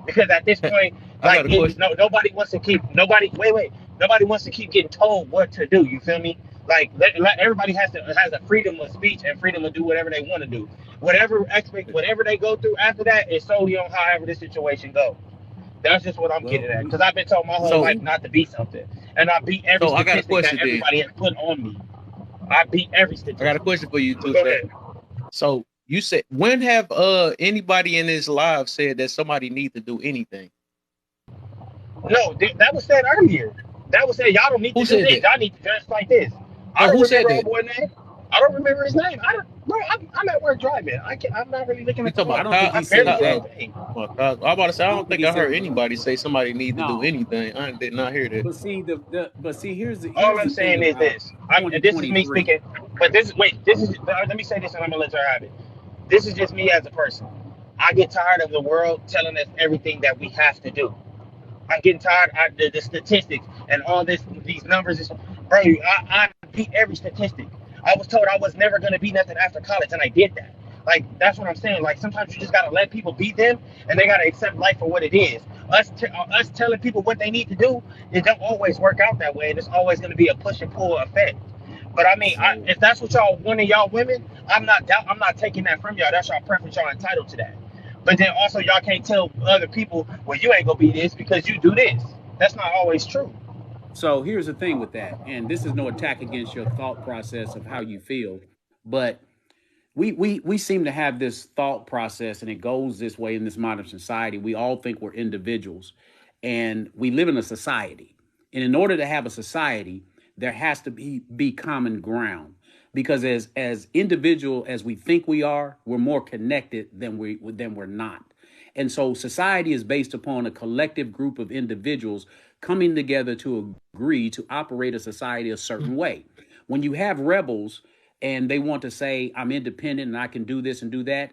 because at this point, I got a no, question. nobody wants to keep wait, nobody wants to keep getting told what to do. You feel me? Like everybody has a freedom of speech and freedom to do whatever they want to do. Whatever they go through after that is solely on however the situation goes. That's just what I'm Well, getting at. Because I've been told my whole well, So life not to be something, and I beat every so I got a statistic that question then. everybody has put on me. I beat every I got a statistic. question for you But too, go sir. ahead. So you said when have anybody in this live said that somebody need to do anything? No, that was said earlier. That was said. Y'all don't need to Who do said this. that? Y'all need to dress like this. I No, don't who remember said old that? boy name. I don't remember his name. I don't, bro. I'm at work driving. I'm not really looking You at the talking I about phone. don't think Kyle? he I'm said barely it getting Kyle, that. the thing. I was about to say I I don't don't think think he I said heard it that. anybody say somebody need to do No, anything. I did not hear that. but see but see here's the All here's I'm the thing saying is about this. This is me 2023. speaking. But this is. Let me say this, and I'm gonna let you have it. This is just me as a person. I get tired of the world telling us everything that we have to do. I'm getting tired of the statistics and all these numbers. Bro, I beat every statistic. I was told I was never going to be nothing after college, and I did that. Like, that's what I'm saying. Like, sometimes you just got to let people beat them, and they got to accept life for what it is. us telling people what they need to do, it don't always work out that way, and it's always going to be a push and pull effect. But I mean, So if that's what y'all wanting y'all women, I'm not taking that from y'all. That's y'all preference. Y'all entitled to that. But then also y'all can't tell other people, well, you ain't gonna be this because you do this. That's not always true. so here's the thing with that, and this is no attack against your thought process of how you feel, but we seem to have this thought process, and it goes this way in this modern society. We all think we're individuals, and we live in a society. And in order to have a society, there has to be common ground, because as individual as we think we are, we're more connected than we're not. And so society is based upon a collective group of individuals coming together to agree to operate a society a certain way. When you have rebels and they want to say, I'm independent and I can do this and do that,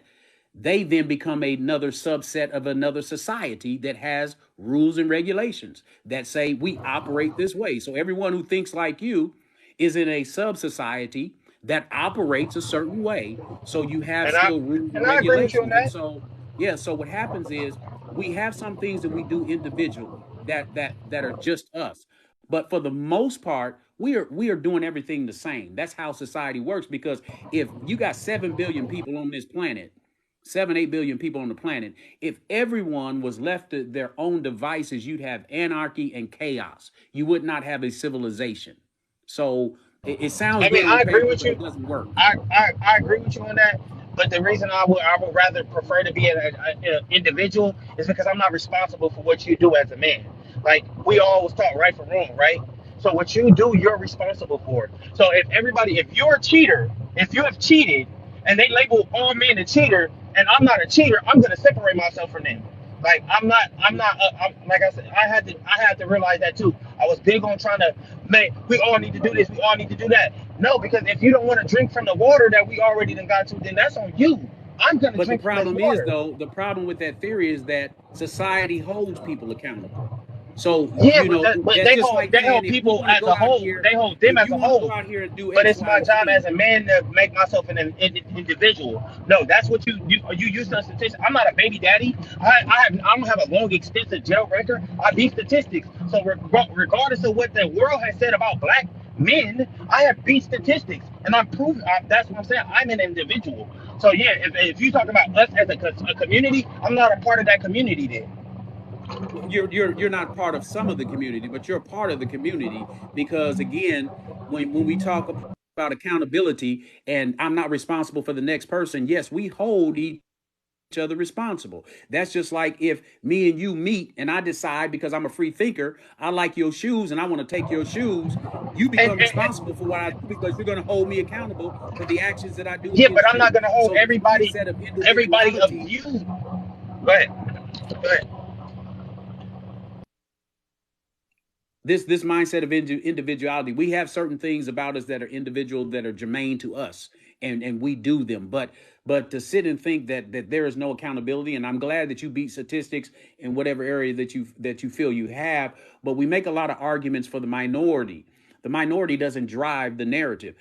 they then become another subset of another society that has rules and regulations that say we operate this way. So everyone who thinks like you is in a sub society that operates a certain way. So you have And I still rules and and I agree with you on regulations. And that. so, yeah, so what happens is we have some things that we do individually that are just us. But for the most part, we are doing everything the same. That's how society works. Because if you got 7 billion people on this planet, 8 billion people on the planet, if everyone was left to their own devices, you'd have anarchy and chaos. You would not have a civilization. So it sounds I mean, good on I agree paper, with but it you. doesn't work. I agree with you on that. But the reason I would rather prefer to be an individual is because I'm not responsible for what you do as a man. Like we all was taught right from wrong, right? So what you do, you're responsible for. So if you're a cheater, if you have cheated, and they label all men a cheater, and I'm not a cheater, I'm gonna separate myself from them. Like like I said, I had to realize that too. I was big on trying to make, we all need to do this, we all need to do that. No, because if you don't want to drink from the water that we already done got to, then that's on you. I'm gonna But the drink from this problem is, water. though, the problem with that theory is that society holds people accountable. So, Yeah, but that's just like they saying, hold if you people want to as go a out whole. here, They hold them if as you a want to go whole. out here and do But X, it's Y, my and job Z. as a man to make myself an individual. No, that's what you use the statistics. I'm not a baby daddy. I don't have a long extensive jail record. I beat statistics. So regardless of what the world has said about black men, I have beat statistics, and I'm proving. That's what I'm saying. I'm an individual. So yeah, if you talk about us as a community, I'm not a part of that community then. You're not part of some of the community, but you're part of the community, because again, when we talk about accountability and I'm not responsible for the next person, yes, we hold each other responsible. That's just like if me and you meet and I decide, because I'm a free thinker, I like your shoes and I want to take your shoes, you become And responsible for what I do, because you're going to hold me accountable for the actions that I do yeah, but against I'm not you. gonna hold So this everybody mindset of everybody individuality, abused. Go ahead. Go ahead. this mindset of individuality, we have certain things about us that are individual, that are germane to us, and we do them. But to sit and think that there is no accountability, and I'm glad that you beat statistics in whatever area that you feel you have, but we make a lot of arguments for the minority. The minority doesn't drive the narrative.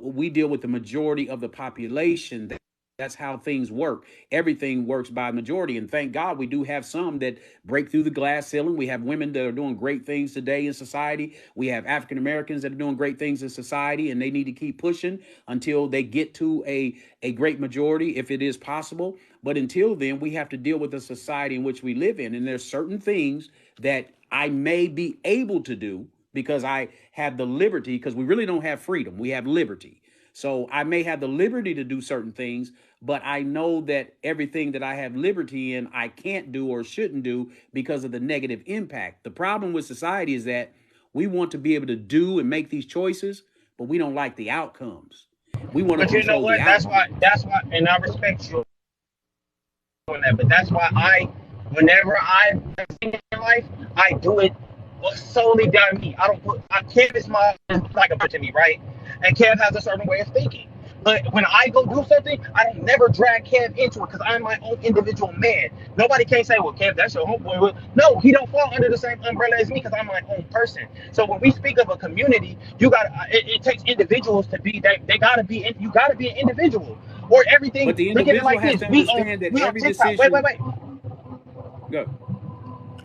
We deal with the majority of the population. That's how things work. Everything works by majority. And thank God we do have some that break through the glass ceiling. We have women that are doing great things today in society. We have African Americans that are doing great things in society, and they need to keep pushing until they get to a great majority, if it is possible. But until then, we have to deal with the society in which we live in. And there's certain things that I may be able to do because I have the liberty, because we really don't have freedom. We have liberty. So I may have the liberty to do certain things, but I know that everything that I have liberty in, I can't do or shouldn't do because of the negative impact. The problem with society is that we want to be able to do and make these choices, but we don't like the outcomes. We want to But you know control the what? outcomes. That's why, and I respect you on that. But that's why whenever I in life, I do it solely down to me. I don't put, Kev is my like a brother to me, right? And Kev has a certain way of thinking. But when I go do something, I don't never drag Kev into it because I'm my own individual man. Nobody can say, "Well, Kev, that's your homeboy." Well, no, he don't fall under the same umbrella as me because I'm my own person. So when we speak of a community, you got it takes individuals to be that they gotta be. You gotta be an individual, or But everything. the Look at it individual like has this: to understand that we on every TikTok. Wait, wait, decision. wait. Go.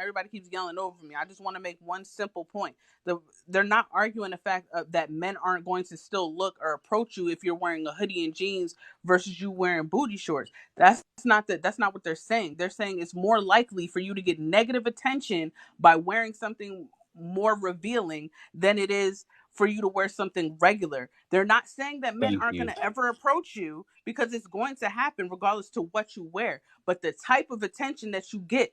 everybody keeps yelling over me. I just want to make one simple point. They're not arguing the fact that men aren't going to still look or approach you if you're wearing a hoodie and jeans versus you wearing booty shorts. That's not what they're saying. They're saying it's more likely for you to get negative attention by wearing something more revealing than it is for you to wear something regular. They're not saying that men Thank aren't going you. to ever approach you, because it's going to happen regardless to what you wear. But the type of attention that you get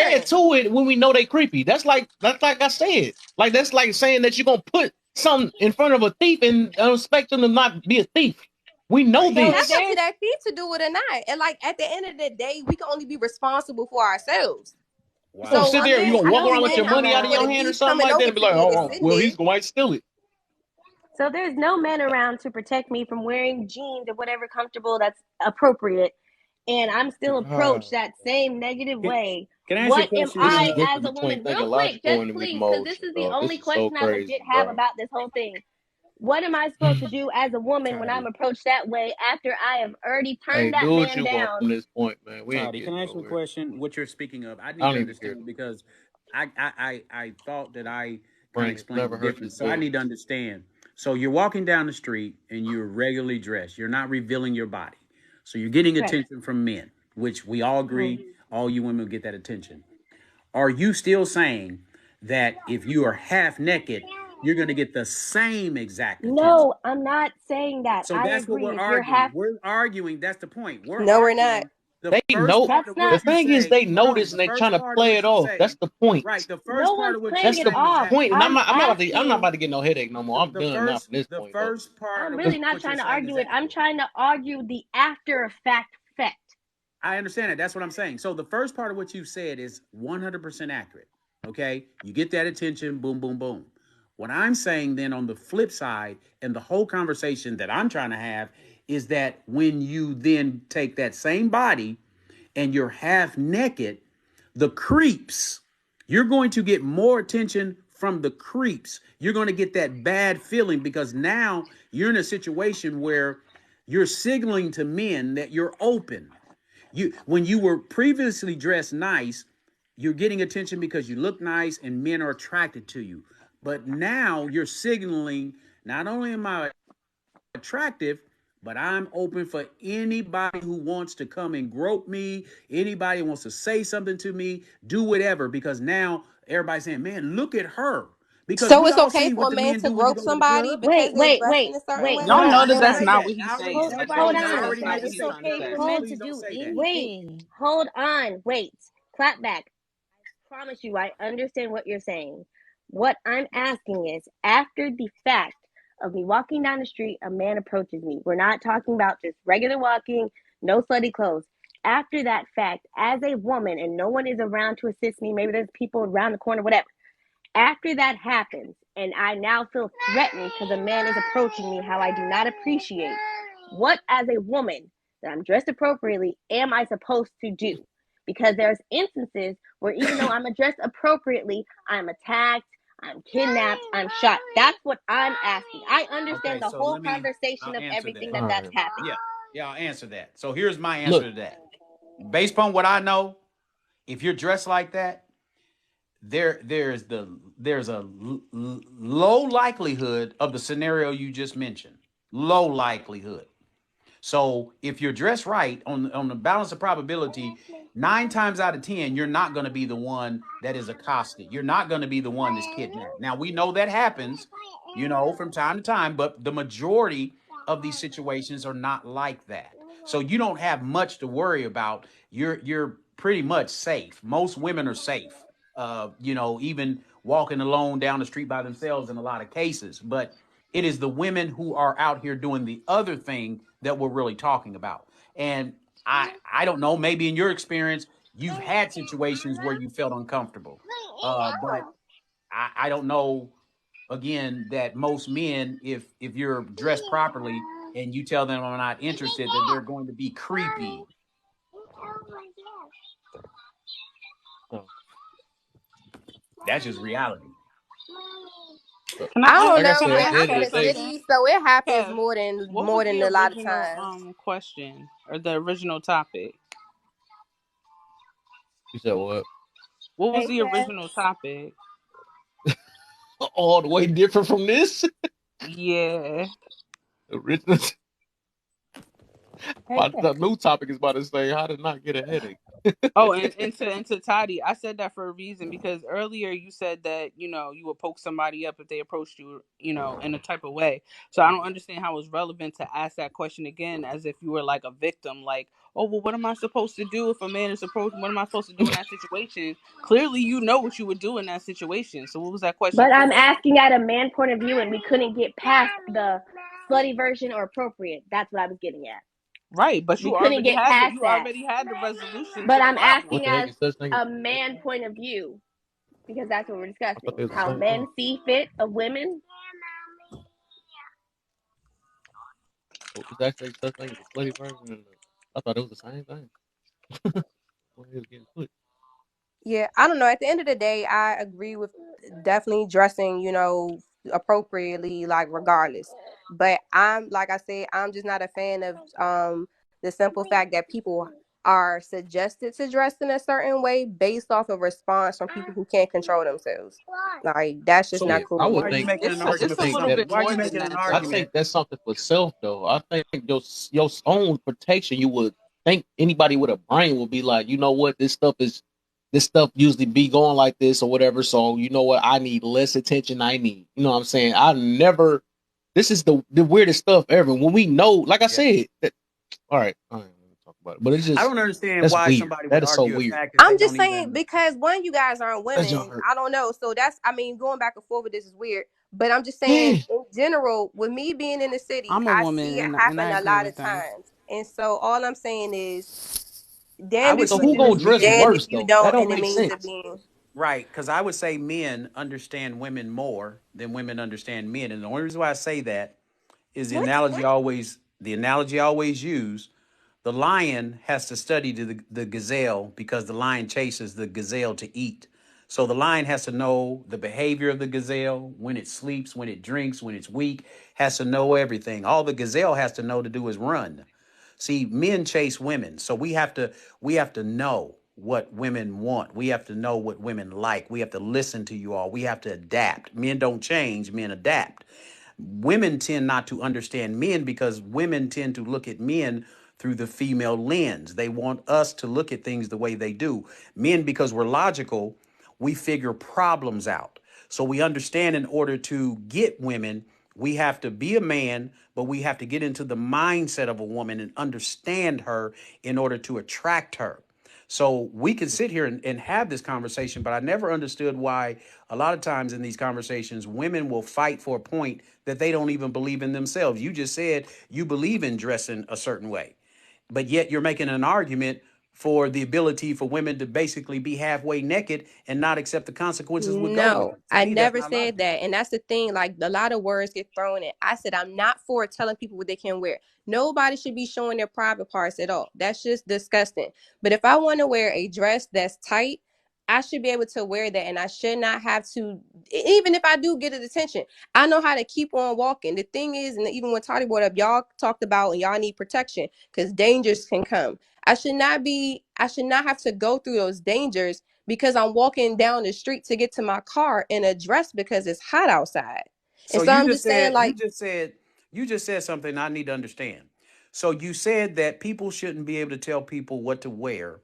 different. add to it when we know they creepy. That's like I said. Like that's like saying that you're gonna put something in front of a thief and expect them to not be a thief. We know So That's this. up to that thief to do it or not. And like at the end of the day, we can only be responsible for ourselves. Wow. You gonna So sit there? You there's gonna walk no around with men your money out of around your to hand or be something coming like that, over and be to like, me to oh, send well, it. he's going to steal it. So there's no men around to protect me from wearing jeans or whatever comfortable that's appropriate, and I'm still God. approached that same negative Can, way. can I ask you a What am question? This is I the as difference a between woman? thinking Real quick, logical just and please, because this emotion, is the dog. only This is so question I crazy, legit have bro. about this whole thing. What am I supposed to do as a woman when I'm Toddy, approached that way after I have already Hey, turned that do what man you want down? from this point, man. We ain't Toddy, can getting I ask you a nowhere. question? What you're speaking of, I I need don't to even care. understand because I thought that I kind of Frank, explained never the hurt your difference. So I need to feelings. understand. So you're walking down the street and you're regularly dressed. You're not revealing your body. So you're getting Correct. attention from men, which we all Mhm. agree, all you women will get that attention. Are you still saying that if you are half naked, you're going to get the same exact attention? No, I'm not saying that. So I that's what agree. we're If you're arguing. half, We're arguing. That's the point. We're No, we're not. arguing the They first know. part that's of The not. what you thing is, say. they Hold know this on. and The they're trying first to part of play what it you off. say, That's the right? point. The No first part one's of what you're playing That's it the saying is off. that point. And I'm I'm not asking. about to get no headache no more. I'm done now from this the point, though. first part I'm of really not what you're trying to saying is argue it. I'm accurate. trying to argue the after effect. I understand it. That's what I'm saying. So the first part of what you said is 100% accurate. Okay, you get that attention. Boom, boom, boom. What I'm saying then on the flip side, and the whole conversation that I'm trying to have is that when you then take that same body and you're half naked, the creeps, you're going to get more attention from the creeps. You're going to get that bad feeling because now you're in a situation where you're signaling to men that you're open. You when you were previously dressed nice, you're getting attention because you look nice and men are attracted to you. But now you're signaling not only am I attractive, but I'm open for anybody who wants to come and grope me, anybody who wants to say something to me, do whatever, because now everybody's saying, man, look at her. Because So we it's all okay seen for what a the man men to do when you grope go to the somebody club. because Wait, they're wait, dressed in wait, a certain wait. way? Hold Y'all on, know I that hold didn't that's on. say not that. what he's I already saying. Hold, said That's that. hold totally I not on. what already that's know not what what you're he's It's saying. trying to okay say. for men to Please don't do say that. Wait, anything. hold on. Wait. Clap back. Promise you, I understand what you're saying. What I'm asking is, after the fact of me walking down the street, a man approaches me. We're not talking about just regular walking, no slutty clothes. After that fact, as a woman, and no one is around to assist me, maybe there's people around the corner, whatever. After that happens, and I now feel threatened because a man is approaching me how I do not appreciate, what as a woman that I'm dressed appropriately am I supposed to do? Because there's instances where even though I'm dressed appropriately, I'm attacked, I'm kidnapped, I'm shot. That's what I'm asking. I Okay, understand the so whole I'll conversation of answer everything that. All that's right. happening. Yeah, yeah, I'll answer that. So here's my answer Look, to that. Based upon what I know, if you're dressed like that, there's a low likelihood of the scenario you just mentioned. Low likelihood. So if you're dressed right on the balance of probability, 9 times out of 10, you're not going to be the one that is accosted. You're not going to be the one that's kidnapped. Now we know that happens, from time to time, but the majority of these situations are not like that. So you don't have much to worry about. You're pretty much safe. Most women are safe. Even walking alone down the street by themselves in a lot of cases. But it is the women who are out here doing the other thing that we're really talking about. And I don't know, maybe in your experience, you've had situations where you felt uncomfortable. But I don't know again that most men, if you're dressed properly and you tell them I'm not interested, that they're going to be creepy. oh, That's just reality. Can I I don't like I know, said, can I at man. the I'm ask end in of him the the day, something? city, so it happens Kev, more than what was the a lot of original times. question or the original topic? you said what? What was Hey, the Kev. original topic? All the way different from this. Yeah. Original. Hey, Kev. The new topic is about to say how to not get a headache. Oh, and to Toddy, I said that for a reason because earlier you said that you would poke somebody up if they approached you, in a type of way. So I don't understand how it's relevant to ask that question again, as if you were like a victim. Like, oh well, what am I supposed to do if a man is approached? What am I supposed to do in that situation? Clearly, you know what you would do in that situation. So what was that question But I'm for? asking at a man point of view, and we couldn't get past the slutty version or appropriate. That's what I was getting at. Right, but We couldn't get past you that. already had the resolution But to the I'm problem. What asking the heck as is such thing as a a split man person? point of view because that's what we're I thought discussing. they was the How same thing. men see fit of women. What is actually such thing as a slutty version? I thought it was the same thing. When he was getting split. Yeah, I don't know. At the end of the day, I agree with definitely dressing, appropriately, like regardless. But I'm like I said, I'm just not a fan of the simple fact that people are suggested to dress in a certain way based off of response from people who can't control themselves. Like that's just So not Yeah, cool I to why would are me. you think. making an I would argument It's a for think little something? that. bit Why are you more than making an that though, I man. think argument? that's something for self though. I think your own protection. You would think anybody with a brain would be like, you know what, this stuff usually be going like this or whatever. So you know what, I need less attention. I need, you know what I'm saying. I never. This is the weirdest stuff ever. When we know, like I Yeah. said, that, all right, I ain't gonna talk about it, but it's I just don't understand that's why weird. somebody would That is so argue a weird. fact that they I'm just don't saying even. because one, you guys aren't That's just women. hurt. I don't know. So that's, I mean, going back and forth with this is weird. But I'm just saying, Yeah. in general, with me being in the city, I'm a I woman see it and happen I a agree lot with of that. times. And so all I'm saying is, I damned would if So you who say do, gonna dress damned men, if worse you though? That don't, don't and it make means it sense. being. right? Because I would say men understand women more than women understand men, and the only reason why I say that is What? the analogy I always use. The lion has to study the gazelle because the lion chases the gazelle to eat. So the lion has to know the behavior of the gazelle, when it sleeps, when it drinks, when it's weak, has to know everything. All the gazelle has to know to do is run. See, men chase women, so we have to know what women want. We have to know what women like. We have to listen to you all. We have to adapt. Men don't change, men adapt. Women tend not to understand men because women tend to look at men through the female lens. They want us to look at things the way they do. Men, because we're logical, we figure problems out. So we understand in order to get women, we have to be a man, but we have to get into the mindset of a woman and understand her in order to attract her. So we can sit here and have this conversation, but I never understood why a lot of times in these conversations, women will fight for a point that they don't even believe in themselves. You just said you believe in dressing a certain way, but yet you're making an argument for the ability for women to basically be halfway naked and not accept the consequences would go with No, it. To I me, that's never not said logical. that. And that's the thing. Like, a lot of words get thrown in. I said, I'm not for telling people what they can wear. Nobody should be showing their private parts at all. That's just disgusting. But if I want to wear a dress that's tight, I should be able to wear that. And I should not have to, even if I do get attention, I know how to keep on walking. The thing is, and even when Toddy brought up, y'all talked about and y'all need protection because dangers can come. I should not have to go through those dangers because I'm walking down the street to get to my car in a dress because it's hot outside. And So so I'm just saying, like, you just said something I need to understand. So you said that people shouldn't be able to tell people what to wear,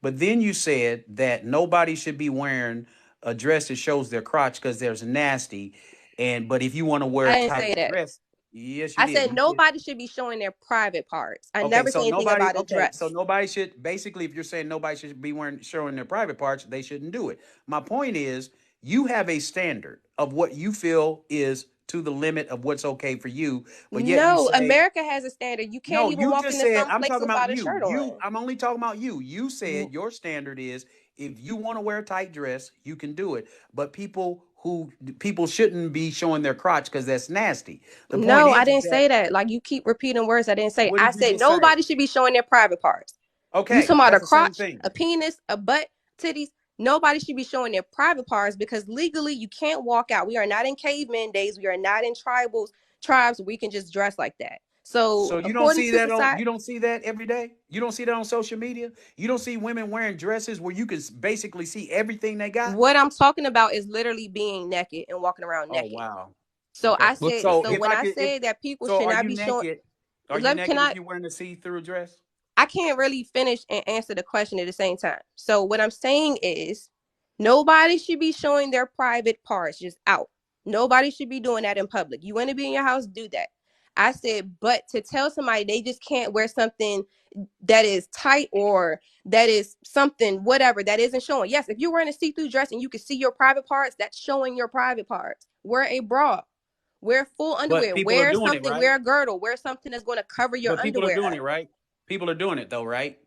but then you said that nobody should be wearing a dress that shows their crotch because there's nasty. And but if you want to wear I a didn't tight say that. dress, yes, you I did. said You said nobody should be showing their private parts. I okay. never said So anything nobody. about a Okay. So dress. nobody should basically. If you're saying nobody should be wearing showing their private parts, they shouldn't do it. My point is, you have a standard of what you feel is to the limit of what's okay for you, but yet you No, say America has a standard. You can't no, even you walk just into said, some I'm talking places about without a you. shirt on. I'm only talking about you. You said your standard is if you want to wear a tight dress, you can do it. But people shouldn't be showing their crotch because that's nasty. The point No, I is didn't that say that. Like, you keep repeating words I didn't say. what I did you said just say? nobody should be showing their private parts. You Okay, talking about a that's the same crotch, thing. a penis, a butt, titties. Nobody should be showing their private parts because legally you can't walk out. We are not in caveman days. We are not in tribes where we can just dress like that. So So you don't according see to that on society, you don't see that every day? You don't see that on social media? You don't see women wearing dresses where you can basically see everything they got? what I'm talking about is literally being naked and walking around Oh naked. wow. So Okay. I said, So so if when I I could if say that people so should are not you be showing, naked? Are you can naked if I? you're wearing a see-through dress? I can't really finish and answer the question at the same time. So what I'm saying is nobody should be showing their private parts just out. Nobody should be doing that in public. You want to be in your house, do that. I said, but to tell somebody they just can't wear something that is tight or that is something, whatever, that isn't showing. Yes, if you're wearing a see-through dress and you can see your private parts, that's showing your private parts. Wear a bra. Wear full But underwear. people are Wear doing it, something. right? Wear a girdle. Wear something that's going to cover your But people are underwear doing up. it, right? People are doing it though, right?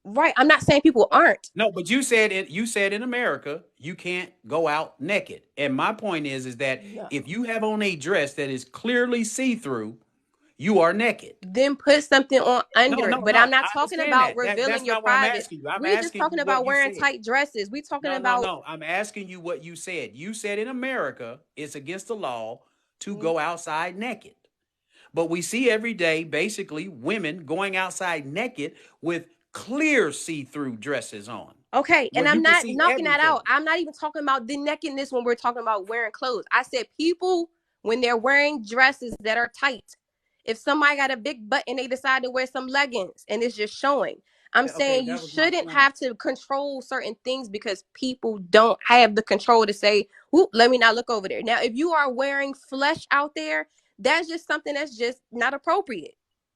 Right. I'm not saying people aren't. No, but you said it. You said in America you can't go out naked. And my point is that No. if you have on a dress that is clearly see through, you are naked. Then put something on No, under no, it. But I'm no. not I talking understand about that. revealing That's your not what I'm privates. asking you. I'm We just asking talking you what about you wearing said. tight dresses. We talking No, no, about no. I'm asking you what you said. You said in America it's against the law to go outside naked. But we see every day basically women going outside naked with clear see-through dresses on okay, where and you I'm can not see knocking that out. everything. I'm not even talking about the nakedness when we're talking about wearing clothes. I said people when they're wearing dresses that are tight. If somebody got a big butt and they decide to wear some leggings and it's just showing, I'm Okay, saying you that was my shouldn't point. have to control certain things because people don't have the control to say, "Whoop, let me not look over there." Now, if you are wearing flesh out there, that's just something that's just not appropriate.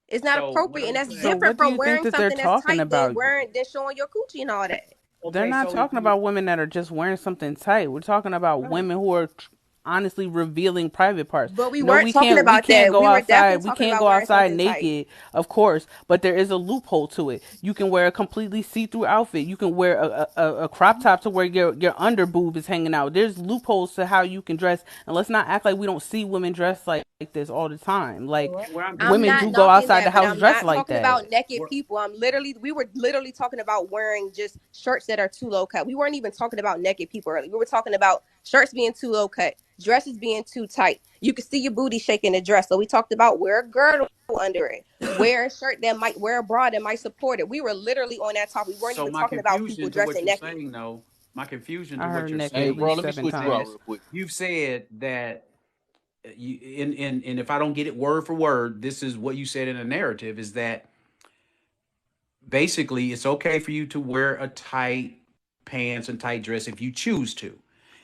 It's not So what appropriate, and I'm that's So saying. different what do from you think wearing that they're something that's talking tight than about? showing your coochie and all that. They're Okay, not so if talking you about women that are just wearing something tight. We're talking about right. women who are honestly revealing private parts. But we No, weren't we talking can't we about can't that. go We were definitely outside. We talking can't about go wearing outside something tight. naked, of course, but there is a loophole to it. You can wear a completely see-through outfit. You can wear a crop top to where your under boob is hanging out. There's loopholes to how you can dress. And let's not act like we don't see women dress like this all the time. Like What I'm I'm women saying not do go knocking outside the that, but house I'm dressed not like talking that. about naked what, people. We were literally talking about wearing just shirts that are too low cut. We weren't even talking about naked people earlier. We were talking about shirts being too low cut, dresses being too tight. You could see your booty shaking the dress. So we talked about wear a girdle under it, wear a shirt that might wear a bra that might support it. We were literally on that topic. We weren't so even my talking about people confusion to what dressing you're naked. saying though, my confusion I to what heard you're naked Hey, at saying bro, least let me seven switch is you out that times. real quick. you've said that you and if I don't get it word for word, this is what you said in a narrative is that basically it's okay for you to wear a tight pants and tight dress if you choose to.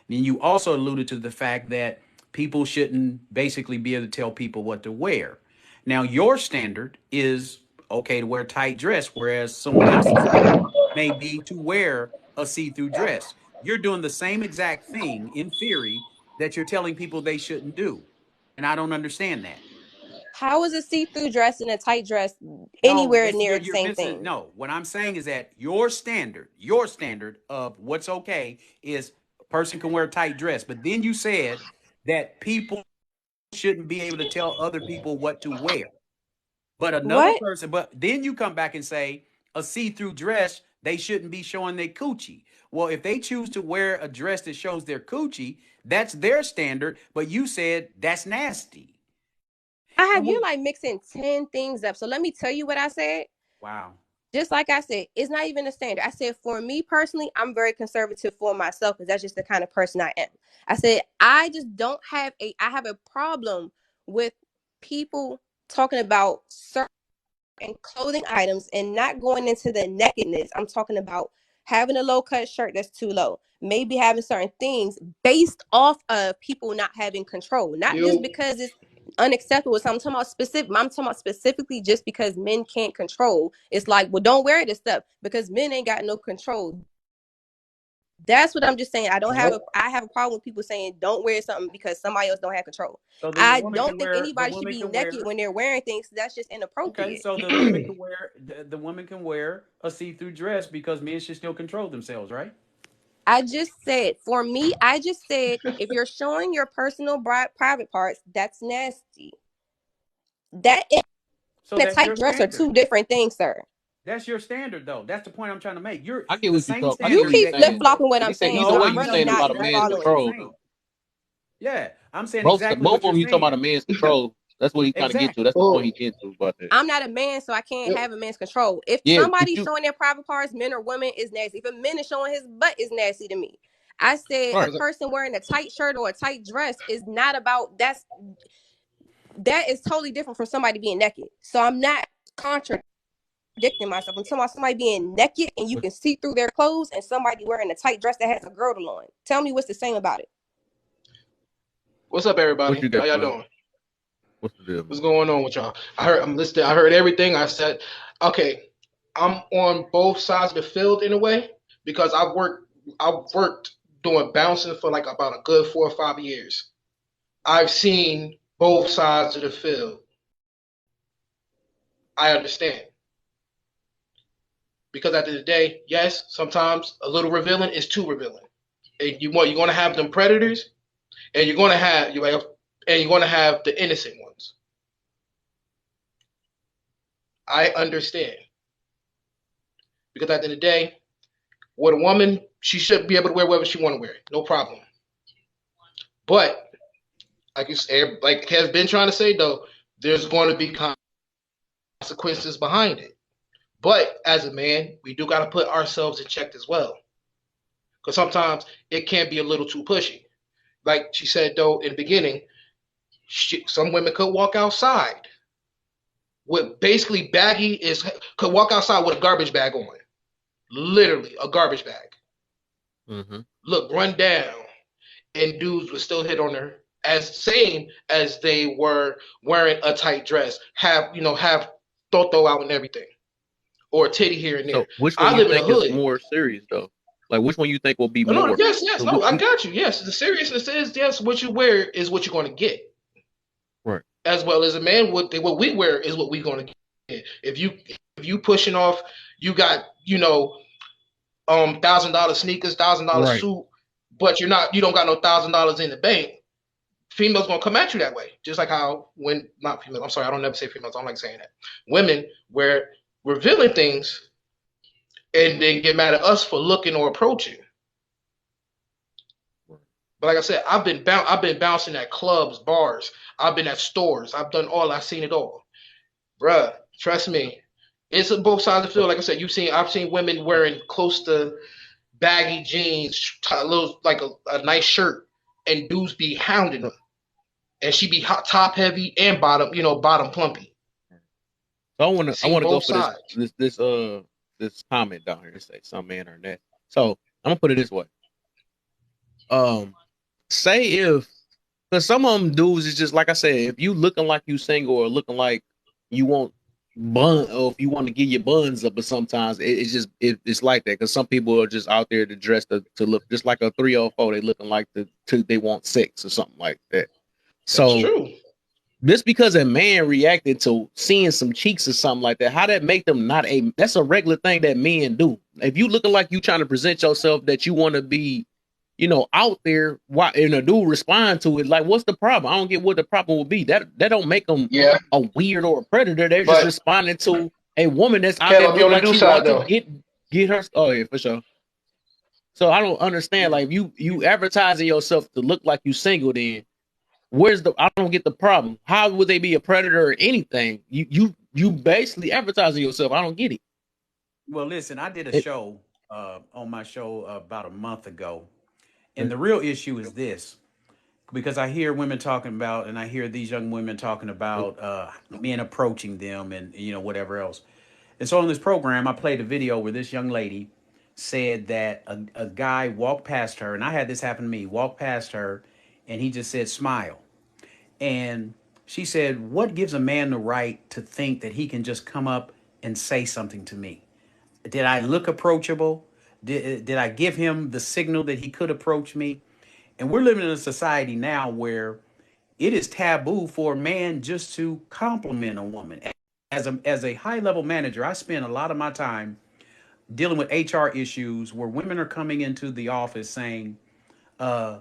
Then you also alluded to the fact that people shouldn't basically be able to tell people what to wear. Now your standard is okay to wear tight dress, whereas someone else's standard may be to wear a see-through dress. You're doing the same exact thing in theory that you're telling people they shouldn't do. And I don't understand that. How is a see-through dress and a tight dress No, anywhere that's near the you're same missing. thing? No, what I'm saying is that your standard of what's okay is a person can wear a tight dress, but then you said that people shouldn't be able to tell other people what to wear. But another What? person, but then you come back and say a see-through dress, they shouldn't be showing their coochie. Well, if they choose to wear a dress that shows their coochie, that's their standard, but you said that's nasty. I And have what you like mixing 10 things up. So let me tell you what I said. wow. Just like I said, it's not even a standard. I said, for me personally, I'm very conservative for myself because that's just the kind of person I am. I said, I just don't have I have a problem with people talking about certain clothing items and not going into the nakedness. I'm talking about having a low cut shirt that's too low, maybe having certain things based off of people not having control, not just You because it's unacceptable. So I'm talking about specifically just because men can't control. It's like, well, don't wear this stuff because men ain't got no control. That's what I'm just saying. I have a problem with people saying don't wear something because somebody else don't have control. So then the I woman don't can think wear the anybody should woman be can naked wear when they're wearing things. That's just okay, inappropriate. so the woman can wear the woman can wear a see-through dress because men should still control themselves, right? I just said, for me, I just said, if you're showing your personal private parts, that's nasty. That So and a that's tight your dress are standard. two different things, sir. That's your standard though. That's the point I'm trying to make. You're I get the what you same talk. I You get what standard you're keep that flip saying you though, flopping what because I'm he said saying, either so no, way, I'm I'm you really telling saying you not about a even man's exactly what following you're you. control saying. though. Yeah, I'm saying exactly Both what of you're them, you talking about a saying. man's control. That's what he's trying to get to. Exactly. That's the point oh, he getting to about that. I'm not a man, so I can't have a man's control. If Yeah, but somebody's you showing their private parts, men or women, is nasty. If a man is showing his butt, is nasty to me. I said a right. person wearing a tight shirt or a tight dress is not about that is totally different from somebody being naked. So I'm not contradicting myself. I'm talking about somebody being naked and you What, can see through their clothes and somebody wearing a tight dress that has a girdle on. Tell me what's the same about it. what's up, what everybody? you How got, y'all bro? doing? What's the deal, What's man? going on with y'all? I heard I'm listening. I heard everything I said. Okay, I'm on both sides of the field in a way because I've worked doing bouncing for like about a good 4 or 5 years. I've seen both sides of the field. I understand. Because at the end of the day, yes, sometimes a little revealing is too revealing. And you're going to have them predators, and you're going to have the innocent ones. I understand, because at the end of the day, with a woman, she should be able to wear whatever she want to wear, no problem. But like you said, like has been trying to say though, there's going to be consequences behind it. But as a man, we do got to put ourselves in check as well, because sometimes it can be a little too pushy. Like she said though in the beginning, some women could walk outside with basically baggy is could walk outside with a garbage bag on, literally a garbage bag. Mm-hmm. Look run down, and dudes would still hit on her as same as they were wearing a tight dress, have toto out and everything, or a titty here and there. So which one I you live in the think is hood. more serious though? Like which one you think will be No, no, more? yes, yes, 'Cause no, I got you. Yes, the seriousness is yes, what you wear is what you're going to get. right. As well as a man, what we wear is what we're going to get. If you pushing off, you got $1,000 sneakers, $1,000 Right. suit, but you don't got no $1,000 in the bank. Females gonna come at you that way, just like how when not females. I'm sorry, I don't never say females. I don't like saying that. Women where revealing things and then get mad at us for looking or approaching. But like I said, I've been bouncing at clubs, bars. I've been at stores. I've done all. I've seen it all, bruh. Trust me, it's a both sides of the field. Like I said, I've seen women wearing close to baggy jeans, a little like a nice shirt, and dudes be hounding them, and she be top heavy and bottom plumpy. So I Seen want to go both for this sides. this comment down here. It say some man or that. So I'm gonna put it this way. Say if because some of them dudes is just like I said, if you looking like you single or looking like you want bun or if you want to get your buns up, but sometimes it's like that because some people are just out there to dress to look just like a 304. They looking like they want sex or something like that. That's So true. just because a man reacted to seeing some cheeks or something like that, how that make them not that's a regular thing that men do. If you looking like you trying to present yourself that you want to be, out there, why and a dude respond to it, like what's the problem? I don't get what the problem would be. That don't make them Yeah, a weird or a predator. They're just but responding to a woman that's out there Kev, be look on the like do she side want to though. get her. Oh yeah, for sure. So I don't understand. Like you advertising yourself to look like you single, then where's I don't get the problem. How would they be a predator or anything? You basically advertising yourself. I don't get it. Well, listen, I did a It- show on my show about a month ago, and the real issue is this because I hear women talking about, and I hear these young women talking about men approaching them, and whatever else. And so on this program, I played a video where this young lady said that a guy walked past her, and I had this happen to me. Walked past her, and he just said, "Smile." And she said, "What gives a man the right to think that he can just come up and say something to me? Did I look approachable? Did I give him the signal that he could approach me?" And we're living in a society now where it is taboo for a man just to compliment a woman. As a high level manager, I spend a lot of my time dealing with HR issues where women are coming into the office saying, uh,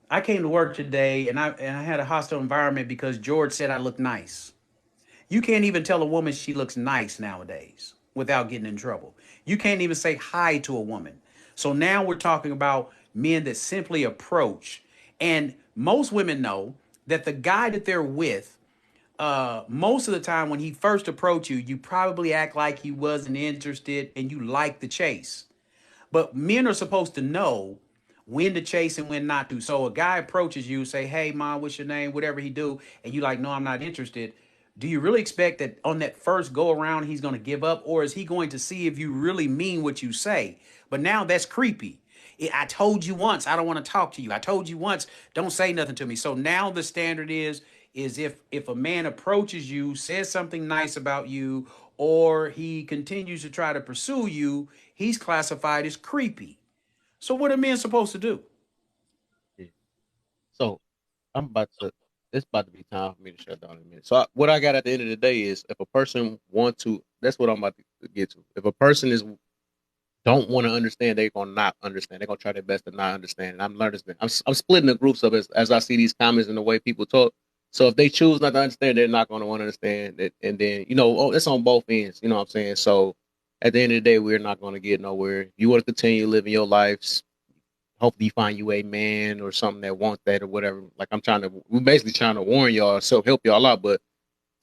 "I came to work today and I had a hostile environment because George said I look nice." You can't even tell a woman she looks nice nowadays without getting in trouble. You can't even say hi to a woman. So now we're talking about men that simply approach. And most women know that the guy that they're with, most of the time when he first approached you, you probably act like he wasn't interested and you like the chase. But men are supposed to know when to chase and when not to. So a guy approaches you, say, "Hey, mom, what's your name?" Whatever he do, and you like, "No, I'm not interested." Do you really expect that on that first go around he's going to give up, or is he going to see if you really mean what you say? But now that's creepy. I told you once I don't want to talk to you. I told you once don't say nothing to me. So now the standard is if a man approaches you, says something nice about you, or he continues to try to pursue you, he's classified as creepy. So what are men supposed to do? yeah. So I'm about to. It's about to be time for me to shut down in a minute. So what I got at the end of the day is, if a person want to, that's what I'm about to get to. If a person is don't want to understand, they're gonna not understand. They're gonna try their best to not understand. And I'm learning. I'm splitting the groups up as I see these comments and the way people talk. So if they choose not to understand, they're not gonna want to understand it. And then it's on both ends. You know what I'm saying? So at the end of the day, we're not gonna get nowhere. If you want to continue living your lives, hopefully you find you a man or something that wants that or whatever. Like we're basically trying to warn y'all, so help y'all out, but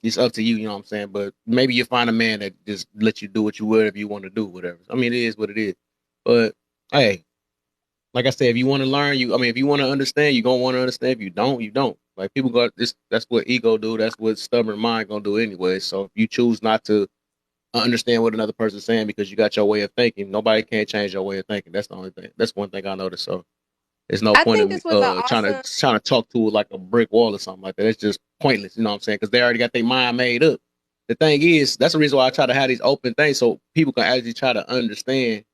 it's up to you, you know what I'm saying? But maybe you find a man that just lets you do what you whatever you want to do, whatever. I mean, it is what it is. But hey, like I said, if you want to learn, if you want to understand, you're gonna want to understand. If you don't, you don't. Like people got this, that's what ego do, that's what stubborn mind gonna do anyway. So if you choose not to understand what another person's saying because you got your way of thinking, nobody can change your way of thinking. That's the only thing. That's one thing I noticed. So there's no I point think in this was an trying to awesome. talk to it like a brick wall or something like that. It's just pointless, you know what I'm saying? Because they already got their mind made up. The thing is, that's the reason why I try to have these open things so people can actually try to understand,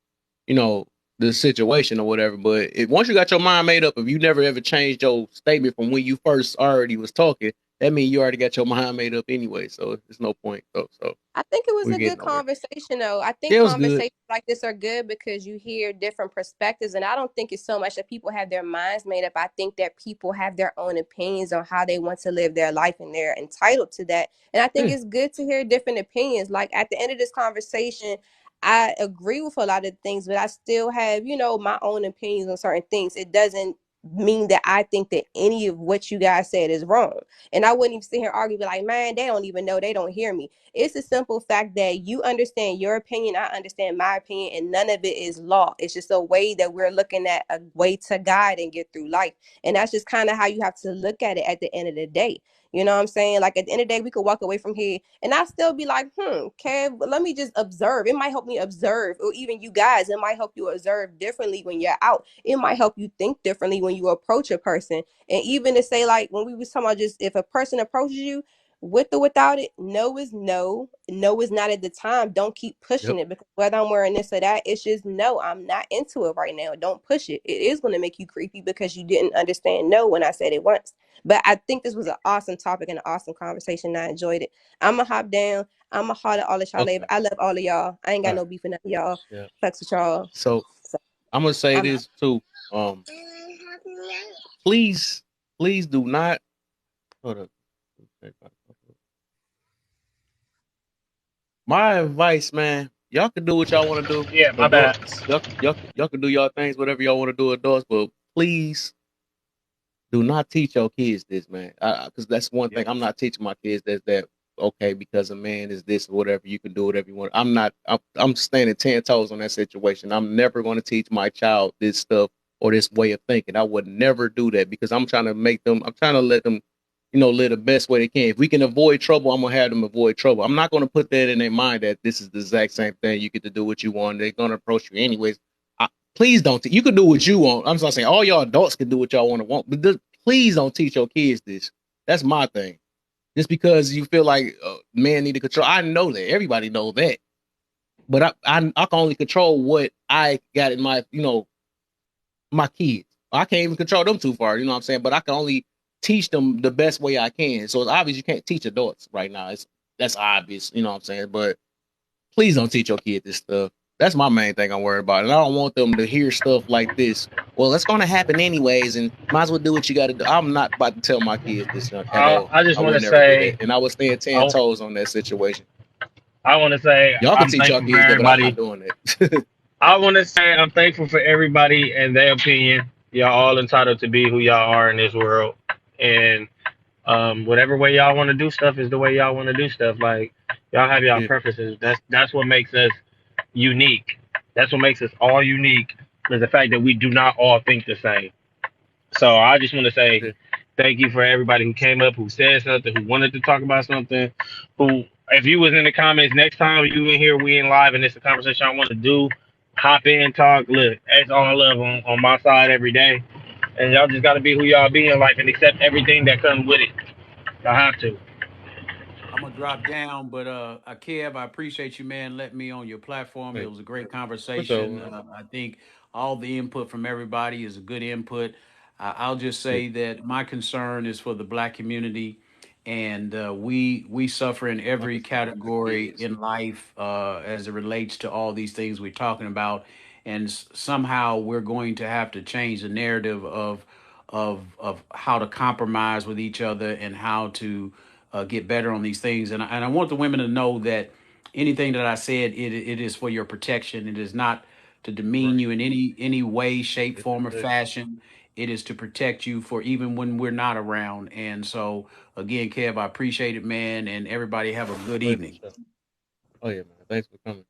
you know, the situation or whatever. But once you got your mind made up, if you never ever changed your statement from when you first already was talking, that means you already got your mind made up anyway. So there's no point though. So I think it was we're a good getting nowhere. conversation, though. I think Yeah, it was good. conversations like this are good because you hear different perspectives. And I don't think it's so much that people have their minds made up. I think that people have their own opinions on how they want to live their life and they're entitled to that. And I think Yeah. it's good to hear different opinions. Like at the end of this conversation, I agree with a lot of things, but I still have, my own opinions on certain things. It doesn't mean that I think that any of what you guys said is wrong. And I wouldn't even sit here and argue, be like, man, they don't even know, they don't hear me. It's a simple fact that you understand your opinion, I understand my opinion, and none of it is law. It's just a way that we're looking at a way to guide and get through life. And that's just kind of how you have to look at it at the end of the day. You know what I'm saying? Like at the end of the day, we could walk away from here and I still be like, Kev, let me just observe. It might help me observe, or even you guys, it might help you observe differently when you're out. It might help you think differently when you approach a person. And even to say, like, when we was talking about just if a person approaches you, with or without it, no is no. No is not at the time. Don't keep Yep. pushing it because whether I'm wearing this or that, it's just no. I'm not into it right now. Don't push it. It is going to make you creepy because you didn't understand no when I said it once. But I think this was an awesome topic and an awesome conversation. I enjoyed it. I'm going to hop down. I'm going to holler all at y'all later. Okay. I love all of y'all. I ain't All got right. no beef with none of y'all. Yeah. Fucks with y'all. So So I'm gonna say I'm this too. Please, please do not. Hold up. My advice, man, y'all can do what y'all want to do. Yeah, my bad. Adults, y'all can do y'all things, whatever y'all want to do, adults. But please do not teach your kids this, man. Because that's one thing Yep. I'm not teaching my kids. That okay because a man is this or whatever. You can do whatever you want. I'm not. I'm standing 10 toes on that situation. I'm never going to teach my child this stuff or this way of thinking. I would never do that because I'm trying to make them. I'm trying to let them, live the best way they can. If we can avoid trouble, I'm gonna have them avoid trouble. I'm not gonna put that in their mind that this is the exact same thing. You get to do what you want. They're gonna approach you anyways. Please don't. You can do what you want. I'm not saying all y'all adults can do what y'all want, but please don't teach your kids this. That's my thing. Just because you feel like men need to control, I know that everybody knows that, but I can only control what I got in my my kids. I can't even control them too far. You know what I'm saying? But I can only teach them the best way I can. So it's obvious you can't teach adults right now. That's obvious. You know what I'm saying? But please don't teach your kid this stuff. That's my main thing I'm worried about. And I don't want them to hear stuff like this. Well, it's going to happen anyways, and might as well do what you got to do. I'm not about to tell my kids this at all. I just I want would to never do that. say, And I would stand 10 I, toes on that situation. I want to say Y'all can I'm teach your thankful for kids that, but I'm not everybody. doing that. I want to say I'm thankful for everybody and their opinion. Y'all all entitled to be who y'all are in this world, and whatever way y'all want to do stuff is the way y'all want to do stuff. Like y'all have y'all Yeah, preferences. That's what makes us unique. That's what makes us all unique. Is the fact that we do not all think the same. So I just want to say yeah, thank you for everybody who came up, who said something, who wanted to talk about something, who if you was in the comments next time you in here, we in live and it's a conversation I want to do, hop in, talk. Look, that's all love on my side every day. And y'all just gotta be who y'all be in life and accept everything that comes with it. Y'all have to. I'm gonna drop down, but Kev, I appreciate you, man. Letting me on your platform. It hey, was a great for conversation. sure. I think all the input from everybody is a good input. I'll just Yeah, say that my concern is for the black community, and we suffer in every Understand our category kids. in life as it relates to all these things we're talking about, and somehow we're going to have to change the narrative of how to compromise with each other and how to get better on these things. And I want the women to know that anything that I said, it is for your protection. It is not to demean Right. you in any way, shape, It's form, or protection. fashion. It is to protect you for even when we're not around. And so, again, Kev, I appreciate it, man, and everybody have a good Oh, yeah, for evening. sure. Oh, yeah, man. Thanks for coming.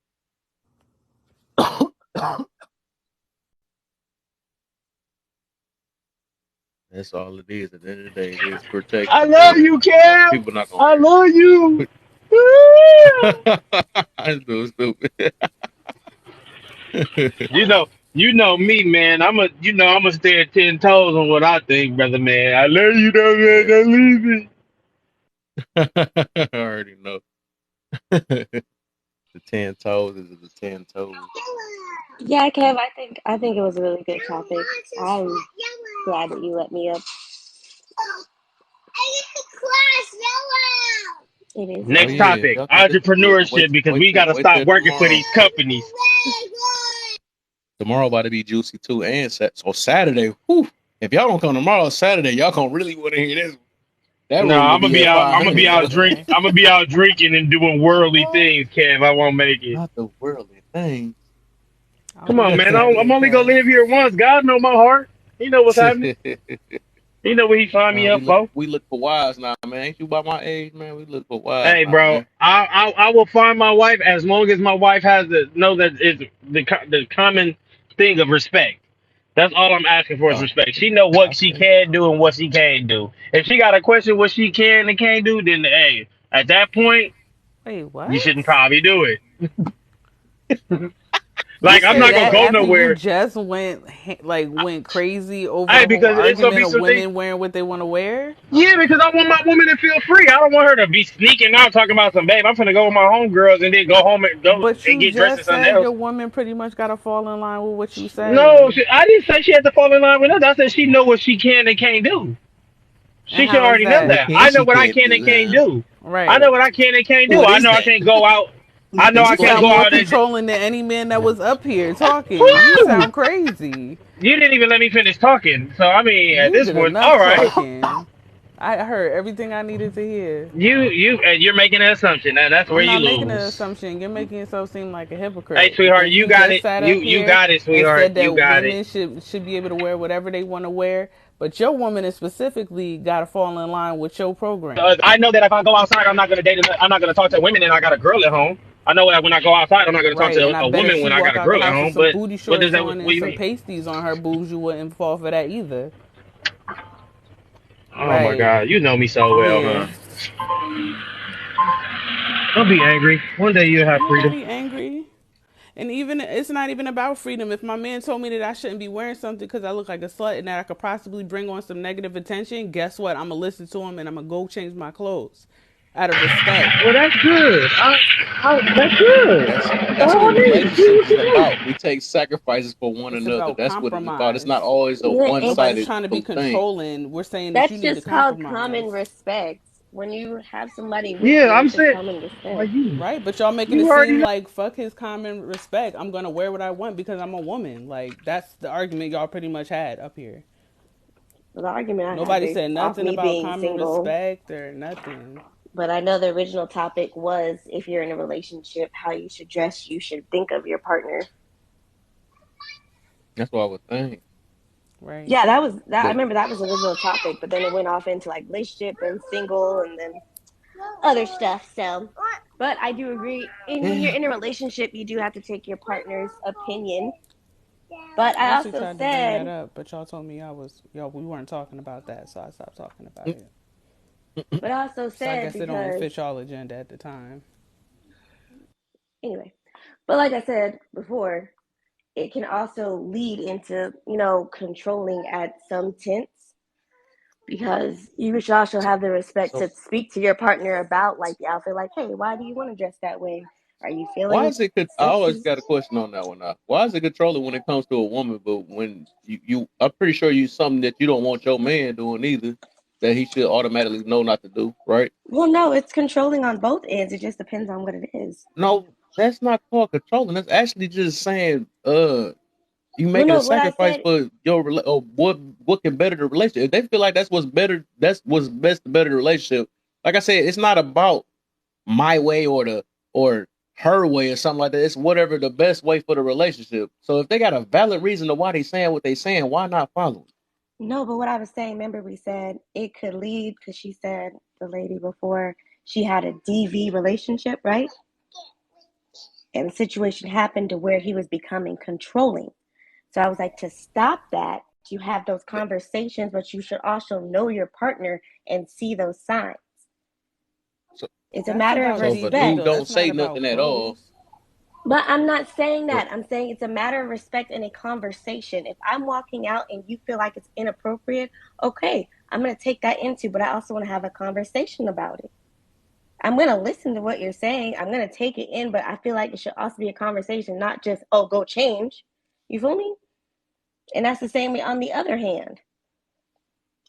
That's all it is. At the end of the day, it is I protection, love but you, Cam. people not gonna I hear love you. Woo! it. I'm so stupid. You know me, man. I'm a stay at 10 toes on what I think, brother, man. I love you, though, man. Yeah, Don't leave me. I already know. The 10 toes is the 10 toes. Yeah, Kev, I think it was a really good topic. I'm glad that you let me up. It is Oh Next yellow. yeah, if topic, y'all can just entrepreneurship, because we got to wait stop till working for tomorrow. these companies. Tomorrow about to be juicy too, and so Saturday. Whew, if y'all don't come tomorrow, Saturday, y'all gonna really want to hear this. That No, room gonna be at I'm gonna be 500. out Okay. I'm gonna be out drinking and doing worldly things, Kev. I won't make it. Not the worldly things. I'll Come be on, there man. I'm Saturday, only gonna Kev. live here once. God know my heart. He know what's happening. He know what he signed me Nah, up for. we look for wives now, man. Ain't you about my age, man? We look for wives Hey, now, bro, man. I will find my wife as long as my wife has the know that it's the common thing of respect. That's all I'm asking for is Oh, respect. She know what I she feel can do and what she can't do. If she got a question what she can and can't do, then hey, at that point Wait, you shouldn't what? probably do it. You Like I'm say not gonna that go after you nowhere. just went crazy over Hey, the whole because it's gonna argument be of something. women wearing what they want to wear? Yeah, because I want my woman to feel free. I don't want her to be sneaking out talking about some babe. I'm finna go with my homegirls and then go home and go But and you get dressed in just something said your else. woman pretty much got to fall in line with what you No, saying. I didn't say she had to fall in line with us. I said she know what she can and can't do. And She should how is already know what that? that. can I know she what I can't can and do, can't huh? do. I know Right. what I can and can't do. What I is know I that? can't go out. I know You I can't sound go Explain. more out and. controlling than any man that was up here talking. You Woo! sound crazy. You didn't even let me finish talking. So I mean, at You this did point, enough all right. talking. I heard everything I needed to hear. You're making an assumption. That's where I'm you not making an lose. assumption. You're making yourself seem like a Hey, hypocrite sweetheart, because you you got just it. sat up You here got it, and sweetheart. said You that got it. women should be able to wear whatever they want to wear, but your woman is specifically got to fall in line with your program. I know that if I go outside, I'm not gonna date. I'm not gonna talk to women, and I got a girl at home. I know that when I go outside, I'm not gonna talk Right, and to I a bet if woman she when I got walk a out the girl at house with home. some But booty what does shorts that? on What and do you some mean? pasties on her boobs, you wouldn't fall for that either. Oh my Right. God, you know me so well, Yeah. man. Don't be angry. One day you'll have I'm not gonna freedom. be angry. And even it's not even about freedom. If my man told me that I shouldn't be wearing something because I look like a slut and that I could possibly bring on some negative attention, guess what? I'm gonna listen to him and I'm gonna go change my clothes out of respect. Well, that's good. That's good. That's By what all means, do relationship what is you want. about. We take sacrifices for one It's another. about That's what it's about. It's not compromise. always a Yeah, one it's Nobody's sided trying to be thing. controlling. We're saying that you that's need to just called common compromise. respect. When you have somebody with Yeah, you, I'm it's just saying. common Like respect. Right, but y'all making it you already seem know. like fuck his common respect. I'm gonna wear what I want because I'm a woman. Like that's the argument y'all pretty much had up here. The argument I had Nobody based said off nothing me about being common single, respect or nothing. but I know the original topic was if you're in a relationship, how you should dress, you should think of your partner. That's what I would think. Right. Yeah, that was that. I But remember that was the original topic, but then it went off into like relationship and single, and then other stuff. So, but I do agree. And when yeah, you're in a relationship, you do have to take your partner's opinion. But I I actually also tried to bring that said, up, but y'all told me y'all we weren't talking about that, so I stopped talking about mm, it. but I also So I said guess it don't because fit y'all agenda at the time. anyway. But like I said before, it can also lead into controlling at some tense because you should also have the respect so to speak to your partner about like the outfit. Like, hey, why do you want to dress that way? Are you why feeling is it? I always sexy? got a question on that one. Now. Why is it controlling when it comes to a woman, but when I'm pretty sure you something that you don't want your man doing either. that he should automatically know not to do, right? Well, no, it's controlling on both ends. It just depends on what it is. No, that's not called controlling. That's actually just saying, you Well, making a no, what I sacrifice said, for your or what can better the relationship. If they feel like that's what's better, that's what's best to better the relationship. Like I said, it's not about my way or her way or something like that. It's whatever the best way for the relationship. So if they got a valid reason to why they saying what they saying, why not follow it? no, but what I was saying, remember we said it could lead, because she said, the lady before, she had a DV relationship, right? And the situation happened to where he was becoming controlling. So I was like, to stop that, you have those conversations, but you should also know your partner and see those signs. So, It's a That's matter of about so if a DV respect. dude though. don't That's not say about nothing at all, clothes. But I'm not saying but that. I'm saying it's a matter of respect and a conversation. If I'm walking out and you feel like it's inappropriate, okay, I'm going to take that into, but I also want to have a conversation about it. I'm going to listen to what you're saying. I'm going to take it in, but I feel like it should also be a conversation, not just, oh, go change. You feel me? And that's the same way on the other hand.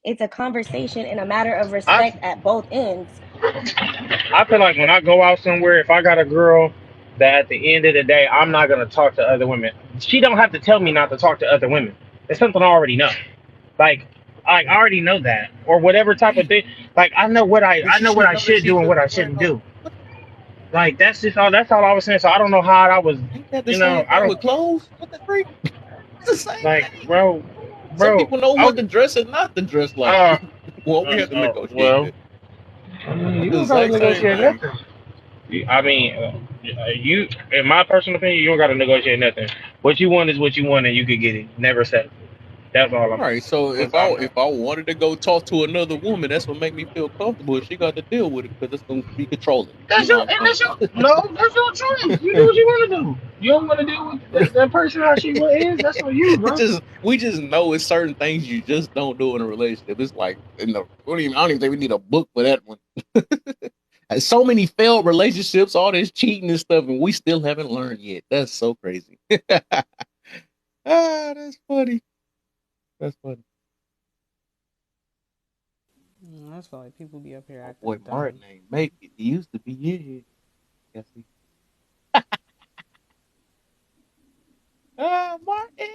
It's a conversation and a matter of I respect at both ends. I feel like when I go out somewhere, if I got a girl that at the end of the day I'm not gonna talk to other women, she don't have to tell me not to talk to other women. It's something I already know. Like I already know that, or whatever type of thing. Like but I she know what should I know that should she do and could what I man. shouldn't Oh, do. Like that's just all. That's all I was saying. So I don't know how I was. ain't that the You know, same I thing don't with clothes? What the freak? It's the same like, thing. Some bro. people know what Okay, to dress and not to dress like. uh, Well, we have to negotiate well, that. I mean, you It's don't the gotta exact same negotiate thing. nothing. I mean, you, in my personal opinion, you don't gotta negotiate nothing. What you want is what you want, and you can get it. Never settle. That's all I'm. Right. So That's all I'm if I wanted to go talk to another woman, that's what make me feel comfortable. She got to deal with it because it's gonna be controlling. You That's know your, what I'm and saying? that's your, no, that's your choice. You do what you want to do. You don't want to deal with that person how she is. That's on you, It's bro. just we just know it's certain things you just don't do in a relationship. It's like in the I don't even think we need a book for that one. And so many failed relationships, all this cheating and stuff, and we still haven't learned yet. That's so crazy. That's funny. That's funny. That's why like, people be up here My boy acting dumb. Martin ain't make it. He used to be in here. Guess he. Martin.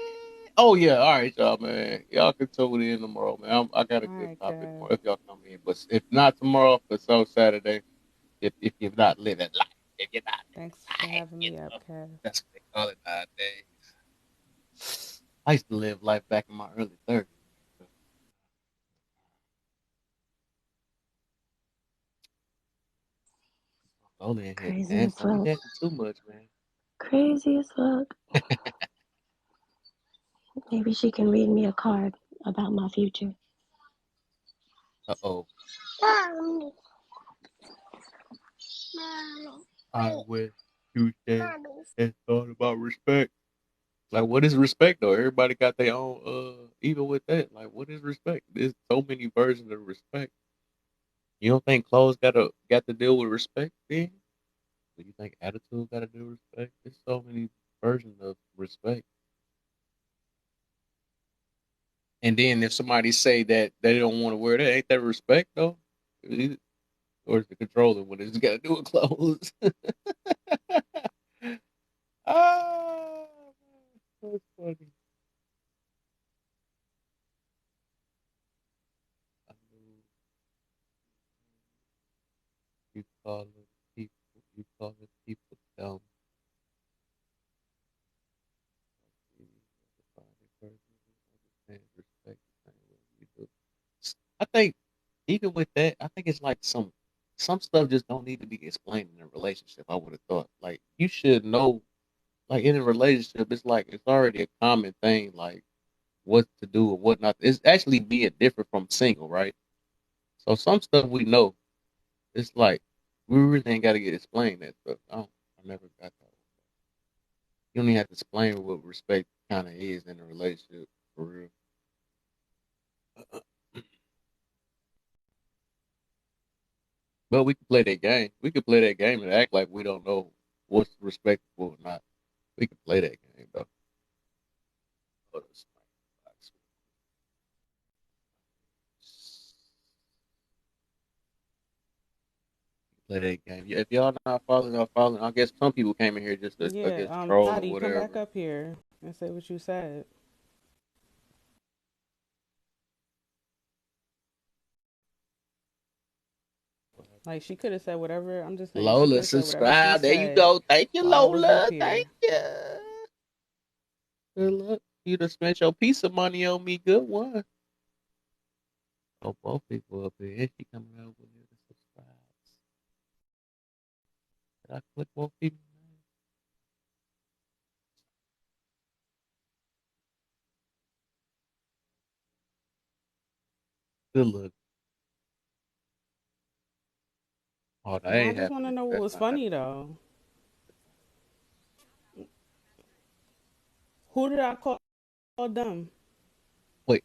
Oh yeah, all right, y'all, man. Y'all can tune in tomorrow, man. I got a All good right, topic Kev. tomorrow if y'all come in. But if not tomorrow, for so Saturday. If you're not living life, if you're not Thanks for living life, having you me up, know Kev. that's what they call it nowadays. I used to live life back in my early 30s. Only in here Crazy as dancing. Don't be fuck. dancing too much, man. Crazy as fuck. Maybe she can read me a card about my future. Uh-oh. I wish you said and thought about respect. Like, what is respect though? Everybody got their own. Even with that, like, what is respect? There's so many versions of respect. You don't think clothes got to deal with respect? Then, do you think attitude got to do with respect? There's so many versions of respect. And then if somebody say that they don't want to wear that, ain't that respect though? Or is it controlling when it's got to do with clothes? Ah, that's funny. I mean, you call it people, you call it people dumb. Respect the same way we do. I think even with that, I think it's like some stuff just don't need to be explained in a relationship. I would have thought like you should know, like in a relationship, it's like it's already a common thing, like what to do or what not. It's actually being different from single, right? So some stuff we know. It's like we really ain't got to get explained that stuff. I never got that. You don't even have to explain what respect kind of is in a relationship for real. But we can play that game. We can play that game and act like we don't know what's respectable or not. We can play that game though. play that game. If y'all not following, I guess some people came in here just to, I Yeah, guess, troll or Thotty, come back whatever. up here and say what you said. Like she could have said whatever. I'm just saying she could Lola, have said whatever she subscribe. There you said go. Thank you, while I was up Lola. Thank here. you. Good luck. You just spent your piece of money on me. Good one. Oh, both people up here. She coming over here to subscribe. Did I click both people? Good look. Oh, that No, I ain't just want to happening. know what That's was not funny happening. though. Who did I call dumb? Wait,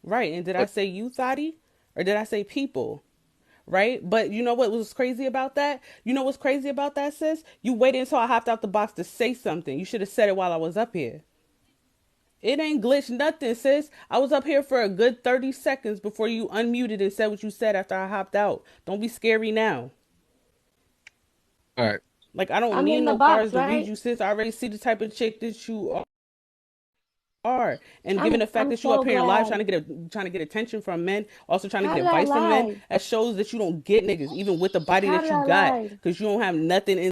Right, and did I what? say you, Thotty, or did I say people? Right, but you know what was crazy about that? You know what's crazy about that, sis? You waited until I hopped out the box to say something. You should have said it while I was up here. It ain't glitched nothing, sis. I was up here for a good 30 seconds before you unmuted and said what you said after I hopped out. Don't be scary now. All right. Like, I don't I'm need in the no cards box, to read right? you, sis. I already see the type of chick that you are. And given the fact I'm that you up so here in live glad. trying to get attention from men, also trying to How get did I advice from men, lie? that shows that you don't get niggas, even with the body How that did you I got. lie? Because you don't have nothing